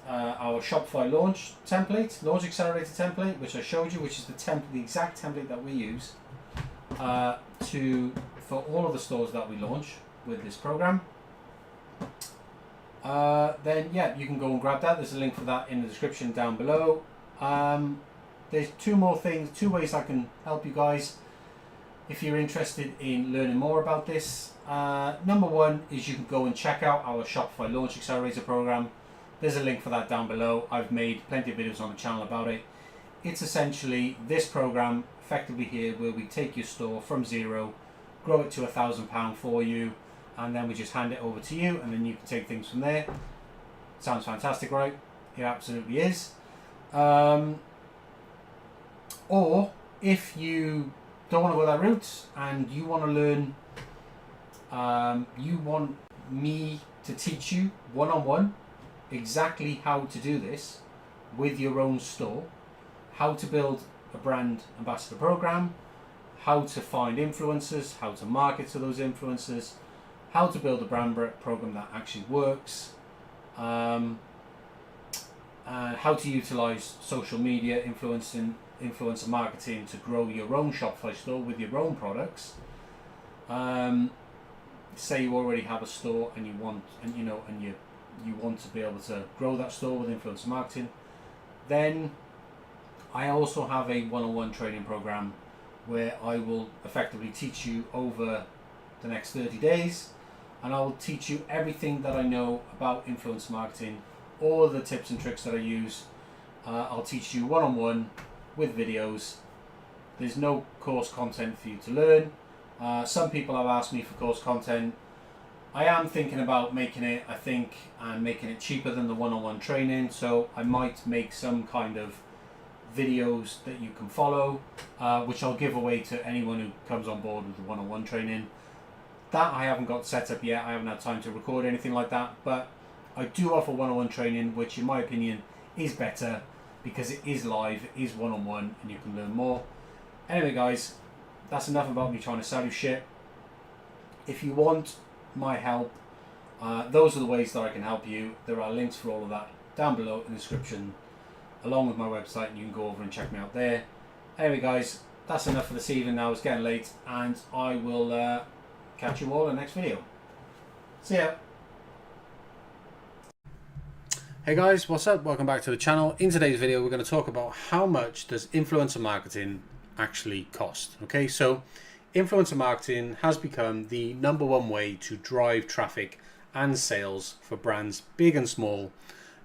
our Shopify launch accelerator template, which I showed you, which is the exact template that we use for all of the stores that we launch with this program, then yeah, you can go and grab that. There's a link for that in the description down below. There's two ways I can help you guys if you're interested in learning more about this. Number one is you can go and check out our Shopify Launch Accelerator program. There's a link for that down below. I've made plenty of videos on the channel about it. It's essentially this program effectively here where we take your store from zero, grow it to £1,000 for you, and then we just hand it over to you, and then you can take things from there. Sounds fantastic, right? It absolutely is. Or if you don't want to go that route and you want to learn, you want me to teach you one-on-one exactly how to do this with your own store, how to build a brand ambassador program, how to find influencers, how to market to those influencers, how to build a brand program that actually works, and how to utilize social media, influencer marketing to grow your own Shopify store with your own products. Say you already have a store and you want to be able to grow that store with influencer marketing, then I also have a one-on-one training program where I will effectively teach you over the next 30 days, and I will teach you everything that I know about influencer marketing, all of the tips and tricks that I use. I'll teach you one-on-one with videos. There's no course content for you to learn. Some people have asked me for course content. I am thinking about making it cheaper than the one-on-one training, so I might make some kind of videos that you can follow, which I'll give away to anyone who comes on board with the one-on-one training. That I haven't got set up yet. I haven't had time to record anything like that, but I do offer one-on-one training, which in my opinion is better because it is live, it is one-on-one, and you can learn more. Anyway guys, that's enough about me trying to sell you shit. If you want my help, those are the ways that I can help you. There are links for all of that down below in the description, along with my website, and you can go over and check me out there. Anyway guys, that's enough for this evening now. It's getting late, and I will catch you all in the next video. See ya. Hey guys, what's up? Welcome back to the channel. In today's video, we're going to talk about how much does influencer marketing actually cost. Okay, so influencer marketing has become the #1 way to drive traffic and sales for brands big and small.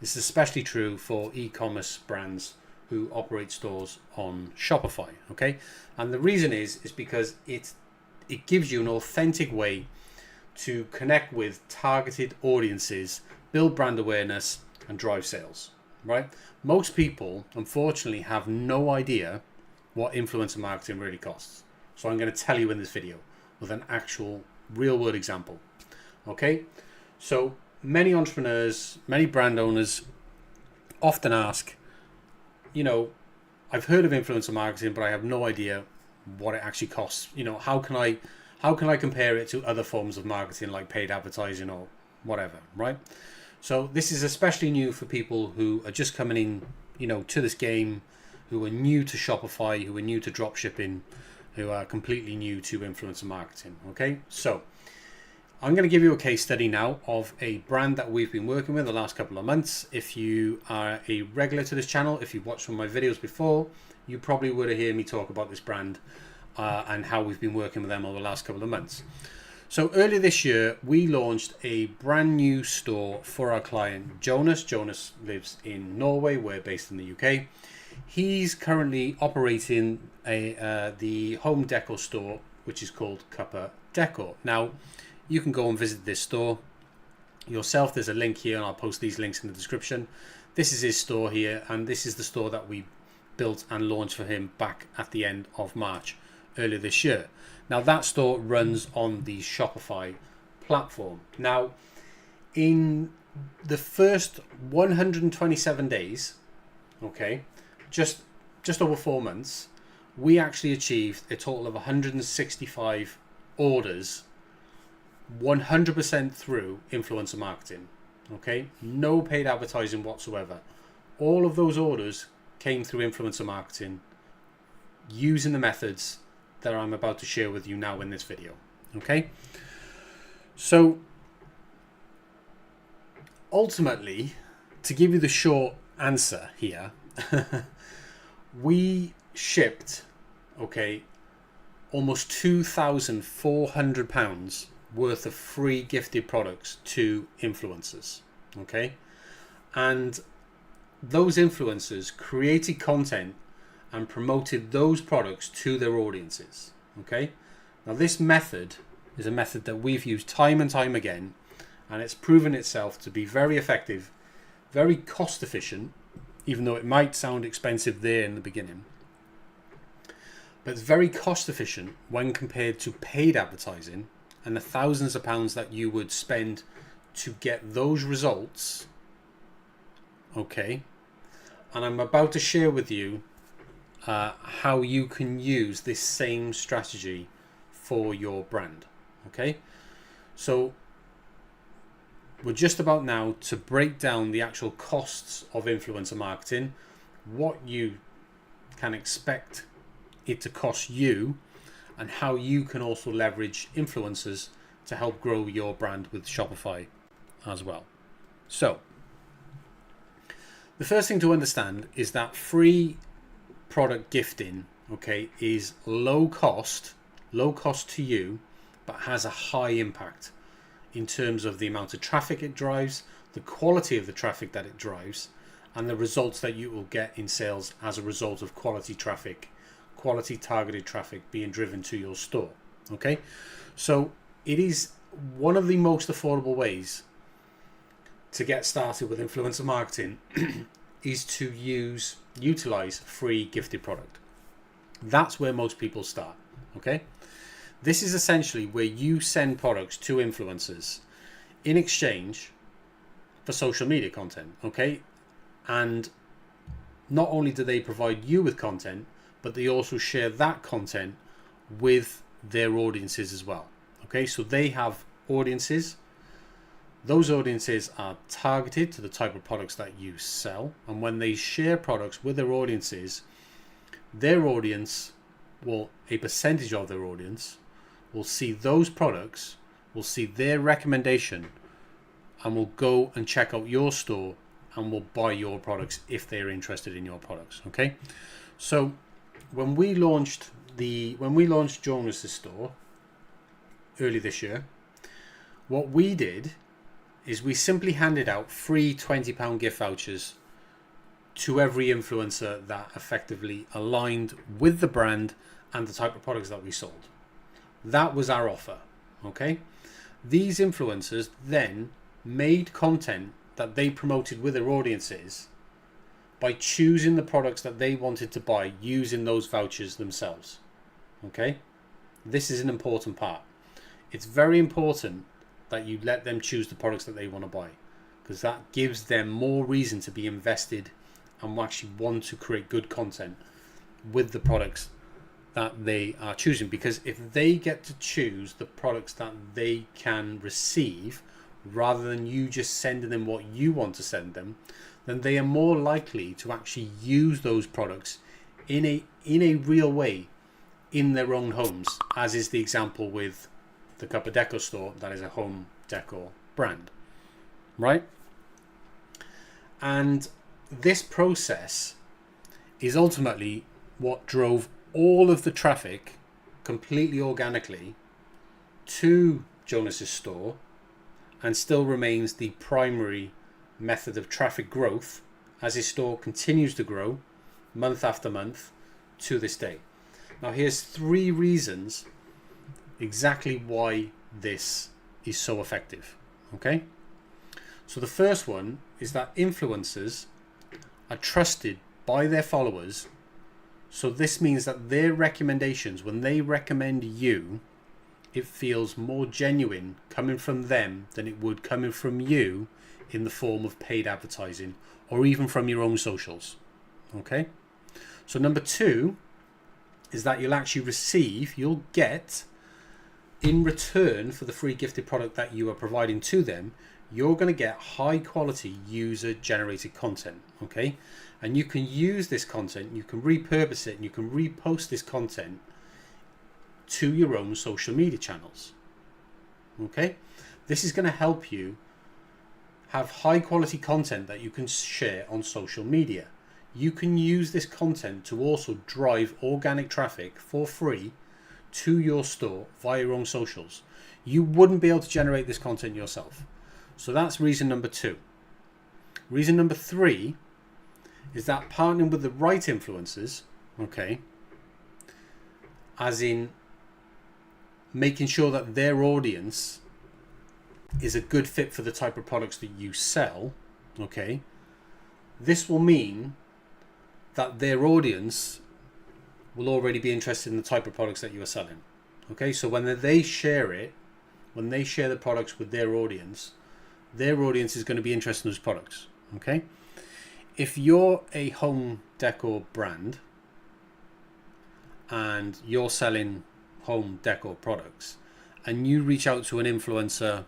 This is especially true for e-commerce brands who operate stores on Shopify. Okay, and the reason is because it gives you an authentic way to connect with targeted audiences, build brand awareness, and drive sales, right? Most people, unfortunately, have no idea what influencer marketing really costs. So I'm going to tell you in this video with an actual real-world example, okay? So many entrepreneurs, many brand owners often ask, you know, I've heard of influencer marketing, but I have no idea what it actually costs. You know, how can I compare it to other forms of marketing like paid advertising or whatever, right? So this is especially new for people who are just coming in, you know, to this game, who are new to Shopify, who are new to drop shipping, who are completely new to influencer marketing. Okay, so I'm going to give you a case study now of a brand that we've been working with the last couple of months. If you are a regular to this channel, if you've watched some of my videos before, you probably would have heard me talk about this brand and how we've been working with them over the last couple of months. So earlier this year, we launched a brand new store for our client, Jonas. Jonas lives in Norway. We're based in the UK. He's currently operating the home decor store, which is called Cuppa Decor. Now, you can go and visit this store yourself. There's a link here, and I'll post these links in the description. This is his store here, and this is the store that we built and launched for him back at the end of March earlier this year. Now, that store runs on the Shopify platform. Now, in the first 127 days, okay, just over 4 months, we actually achieved a total of 165 orders, 100% through influencer marketing. Okay, no paid advertising whatsoever. All of those orders came through influencer marketing using the methods that I'm about to share with you now in this video. Okay, so ultimately, to give you the short answer here, we shipped, okay, almost £2,400 worth of free gifted products to influencers. Okay, and those influencers created content and promoted those products to their audiences. Okay, now this method is a method that we've used time and time again, and it's proven itself to be very effective, very cost efficient, even though it might sound expensive there in the beginning, but it's very cost efficient when compared to paid advertising and the thousands of pounds that you would spend to get those results. Okay, and I'm about to share with you how you can use this same strategy for your brand. Okay, so we're just about now to break down the actual costs of influencer marketing, what you can expect it to cost you, and how you can also leverage influencers to help grow your brand with Shopify as well. So the first thing to understand is that free product gifting, okay, is low cost to you, but has a high impact in terms of the amount of traffic it drives, the quality of the traffic that it drives, and the results that you will get in sales as a result of quality traffic, quality targeted traffic being driven to your store. Okay, so it is one of the most affordable ways to get started with influencer marketing is to utilize free gifted product. That's where most people start. Okay, This is essentially where you send products to influencers in exchange for social media content, okay? And not only do they provide you with content, but they also share that content with their audiences as well, okay? So they have audiences. Those audiences are targeted to the type of products that you sell, and when they share products with their audiences, their audience will, a percentage of their audience will see those products, will see their recommendation, and will go and check out your store and will buy your products if they're interested in your products. Okay, so when we launched Jonas's store early this year, what we did is we simply handed out free £20 gift vouchers to every influencer that effectively aligned with the brand and the type of products that we sold. That was our offer. Okay, these influencers then made content that they promoted with their audiences by choosing the products that they wanted to buy using those vouchers themselves. Okay, this is an important part. It's very important that you let them choose the products that they want to buy, because that gives them more reason to be invested and actually want to create good content with the products that they are choosing. Because if they get to choose the products that they can receive rather than you just sending them what you want to send them, then they are more likely to actually use those products in a real way in their own homes, as is the example with the Cup of Decor store. That is a home decor brand, right? And this process is ultimately what drove all of the traffic completely organically to Jonas's store, and still remains the primary method of traffic growth as his store continues to grow month after month to this day. Now here's 3 reasons exactly why this is so effective. Okay, so the first one is that influencers are trusted by their followers, so this means that their recommendations, when they recommend you, it feels more genuine coming from them than it would coming from you in the form of paid advertising or even from your own socials. Okay, so number 2 is that you'll get in return for the free gifted product that you are providing to them, you're going to get high quality user generated content. Okay, and you can use this content, you can repurpose it, and you can repost this content to your own social media channels. Okay, this is going to help you have high quality content that you can share on social media. You can use this content to also drive organic traffic for free to your store via your own socials. You wouldn't be able to generate this content yourself. So that's reason number 2. Reason number 3 is that partnering with the right influencers, okay, as in making sure that their audience is a good fit for the type of products that you sell, okay, this will mean that their audience will already be interested in the type of products that you are selling. Okay, so when they share the products with their audience is going to be interested in those products. Okay, if you're a home decor brand and you're selling home decor products and you reach out to an influencer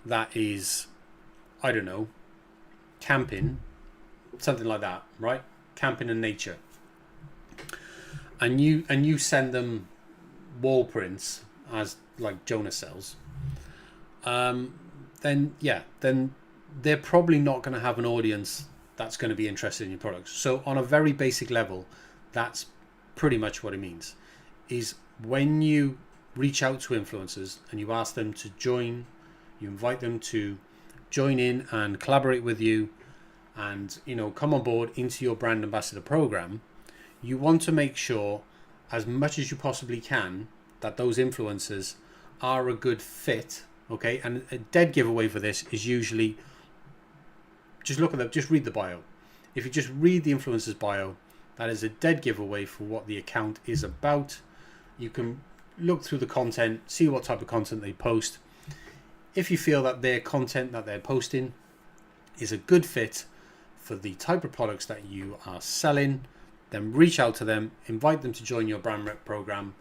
that is, I don't know, camping, something like that, right? Camping and nature, and you send them wall prints as like Jonas sells, then they're probably not going to have an audience that's going to be interested in your products. So on a very basic level, that's pretty much what it means. Is when you reach out to influencers and you ask them to join, you invite them to join in and collaborate with you and, you know, come on board into your brand ambassador program, you want to make sure as much as you possibly can that those influencers are a good fit. Okay, and a dead giveaway for this is usually just look at them, just read the bio. If you just read the influencer's bio, that is a dead giveaway for what the account is about. You can look through the content, see what type of content they post. If you feel that their content that they're posting is a good fit for the type of products that you are selling, then reach out to them, invite them to join your brand rep program,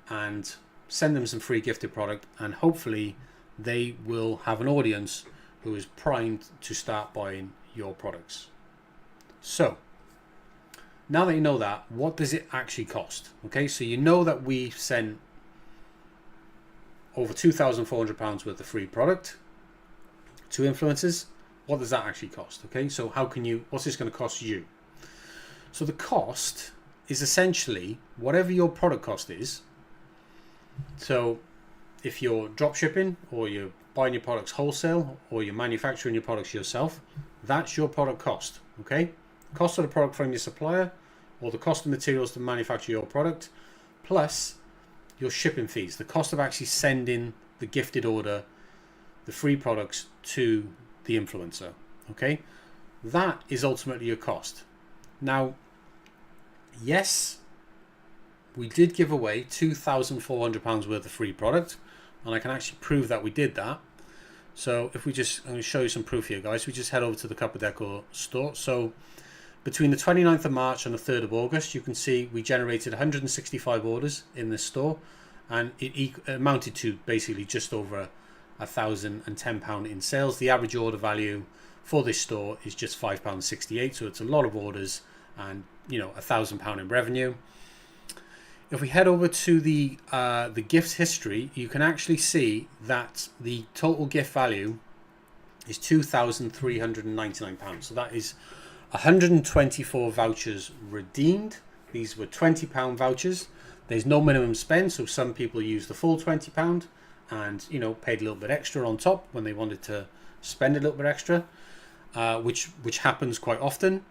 and send them some free gifted product, and hopefully they will have an audience who is primed to start buying your products. So now that you know that, what does it actually cost? Okay, so you know that we sent over £2,400 worth of free product to influencers. What does that actually cost? Okay, so what's this going to cost you? So the cost is essentially whatever your product cost is. So if you're drop shipping, or you're buying your products wholesale, or you're manufacturing your products yourself, that's your product cost. Okay, cost of the product from your supplier, or the cost of materials to manufacture your product, plus your shipping fees, the cost of actually sending the gifted order, the free products to the influencer. Okay, that is ultimately your cost. Now, yes, we did give away £2,400 worth of free product, and I can actually prove that we did that. So if I'm going to show you some proof here, guys. We just head over to the Cup Deco store. So between the 29th of March and the 3rd of August, you can see we generated 165 orders in this store, and it amounted to basically just over £1,010 in sales. The average order value for this store is just £5.68, so it's a lot of orders, and £1,000 in revenue. If we head over to the gift history, you can actually see that the total gift value is £2,399. So that is 124 vouchers redeemed. These were £20 vouchers. There's no minimum spend, so some people use the full £20 and paid a little bit extra on top when they wanted to spend a little bit extra, which happens quite often.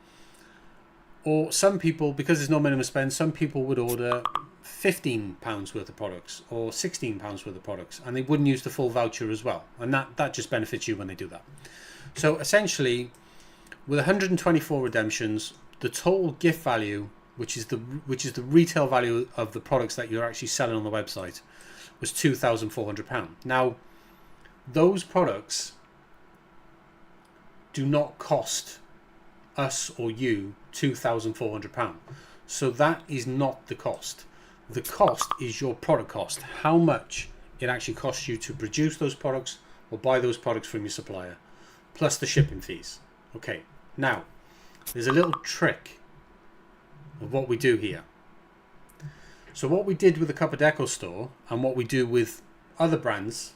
Or some people, because there's no minimum spend, some people would order £15 worth of products or £16 worth of products, and they wouldn't use the full voucher as well. And that just benefits you when they do that. So essentially, with 124 redemptions, the total gift value, which is the retail value of the products that you're actually selling on the website, was £2,400. Now, those products do not cost us or you £2,400. So that is not the cost. The cost is your product cost, how much it actually costs you to produce those products or buy those products from your supplier, plus the shipping fees. Okay, now there's a little trick of what we do here. So what we did with the Cup Deco store, and what we do with other brands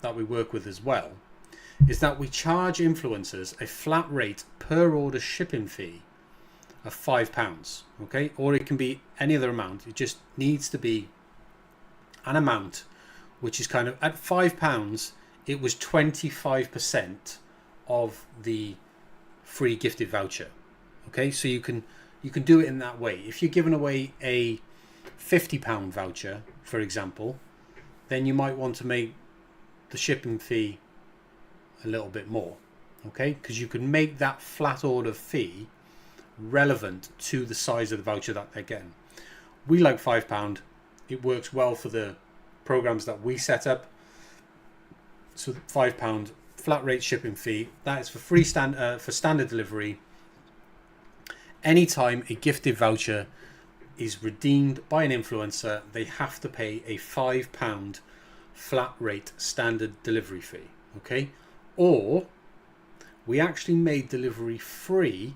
that we work with as well, is that we charge influencers a flat rate per order shipping fee of £5. Okay, or it can be any other amount. It just needs to be an amount which is kind of at £5. It was 25% of the free gifted voucher. Okay, so you can do it in that way. If you're giving away a £50 voucher, for example, then you might want to make the shipping fee a little bit more, okay, because you can make that flat order fee relevant to the size of the voucher that they're getting. We like £5. It works well for the programs that we set up. So £5 flat rate shipping fee, that is for for standard delivery. Anytime a gifted voucher is redeemed by an influencer, they have to pay a £5 flat rate standard delivery fee. Okay, or we actually made delivery free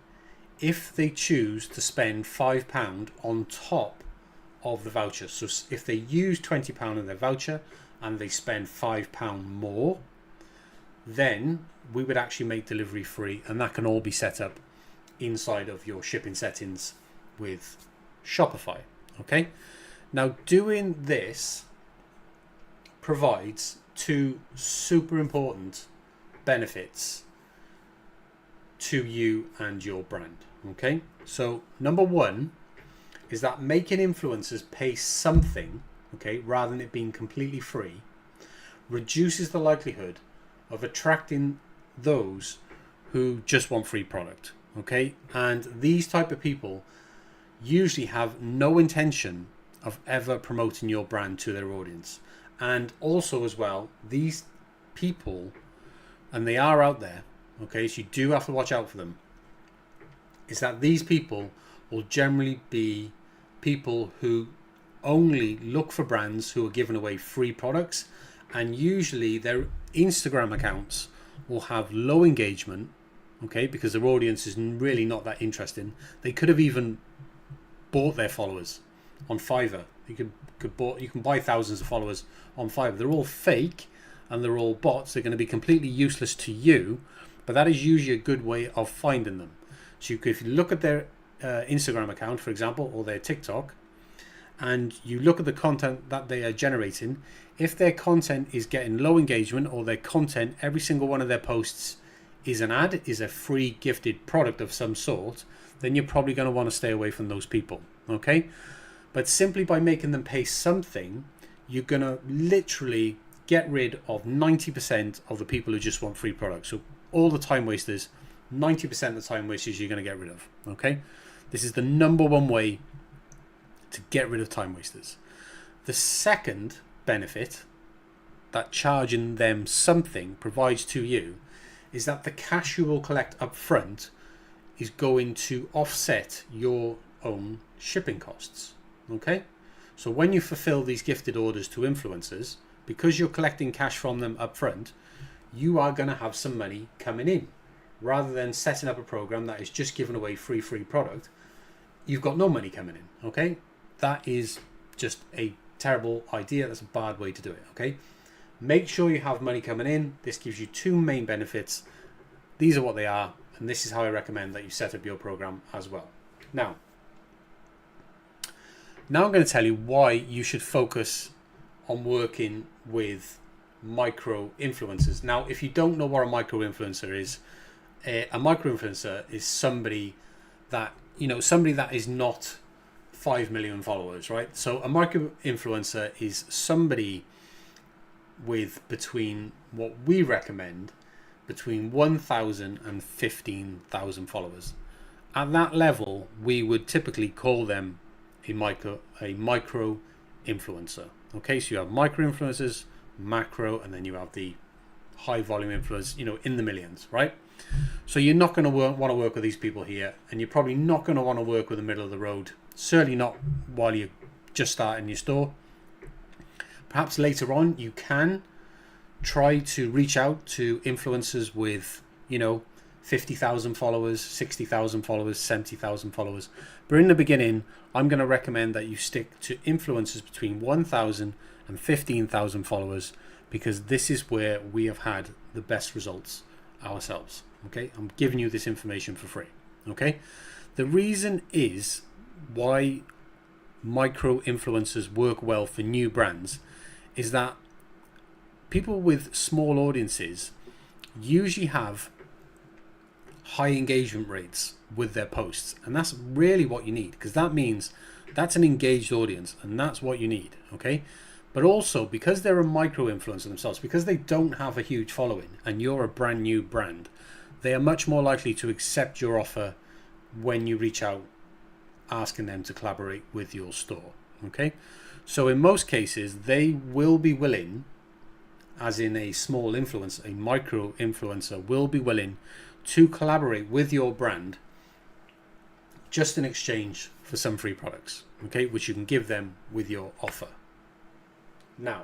if they choose to spend £5 on top of the voucher. So if they use £20 in their voucher and they spend £5 more, then we would actually make delivery free, and that can all be set up inside of your shipping settings with Shopify. Okay, now doing this provides two super important benefits to you and your brand. Okay, so number one is that making influencers pay something, okay, rather than it being completely free, reduces the likelihood of attracting those who just want free product. Okay, and these type of people usually have no intention of ever promoting your brand to their audience. And also as well, these people, and they are out there, okay, so you do have to watch out for them, is that these people will generally be people who only look for brands who are giving away free products, and usually their Instagram accounts will have low engagement, okay, because their audience is really not that interesting. They could have even bought their followers on Fiverr. You can buy thousands of followers on Fiverr. They're all fake and they're all bots. They're going to be completely useless to you, but that is usually a good way of finding them. So if you look at their Instagram account, for example, or their TikTok, and you look at the content that they are generating, if their content is getting low engagement, or their content, every single one of their posts is an ad, is a free gifted product of some sort, then you're probably going to want to stay away from those people, okay? But simply by making them pay something, you're going to literally get rid of 90% of the people who just want free products. So all the time wasters, 90% of the time wasters you're going to get rid of, okay? This is the number one way to get rid of time wasters. The second benefit that charging them something provides to you is that the cash you will collect up front is going to offset your own shipping costs, okay? So when you fulfill these gifted orders to influencers, because you're collecting cash from them up front, you are going to have some money coming in. Rather than setting up a program that is just giving away free product, you've got no money coming in, okay? That is just a terrible idea. That's a bad way to do it, okay? Make sure you have money coming in. This gives you two main benefits. These are what they are, and this is how I recommend that you set up your program as well. Now I'm going to tell you why you should focus on working with micro influencers. Now, if you don't know what a micro influencer is, a micro influencer is somebody that, somebody that is not 5 million followers, right? So a micro influencer is somebody with between what we recommend between 1,000 and 15,000 followers. At that level, we would typically call them a micro influencer. Okay, so you have micro influencers, macro, and then you have the high volume influencers, in the millions, right? So you're not going to want to work with these people here, and you're probably not going to want to work with the middle of the road. Certainly not while you're just starting your store. Perhaps later on you can try to reach out to influencers with 50,000 followers, 60,000 followers, 70,000 followers. But in the beginning, I'm going to recommend that you stick to influencers between 1,000 and 15,000 followers, because this is where we have had the best results ourselves. Okay, I'm giving you this information for free. Okay, the reason is why micro influencers work well for new brands is that people with small audiences usually have high engagement rates with their posts, and that's really what you need, because that means that's an engaged audience, and that's what you need. Okay, but also because they're a micro influencer themselves, because they don't have a huge following and you're a brand new brand, they are much more likely to accept your offer when you reach out asking them to collaborate with your store. Okay, so in most cases they will be willing, as in a small influencer, a micro influencer will be willing to collaborate with your brand just in exchange for some free products, okay, which you can give them with your offer. Now,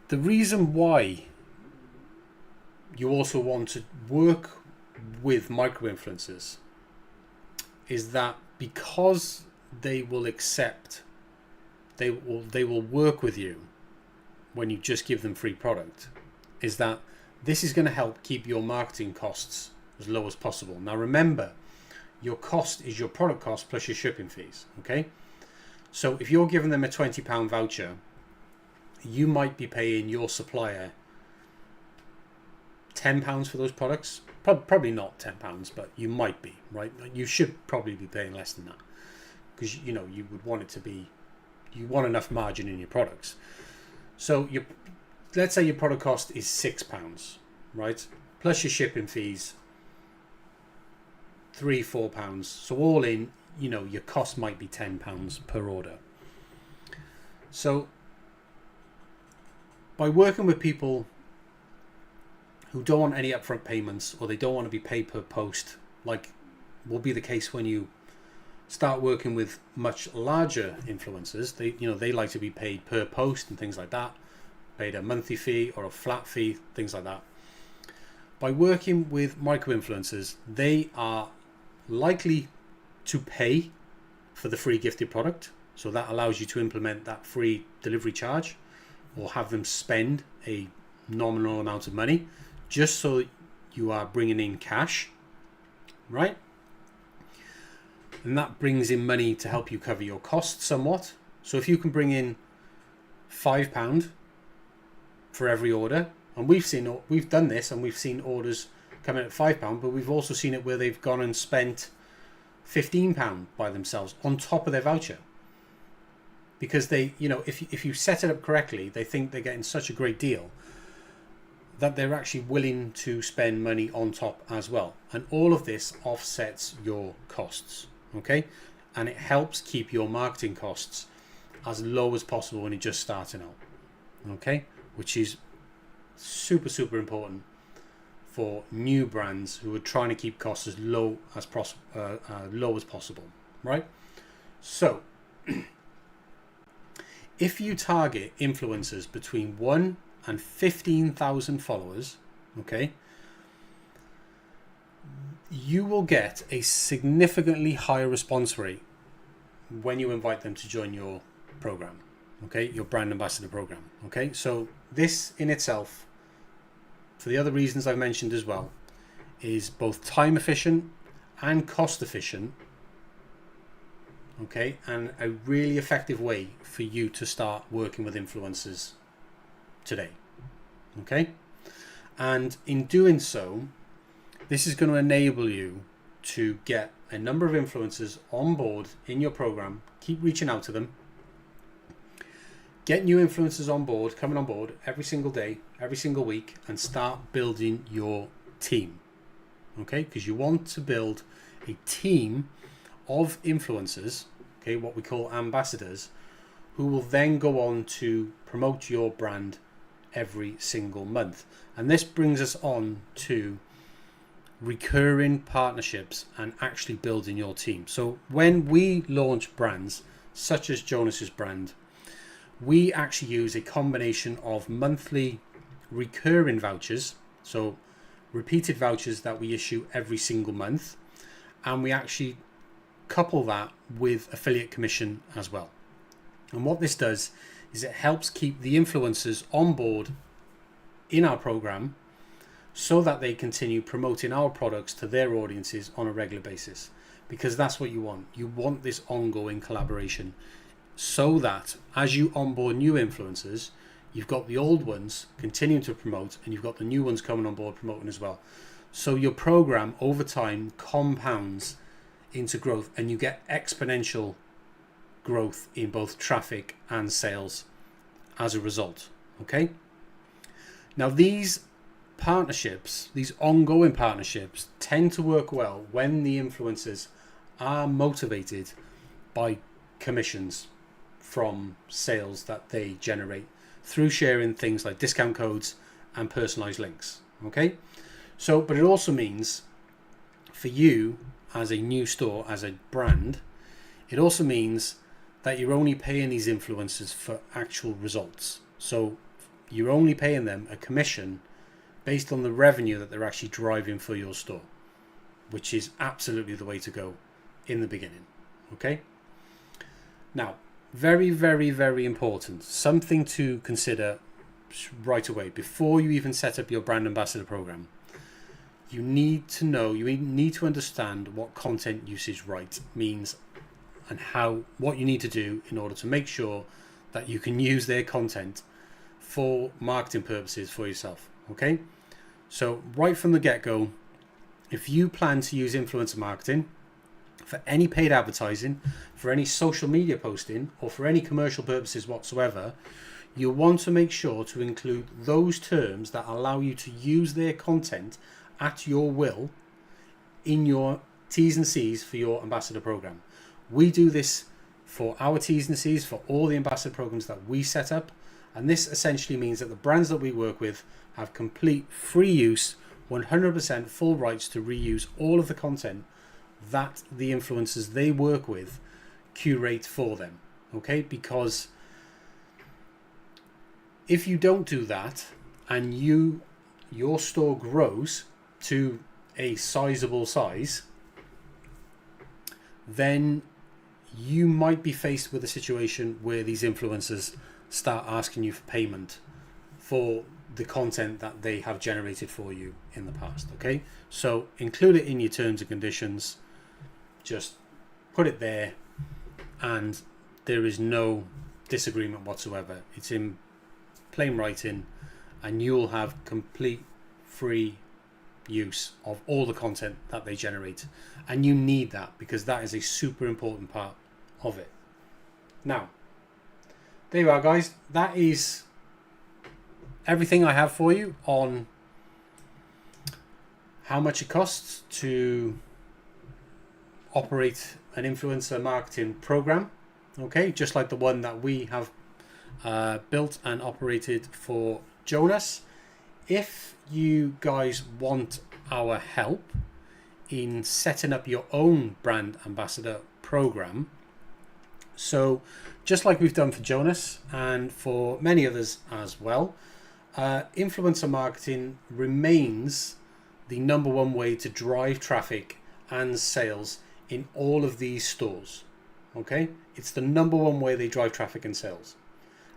the reason why you also want to work with micro influencers is that because they will work with you when you just give them free product, is that this is going to help keep your marketing costs as low as possible. Now remember, your cost is your product cost plus your shipping fees, okay? So if you're giving them a £20 voucher, you might be paying your supplier £10 for those products. Probably not £10, but you might be, right? You should probably be paying less than that, because you would want it to be, you want enough margin in your products. So let's say your product cost is £6, right? Plus your shipping fees, £3-4. So all in, your cost might be £10 per order. So by working with people who don't want any upfront payments, or they don't want to be paid per post, like will be the case when you start working with much larger influencers, they like to be paid per post and things like that, paid a monthly fee or a flat fee, things like that. By working with micro influencers, they are likely to pay for the free gifted product, so that allows you to implement that free delivery charge, or have them spend a nominal amount of money just so you are bringing in cash, right? And that brings in money to help you cover your costs somewhat. So if you can bring in £5 for every order, and we've done this, and we've seen orders come in at £5, but we've also seen it where they've gone and spent £15 by themselves on top of their voucher, because they, if you set it up correctly, they think they're getting such a great deal that they're actually willing to spend money on top as well. And all of this offsets your costs, okay? And it helps keep your marketing costs as low as possible when you're just starting out, okay? Which is super, super important for new brands who are trying to keep costs as low as possible, right? So if you target influencers between 1 and 15,000 followers, okay, you will get a significantly higher response rate when you invite them to join your program, okay, your brand ambassador program, okay? So this in itself, for the other reasons I've mentioned as well, is both time efficient and cost efficient, okay, and a really effective way for you to start working with influencers today, okay? And in doing so, this is going to enable you to get a number of influencers on board in your program, keep reaching out to them, get new influencers on board, coming on board every single day, every single week, and start building your team, okay? Because you want to build a team of influencers, okay, what we call ambassadors, who will then go on to promote your brand every single month. And this brings us on to recurring partnerships and actually building your team. So when we launch brands such as Jonas's brand, we actually use a combination of monthly recurring vouchers, so repeated vouchers that we issue every single month, and we actually couple that with affiliate commission as well. And what this does is it helps keep the influencers on board in our program so that they continue promoting our products to their audiences on a regular basis, because that's what you want. You want this ongoing collaboration so that as you onboard new influencers, you've got the old ones continuing to promote and you've got the new ones coming on board promoting as well. So your program over time compounds into growth and you get exponential growth in both traffic and sales as a result, okay? Now these partnerships, these ongoing partnerships, tend to work well when the influencers are motivated by commissions from sales that they generate through sharing things like discount codes and personalized links, okay? So, but it also means for you as a new store, as a brand, it also means that you're only paying these influencers for actual results. So you're only paying them a commission based on the revenue that they're actually driving for your store, which is absolutely the way to go in the beginning, okay? Now, very, very, very important, something to consider right away before you even set up your brand ambassador program. You need to know, you need to understand what content usage right means and what you need to do in order to make sure that you can use their content for marketing purposes for yourself, okay? So right from the get-go, if you plan to use influencer marketing for any paid advertising, for any social media posting, or for any commercial purposes whatsoever, you want to make sure to include those terms that allow you to use their content at your will in your T's and C's for your ambassador program. We do this for our T's and C's for all the ambassador programs that we set up. And this essentially means that the brands that we work with have complete free use, 100% full rights to reuse all of the content that the influencers they work with curate for them. Okay, because if you don't do that and your store grows to a sizable size, then you might be faced with a situation where these influencers start asking you for payment for the content that they have generated for you in the past. Okay, so include it in your terms and conditions, just put it there, and there is no disagreement whatsoever. It's in plain writing, and you'll have complete free use of all the content that they generate, and you need that because that is a super important part of it. Now, there you are, guys. That is everything I have for you on how much it costs to operate an influencer marketing program. Okay, just like the one that we have built and operated for Jonas. If you guys want our help in setting up your own brand ambassador program, so just like we've done for Jonas and for many others as well, influencer marketing remains the number one way to drive traffic and sales in all of these stores. Okay, it's the number one way they drive traffic and sales,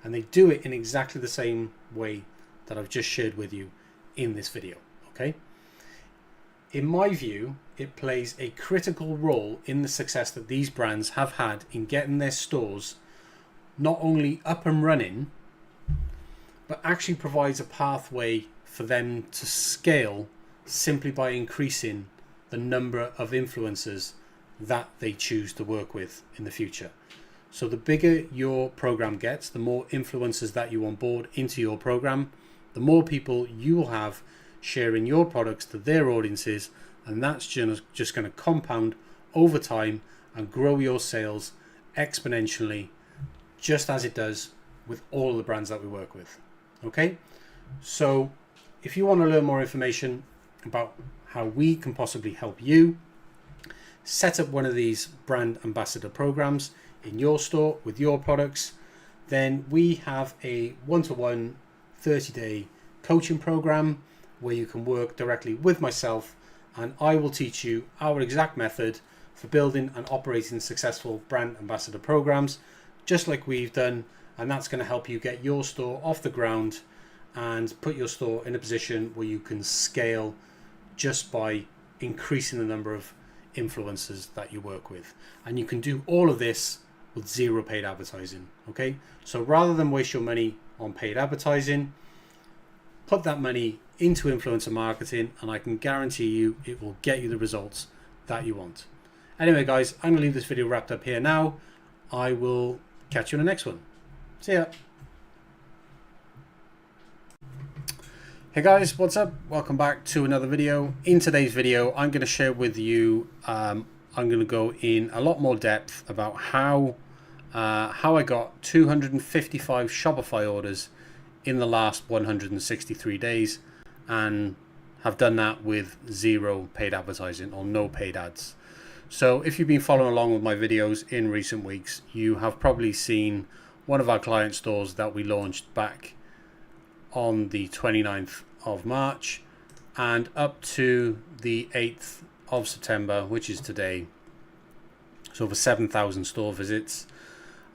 and they do it in exactly the same way that I've just shared with you in this video. Okay, in my view, it plays a critical role in the success that these brands have had in getting their stores not only up and running, but actually provides a pathway for them to scale simply by increasing the number of influencers that they choose to work with in the future. So the bigger your program gets, the more influencers that you onboard into your program, the more people you will have sharing your products to their audiences, and that's just going to compound over time and grow your sales exponentially, just as it does with all of the brands that we work with. Okay, so if you want to learn more information about how we can possibly help you set up one of these brand ambassador programs in your store with your products, then we have a one-to-one 30-day coaching program where you can work directly with myself, and I will teach you our exact method for building and operating successful brand ambassador programs, just like we've done, and that's going to help you get your store off the ground and put your store in a position where you can scale just by increasing the number of influencers that you work with. And you can do all of this with zero paid advertising. Okay, so rather than waste your money on paid advertising, put that money into influencer marketing, and I can guarantee you it will get you the results that you want. Anyway, guys, I'm going to leave this video wrapped up here now. I will catch you in the next one. See ya. Hey guys, what's up? Welcome back to another video. In today's video, I'm going to share with you, I'm going to go in a lot more depth about how I got 255 Shopify orders in the last 163 days and have done that with zero paid advertising or no paid ads. So if you've been following along with my videos in recent weeks, you have probably seen one of our client stores that we launched back on the 29th of March and up to the 8th of September, which is today. So over 7,000 store visits,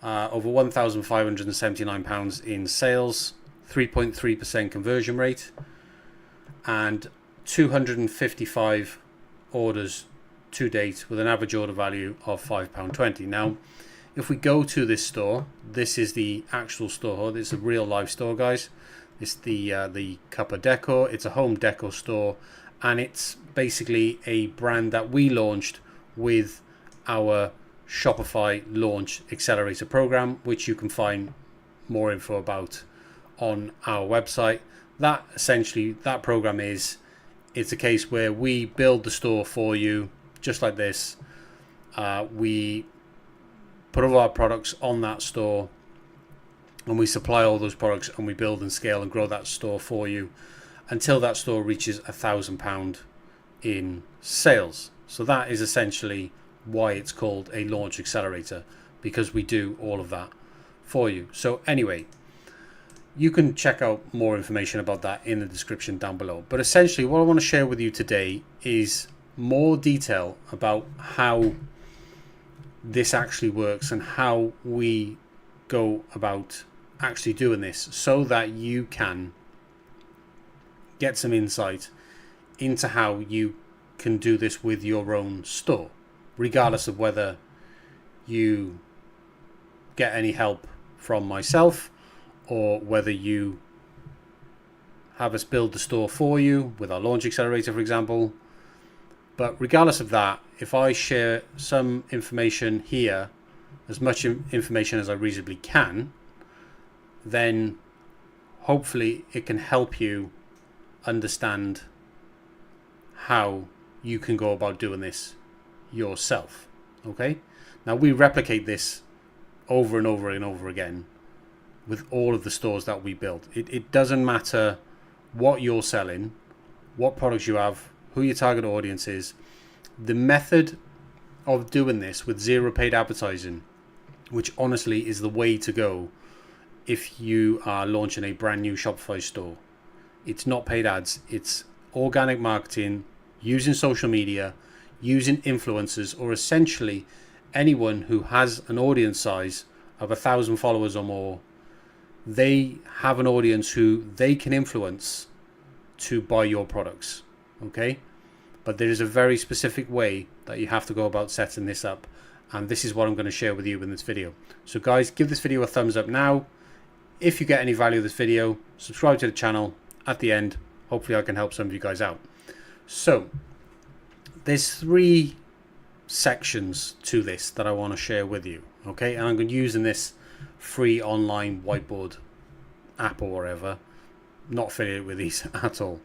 over £1,579 in sales, 3.3% conversion rate, and 255 orders to date with an average order value of £5.20. Now, if we go to this store, this is the actual store. This is a real life store, guys. It's the Cuppa Decor. It's a home decor store, and it's basically a brand that we launched with our Shopify Launch Accelerator program, which you can find more info about on our website. That program it's a case where we build the store for you, just like this. We put all our products on that store, and we supply all those products, and we build and scale and grow that store for you until that store reaches £1,000 in sales. So that is essentially why it's called a launch accelerator, because we do all of that for you. So anyway, you can check out more information about that in the description down below. But essentially what I want to share with you today is more detail about how this actually works and how we go about actually doing this, so that you can get some insight into how you can do this with your own store, regardless of whether you get any help from myself or whether you have us build the store for you with our launch accelerator, for example. But regardless of that, if I share some information here, as much information as I reasonably can, then hopefully it can help you understand how you can go about doing this yourself. Okay? Now, we replicate this over and over and over again with all of the stores that we build. It doesn't matter what you're selling, what products you have, who your target audience is. The method of doing this with zero paid advertising, which honestly is the way to go if you are launching a brand new Shopify store. It's not paid ads, it's organic marketing, using social media, using influencers, or essentially anyone who has an audience size of 1,000 followers or more. They have an audience who they can influence to buy your products. Okay? But there is a very specific way that you have to go about setting this up, and this is what I'm going to share with you in this video. So guys, give this video a thumbs up now. If you get any value of this video, subscribe to the channel at the end. Hopefully I can help some of you guys out. So there's 3 sections to this that I want to share with you. Okay, and I'm going to use in this free online whiteboard app or whatever. Not affiliated with these at all.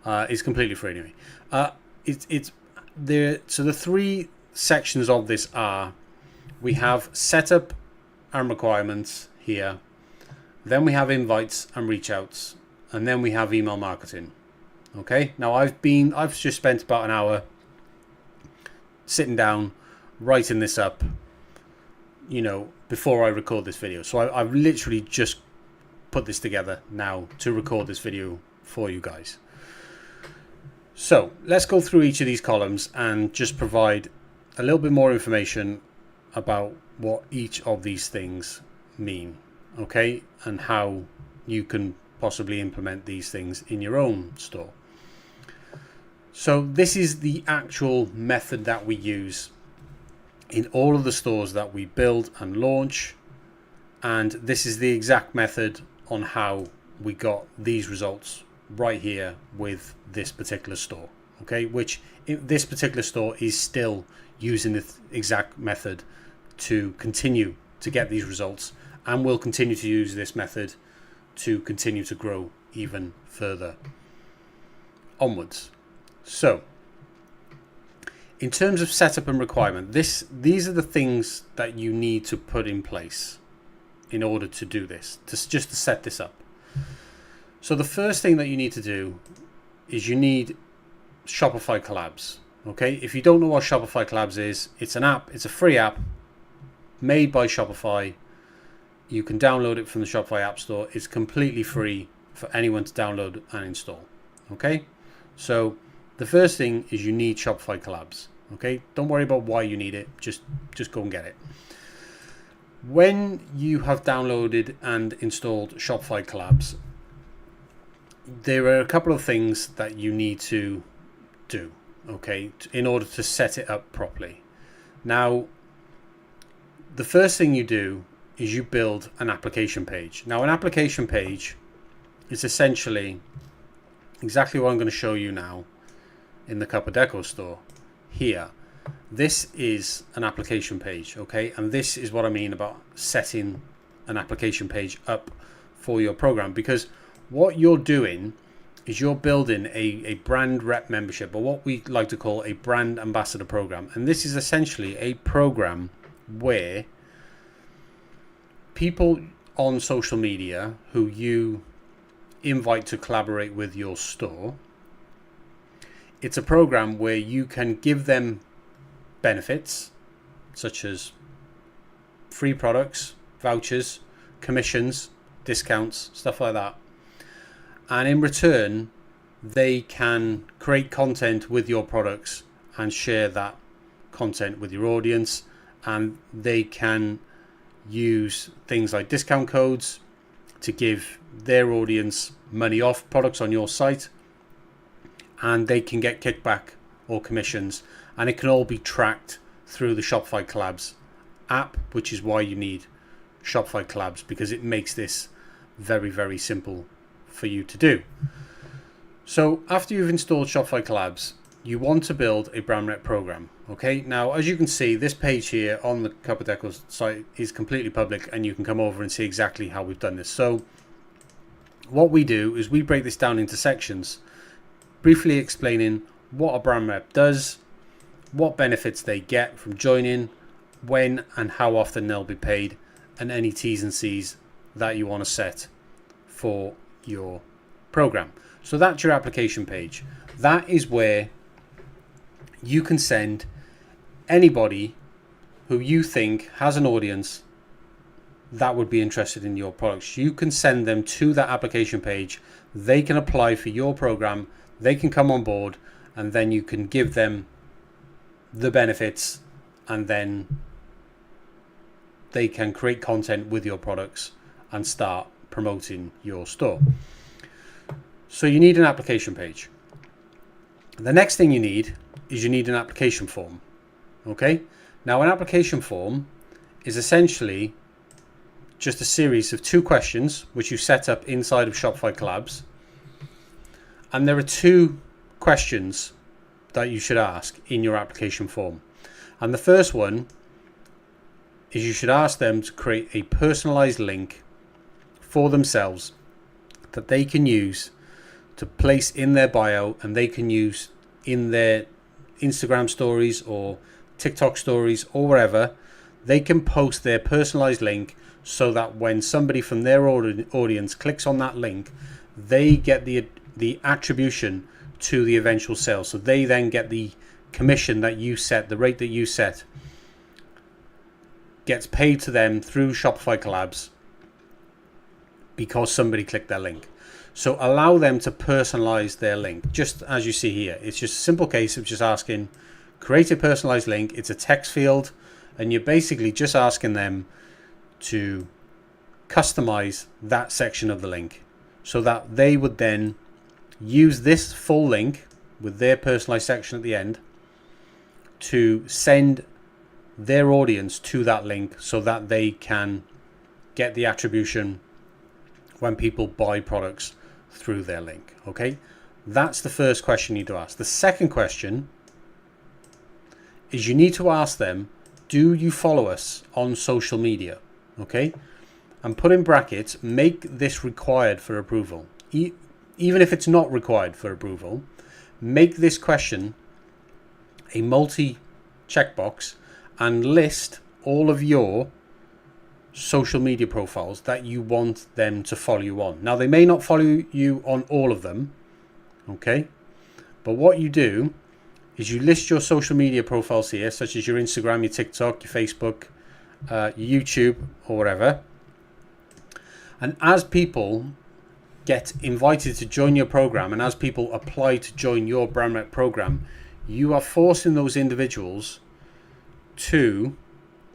It's completely free anyway. So the 3 sections of this are: we have setup and requirements here, then we have invites and reach outs, and then we have email marketing. Okay, now I've just spent about an hour sitting down writing this up, before I record this video. So I've literally just put this together now to record this video for you guys. So let's go through each of these columns and just provide a little bit more information about what each of these things mean, okay, and how you can possibly implement these things in your own store. So this is the actual method that we use in all of the stores that we build and launch, and this is the exact method on how we got these results right here with this particular store. Okay, which this particular store is still using this exact method to continue to get these results, and will continue to use this method to continue to grow even further onwards. So in terms of setup and requirement, these are the things that you need to put in place in order to do this, just to set this up. So the first thing that you need to do is you need Shopify Collabs. Okay, if you don't know what Shopify Collabs is, it's an app. It's a free app made by Shopify. You can download it from the Shopify App Store. It's completely free for anyone to download and install. Okay, so the first thing is you need Shopify Collabs. Okay, don't worry about why you need it. Just go and get it. When you have downloaded and installed Shopify Collabs, there are a couple of things that you need to do, okay, in order to set it up properly. Now, the first thing you do is you build an application page. Now, an application page is essentially exactly what I'm going to show you now in the Cup of Deco store here. This is an application page, okay, and this is what I mean about setting an application page up for your program, because what you're doing is you're building a brand rep membership, or what we like to call a brand ambassador program. And this is essentially a program where people on social media who you invite to collaborate with your store, it's a program where you can give them benefits such as free products, vouchers, commissions, discounts, stuff like that. And in return, they can create content with your products and share that content with your audience. And they can use things like discount codes to give their audience money off products on your site. And they can get kickback or commissions. And it can all be tracked through the Shopify Collabs app, which is why you need Shopify Collabs, because it makes this very, very simple for you to do. So after you've installed Shopify Collabs, you want to build a brand rep program. Okay, now as you can see, this page here on the Cup of Deco site is completely public, and you can come over and see exactly how we've done this. So what we do is we break this down into sections, briefly explaining what a brand rep does, what benefits they get from joining, when and how often they'll be paid, and any T's and C's that you want to set for your program. So that's your application page. That is where you can send anybody who you think has an audience that would be interested in your products. You can send them to that application page. They can apply for your program. They can come on board, and then you can give them the benefits, and then they can create content with your products and start promoting your store. So you need an application page. The next thing you need is you need an application form. Okay, now an application form is essentially just a series of 2 questions which you set up inside of Shopify Collabs, and there are 2 questions that you should ask in your application form. And the first one is you should ask them to create a personalized link for themselves that they can use to place in their bio, and they can use in their Instagram stories or TikTok stories or wherever. They can post their personalized link so that when somebody from their audience clicks on that link, they get the attribution to the eventual sale. So they then get the commission that you set, the rate that you set, gets paid to them through Shopify Collabs because somebody clicked their link. So allow them to personalize their link, just as you see here. It's just a simple case of just asking, create a personalized link. It's a text field, and you're basically just asking them to customize that section of the link so that they would then use this full link with their personalized section at the end to send their audience to that link so that they can get the attribution when people buy products through their link. Okay, that's the first question you need to ask. The second question is you need to ask them, do you follow us on social media? Okay, and put in brackets, make this required for approval. Even if it's not required for approval, make this question a multi checkbox and list all of your social media profiles that you want them to follow you on. Now, they may not follow you on all of them, okay? But what you do is you list your social media profiles here, such as your Instagram, your TikTok, your Facebook, your YouTube, or whatever. And as people get invited to join your program, and as people apply to join your brand rep program, you are forcing those individuals to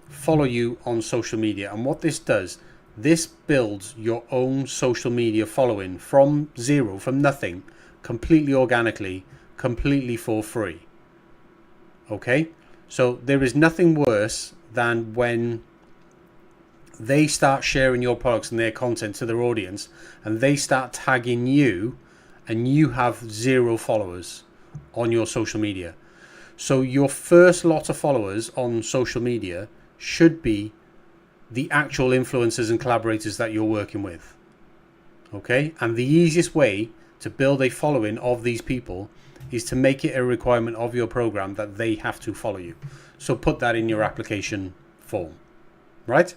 follow you on social media. And what this does, this builds your own social media following from zero, from nothing, completely organically, completely for free. Okay, so there is nothing worse than when they start sharing your products and their content to their audience, and they start tagging you, and you have 0 followers on your social media. So your first lot of followers on social media should be the actual influencers and collaborators that you're working with. Okay, and the easiest way to build a following of these people is to make it a requirement of your program that they have to follow you. So put that in your application form, right?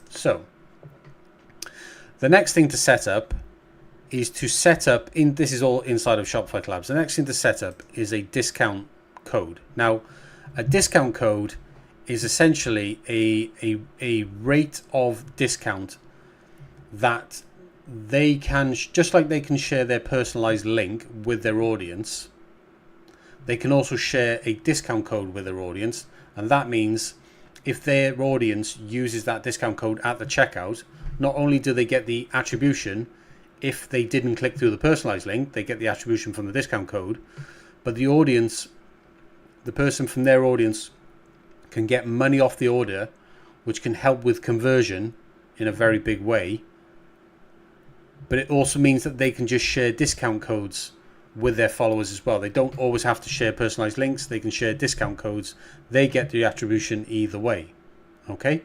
So the next thing to set up is to set up this is all inside of Shopify Collabs. The next thing to set up is a discount code. Now, a discount code is essentially a rate of discount that they can, just like they can share their personalized link with their audience, they can also share a discount code with their audience. And that means if their audience uses that discount code at the checkout, not only do they get the attribution, if they didn't click through the personalized link, they get the attribution from the discount code, but the audience, the person from their audience, can get money off the order, which can help with conversion in a very big way. But it also means that they can just share discount codes with their followers as well. They don't always have to share personalized links. They can share discount codes. They get the attribution either way. Okay,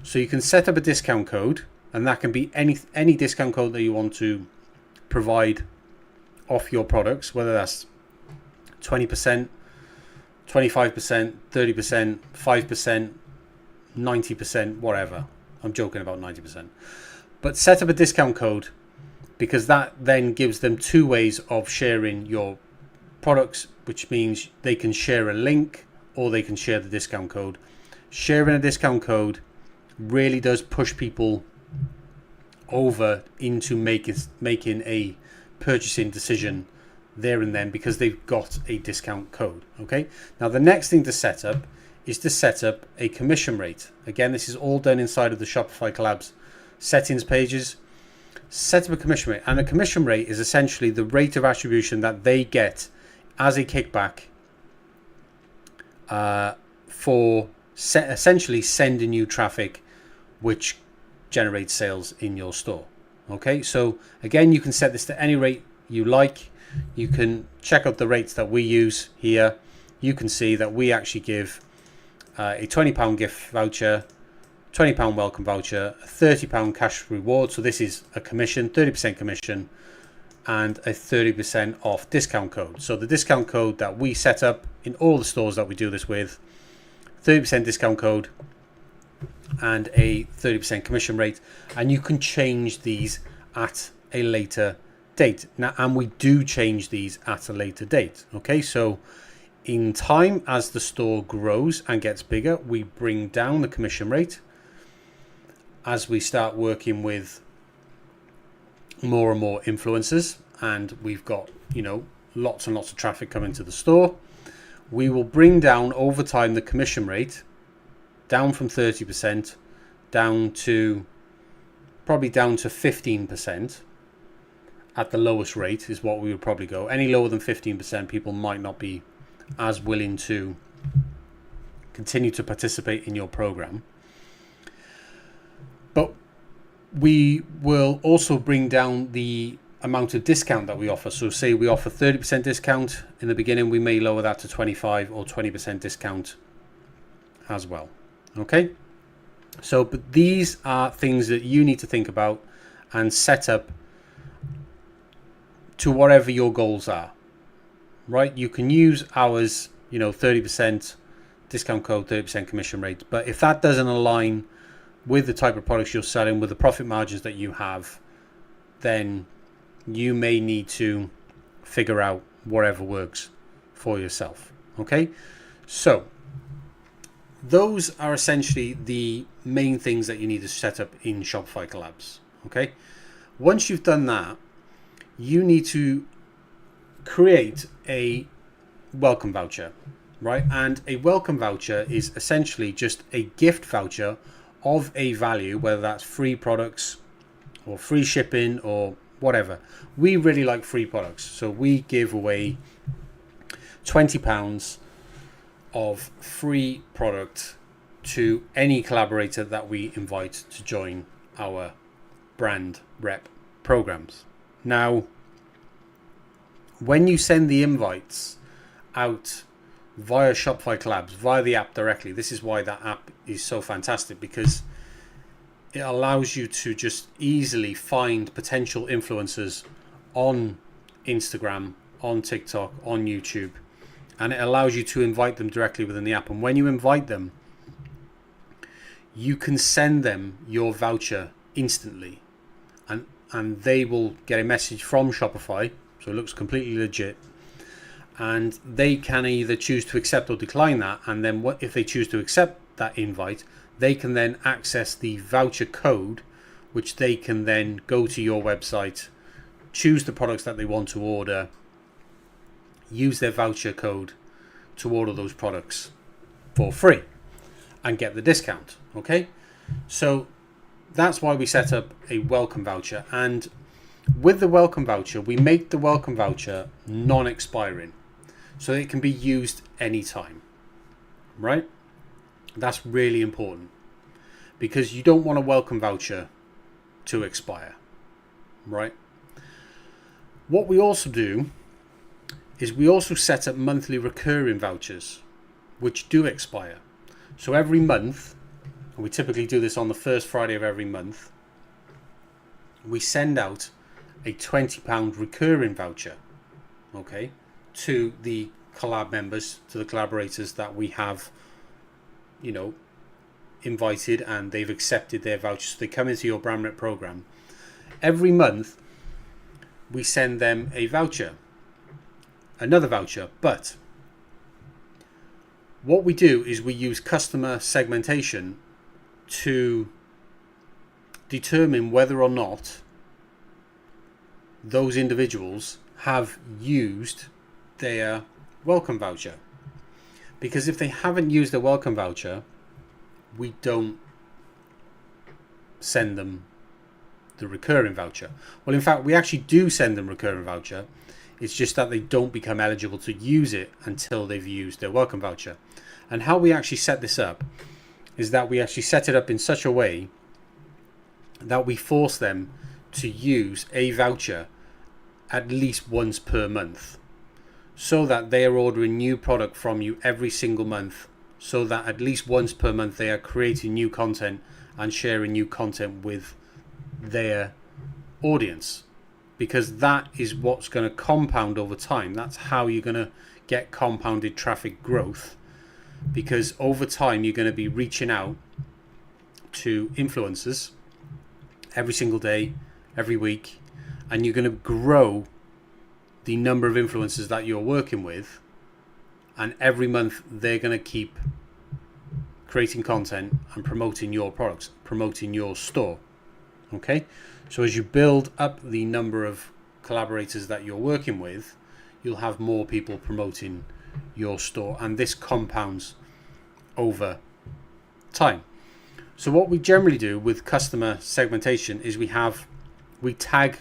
so you can set up a discount code, and that can be any discount code that you want to provide off your products, whether that's 20%, 25%, 30%, 5%, 90%, whatever. I'm joking about 90%. But set up a discount code, because that then gives them two ways of sharing your products, which means they can share a link or they can share the discount code. Sharing a discount code really does push people over into making a purchasing decision there and then, because they've got a discount code. Okay, now the next thing to set up is to set up a commission rate. Again, this is all done inside of the Shopify Collabs settings pages. Set up a commission rate, and a commission rate is essentially the rate of attribution that they get as a kickback for essentially sending you traffic, which generates sales in your store. Okay, so again, you can set this to any rate you like. You can check out the rates that we use here. You can see that we actually give a £20 gift voucher, £20 welcome voucher, a £30 cash reward. So this is a commission, 30% commission, and a 30% off discount code. So the discount code that we set up in all the stores that we do this with, 30% discount code and a 30% commission rate. And you can change these at a later date. Now, and we do change these at a later date. Okay, so in time, as the store grows and gets bigger, we bring down the commission rate. As we start working with more and more influencers, and we've got, lots and lots of traffic coming to the store, we will bring down over time the commission rate down from 30% down to 15% at the lowest rate is what we would probably go. Any lower than 15%, people might not be as willing to continue to participate in your program. But we will also bring down the amount of discount that we offer. So say we offer 30% discount in the beginning, we may lower that to 25 or 20% discount as well. Okay, so but these are things that you need to think about and set up to whatever your goals are, right? You can use ours, 30% discount code, 30% commission rate, but if that doesn't align with the type of products you're selling, with the profit margins that you have, then you may need to figure out whatever works for yourself. Okay, so those are essentially the main things that you need to set up in Shopify Collabs. Okay, once you've done that, you need to create a welcome voucher, right? And a welcome voucher is essentially just a gift voucher of a value, whether that's free products or free shipping or whatever. We really like free products, so we give away £20 of free product to any collaborator that we invite to join our brand rep programs. Now, when you send the invites out via Shopify Collabs, via the app directly, this is why that app is so fantastic, because it allows you to just easily find potential influencers on Instagram, on TikTok, on YouTube, and it allows you to invite them directly within the app. And when you invite them, you can send them your voucher instantly, and they will get a message from Shopify, so it looks completely legit, and they can either choose to accept or decline that. And then if they choose to accept that invite, they can then access the voucher code, which they can then go to your website, choose the products that they want to order, use their voucher code to order those products for free and get the discount. Okay, so that's why we set up a welcome voucher. And with the welcome voucher, we make the welcome voucher non-expiring, so it can be used anytime, right? That's really important, because you don't want a welcome voucher to expire, right? What we also do is we also set up monthly recurring vouchers, which do expire. So every month, and we typically do this on the first Friday of every month, we send out a £20 recurring voucher, okay, to the collab members, to the collaborators that we have, invited, and they've accepted their vouchers. So they come into your brand rep program. Every month, we send them a voucher, another voucher. But what we do is we use customer segmentation to determine whether or not those individuals have used their welcome voucher. Because if they haven't used their welcome voucher, we don't send them the recurring voucher. Well, in fact, we actually do send them recurring voucher. It's just that they don't become eligible to use it until they've used their welcome voucher. And how we actually set this up is that we actually set it up in such a way that we force them to use a voucher at least once per month, so that they are ordering new product from you every single month, so that at least once per month they are creating new content and sharing new content with their audience, because that is what's going to compound over time. That's how you're going to get compounded traffic growth, because over time you're going to be reaching out to influencers every single day, every week, and you're going to grow the number of influencers that you're working with, and every month they're going to keep creating content and promoting your products, promoting your store. Okay, so as you build up the number of collaborators that you're working with, you'll have more people promoting your store, and this compounds over time. So what we generally do with customer segmentation is we tag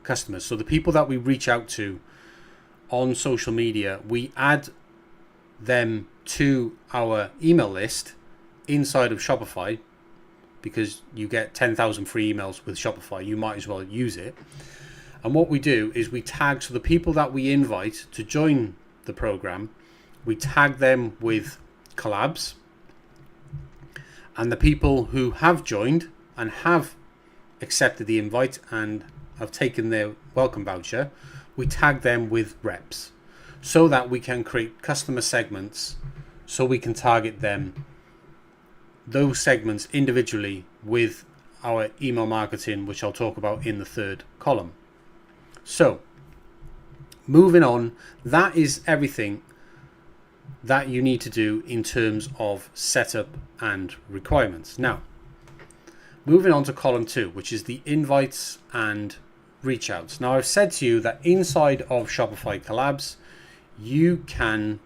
customers. So the people that we reach out to on social media, we add them to our email list inside of Shopify, because you get 10,000 free emails with Shopify. You might as well use it. And what we do is we tag, so the people that we invite to join the program, we tag them with collabs, and the people who have joined and have accepted the invite and have taken their welcome voucher, we tag them with reps, so that we can create customer segments, so we can target them, those segments individually, with our email marketing, which I'll talk about in the third column. So moving on, that is everything that you need to do in terms of setup and requirements. Now, moving on to column 2, which is the invites and reach outs. Now, I've said to you that inside of Shopify Collabs, you can,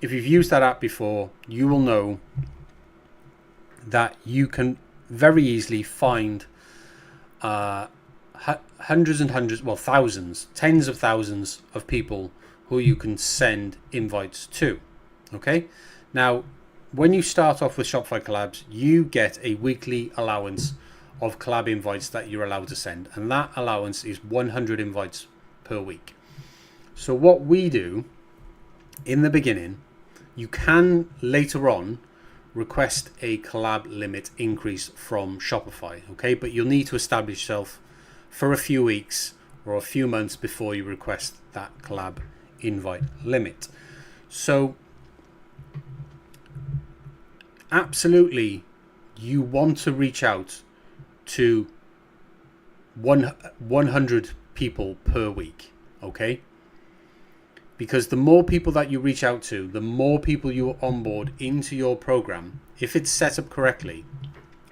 if you've used that app before, you will know that you can very easily find hundreds and hundreds, well, thousands, tens of thousands of people who you can send invites to. Okay, now when you start off with Shopify Collabs, you get a weekly allowance of collab invites that you're allowed to send, and that allowance is 100 invites per week. So what we do in the beginning, you can later on request a collab limit increase from Shopify, okay, but you'll need to establish yourself for a few weeks or a few months before you request that collab invite limit. So absolutely, you want to reach out to 100 people per week, okay? Because the more people that you reach out to, the more people you will onboard into your program. If it's set up correctly,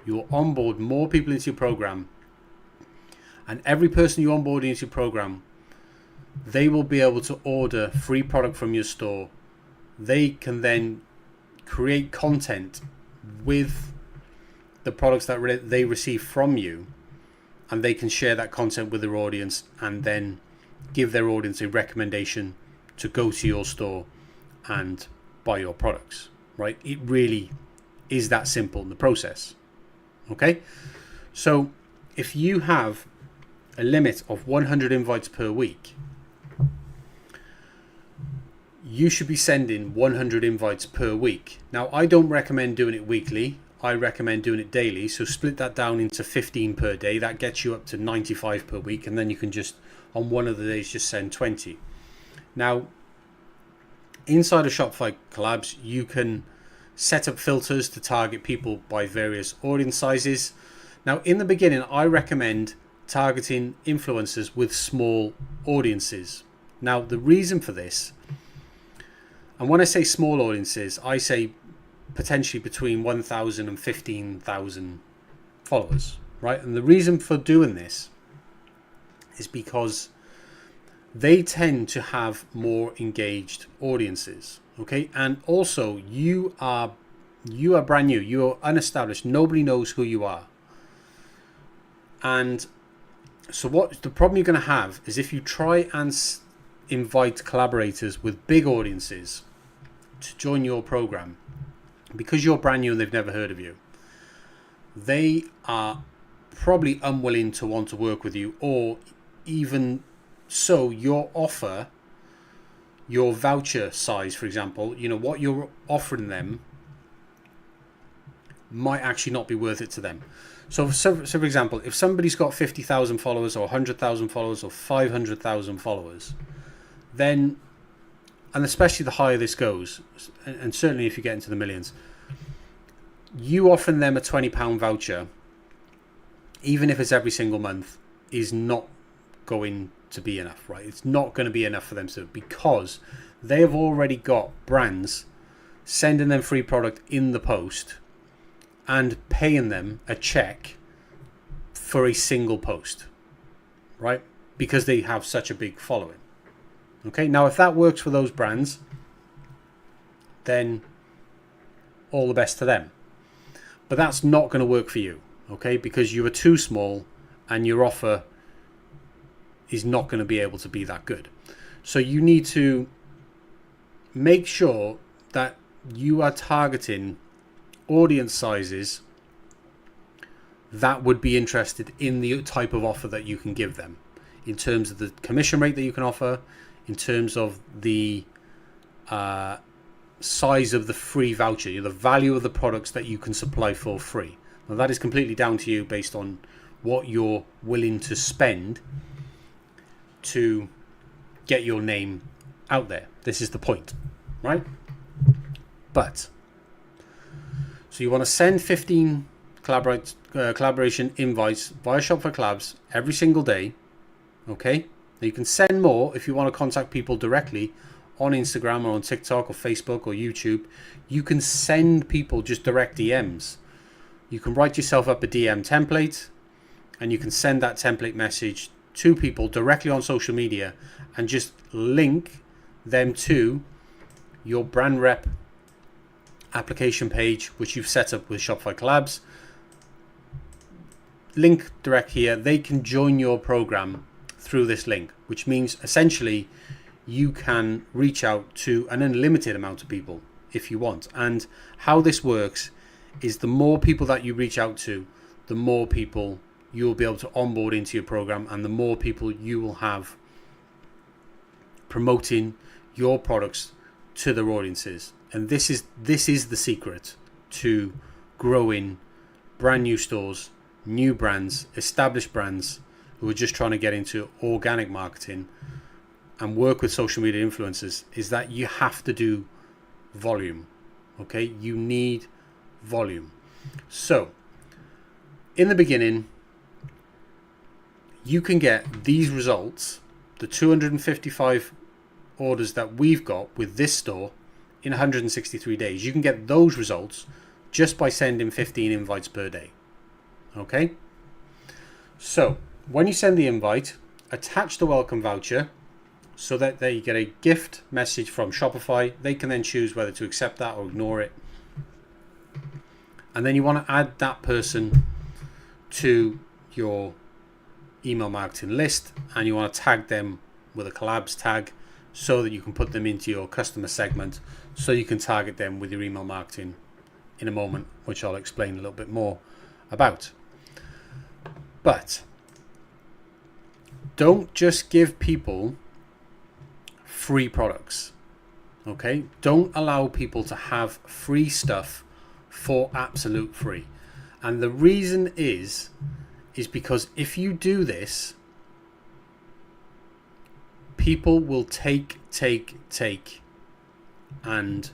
you will onboard more people into your program, and every person you onboard into your program, they will be able to order free product from your store. They can then create content with the products that they receive from you, and they can share that content with their audience and then give their audience a recommendation to go to your store and buy your products, right? It really is that simple in the process. Okay, so if you have a limit of 100 invites per week, you should be sending 100 invites per week. Now, I don't recommend doing it weekly. I recommend doing it daily. So split that down into 15 per day. That gets you up to 95 per week. And then you can just, on one of the days, just send 20. Now, inside of Shopify Collabs, you can set up filters to target people by various audience sizes. Now, in the beginning, I recommend targeting influencers with small audiences. Now, the reason for this, and when I say small audiences, I say potentially between 1,000 and 15,000 followers, right? And the reason for doing this is because they tend to have more engaged audiences, okay? And also, you are brand new, you are unestablished, nobody knows who you are. And so what the problem you're going to have is if you try and invite collaborators with big audiences to join your program, because you're brand new and they've never heard of you, they are probably unwilling to want to work with you, or even so your offer, your voucher size, for example, you know, what you're offering them might actually not be worth it to them. So for example, if somebody's got 50,000 followers or 100,000 followers or 500,000 followers, then, and especially the higher this goes, and certainly if you get into the millions, you offering them a £20 voucher, even if it's every single month, is not going to be enough, right? It's not going to be enough for them to, because they have already got brands sending them free product in the post and paying them a check for a single post, right? Because they have such a big following. Okay, now if that works for those brands, then all the best to them. But that's not going to work for you, okay? Because you are too small and your offer is not going to be able to be that good. So you need to make sure that you are targeting audience sizes that would be interested in the type of offer that you can give them, in terms of the commission rate that you can offer, in terms of the size of the free voucher, the value of the products that you can supply for free. Now that is completely down to you based on what you're willing to spend to get your name out there. This is the point, right? But so you want to send 15 collaboration invites via Shopify Collabs every single day, okay? Now you can send more if you want to contact people directly on Instagram or on TikTok or Facebook or YouTube. You can send people just direct DMs. You can write yourself up a DM template and you can send that template message to people directly on social media and just link them to your brand rep application page, which you've set up with Shopify Collabs. Link direct here. They can join your program through this link, which means essentially you can reach out to an unlimited amount of people if you want. And how this works is the more people that you reach out to, the more people you'll be able to onboard into your program, and the more people you will have promoting your products to their audiences. And this is the secret to growing brand new stores, new brands, established brands, who are just trying to get into organic marketing and work with social media influencers is that you have to do volume. Okay, you need volume. So in the beginning, you can get these results, the 255 orders that we've got with this store in 163 days. You can get those results just by sending 15 invites per day. Okay, so when you send the invite, attach the welcome voucher so that they get a gift message from Shopify. They can then choose whether to accept that or ignore it. And then you want to add that person to your email marketing list, and you want to tag them with a collabs tag so that you can put them into your customer segment so you can target them with your email marketing in a moment, which I'll explain a little bit more about. But don't just give people free products. Okay, don't allow people to have free stuff for absolute free. And the reason is because if you do this, people will take and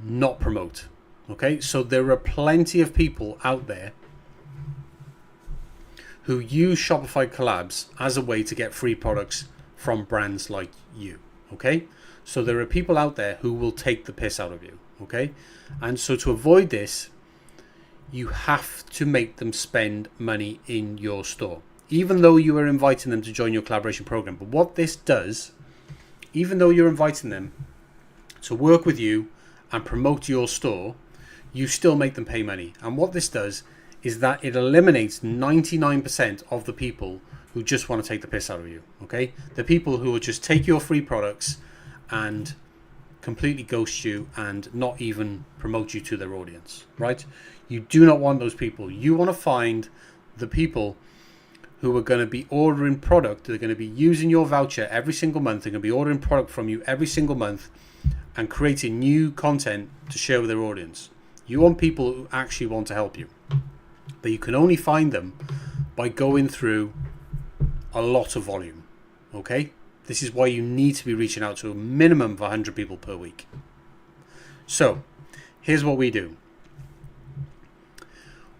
not promote. Okay, so there are plenty of people out there who use Shopify collabs as a way to get free products from brands like you. Okay, so there are people out there who will take the piss out of you. Okay, and so to avoid this, you have to make them spend money in your store, even though you are inviting them to join your collaboration program. But what this does, even though you're inviting them to work with you and promote your store, you still make them pay money. And what this does is that it eliminates 99% of the people who just want to take the piss out of you. Okay, the people who will just take your free products and completely ghost you and not even promote you to their audience, right? You do not want those people. You want to find the people who are going to be ordering product. They're going to be using your voucher every single month. They're going to be ordering product from you every single month and creating new content to share with their audience. You want people who actually want to help you. But you can only find them by going through a lot of volume. Okay? This is why you need to be reaching out to a minimum of 100 people per week. So, here's what we do.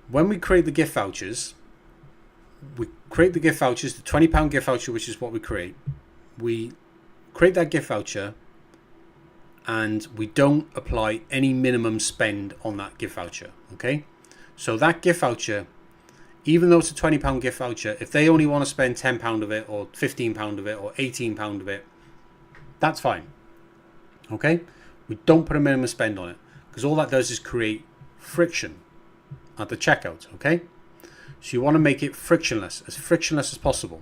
When we create the gift vouchers, the £20 gift voucher, which is what we create. We create that gift voucher and we don't apply any minimum spend on that gift voucher. Okay? So that gift voucher, even though it's a £20 gift voucher, if they only want to spend £10 of it or £15 of it or £18 of it, that's fine. Okay? We don't put a minimum spend on it because all that does is create friction at the checkout. Okay? So you want to make it frictionless as possible.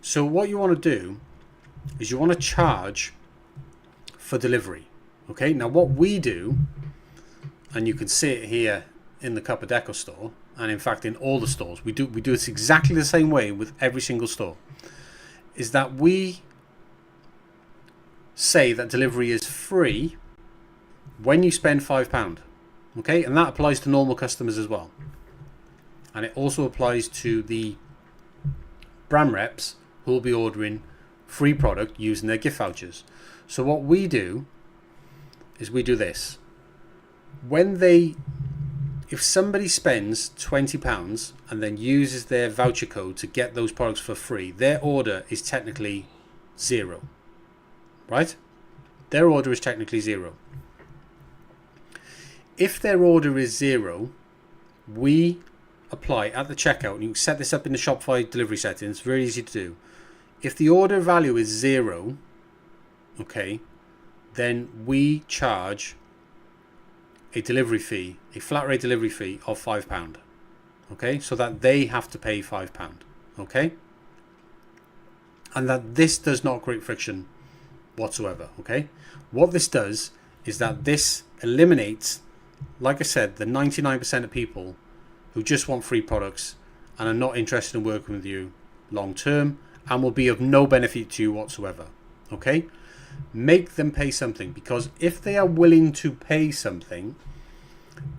So what you want to do is you want to charge for delivery. Okay? Now what we do, and you can see it here in the Cup of Deco store, and in fact in all the stores, we do it exactly the same way with every single store, is that we say that delivery is free when you spend £5. Okay, and that applies to normal customers as well, and it also applies to the brand reps who will be ordering free product using their gift vouchers. So what we do is we do this. If somebody spends £20 and then uses their voucher code to get those products for free, their order is technically zero, right? Their order is technically zero. If their order is zero, we apply at the checkout, and you can set this up in the Shopify delivery settings, very easy to do. If the order value is zero, okay, then we charge a delivery fee, a flat rate delivery fee of £5. Okay, so that they have to pay £5. Okay, and that this does not create friction whatsoever. Okay, what this does is that this eliminates, like I said, the 99% of people who just want free products and are not interested in working with you long term and will be of no benefit to you whatsoever. Okay, make them pay something, because if they are willing to pay something,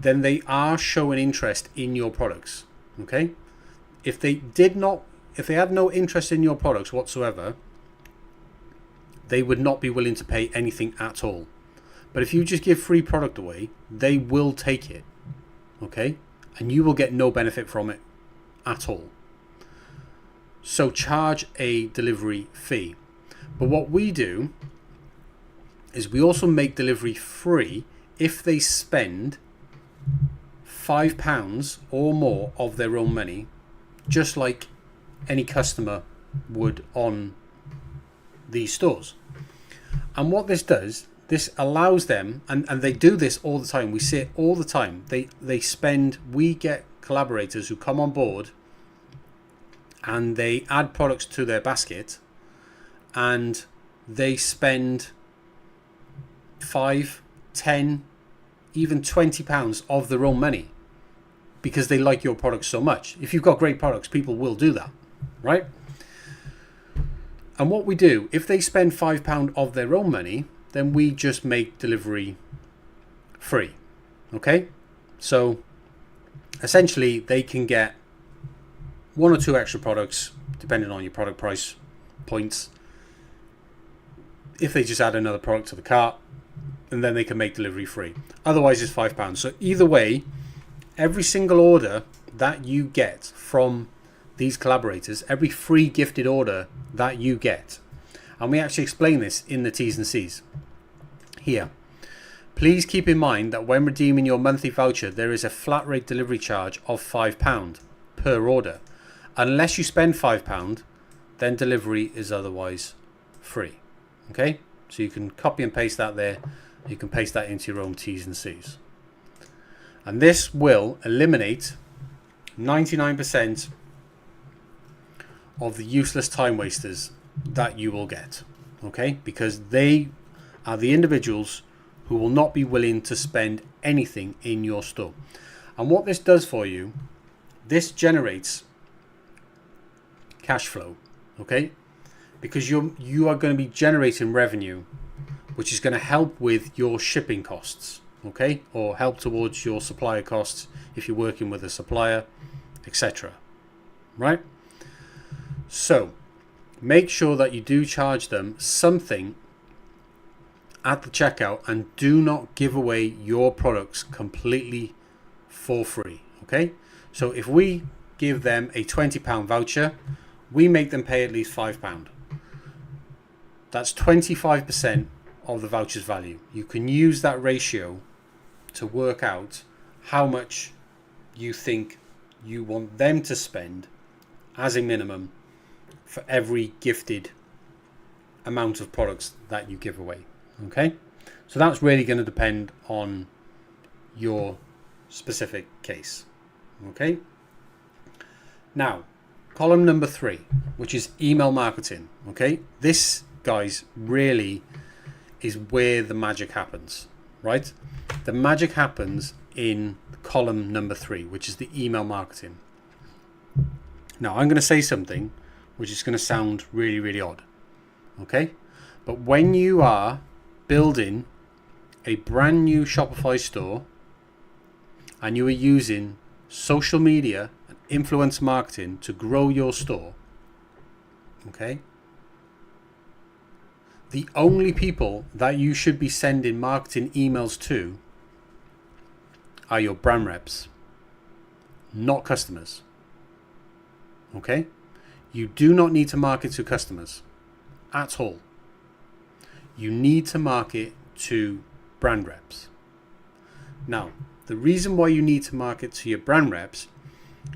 then they are showing interest in your products. Okay, if they they had no interest in your products whatsoever, they would not be willing to pay anything at all. But if you just give free product away, they will take it, okay? And you will get no benefit from it at all. So charge a delivery fee. But what we do is we also make delivery free if they spend £5 or more of their own money, just like any customer would on these stores. And what this does, this allows them, and they do this all the time, we see it all the time, we get collaborators who come on board and they add products to their basket and they spend 5, 10, even £20 of their own money because they like your products so much. If you've got great products, people will do that, right? And what we do, if they spend £5 of their own money, then we just make delivery free, okay? So essentially they can get 1 or 2 extra products depending on your product price points if they just add another product to the cart, and then they can make delivery free. Otherwise it's £5. So either way, every single order that you get from these collaborators, every free gifted order that you get, and we actually explain this in the T's and C's here. Please keep in mind that when redeeming your monthly voucher, there is a flat rate delivery charge of £5 per order. Unless you spend £5, then delivery is otherwise free. Okay, so you can copy and paste that there. You can paste that into your own T's and C's. And this will eliminate 99% of the useless time wasters that you will get. Okay, because they are the individuals who will not be willing to spend anything in your store. And what this does for you, this generates cash flow, okay? Because you are going to be generating revenue, which is going to help with your shipping costs, okay? Or help towards your supplier costs if you're working with a supplier, etc. Right? So make sure that you do charge them something at the checkout and do not give away your products completely for free, okay? So if we give them a £20 voucher, we make them pay at least £5. That's 25% of the voucher's value. You can use that ratio to work out how much you think you want them to spend as a minimum for every gifted amount of products that you give away. Okay, so that's really going to depend on your specific case. Okay, now column number 3, which is email marketing. Okay, this, guys, really is where the magic happens, right? The magic happens in column number 3, which is the email marketing. Now I'm going to say something which is going to sound really, really odd. Okay, but when you are building a brand new Shopify store and you are using social media and influence marketing to grow your store, okay, the only people that you should be sending marketing emails to are your brand reps, not customers. Okay, you do not need to market to customers at all. You need to market to brand reps. Now, the reason why you need to market to your brand reps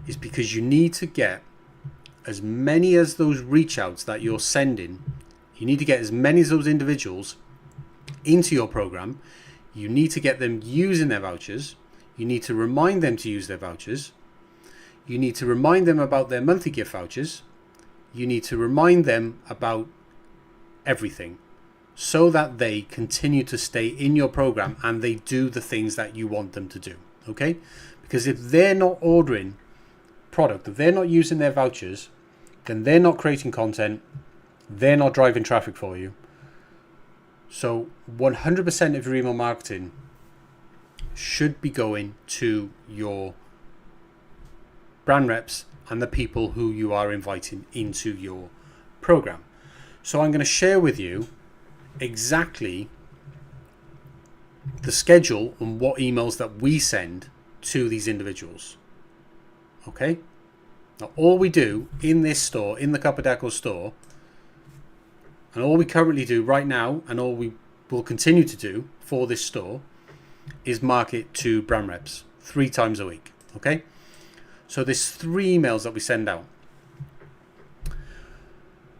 is because you need to get as many as those reach outs that you're sending. You need to get as many of those individuals into your program. You need to get them using their vouchers. You need to remind them to use their vouchers. You need to remind them about their monthly gift vouchers. You need to remind them about everything, so that they continue to stay in your program and they do the things that you want them to do, okay? Because if they're not ordering product, if they're not using their vouchers, then they're not creating content, they're not driving traffic for you. So 100% of your email marketing should be going to your brand reps and the people who you are inviting into your program. So I'm going to share with you exactly the schedule and what emails that we send to these individuals. Okay? Now, all we do in this store, in the Copper store, and all we currently do right now, and all we will continue to do for this store, is market to brand reps 3 times a week. Okay? So there's 3 emails that we send out.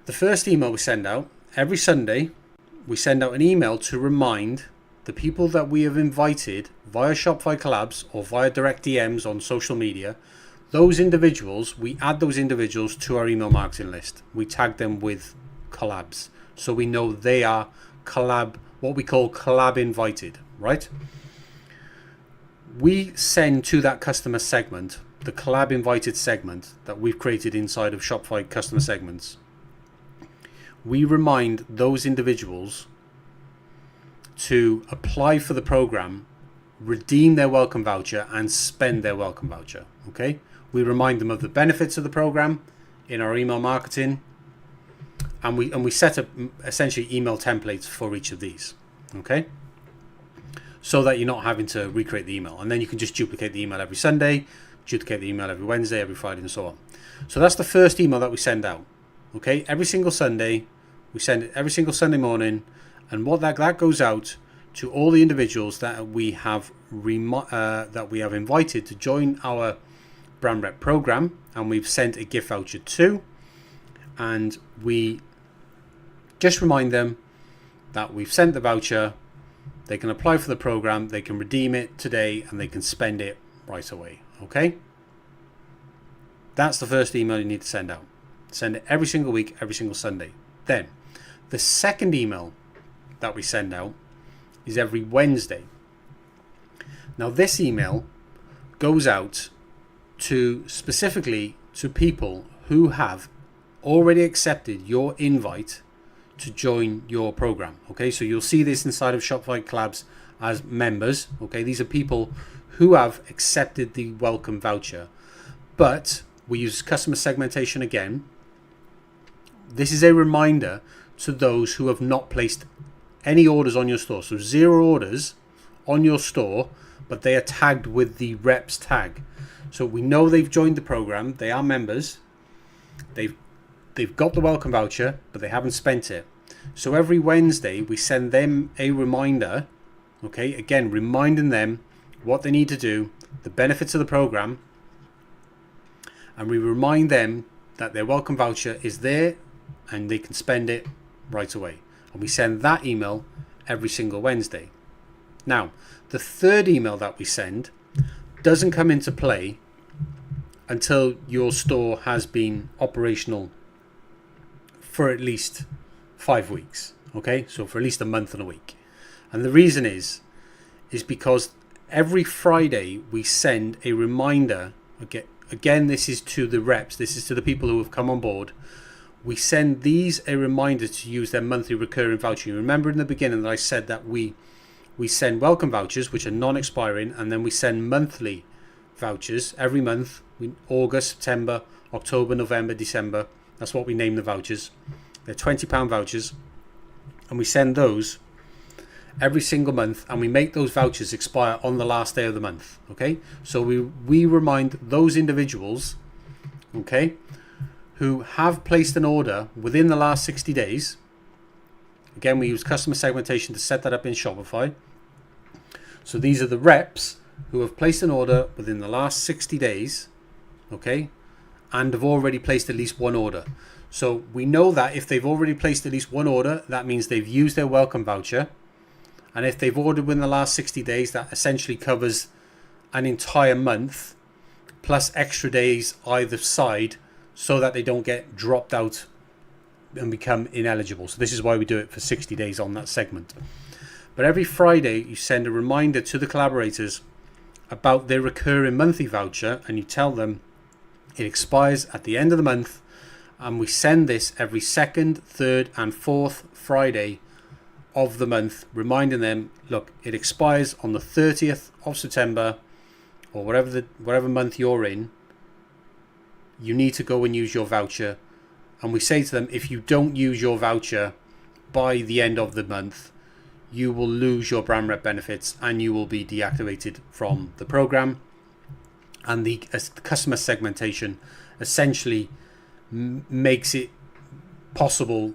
The first email we send out, every Sunday, we send out an email to remind the people that we have invited via Shopify collabs or via direct DMs on social media. Those individuals, we add those individuals to our email marketing list. We tag them with collabs, so we know they are collab, what we call collab invited, right? We send to that customer segment, the collab invited segment that we've created inside of Shopify customer segments. We remind those individuals to apply for the program, redeem their welcome voucher, and spend their welcome voucher. Okay? We remind them of the benefits of the program in our email marketing, and we set up essentially email templates for each of these. Okay? So that you're not having to recreate the email, and then you can just duplicate the email every Sunday, duplicate the email every Wednesday, every Friday, and so on. So that's the first email that we send out. Okay? Every single Sunday. We send it every single Sunday morning, and what that goes out to all the individuals that we have invited to join our brand rep program, and we've sent a gift voucher to, and we just remind them that we've sent the voucher. They can apply for the program, they can redeem it today, and they can spend it right away. Okay? That's the first email you need to send out. Send it every single week, every single Sunday. Then the second email that we send out is every Wednesday. Now this email goes out to specifically to people who have already accepted your invite to join your program. Okay, so you'll see this inside of Shopify collabs as members. Okay, these are people who have accepted the welcome voucher, but we use customer segmentation again. This is a reminder to those who have not placed any orders on your store. So 0 orders on your store, but they are tagged with the reps tag. So we know they've joined the program, they are members, they've got the welcome voucher, but they haven't spent it. So every Wednesday we send them a reminder, okay, again reminding them what they need to do, the benefits of the program, and we remind them that their welcome voucher is there and they can spend it right away. And we send that email every single Wednesday. Now, the third email that we send doesn't come into play until your store has been operational for at least 5 weeks. Okay, so for at least a month and a week. And the reason is because every Friday we send a reminder. Again, this is to the reps, this is to the people who have come on board. We send these a reminder to use their monthly recurring voucher. You remember in the beginning that I said that we send welcome vouchers, which are non-expiring, and then we send monthly vouchers every month. August, September, October, November, December. That's what we name the vouchers. They're £20 vouchers, and we send those every single month, and we make those vouchers expire on the last day of the month. Okay, so we remind those individuals, okay, who have placed an order within the last 60 days. Again, we use customer segmentation to set that up in Shopify. So these are the reps who have placed an order within the last 60 days, okay, and have already placed at least one order. So we know that if they've already placed at least one order, that means they've used their welcome voucher. And if they've ordered within the last 60 days, that essentially covers an entire month plus extra days either side, so that they don't get dropped out and become ineligible. So this is why we do it for 60 days on that segment. But every Friday you send a reminder to the collaborators about their recurring monthly voucher, and you tell them it expires at the end of the month, and we send this every second, third and fourth Friday of the month, reminding them, look, it expires on the 30th of September or whatever month you're in. you need to go and use your voucher. And we say to them, if you don't use your voucher by the end of the month, you will lose your brand rep benefits and you will be deactivated from the program. And the customer segmentation essentially makes it possible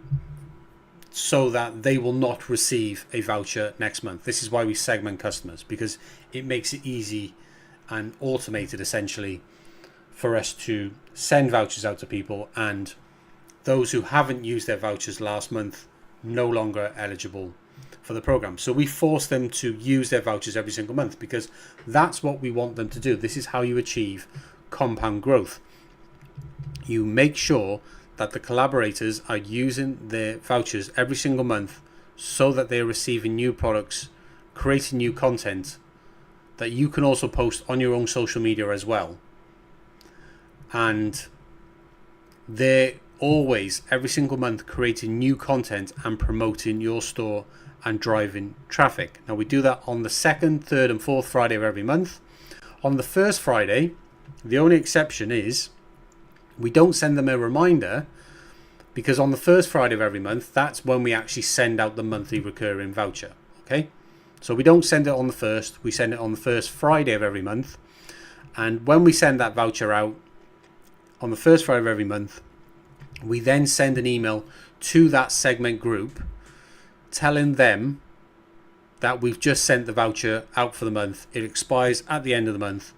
so that they will not receive a voucher next month. This is why we segment customers, because it makes it easy and automated essentially for us to send vouchers out to people, and those who haven't used their vouchers last month no longer eligible for the program. So we force them to use their vouchers every single month because that's what we want them to do. This is how you achieve compound growth. You make sure that the collaborators are using their vouchers every single month so that they're receiving new products, creating new content that you can also post on your own social media as well. And they're always, every single month, creating new content and promoting your store and driving traffic. Now we do that on the second, third and fourth Friday of every month. On the first Friday, the only exception is we don't send them a reminder, because on the first Friday of every month, that's when we actually send out the monthly recurring voucher. Okay, so we don't send it on the first, we send it on the first Friday of every month. And when we send that voucher out on the first Friday of every month, we then send an email to that segment group telling them that we've just sent the voucher out for the month. It expires at the end of the month.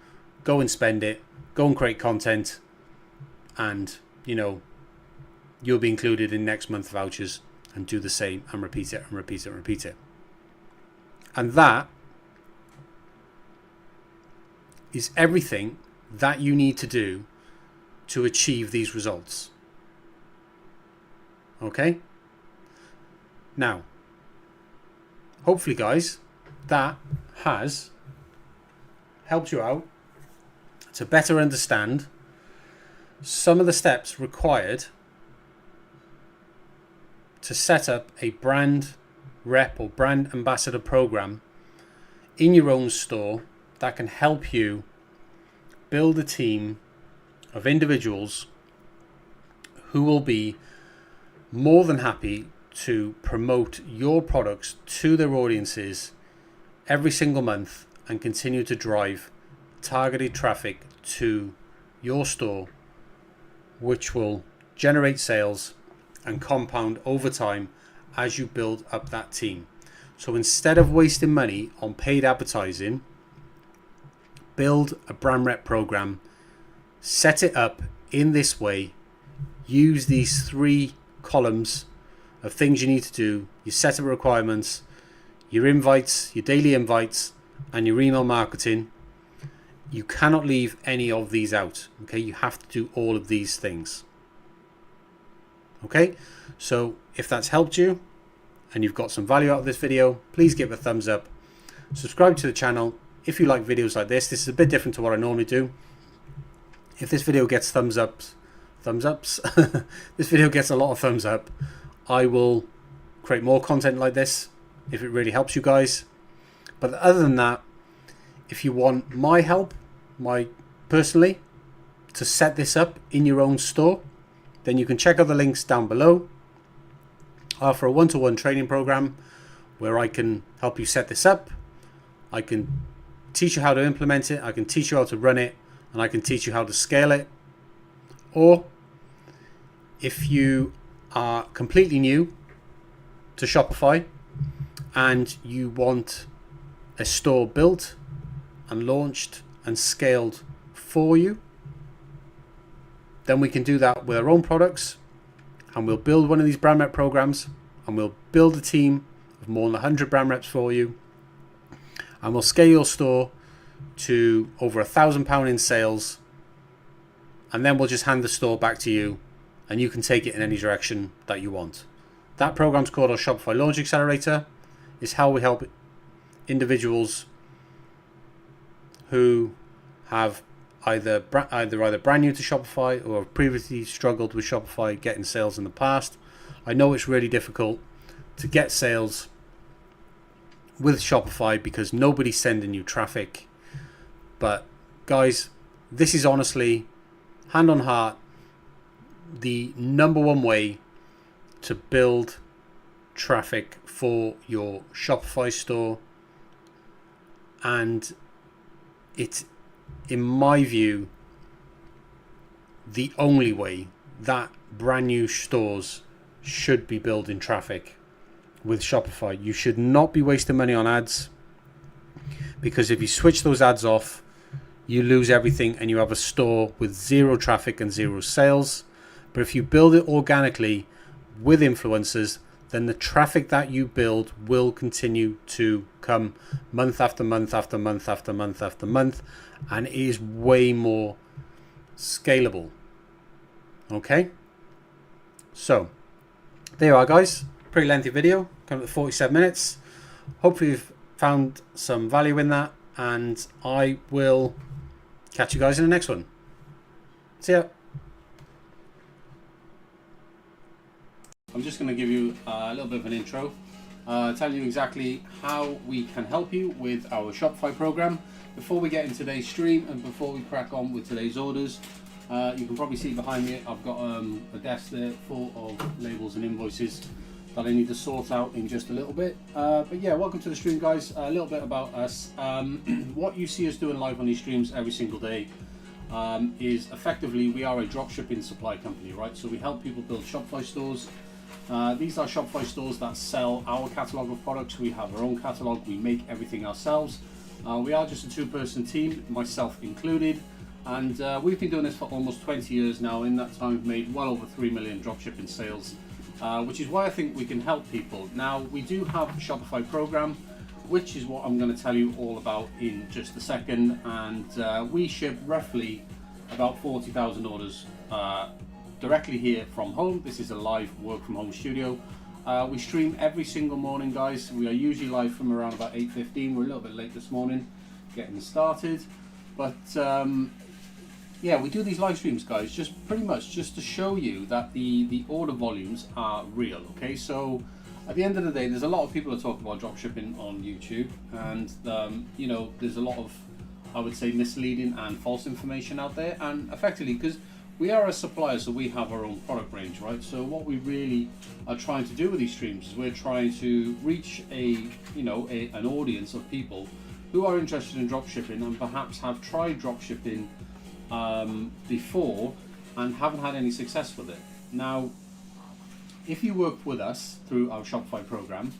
Go and spend it, go and create content, and you'll be included in next month's vouchers, and do the same and repeat it and repeat it and repeat it. And that is everything that you need to do to achieve these results. Okay? Now, hopefully guys, that has helped you out to better understand some of the steps required to set up a brand rep or brand ambassador program in your own store that can help you build a team of individuals who will be more than happy to promote your products to their audiences every single month and continue to drive targeted traffic to your store, which will generate sales and compound over time as you build up that team. So instead of wasting money on paid advertising, build a brand rep program, set it up in this way, use these 3 columns of things you need to do: your setup requirements, your invites, your daily invites, and your email marketing. You cannot leave any of these out. Okay, you have to do all of these things. Okay, so if that's helped you and you've got some value out of this video, please give it a thumbs up. Subscribe to the channel if you like videos like this. This is a bit different to what I normally do. If this video gets thumbs ups, this video gets a lot of thumbs up, I will create more content like this if it really helps you guys. But other than that, if you want my help, personally, to set this up in your own store, then you can check out the links down below. I offer a one-to-one training program where I can help you set this up. I can teach you how to implement it, I can teach you how to run it, and I can teach you how to scale it. Or if you are completely new to Shopify and you want a store built and launched and scaled for you, then we can do that with our own products, and we'll build one of these brand rep programs, and we'll build a team of more than 100 brand reps for you, and we'll scale your store to over £1,000 in sales, and then we'll just hand the store back to you and you can take it in any direction that you want. That program's called our Shopify Launch Accelerator. It's how we help individuals who have either brand new to Shopify or have previously struggled with Shopify getting sales in the past. I know it's really difficult to get sales with Shopify because nobody's sending you traffic. But guys, this is honestly hand on heart, the number one way to build traffic for your Shopify store, and it's, in my view, the only way that brand new stores should be building traffic with Shopify. You should not be wasting money on ads, because if you switch those ads off, you lose everything and you have a store with zero traffic and zero sales. But if you build it organically with influencers, then the traffic that you build will continue to come month after month after month after month after month, and it is way more scalable. Okay, so there you are, guys. Pretty lengthy video, coming to 47 minutes. Hopefully you've found some value in that, and I will catch you guys in the next one. See ya. I'm just going to give you a little bit of an intro, tell you exactly how we can help you with our Shopify program. Before we get into today's stream and before we crack on with today's orders, you can probably see behind me I've got a desk there full of labels and invoices that I need to sort out in just a little bit. But yeah, welcome to the stream, guys. A little bit about us. What you see us doing live on these streams every single day is effectively we are a dropshipping supply company, right? So we help people build Shopify stores. These are Shopify stores that sell our catalog of products. We have our own catalog. We make everything ourselves. We are just a two-person team, myself included. And we've been doing this for almost 20 years now. In that time, we've made well over 3 million dropshipping sales, which is why I think we can help people. Now, we do have a Shopify program, which is what I'm going to tell you all about in just a second. And we ship roughly about 40,000 orders directly here from home. This is a live work from home studio. We stream every single morning, guys. We are usually live from around about 8:15. We're a little bit late this morning getting started, but yeah, we do these live streams, guys, just pretty much just to show you that the order volumes are real. Okay, so at the end of the day, there's a lot of people that talk about dropshipping on YouTube, and you know, there's a lot of, I would say, misleading and false information out there. And effectively, because we are a supplier, so we have our own product range, right? So what we really are trying to do with these streams is we're trying to reach an audience of people who are interested in dropshipping and perhaps have tried dropshipping before and haven't had any success with it. Now, if you work with us through our Shopify program,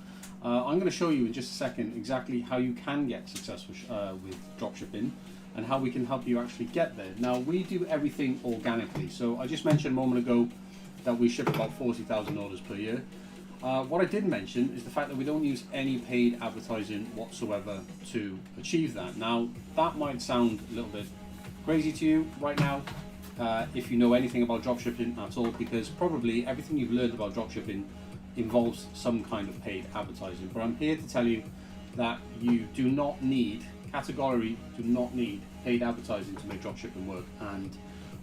I'm going to show you in just a second exactly how you can get success with dropshipping and how we can help you actually get there. Now, we do everything organically. So I just mentioned a moment ago that we ship about 40,000 orders per year. What I didn't mention is the fact that we don't use any paid advertising whatsoever to achieve that. Now, that might sound a little bit crazy to you right now, if you know anything about dropshipping at all, because probably everything you've learned about dropshipping involves some kind of paid advertising. But I'm here to tell you that you do not need, categorically do not need paid advertising to make dropshipping work. And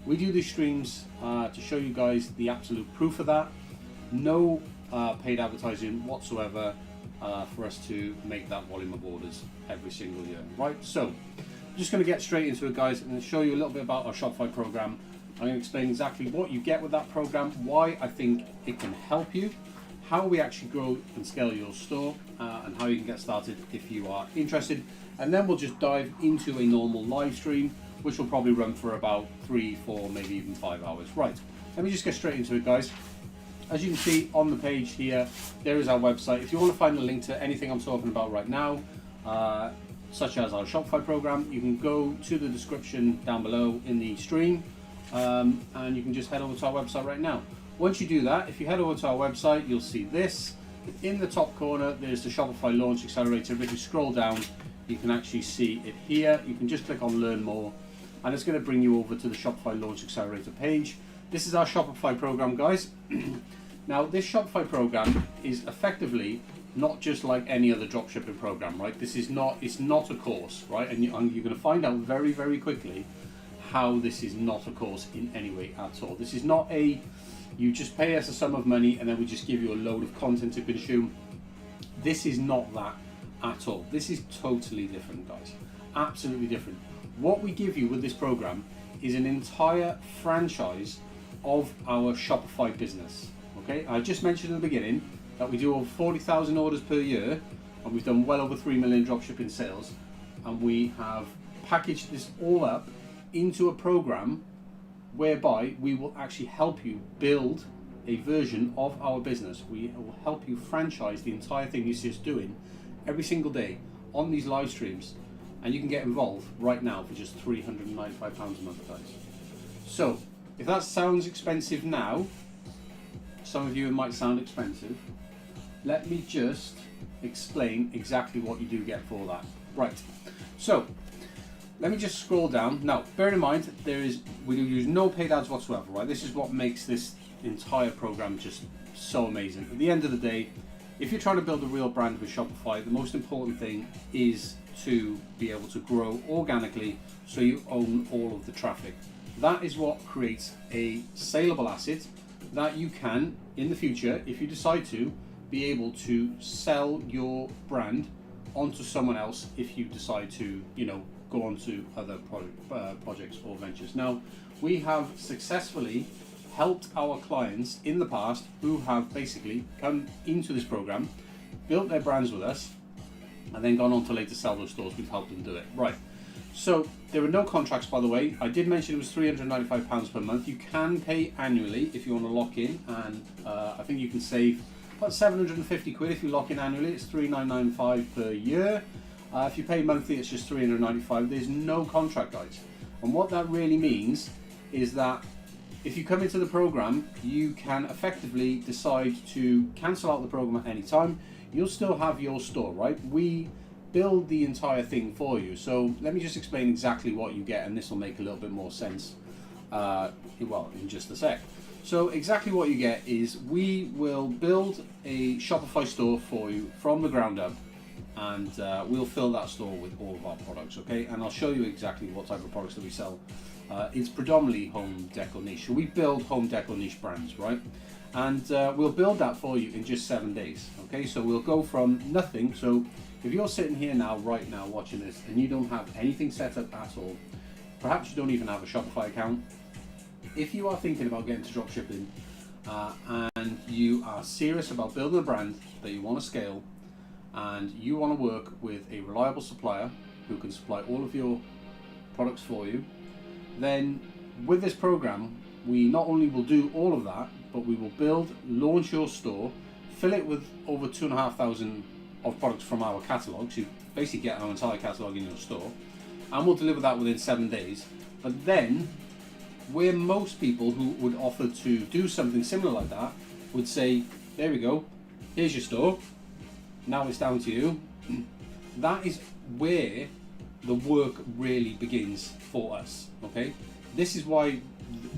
we do these streams to show you guys the absolute proof of that. No paid advertising whatsoever for us to make that volume of orders every single year, right? So I'm just going to get straight into it, guys, and show you a little bit about our Shopify program. I'm going to explain exactly what you get with that program, why I think it can help you, how we actually grow and scale your store, and how you can get started if you are interested. And then we'll just dive into a normal live stream, which will probably run for about 3, 4, maybe even 5 hours. Right, let me just get straight into it, guys. As you can see on the page here, there is our website. If you want to find a link to anything I'm talking about right now, such as our Shopify program, you can go to the description down below in the stream, and you can just head over to our website right now. Once you do that, if you head over to our website, you'll see this. In the top corner, there's the Shopify Launch Accelerator. If you scroll down, you can actually see it here. You can just click on Learn More, and it's going to bring you over to the Shopify Launch Accelerator page. This is our Shopify program, guys. Now, this Shopify program is effectively not just like any other dropshipping program, right? This is not, it's not a course, right? And you're going to find out very, very quickly how this is not a course in any way at all. This is not a, you just pay us a sum of money and then we just give you a load of content to consume. This is not that at all. This is totally different, guys. Absolutely different. What we give you with this program is an entire franchise of our Shopify business. Okay, I just mentioned in the beginning that we do over 40,000 orders per year, and we've done well over 3 million dropshipping sales, and we have packaged this all up into a program whereby we will actually help you build a version of our business. We will help you franchise the entire thing you see us doing every single day on these live streams, and you can get involved right now for just £395 a month, guys. So if that sounds expensive now, some of you it might sound expensive, let me just explain exactly what you do get for that. Right, so let me just scroll down. Now, bear in mind, we do use no paid ads whatsoever, right? This is what makes this entire program just so amazing. At the end of the day, if you're trying to build a real brand with Shopify, the most important thing is to be able to grow organically so you own all of the traffic. That is what creates a saleable asset that you can, in the future, if you decide to, be able to sell your brand onto someone else if you decide to, go on to other projects or ventures. Now, we have successfully helped our clients in the past who have basically come into this program, built their brands with us, and then gone on to later sell those stores. We've helped them do it. Right. So there are no contracts, by the way. I did mention it was £395 per month. You can pay annually if you want to lock in, and I think you can save about 750 quid if you lock in annually. It's £3,995 per year. If you pay monthly, it's just £395. There's no contract, guys. And what that really means is that if you come into the program, you can effectively decide to cancel out the program at any time. You'll still have your store, right? We build the entire thing for you. So let me just explain exactly what you get, and this will make a little bit more sense in just a sec. So exactly what you get is we will build a Shopify store for you from the ground up, and we'll fill that store with all of our products, okay? And I'll show you exactly what type of products that we sell. It's predominantly home decor niche. So we build home decor niche brands, right? And we'll build that for you in just 7 days, okay? So we'll go from nothing. So if you're sitting here now, right now, watching this, and you don't have anything set up at all, perhaps you don't even have a Shopify account, if you are thinking about getting to dropshipping and you are serious about building a brand that you want to scale, and you want to work with a reliable supplier who can supply all of your products for you, then with this program, we not only will do all of that, but we will launch your store, fill it with over 2,500 of products from our catalogue. So you basically get our entire catalogue in your store, and we'll deliver that within 7 days. But then, where most people who would offer to do something similar like that would say, there we go, here's your store, now it's down to you. That is where the work really begins for us, okay? This is why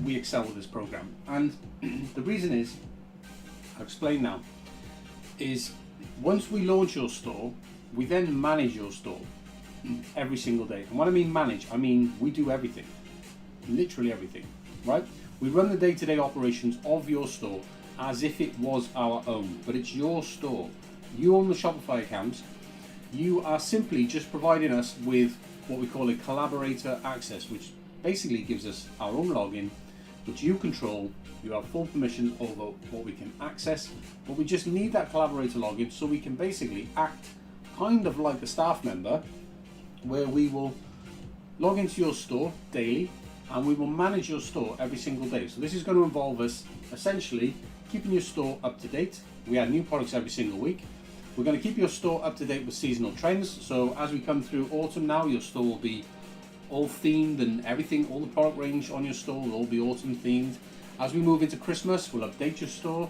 we excel with this program. And the reason is, I'll explain now, is once we launch your store, we then manage your store every single day. And when I mean manage, I mean we do everything, literally everything, right? We run the day-to-day operations of your store as if it was our own, but it's your store. You own the Shopify account. You are simply just providing us with what we call a collaborator access, which basically gives us our own login, which you control. You have full permission over what we can access, but we just need that collaborator login so we can basically act kind of like a staff member, where we will log into your store daily and we will manage your store every single day. So this is going to involve us essentially keeping your store up to date. We add new products every single week. We're going to keep your store up to date with seasonal trends. So as we come through autumn now, your store will be all themed and everything, all the product range on your store will all be autumn themed. As we move into Christmas, we'll update your store.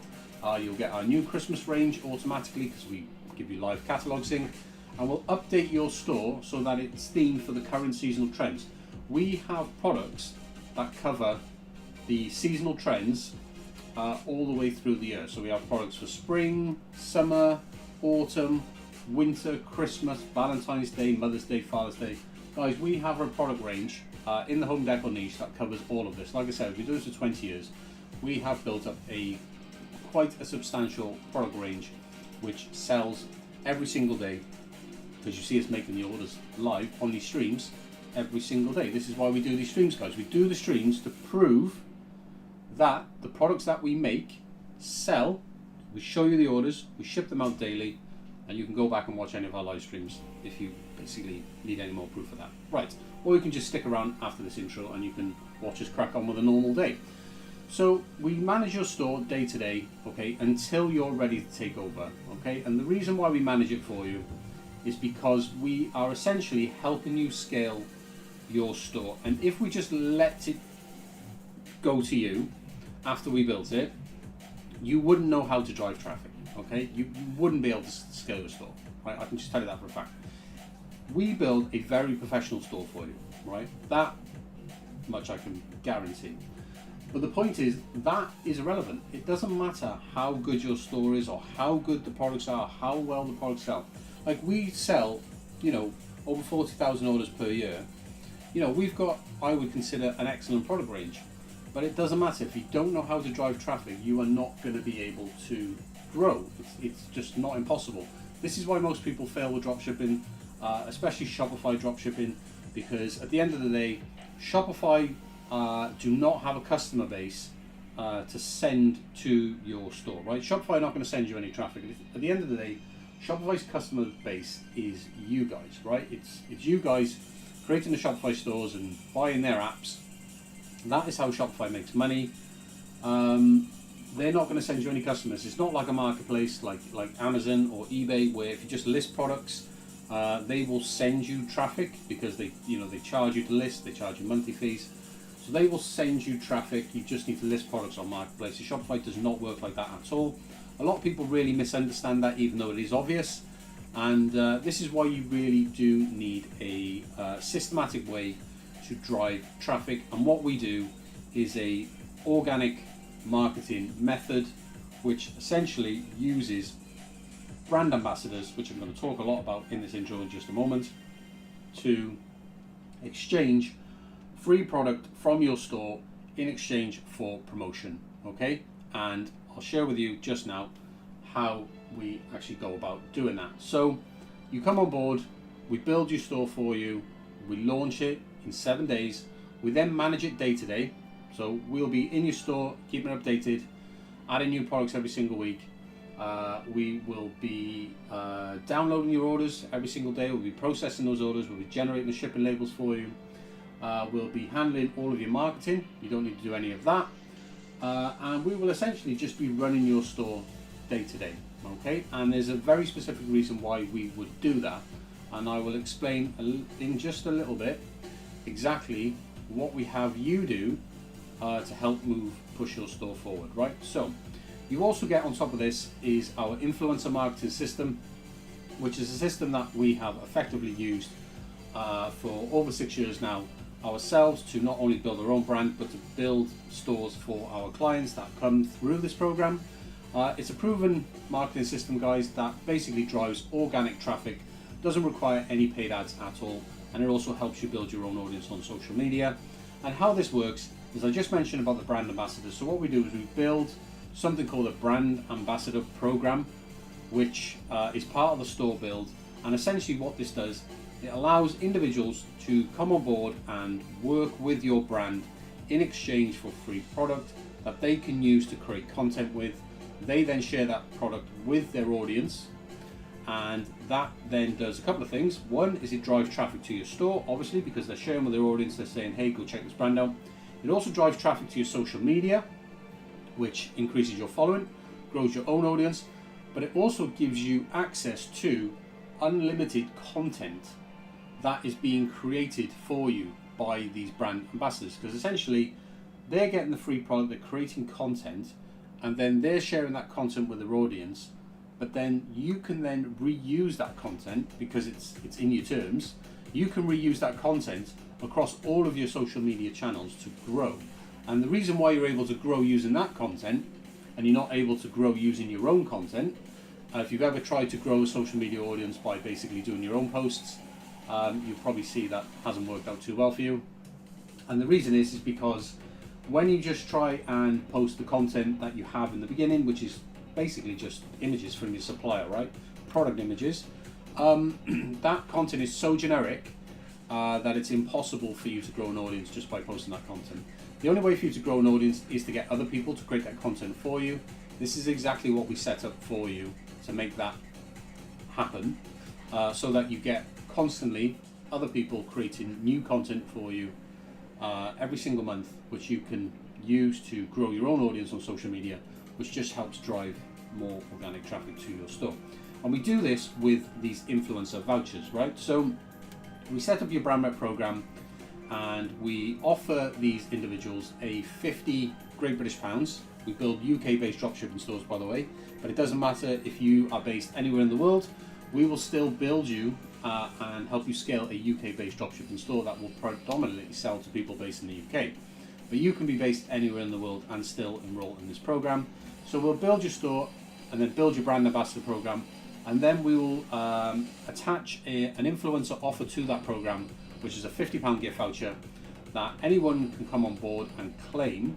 You'll get our new Christmas range automatically because we give you live catalog sync, and we'll update your store so that it's themed for the current seasonal trends. We have products that cover the seasonal trends all the way through the year. So we have products for spring, summer, autumn, winter, Christmas, Valentine's Day, Mother's Day, Father's Day. Guys, we have a product range in the home decor niche that covers all of this. Like I said, we do this for 20 years. We have built up quite a substantial product range which sells every single day, because you see us making the orders live on these streams every single day. This is why we do these streams, guys. We do the streams to prove that the products that we make sell. We show you the orders, we ship them out daily, and you can go back and watch any of our live streams if you basically need any more proof of that. Right, or you can just stick around after this intro and you can watch us crack on with a normal day. So we manage your store day to day, okay, until you're ready to take over, okay? And the reason why we manage it for you is because we are essentially helping you scale your store. And if we just let it go to you after we built it, you wouldn't know how to drive traffic, okay? You wouldn't be able to scale your store, right? I can just tell you that for a fact. We build a very professional store for you, right? That much I can guarantee. But the point is, that is irrelevant. It doesn't matter how good your store is or how good the products are, how well the products sell. Like we sell, over 40,000 orders per year. We've got, I would consider, an excellent product range. But it doesn't matter. If you don't know how to drive traffic, you are not going to be able to grow. It's just not impossible. This is why most people fail with dropshipping, especially Shopify dropshipping, because at the end of the day, Shopify do not have a customer base to send to your store, right? Shopify are not going to send you any traffic. At the end of the day, Shopify's customer base is you guys, right? It's you guys creating the Shopify stores and buying their apps. That is how Shopify makes money. They're not going to send you any customers. It's not like a marketplace like Amazon or eBay, where if you just list products, they will send you traffic because they charge you to list. They charge you monthly fees, so they will send you traffic. You just need to list products on marketplaces. Shopify does not work like that at all. A lot of people really misunderstand that, even though it is obvious. And this is why you really do need a systematic way to drive traffic. And what we do is a organic marketing method, which essentially uses brand ambassadors, which I'm going to talk a lot about in this intro in just a moment, to exchange free product from your store in exchange for promotion, okay? And I'll share with you just now how we actually go about doing that. So you come on board, we build your store for you, we launch it in 7 days, we then manage it day to day. So we'll be in your store, keeping it updated, adding new products every single week. We will be downloading your orders every single day. We'll be processing those orders. We'll be generating the shipping labels for you. We'll be handling all of your marketing. You don't need to do any of that. And we will essentially just be running your store day to day. Okay? And there's a very specific reason why we would do that. And I will explain in just a little bit exactly what we have you do to help push your store forward, right? So you also get on top of this is our influencer marketing system, which is a system that we have effectively used for over 6 years now ourselves, to not only build our own brand but to build stores for our clients that come through this program. It's a proven marketing system, guys, that basically drives organic traffic, doesn't require any paid ads at all, and it also helps you build your own audience on social media. And how this works is, I just mentioned about the brand ambassadors. So what we do is we build something called a brand ambassador program, which is part of the store build. And essentially what this does, it allows individuals to come on board and work with your brand in exchange for free product that they can use to create content with. They then share that product with their audience, and that then does a couple of things. One is it drives traffic to your store, obviously, because they're sharing with their audience. They're saying, hey, go check this brand out. It also drives traffic to your social media, which increases your following, grows your own audience, but it also gives you access to unlimited content that is being created for you by these brand ambassadors, because essentially they're getting the free product, they're creating content, and then they're sharing that content with their audience. But then you can then reuse that content because it's in your terms. You can reuse that content across all of your social media channels to grow. And the reason why you're able to grow using that content and you're not able to grow using your own content, if you've ever tried to grow a social media audience by basically doing your own posts, you'll probably see that hasn't worked out too well for you. And the reason is because when you just try and post the content that you have in the beginning, which is basically just images from your supplier, right? Product images. That content is so generic that it's impossible for you to grow an audience just by posting that content. The only way for you to grow an audience is to get other people to create that content for you. This is exactly what we set up for you to make that happen, so that you get constantly other people creating new content for you every single month, which you can use to grow your own audience on social media, which just helps drive more organic traffic to your store. And we do this with these influencer vouchers, right? So we set up your brand rep program, and we offer these individuals a 50 Great British Pounds. We build UK-based dropshipping stores, by the way, but it doesn't matter if you are based anywhere in the world. We will still build you and help you scale a UK-based dropshipping store that will predominantly sell to people based in the UK. But you can be based anywhere in the world and still enroll in this program. So we'll build your store and then build your brand ambassador program, and then we will attach an influencer offer to that program, which is a £50 gift voucher that anyone can come on board and claim,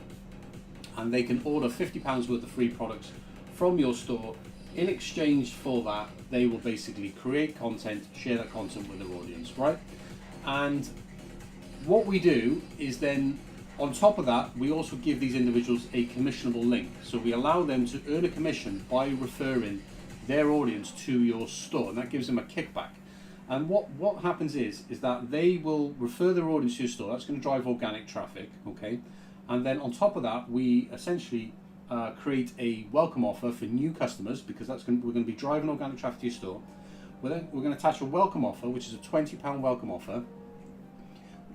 and they can order £50 worth of free products from your store. In exchange for that, they will basically create content, share that content with their audience, right? And what we do is then, on top of that, we also give these individuals a commissionable link. So we allow them to earn a commission by referring their audience to your store, and that gives them a kickback. And what happens is that they will refer their audience to your store. That's going to drive organic traffic, okay? And then on top of that, we essentially create a welcome offer for new customers, because we're going to be driving organic traffic to your store. We're going to attach a welcome offer, which is a £20 welcome offer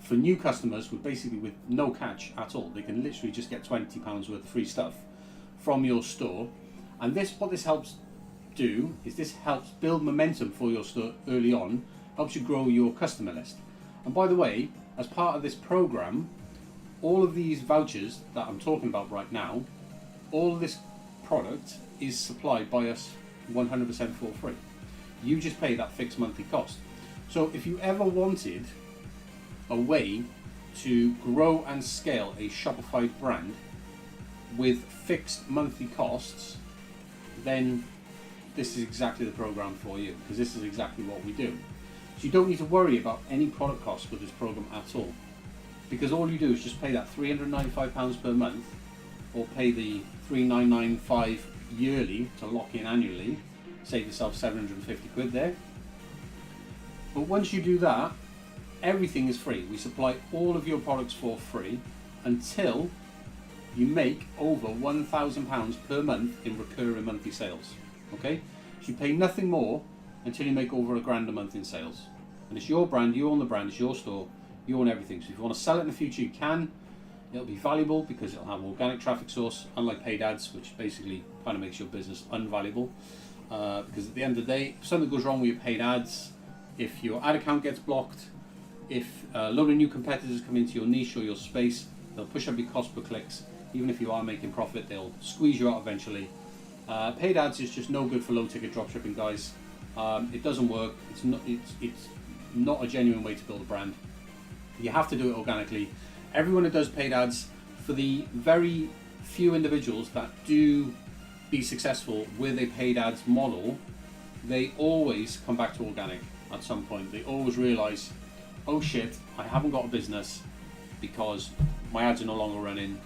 for new customers, with no catch at all. They can literally just get £20 worth of free stuff from your store. And what this helps do is this helps build momentum for your store early on, helps you grow your customer list. And by the way, as part of this program, all of these vouchers that I'm talking about right now, all of this product is supplied by us 100% for free. You just pay that fixed monthly cost. So if you ever wanted a way to grow and scale a Shopify brand with fixed monthly costs, then this is exactly the program for you, because this is exactly what we do. So you don't need to worry about any product costs with this program at all, because all you do is just pay that £395 per month, or pay the £3,995 yearly to lock in annually, save yourself 750 quid there. But once you do that, everything is free. We supply all of your products for free until you make over £1,000 per month in recurring monthly sales. Okay? So you pay nothing more until you make over £1,000 a month in sales. And it's your brand, you own the brand, it's your store, you own everything. So if you want to sell it in the future, you can. It'll be valuable because it'll have organic traffic source, unlike paid ads, which basically kind of makes your business unvaluable. Because at the end of the day, if something goes wrong with your paid ads, if your ad account gets blocked, if a load of new competitors come into your niche or your space, they'll push up your cost per clicks. Even if you are making profit, they'll squeeze you out eventually. Paid ads is just no good for low ticket dropshipping, guys. It doesn't work. It's not a genuine way to build a brand. You have to do it organically. Everyone who does paid ads, for the very few individuals that do be successful with a paid ads model, they always come back to organic at some point. They always realize, oh shit, I haven't got a business because my ads are no longer running,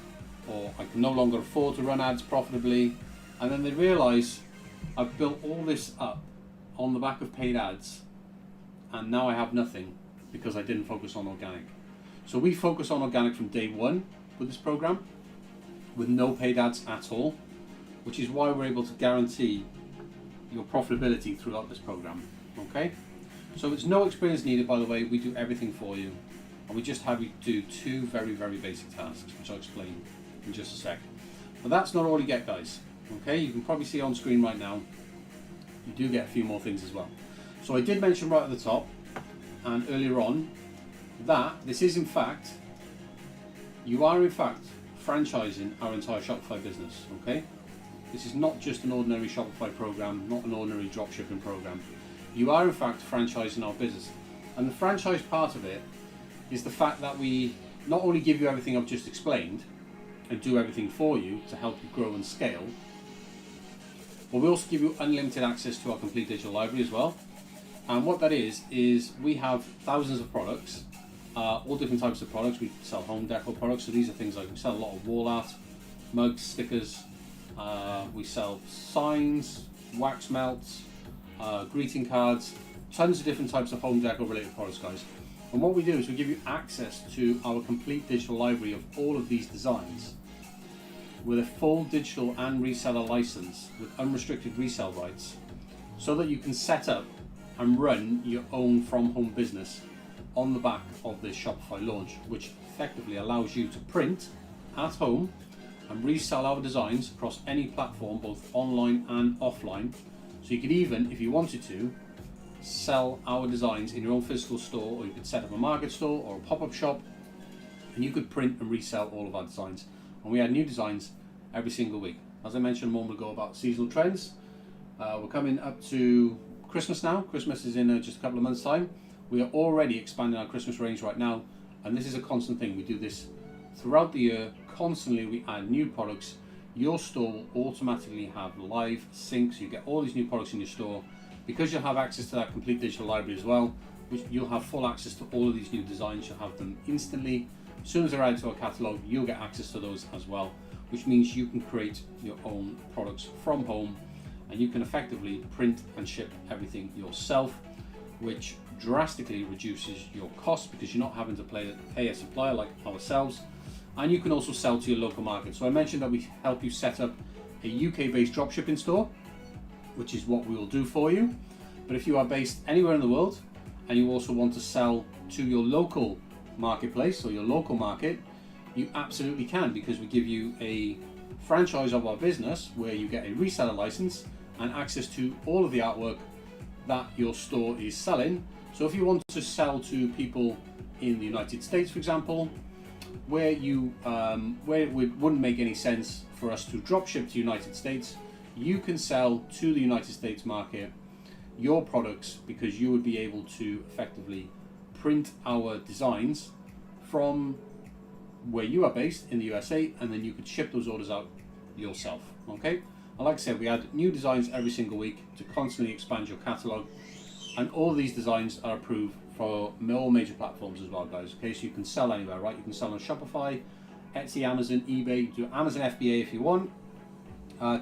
or I can no longer afford to run ads profitably. And then they realize, I've built all this up on the back of paid ads, and now I have nothing because I didn't focus on organic. So we focus on organic from day one with this program, with no paid ads at all, which is why we're able to guarantee your profitability throughout this program. Okay? So it's no experience needed, by the way. We do everything for you, and we just have you do two very, very basic tasks, which I'll explain in just a sec. But that's not all you get, guys. Okay? You can probably see on screen right now, you do get a few more things as well. So I did mention right at the top and earlier on that this is in fact, you are in fact franchising our entire Shopify business. Okay? This is not just an ordinary Shopify program, not an ordinary dropshipping program. You are in fact franchising our business. And the franchise part of it is the fact that we not only give you everything I've just explained and do everything for you to help you grow and scale, but we also give you unlimited access to our complete digital library as well. And what that is we have thousands of products, all different types of products. We sell home decor products, so these are things like we sell a lot of wall art, mugs, stickers, we sell signs, wax melts, greeting cards, tons of different types of home decor related products, guys. And what we do is we give you access to our complete digital library of all of these designs with a full digital and reseller license with unrestricted resale rights, so that you can set up and run your own from home business on the back of this Shopify launch, which effectively allows you to print at home and resell our designs across any platform, both online and offline. So you could even, if you wanted to, sell our designs in your own physical store, or you could set up a market store or a pop-up shop, and you could print and resell all of our designs. And we add new designs every single week. As I mentioned a moment ago about seasonal trends, we're coming up to Christmas now. Christmas is in just a couple of months' time. We are already expanding our Christmas range right now, and this is a constant thing. We do this throughout the year. Constantly we add new products. Your store will automatically have live syncs. You get all these new products in your store because you'll have access to that complete digital library as well, which you'll have full access to all of these new designs. You'll have them instantly. As soon as they're added to our catalog, you'll get access to those as well, which means you can create your own products from home, and you can effectively print and ship everything yourself, which drastically reduces your cost because you're not having to pay a supplier like ourselves. And you can also sell to your local market. So I mentioned that we help you set up a UK-based dropshipping store, which is what we will do for you. But if you are based anywhere in the world and you also want to sell to your local marketplace or your local market, you absolutely can, because we give you a franchise of our business where you get a reseller license and access to all of the artwork that your store is selling. So if you want to sell to people in the United States, for example, where it wouldn't make any sense for us to drop ship to the United States, you can sell to the United States market your products, because you would be able to effectively print our designs from where you are based in the USA, and then you could ship those orders out yourself. Okay, and like I said, we add new designs every single week to constantly expand your catalog, and all these designs are approved for all major platforms as well, guys. Okay, so you can sell anywhere, right? You can sell on Shopify, Etsy, Amazon, eBay, do Amazon FBA if you want,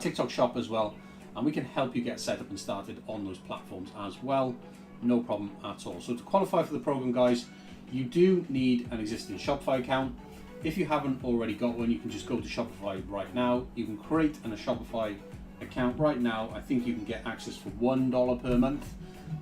TikTok Shop as well, and we can help you get set up and started on those platforms as well, no problem at all. So to qualify for the program, guys, you do need an existing Shopify account. If you haven't already got one, you can just go to Shopify right now. You can create a Shopify account right now. I think you can get access for $1 per month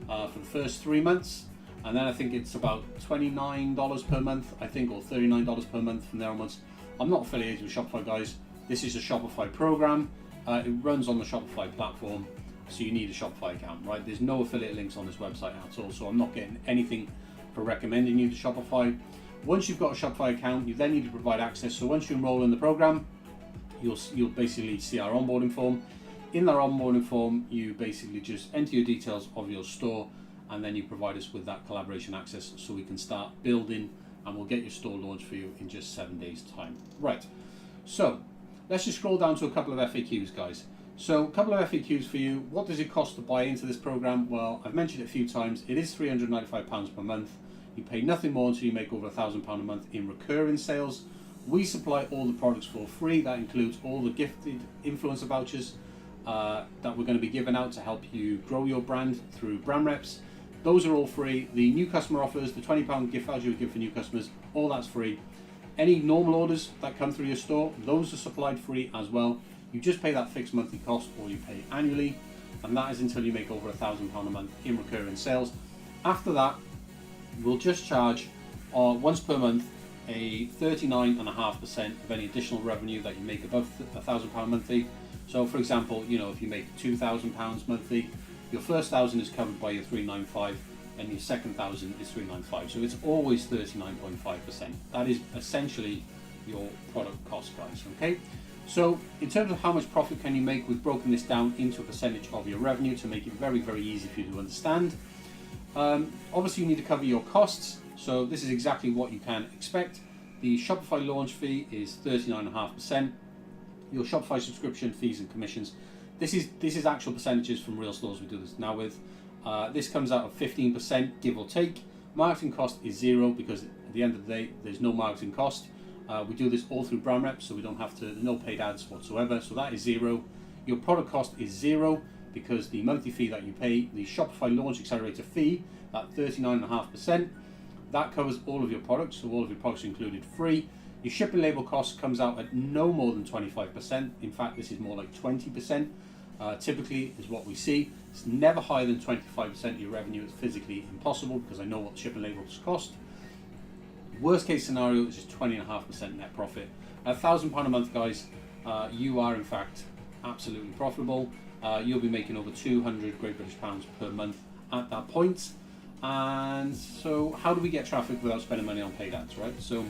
for the first 3 months, and then I think it's about $29 per month, I think, or $39 per month from there onwards. I'm not affiliated with Shopify, guys. This is a Shopify program. It runs on the Shopify platform, so you need a Shopify account, right? There's no affiliate links on this website at all, so I'm not getting anything for recommending you to Shopify. Once you've got a Shopify account, you then need to provide access. So once you enroll in the program, you'll basically see our onboarding form. In that onboarding form, you basically just enter your details of your store, and then you provide us with that collaboration access so we can start building, and we'll get your store launched for you in just 7 days time. Right, so let's just scroll down to a couple of FAQs, guys. So a couple of FAQs for you. What does it cost to buy into this program? Well, I've mentioned it a few times. It is £395 per month. You pay nothing more until you make over £1,000 a month in recurring sales. We supply all the products for free. That includes all the gifted influencer vouchers that we're going to be giving out to help you grow your brand through brand reps. Those are all free. The new customer offers, the £20 gift voucher we give for new customers, all that's free. Any normal orders that come through your store, those are supplied free as well. You just pay that fixed monthly cost, or you pay annually, and that is until you make over £1,000 a month in recurring sales. After that, we'll just charge once per month a 39.5% of any additional revenue that you make above £1,000 monthly. So for example, if you make £2,000 monthly, your first 1,000 is covered by your 395, and your second 1,000 is 395. So it's always 39.5%. That is essentially your product cost, guys. Okay. So in terms of how much profit can you make, we've broken this down into a percentage of your revenue to make it very, very easy for you to understand. Obviously you need to cover your costs, so this is exactly what you can expect. The Shopify launch fee is 39.5%. Your Shopify subscription fees and commissions. This is actual percentages from real stores we do this now with. This comes out of 15%, give or take. Marketing cost is 0 because at the end of the day, there's no marketing cost. We do this all through brand reps, so we don't have to, no paid ads whatsoever. So that is 0. Your product cost is 0 because the monthly fee that you pay, the Shopify Launch Accelerator fee, that 39.5%, that covers all of your products. So all of your products are included free. Your shipping label cost comes out at no more than 25%. In fact, this is more like 20%. Typically is what we see. It's never higher than 25% of your revenue. It's physically impossible because I know what shipping labels cost. Worst case scenario is just 20.5% net profit. £1,000 a month, guys, you are in fact absolutely profitable. You'll be making over 200 Great British pounds per month at that point. And so how do we get traffic without spending money on paid ads, right? So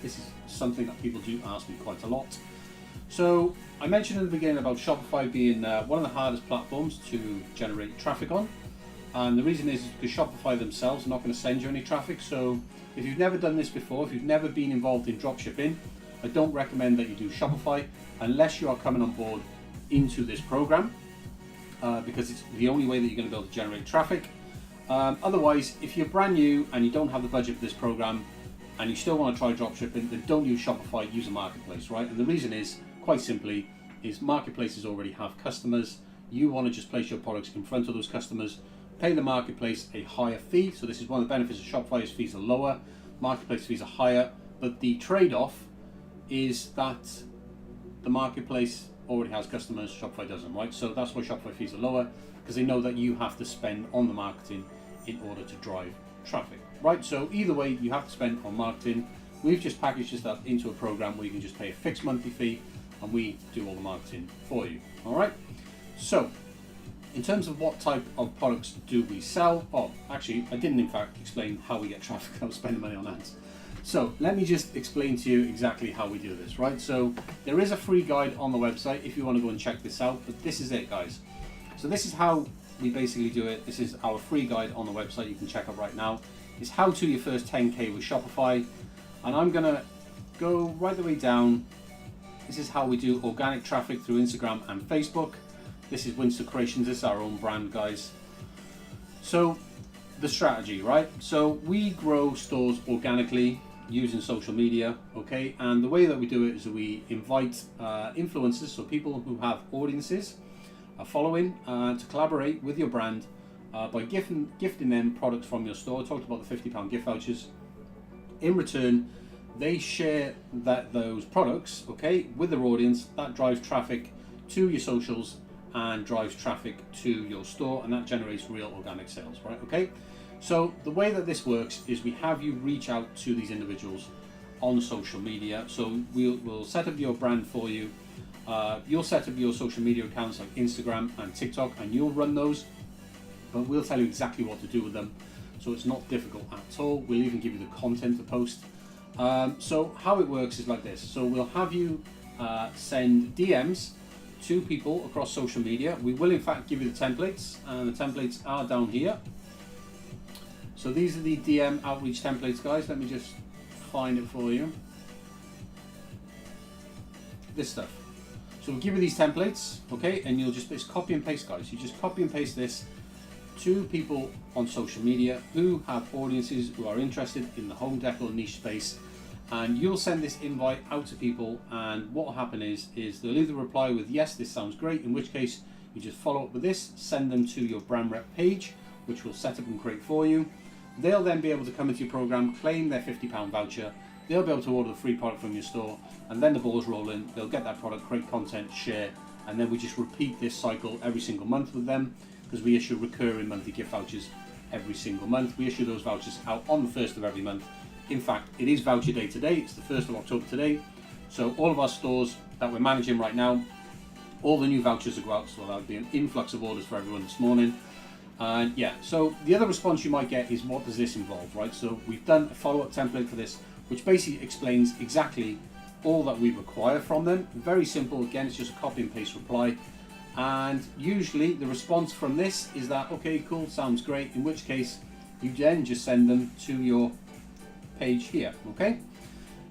this is something that people do ask me quite a lot. So I mentioned in the beginning about Shopify being one of the hardest platforms to generate traffic on. And the reason is because Shopify themselves are not going to send you any traffic. So if you've never done this before, if you've never been involved in dropshipping, I don't recommend that you do Shopify unless you are coming on board into this program, because it's the only way that you're going to be able to generate traffic. Otherwise, if you're brand new and you don't have the budget for this program and you still want to try dropshipping, then don't use Shopify, use a marketplace, right? And the reason is, quite simply, is marketplaces already have customers. You want to just place your products in front of those customers, pay the marketplace a higher fee. So this is one of the benefits of Shopify, is fees are lower, marketplace fees are higher, but the trade-off is that the marketplace already has customers, Shopify doesn't, right? So that's why Shopify fees are lower, because they know that you have to spend on the marketing in order to drive traffic, right? So either way, you have to spend on marketing. We've just packaged this up into a program where you can just pay a fixed monthly fee and we do all the marketing for you, all right? So in terms of what type of products do we sell? Oh, actually, I didn't in fact explain how we get traffic without spending money on ads. So let me just explain to you exactly how we do this, right? So there is a free guide on the website if you want to go and check this out, but this is it, guys. So this is how we basically do it. This is our free guide on the website. You can check out right now. It's how to your first 10K with Shopify. And I'm gonna go right the way down. This is how we do organic traffic through Instagram and Facebook. This is Winster Creations. This is our own brand, guys. So the strategy, right? So we grow stores organically using social media, okay? And the way that we do it is we invite influencers, so people who have audiences, a following, to collaborate with your brand by gifting them products from your store. I talked about the £50 gift vouchers. In return, they share those products, okay, with their audience. That drives traffic to your socials and drives traffic to your store, and that generates real organic sales, right? Okay. So the way that this works is we have you reach out to these individuals on social media. So we'll set up your brand for you. You'll set up your social media accounts like Instagram and TikTok, and you'll run those, but we'll tell you exactly what to do with them. So it's not difficult at all. We'll even give you the content to post. So how it works is like this. So we'll have you send DMs to people across social media. We will in fact give you the templates, and the templates are down here. So these are the DM outreach templates, guys. Let me just find it for you. This stuff. So we'll give you these templates, okay, and you'll just, it's copy and paste, guys. You just copy and paste this to people on social media who have audiences who are interested in the home decor niche space, and you'll send this invite out to people, and what will happen is they'll either reply with yes, this sounds great, in which case you just follow up with this, send them to your brand rep page, which we'll set up and create for you. They'll then be able to come into your program, claim their £50 voucher, they'll be able to order the free product from your store, and then the ball's rolling. They'll get that product, create content, share, and then we just repeat this cycle every single month with them, because we issue recurring monthly gift vouchers every single month. We issue those vouchers out on the 1st of every month. In fact, it is voucher day today. It's the 1st of October today. So all of our stores that we're managing right now, all the new vouchers will go out, so that'll be an influx of orders for everyone this morning. And yeah, so the other response you might get is, what does this involve, right? So we've done a follow-up template for this, which basically explains exactly all that we require from them. Very simple. Again, it's just a copy and paste reply. And usually the response from this is that, okay, cool, sounds great, in which case you then just send them to your page here, okay?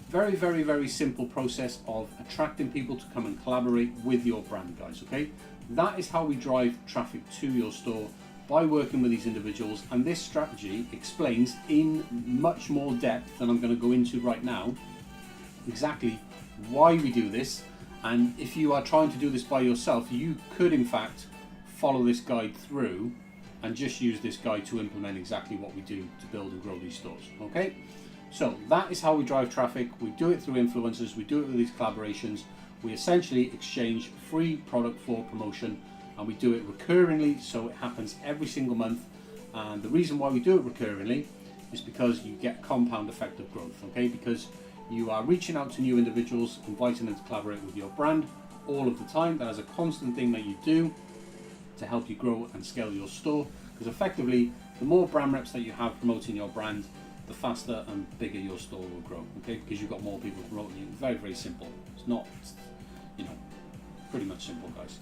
Very, very, very simple process of attracting people to come and collaborate with your brand, guys, okay? That is how we drive traffic to your store by working with these individuals, and this strategy explains in much more depth than I'm going to go into right now exactly why we do this. And if you are trying to do this by yourself, you could in fact follow this guide through and just use this guide to implement exactly what we do to build and grow these stores. Okay, so that is how we drive traffic. We do it through influencers, we do it with these collaborations. We essentially exchange free product for promotion, and we do it recurringly, so it happens every single month. And the reason why we do it recurringly is because you get compound effect of growth, okay? Because you are reaching out to new individuals, inviting them to collaborate with your brand all of the time. That is a constant thing that you do to help you grow and scale your store, because effectively the more brand reps that you have promoting your brand, the faster and bigger your store will grow, okay? Because you've got more people promoting you. Very, very simple. It's not, pretty much simple, guys.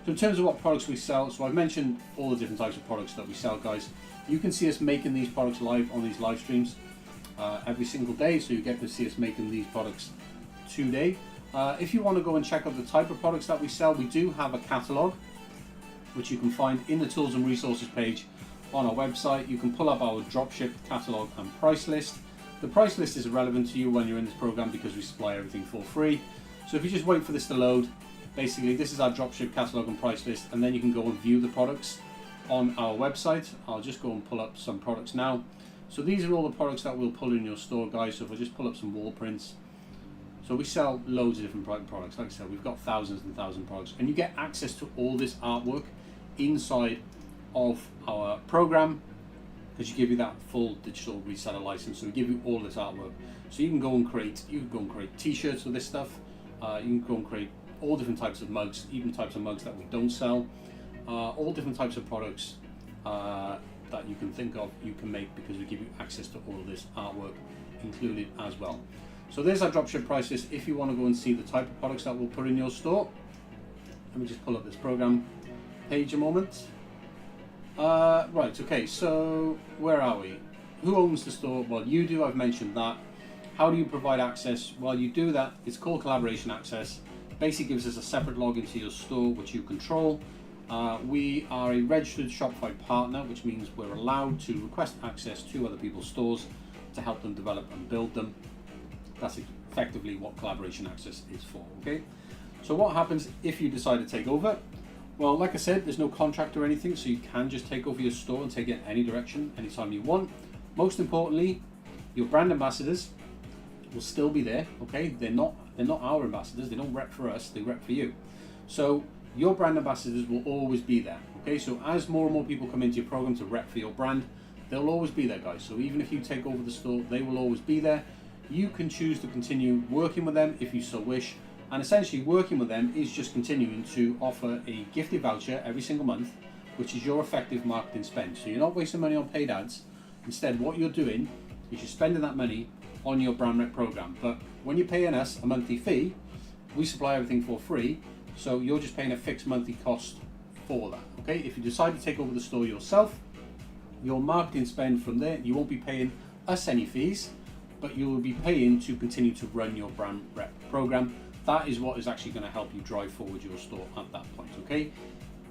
So in terms of what products we sell, so I've mentioned all the different types of products that we sell, guys. You can see us making these products live on these live streams every single day, so you get to see us making these products today. If you want to go and check out the type of products that we sell, we do have a catalog which you can find in the tools and resources page on our website. You can pull up our dropship catalog and price list. The price list is irrelevant to you when you're in this program because we supply everything for free. So if you just wait for this to load, basically this is our dropship catalog and price list, and then you can go and view the products on our website. I'll just go and pull up some products now. So these are all the products that we'll pull in your store, guys. So if I just pull up some wall prints, so we sell loads of different products. Like I said, we've got thousands and thousands of products, and you get access to all this artwork inside of our program, because you give you that full digital reseller license. So we give you all this artwork, so you can go and create t-shirts with this stuff. You can go and create all different types of mugs, even types of mugs that we don't sell, all different types of products that you can think of, you can make, because we give you access to all of this artwork included as well. So there's our dropship price list. If you want to go and see the type of products that we'll put in your store, let me just pull up this program page a moment. Right, okay, so where are we? Who owns the store? Well, you do, I've mentioned that. How do you provide access? Well, you do that, it's called collaboration access. Basically gives us a separate login to your store, which you control. We are a registered Shopify partner, which means we're allowed to request access to other people's stores to help them develop and build them. That's effectively what collaboration access is for, okay? So what happens if you decide to take over? Well, like I said, there's no contract or anything, so you can just take over your store and take it any direction, anytime you want. Most importantly, your brand ambassadors will still be there, okay? They're not our ambassadors, they don't rep for us, they rep for you. So your brand ambassadors will always be there, okay? So as more and more people come into your program to rep for your brand, they'll always be there, guys. So even if you take over the store, they will always be there. You can choose to continue working with them if you so wish. And essentially working with them is just continuing to offer a gifted voucher every single month, which is your effective marketing spend. So you're not wasting money on paid ads. Instead, what you're doing is you're spending that money on your brand rep program. But when you're paying us a monthly fee, we supply everything for free. So you're just paying a fixed monthly cost for that, okay? If you decide to take over the store yourself, your marketing spend from there, you won't be paying us any fees, but you will be paying to continue to run your brand rep program. That is what is actually going to help you drive forward your store at that point, okay?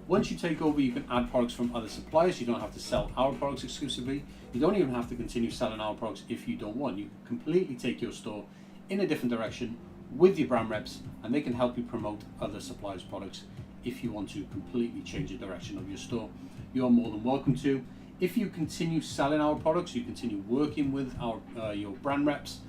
Once you take over, you can add products from other suppliers. You don't have to sell our products exclusively. You don't even have to continue selling our products if you don't want. You can completely take your store in a different direction with your brand reps, and they can help you promote other suppliers' products. If you want to completely change the direction of your store, you're more than welcome to. If you continue selling our products, you continue working with our your brand reps,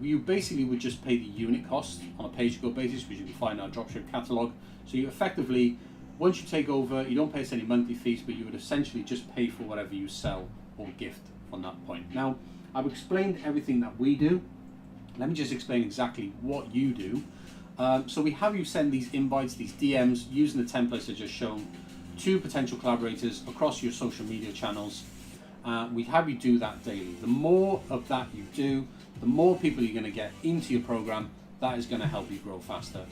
you basically would just pay the unit cost on a pay-as-you-go basis, which you can find in our dropship catalog. So you effectively, once you take over, you don't pay us any monthly fees, but you would essentially just pay for whatever you sell or gift from that point. Now, I've explained everything that we do. Let me just explain exactly what you do. So we have you send these invites, these DMs, using the templates I just shown, to potential collaborators across your social media channels. We have you do that daily. The more of that you do, the more people you're going to get into your program. That is going to help you grow faster.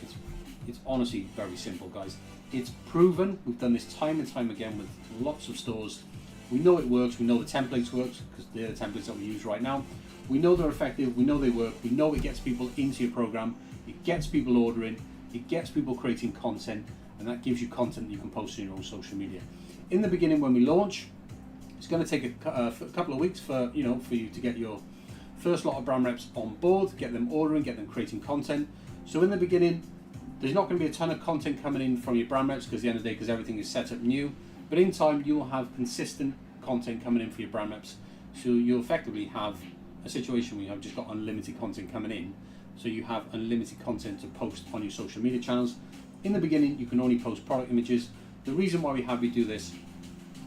It's honestly very simple, guys. It's proven. We've done this time and time again with lots of stores. We know it works. We know the templates work because they're the templates that we use right now. We know they're effective. We know they work. We know it gets people into your program. It gets people ordering. It gets people creating content, and that gives you content that you can post on your own social media. in the beginning when we launch, it's going to take a couple of weeks for you to get your first lot of brand reps on board, get them ordering, get them creating content. So in the beginning, there's not going to be a ton of content coming in from your brand reps because at the end of the day, because everything is set up new. But in time, you will have consistent content coming in for your brand reps. So you'll effectively have a situation where you have just got unlimited content coming in. So you have unlimited content to post on your social media channels. In the beginning, you can only post product images. The reason why we have you do this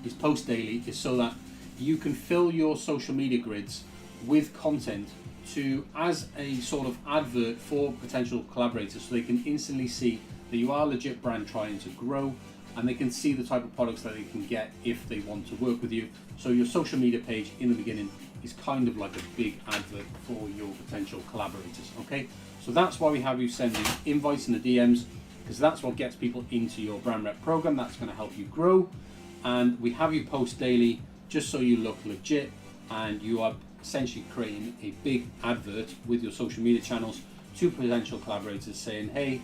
is post daily is so that you can fill your social media grids with content to as a sort of advert for potential collaborators, so they can instantly see that you are a legit brand trying to grow, and they can see the type of products that they can get if they want to work with you. So your social media page in the beginning is kind of like a big advert for your potential collaborators. Okay, so that's why we have you sending invites in the DMs, because that's what gets people into your brand rep program. That's going to help you grow, and we have you post daily just so you look legit, and you are essentially creating a big advert with your social media channels to potential collaborators saying, hey,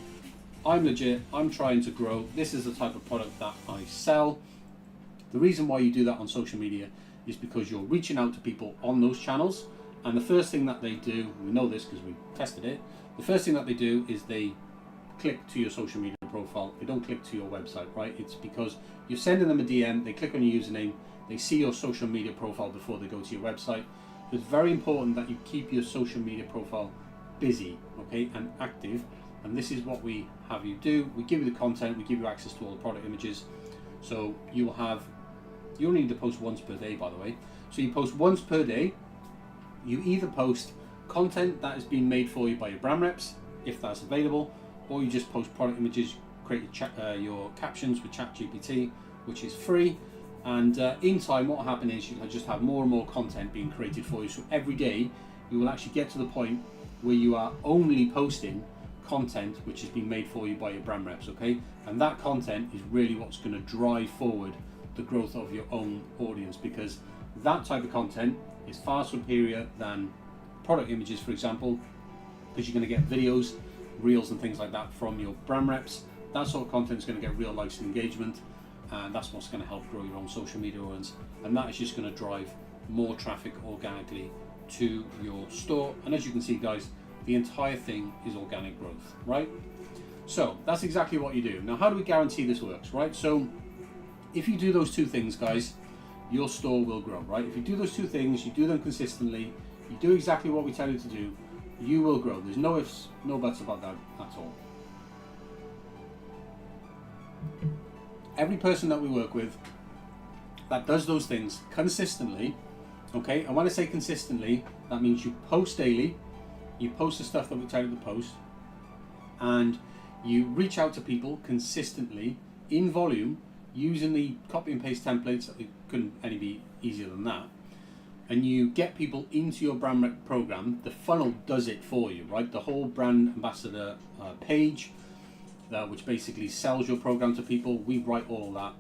I'm legit, I'm trying to grow, this is the type of product that I sell. The reason why you do that on social media is because you're reaching out to people on those channels, and the first thing that they do, we know this because we tested it, the first thing that they do is they click to your social media profile. They don't click to your website, right? It's because you're sending them a DM, they click on your username, they see your social media profile before they go to your website. It's very important that you keep your social media profile busy, okay, and active. And this is what we have you do. We give you the content, we give you access to all the product images. So you only need to post once per day, by the way. So you post once per day. You either post content that is being made for you by your brand reps, if that's available, or you just post product images, create your captions with ChatGPT, which is free. And in time, what will happen is you'll just have more and more content being created for you. So every day, you will actually get to the point where you are only posting content which has been made for you by your brand reps, okay? And that content is really what's going to drive forward the growth of your own audience, because that type of content is far superior than product images, for example, because you're going to get videos, reels and things like that from your brand reps. That sort of content is going to get real likes and engagement, and that's what's going to help grow your own social media audience, and that is just going to drive more traffic organically to your store. And as you can see, guys, the entire thing is organic growth, right? So that's exactly what you do. Now, how do we guarantee this works, right? So if you do those two things, guys, your store will grow, right? If you do those two things, you do them consistently, you do exactly what we tell you to do, you will grow. There's no ifs, no buts about that at all. Every person that we work with that does those things consistently, okay, and when I say consistently, that means you post daily, you post the stuff that we tell you to post, and you reach out to people consistently in volume using the copy and paste templates. It couldn't any be easier than that. And you get people into your brand rep program. The funnel does it for you, right? The whole brand ambassador page, which basically sells your program to people. We write all that,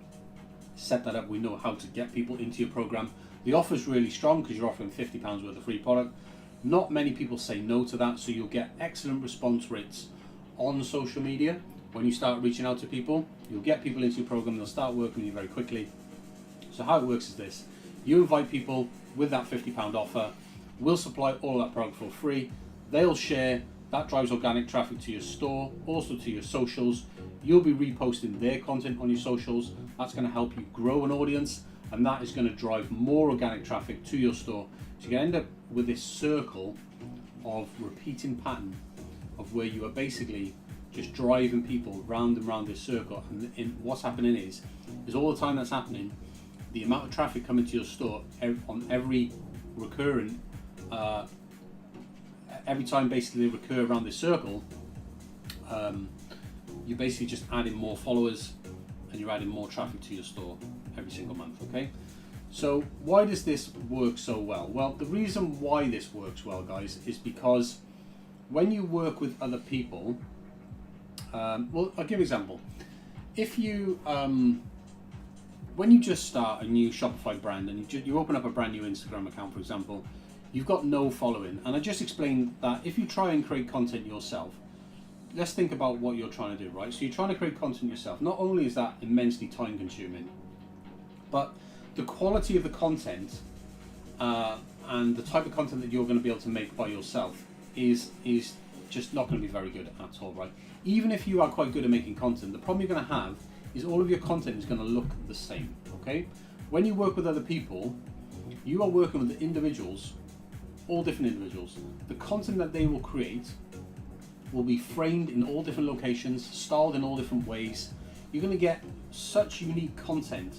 set that up. We know how to get people into your program. The offer's really strong because you're offering £50 worth of free product. Not many people say no to that, so you'll get excellent response rates on social media. When you start reaching out to people, you'll get people into your program, they'll start working with you very quickly. So how it works is this: you invite people with that £50 offer, we'll supply all that product for free, they'll share, that drives organic traffic to your store, also to your socials. You'll be reposting their content on your socials. That's going to help you grow an audience, and that is going to drive more organic traffic to your store. So you end up with this circle of repeating pattern of where you are basically just driving people round and round this circle. And what's happening is all the time that's happening, the amount of traffic coming to your store on every recurring, every time basically they recur around this circle, you're basically just adding more followers and you're adding more traffic to your store every single month, okay? So why does this work so well? Well, the reason why this works well, guys, is because when you work with other people, well, I'll give an example. If you, when you just start a new Shopify brand and you open up a brand new Instagram account, for example, you've got no following. And I just explained that if you try and create content yourself, let's think about what you're trying to do, right? So you're trying to create content yourself. Not only is that immensely time consuming, But the quality of the content and the type of content that you're going to be able to make by yourself is just not going to be very good at all, right? Even if you are quite good at making content, the problem you're going to have is all of your content is going to look the same, okay? When you work with other people, you are working with individuals, all different individuals. The content that they will create will be framed in all different locations, styled in all different ways. You're going to get such unique content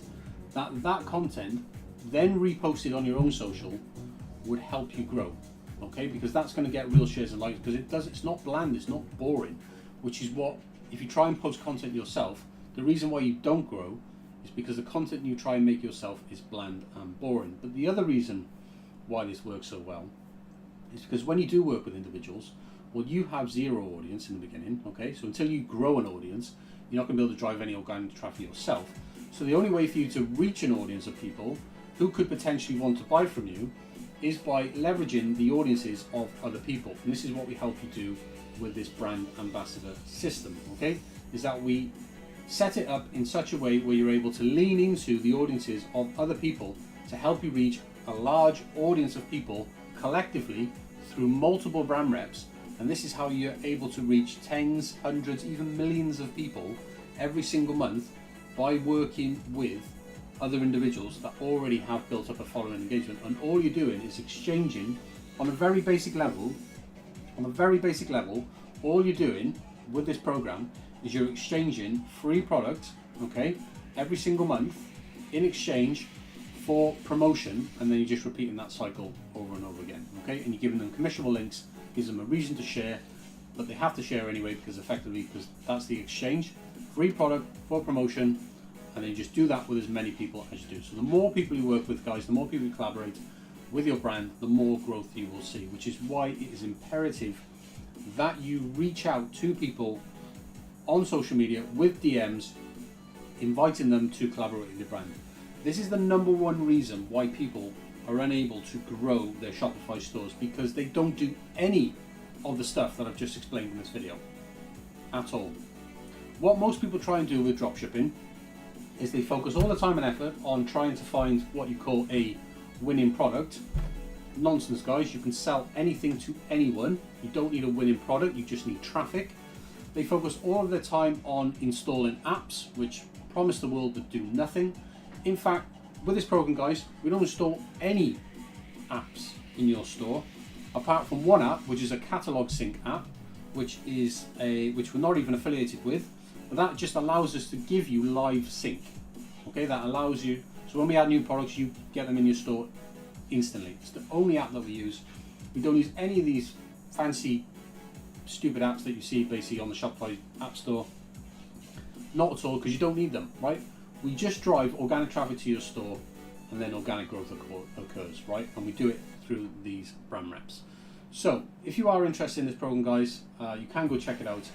that content then reposted on your own social would help you grow, okay? Because that's going to get real shares and likes, because it's not bland, it's not boring, which is what, if you try and post content yourself, the reason why you don't grow is because the content you try and make yourself is bland and boring. But the other reason why this works so well is because when you do work with individuals, well, you have zero audience in the beginning, okay? So until you grow an audience, you're not going to be able to drive any organic traffic yourself. So the only way for you to reach an audience of people who could potentially want to buy from you is by leveraging the audiences of other people. And this is what we help you do with this brand ambassador system, okay? Is that we set it up in such a way where you're able to lean into the audiences of other people to help you reach a large audience of people collectively through multiple brand reps. And this is how you're able to reach tens, hundreds, even millions of people every single month by working with other individuals that already have built up a following engagement. And all you're doing is exchanging on a very basic level, all you're doing with this program is you're exchanging free products, okay, every single month in exchange for promotion, and then you're just repeating that cycle over and over again, okay? And you're giving them commissionable links, gives them a reason to share, but they have to share anyway because that's the exchange. Free product for promotion, and then you just do that with as many people as you do. So the more people you work with, guys, the more people you collaborate with your brand, the more growth you will see, which is why it is imperative that you reach out to people on social media with DMs, inviting them to collaborate with your brand. This is the number one reason why people are unable to grow their Shopify stores, because they don't do any of the stuff that I've just explained in this video at all. What most people try and do with dropshipping is they focus all the time and effort on trying to find what you call a winning product. Nonsense, guys. You can sell anything to anyone. You don't need a winning product, you just need traffic. They focus all of their time on installing apps which promise the world but do nothing. In fact, with this program, guys, we don't install any apps in your store apart from one app, which is a catalog sync app, which we're not even affiliated with, but that just allows us to give you live sync. Okay, that allows you, so when we add new products, you get them in your store instantly. It's the only app that we use. We don't use any of these fancy stupid apps that you see basically on the Shopify app store. Not at all, because you don't need them, right? We just drive organic traffic to your store, and then organic growth occurs, right? And we do it through these brand reps. So if you are interested in this program, guys, you can go check it out.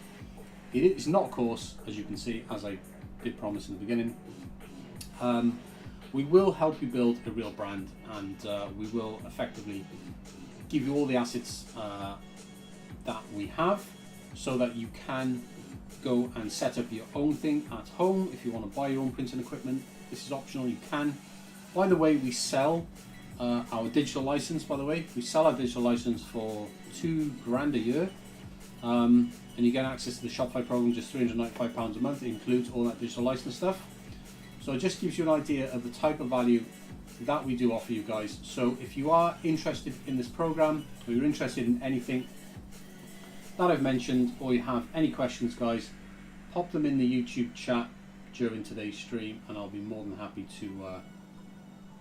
It is not a course, as you can see, as I did promise in the beginning. We will help you build a real brand, and we will effectively give you all the assets that we have, so that you can go and set up your own thing at home. If you want to buy your own printing equipment, this is optional, you can. By the way, we sell our digital license, we sell our digital license for $2,000 a year. And you get access to the Shopify program, just £395 a month. It includes all that digital license stuff. So it just gives you an idea of the type of value that we do offer you guys. So if you are interested in this program, or you're interested in anything that I've mentioned, or you have any questions, guys, pop them in the YouTube chat during today's stream, and I'll be more than happy to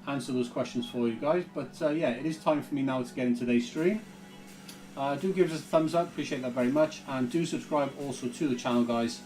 answer those questions for you guys. But yeah, it is time for me now to get into today's stream. Do give us a thumbs up, appreciate that very much, and do subscribe also to the channel, guys,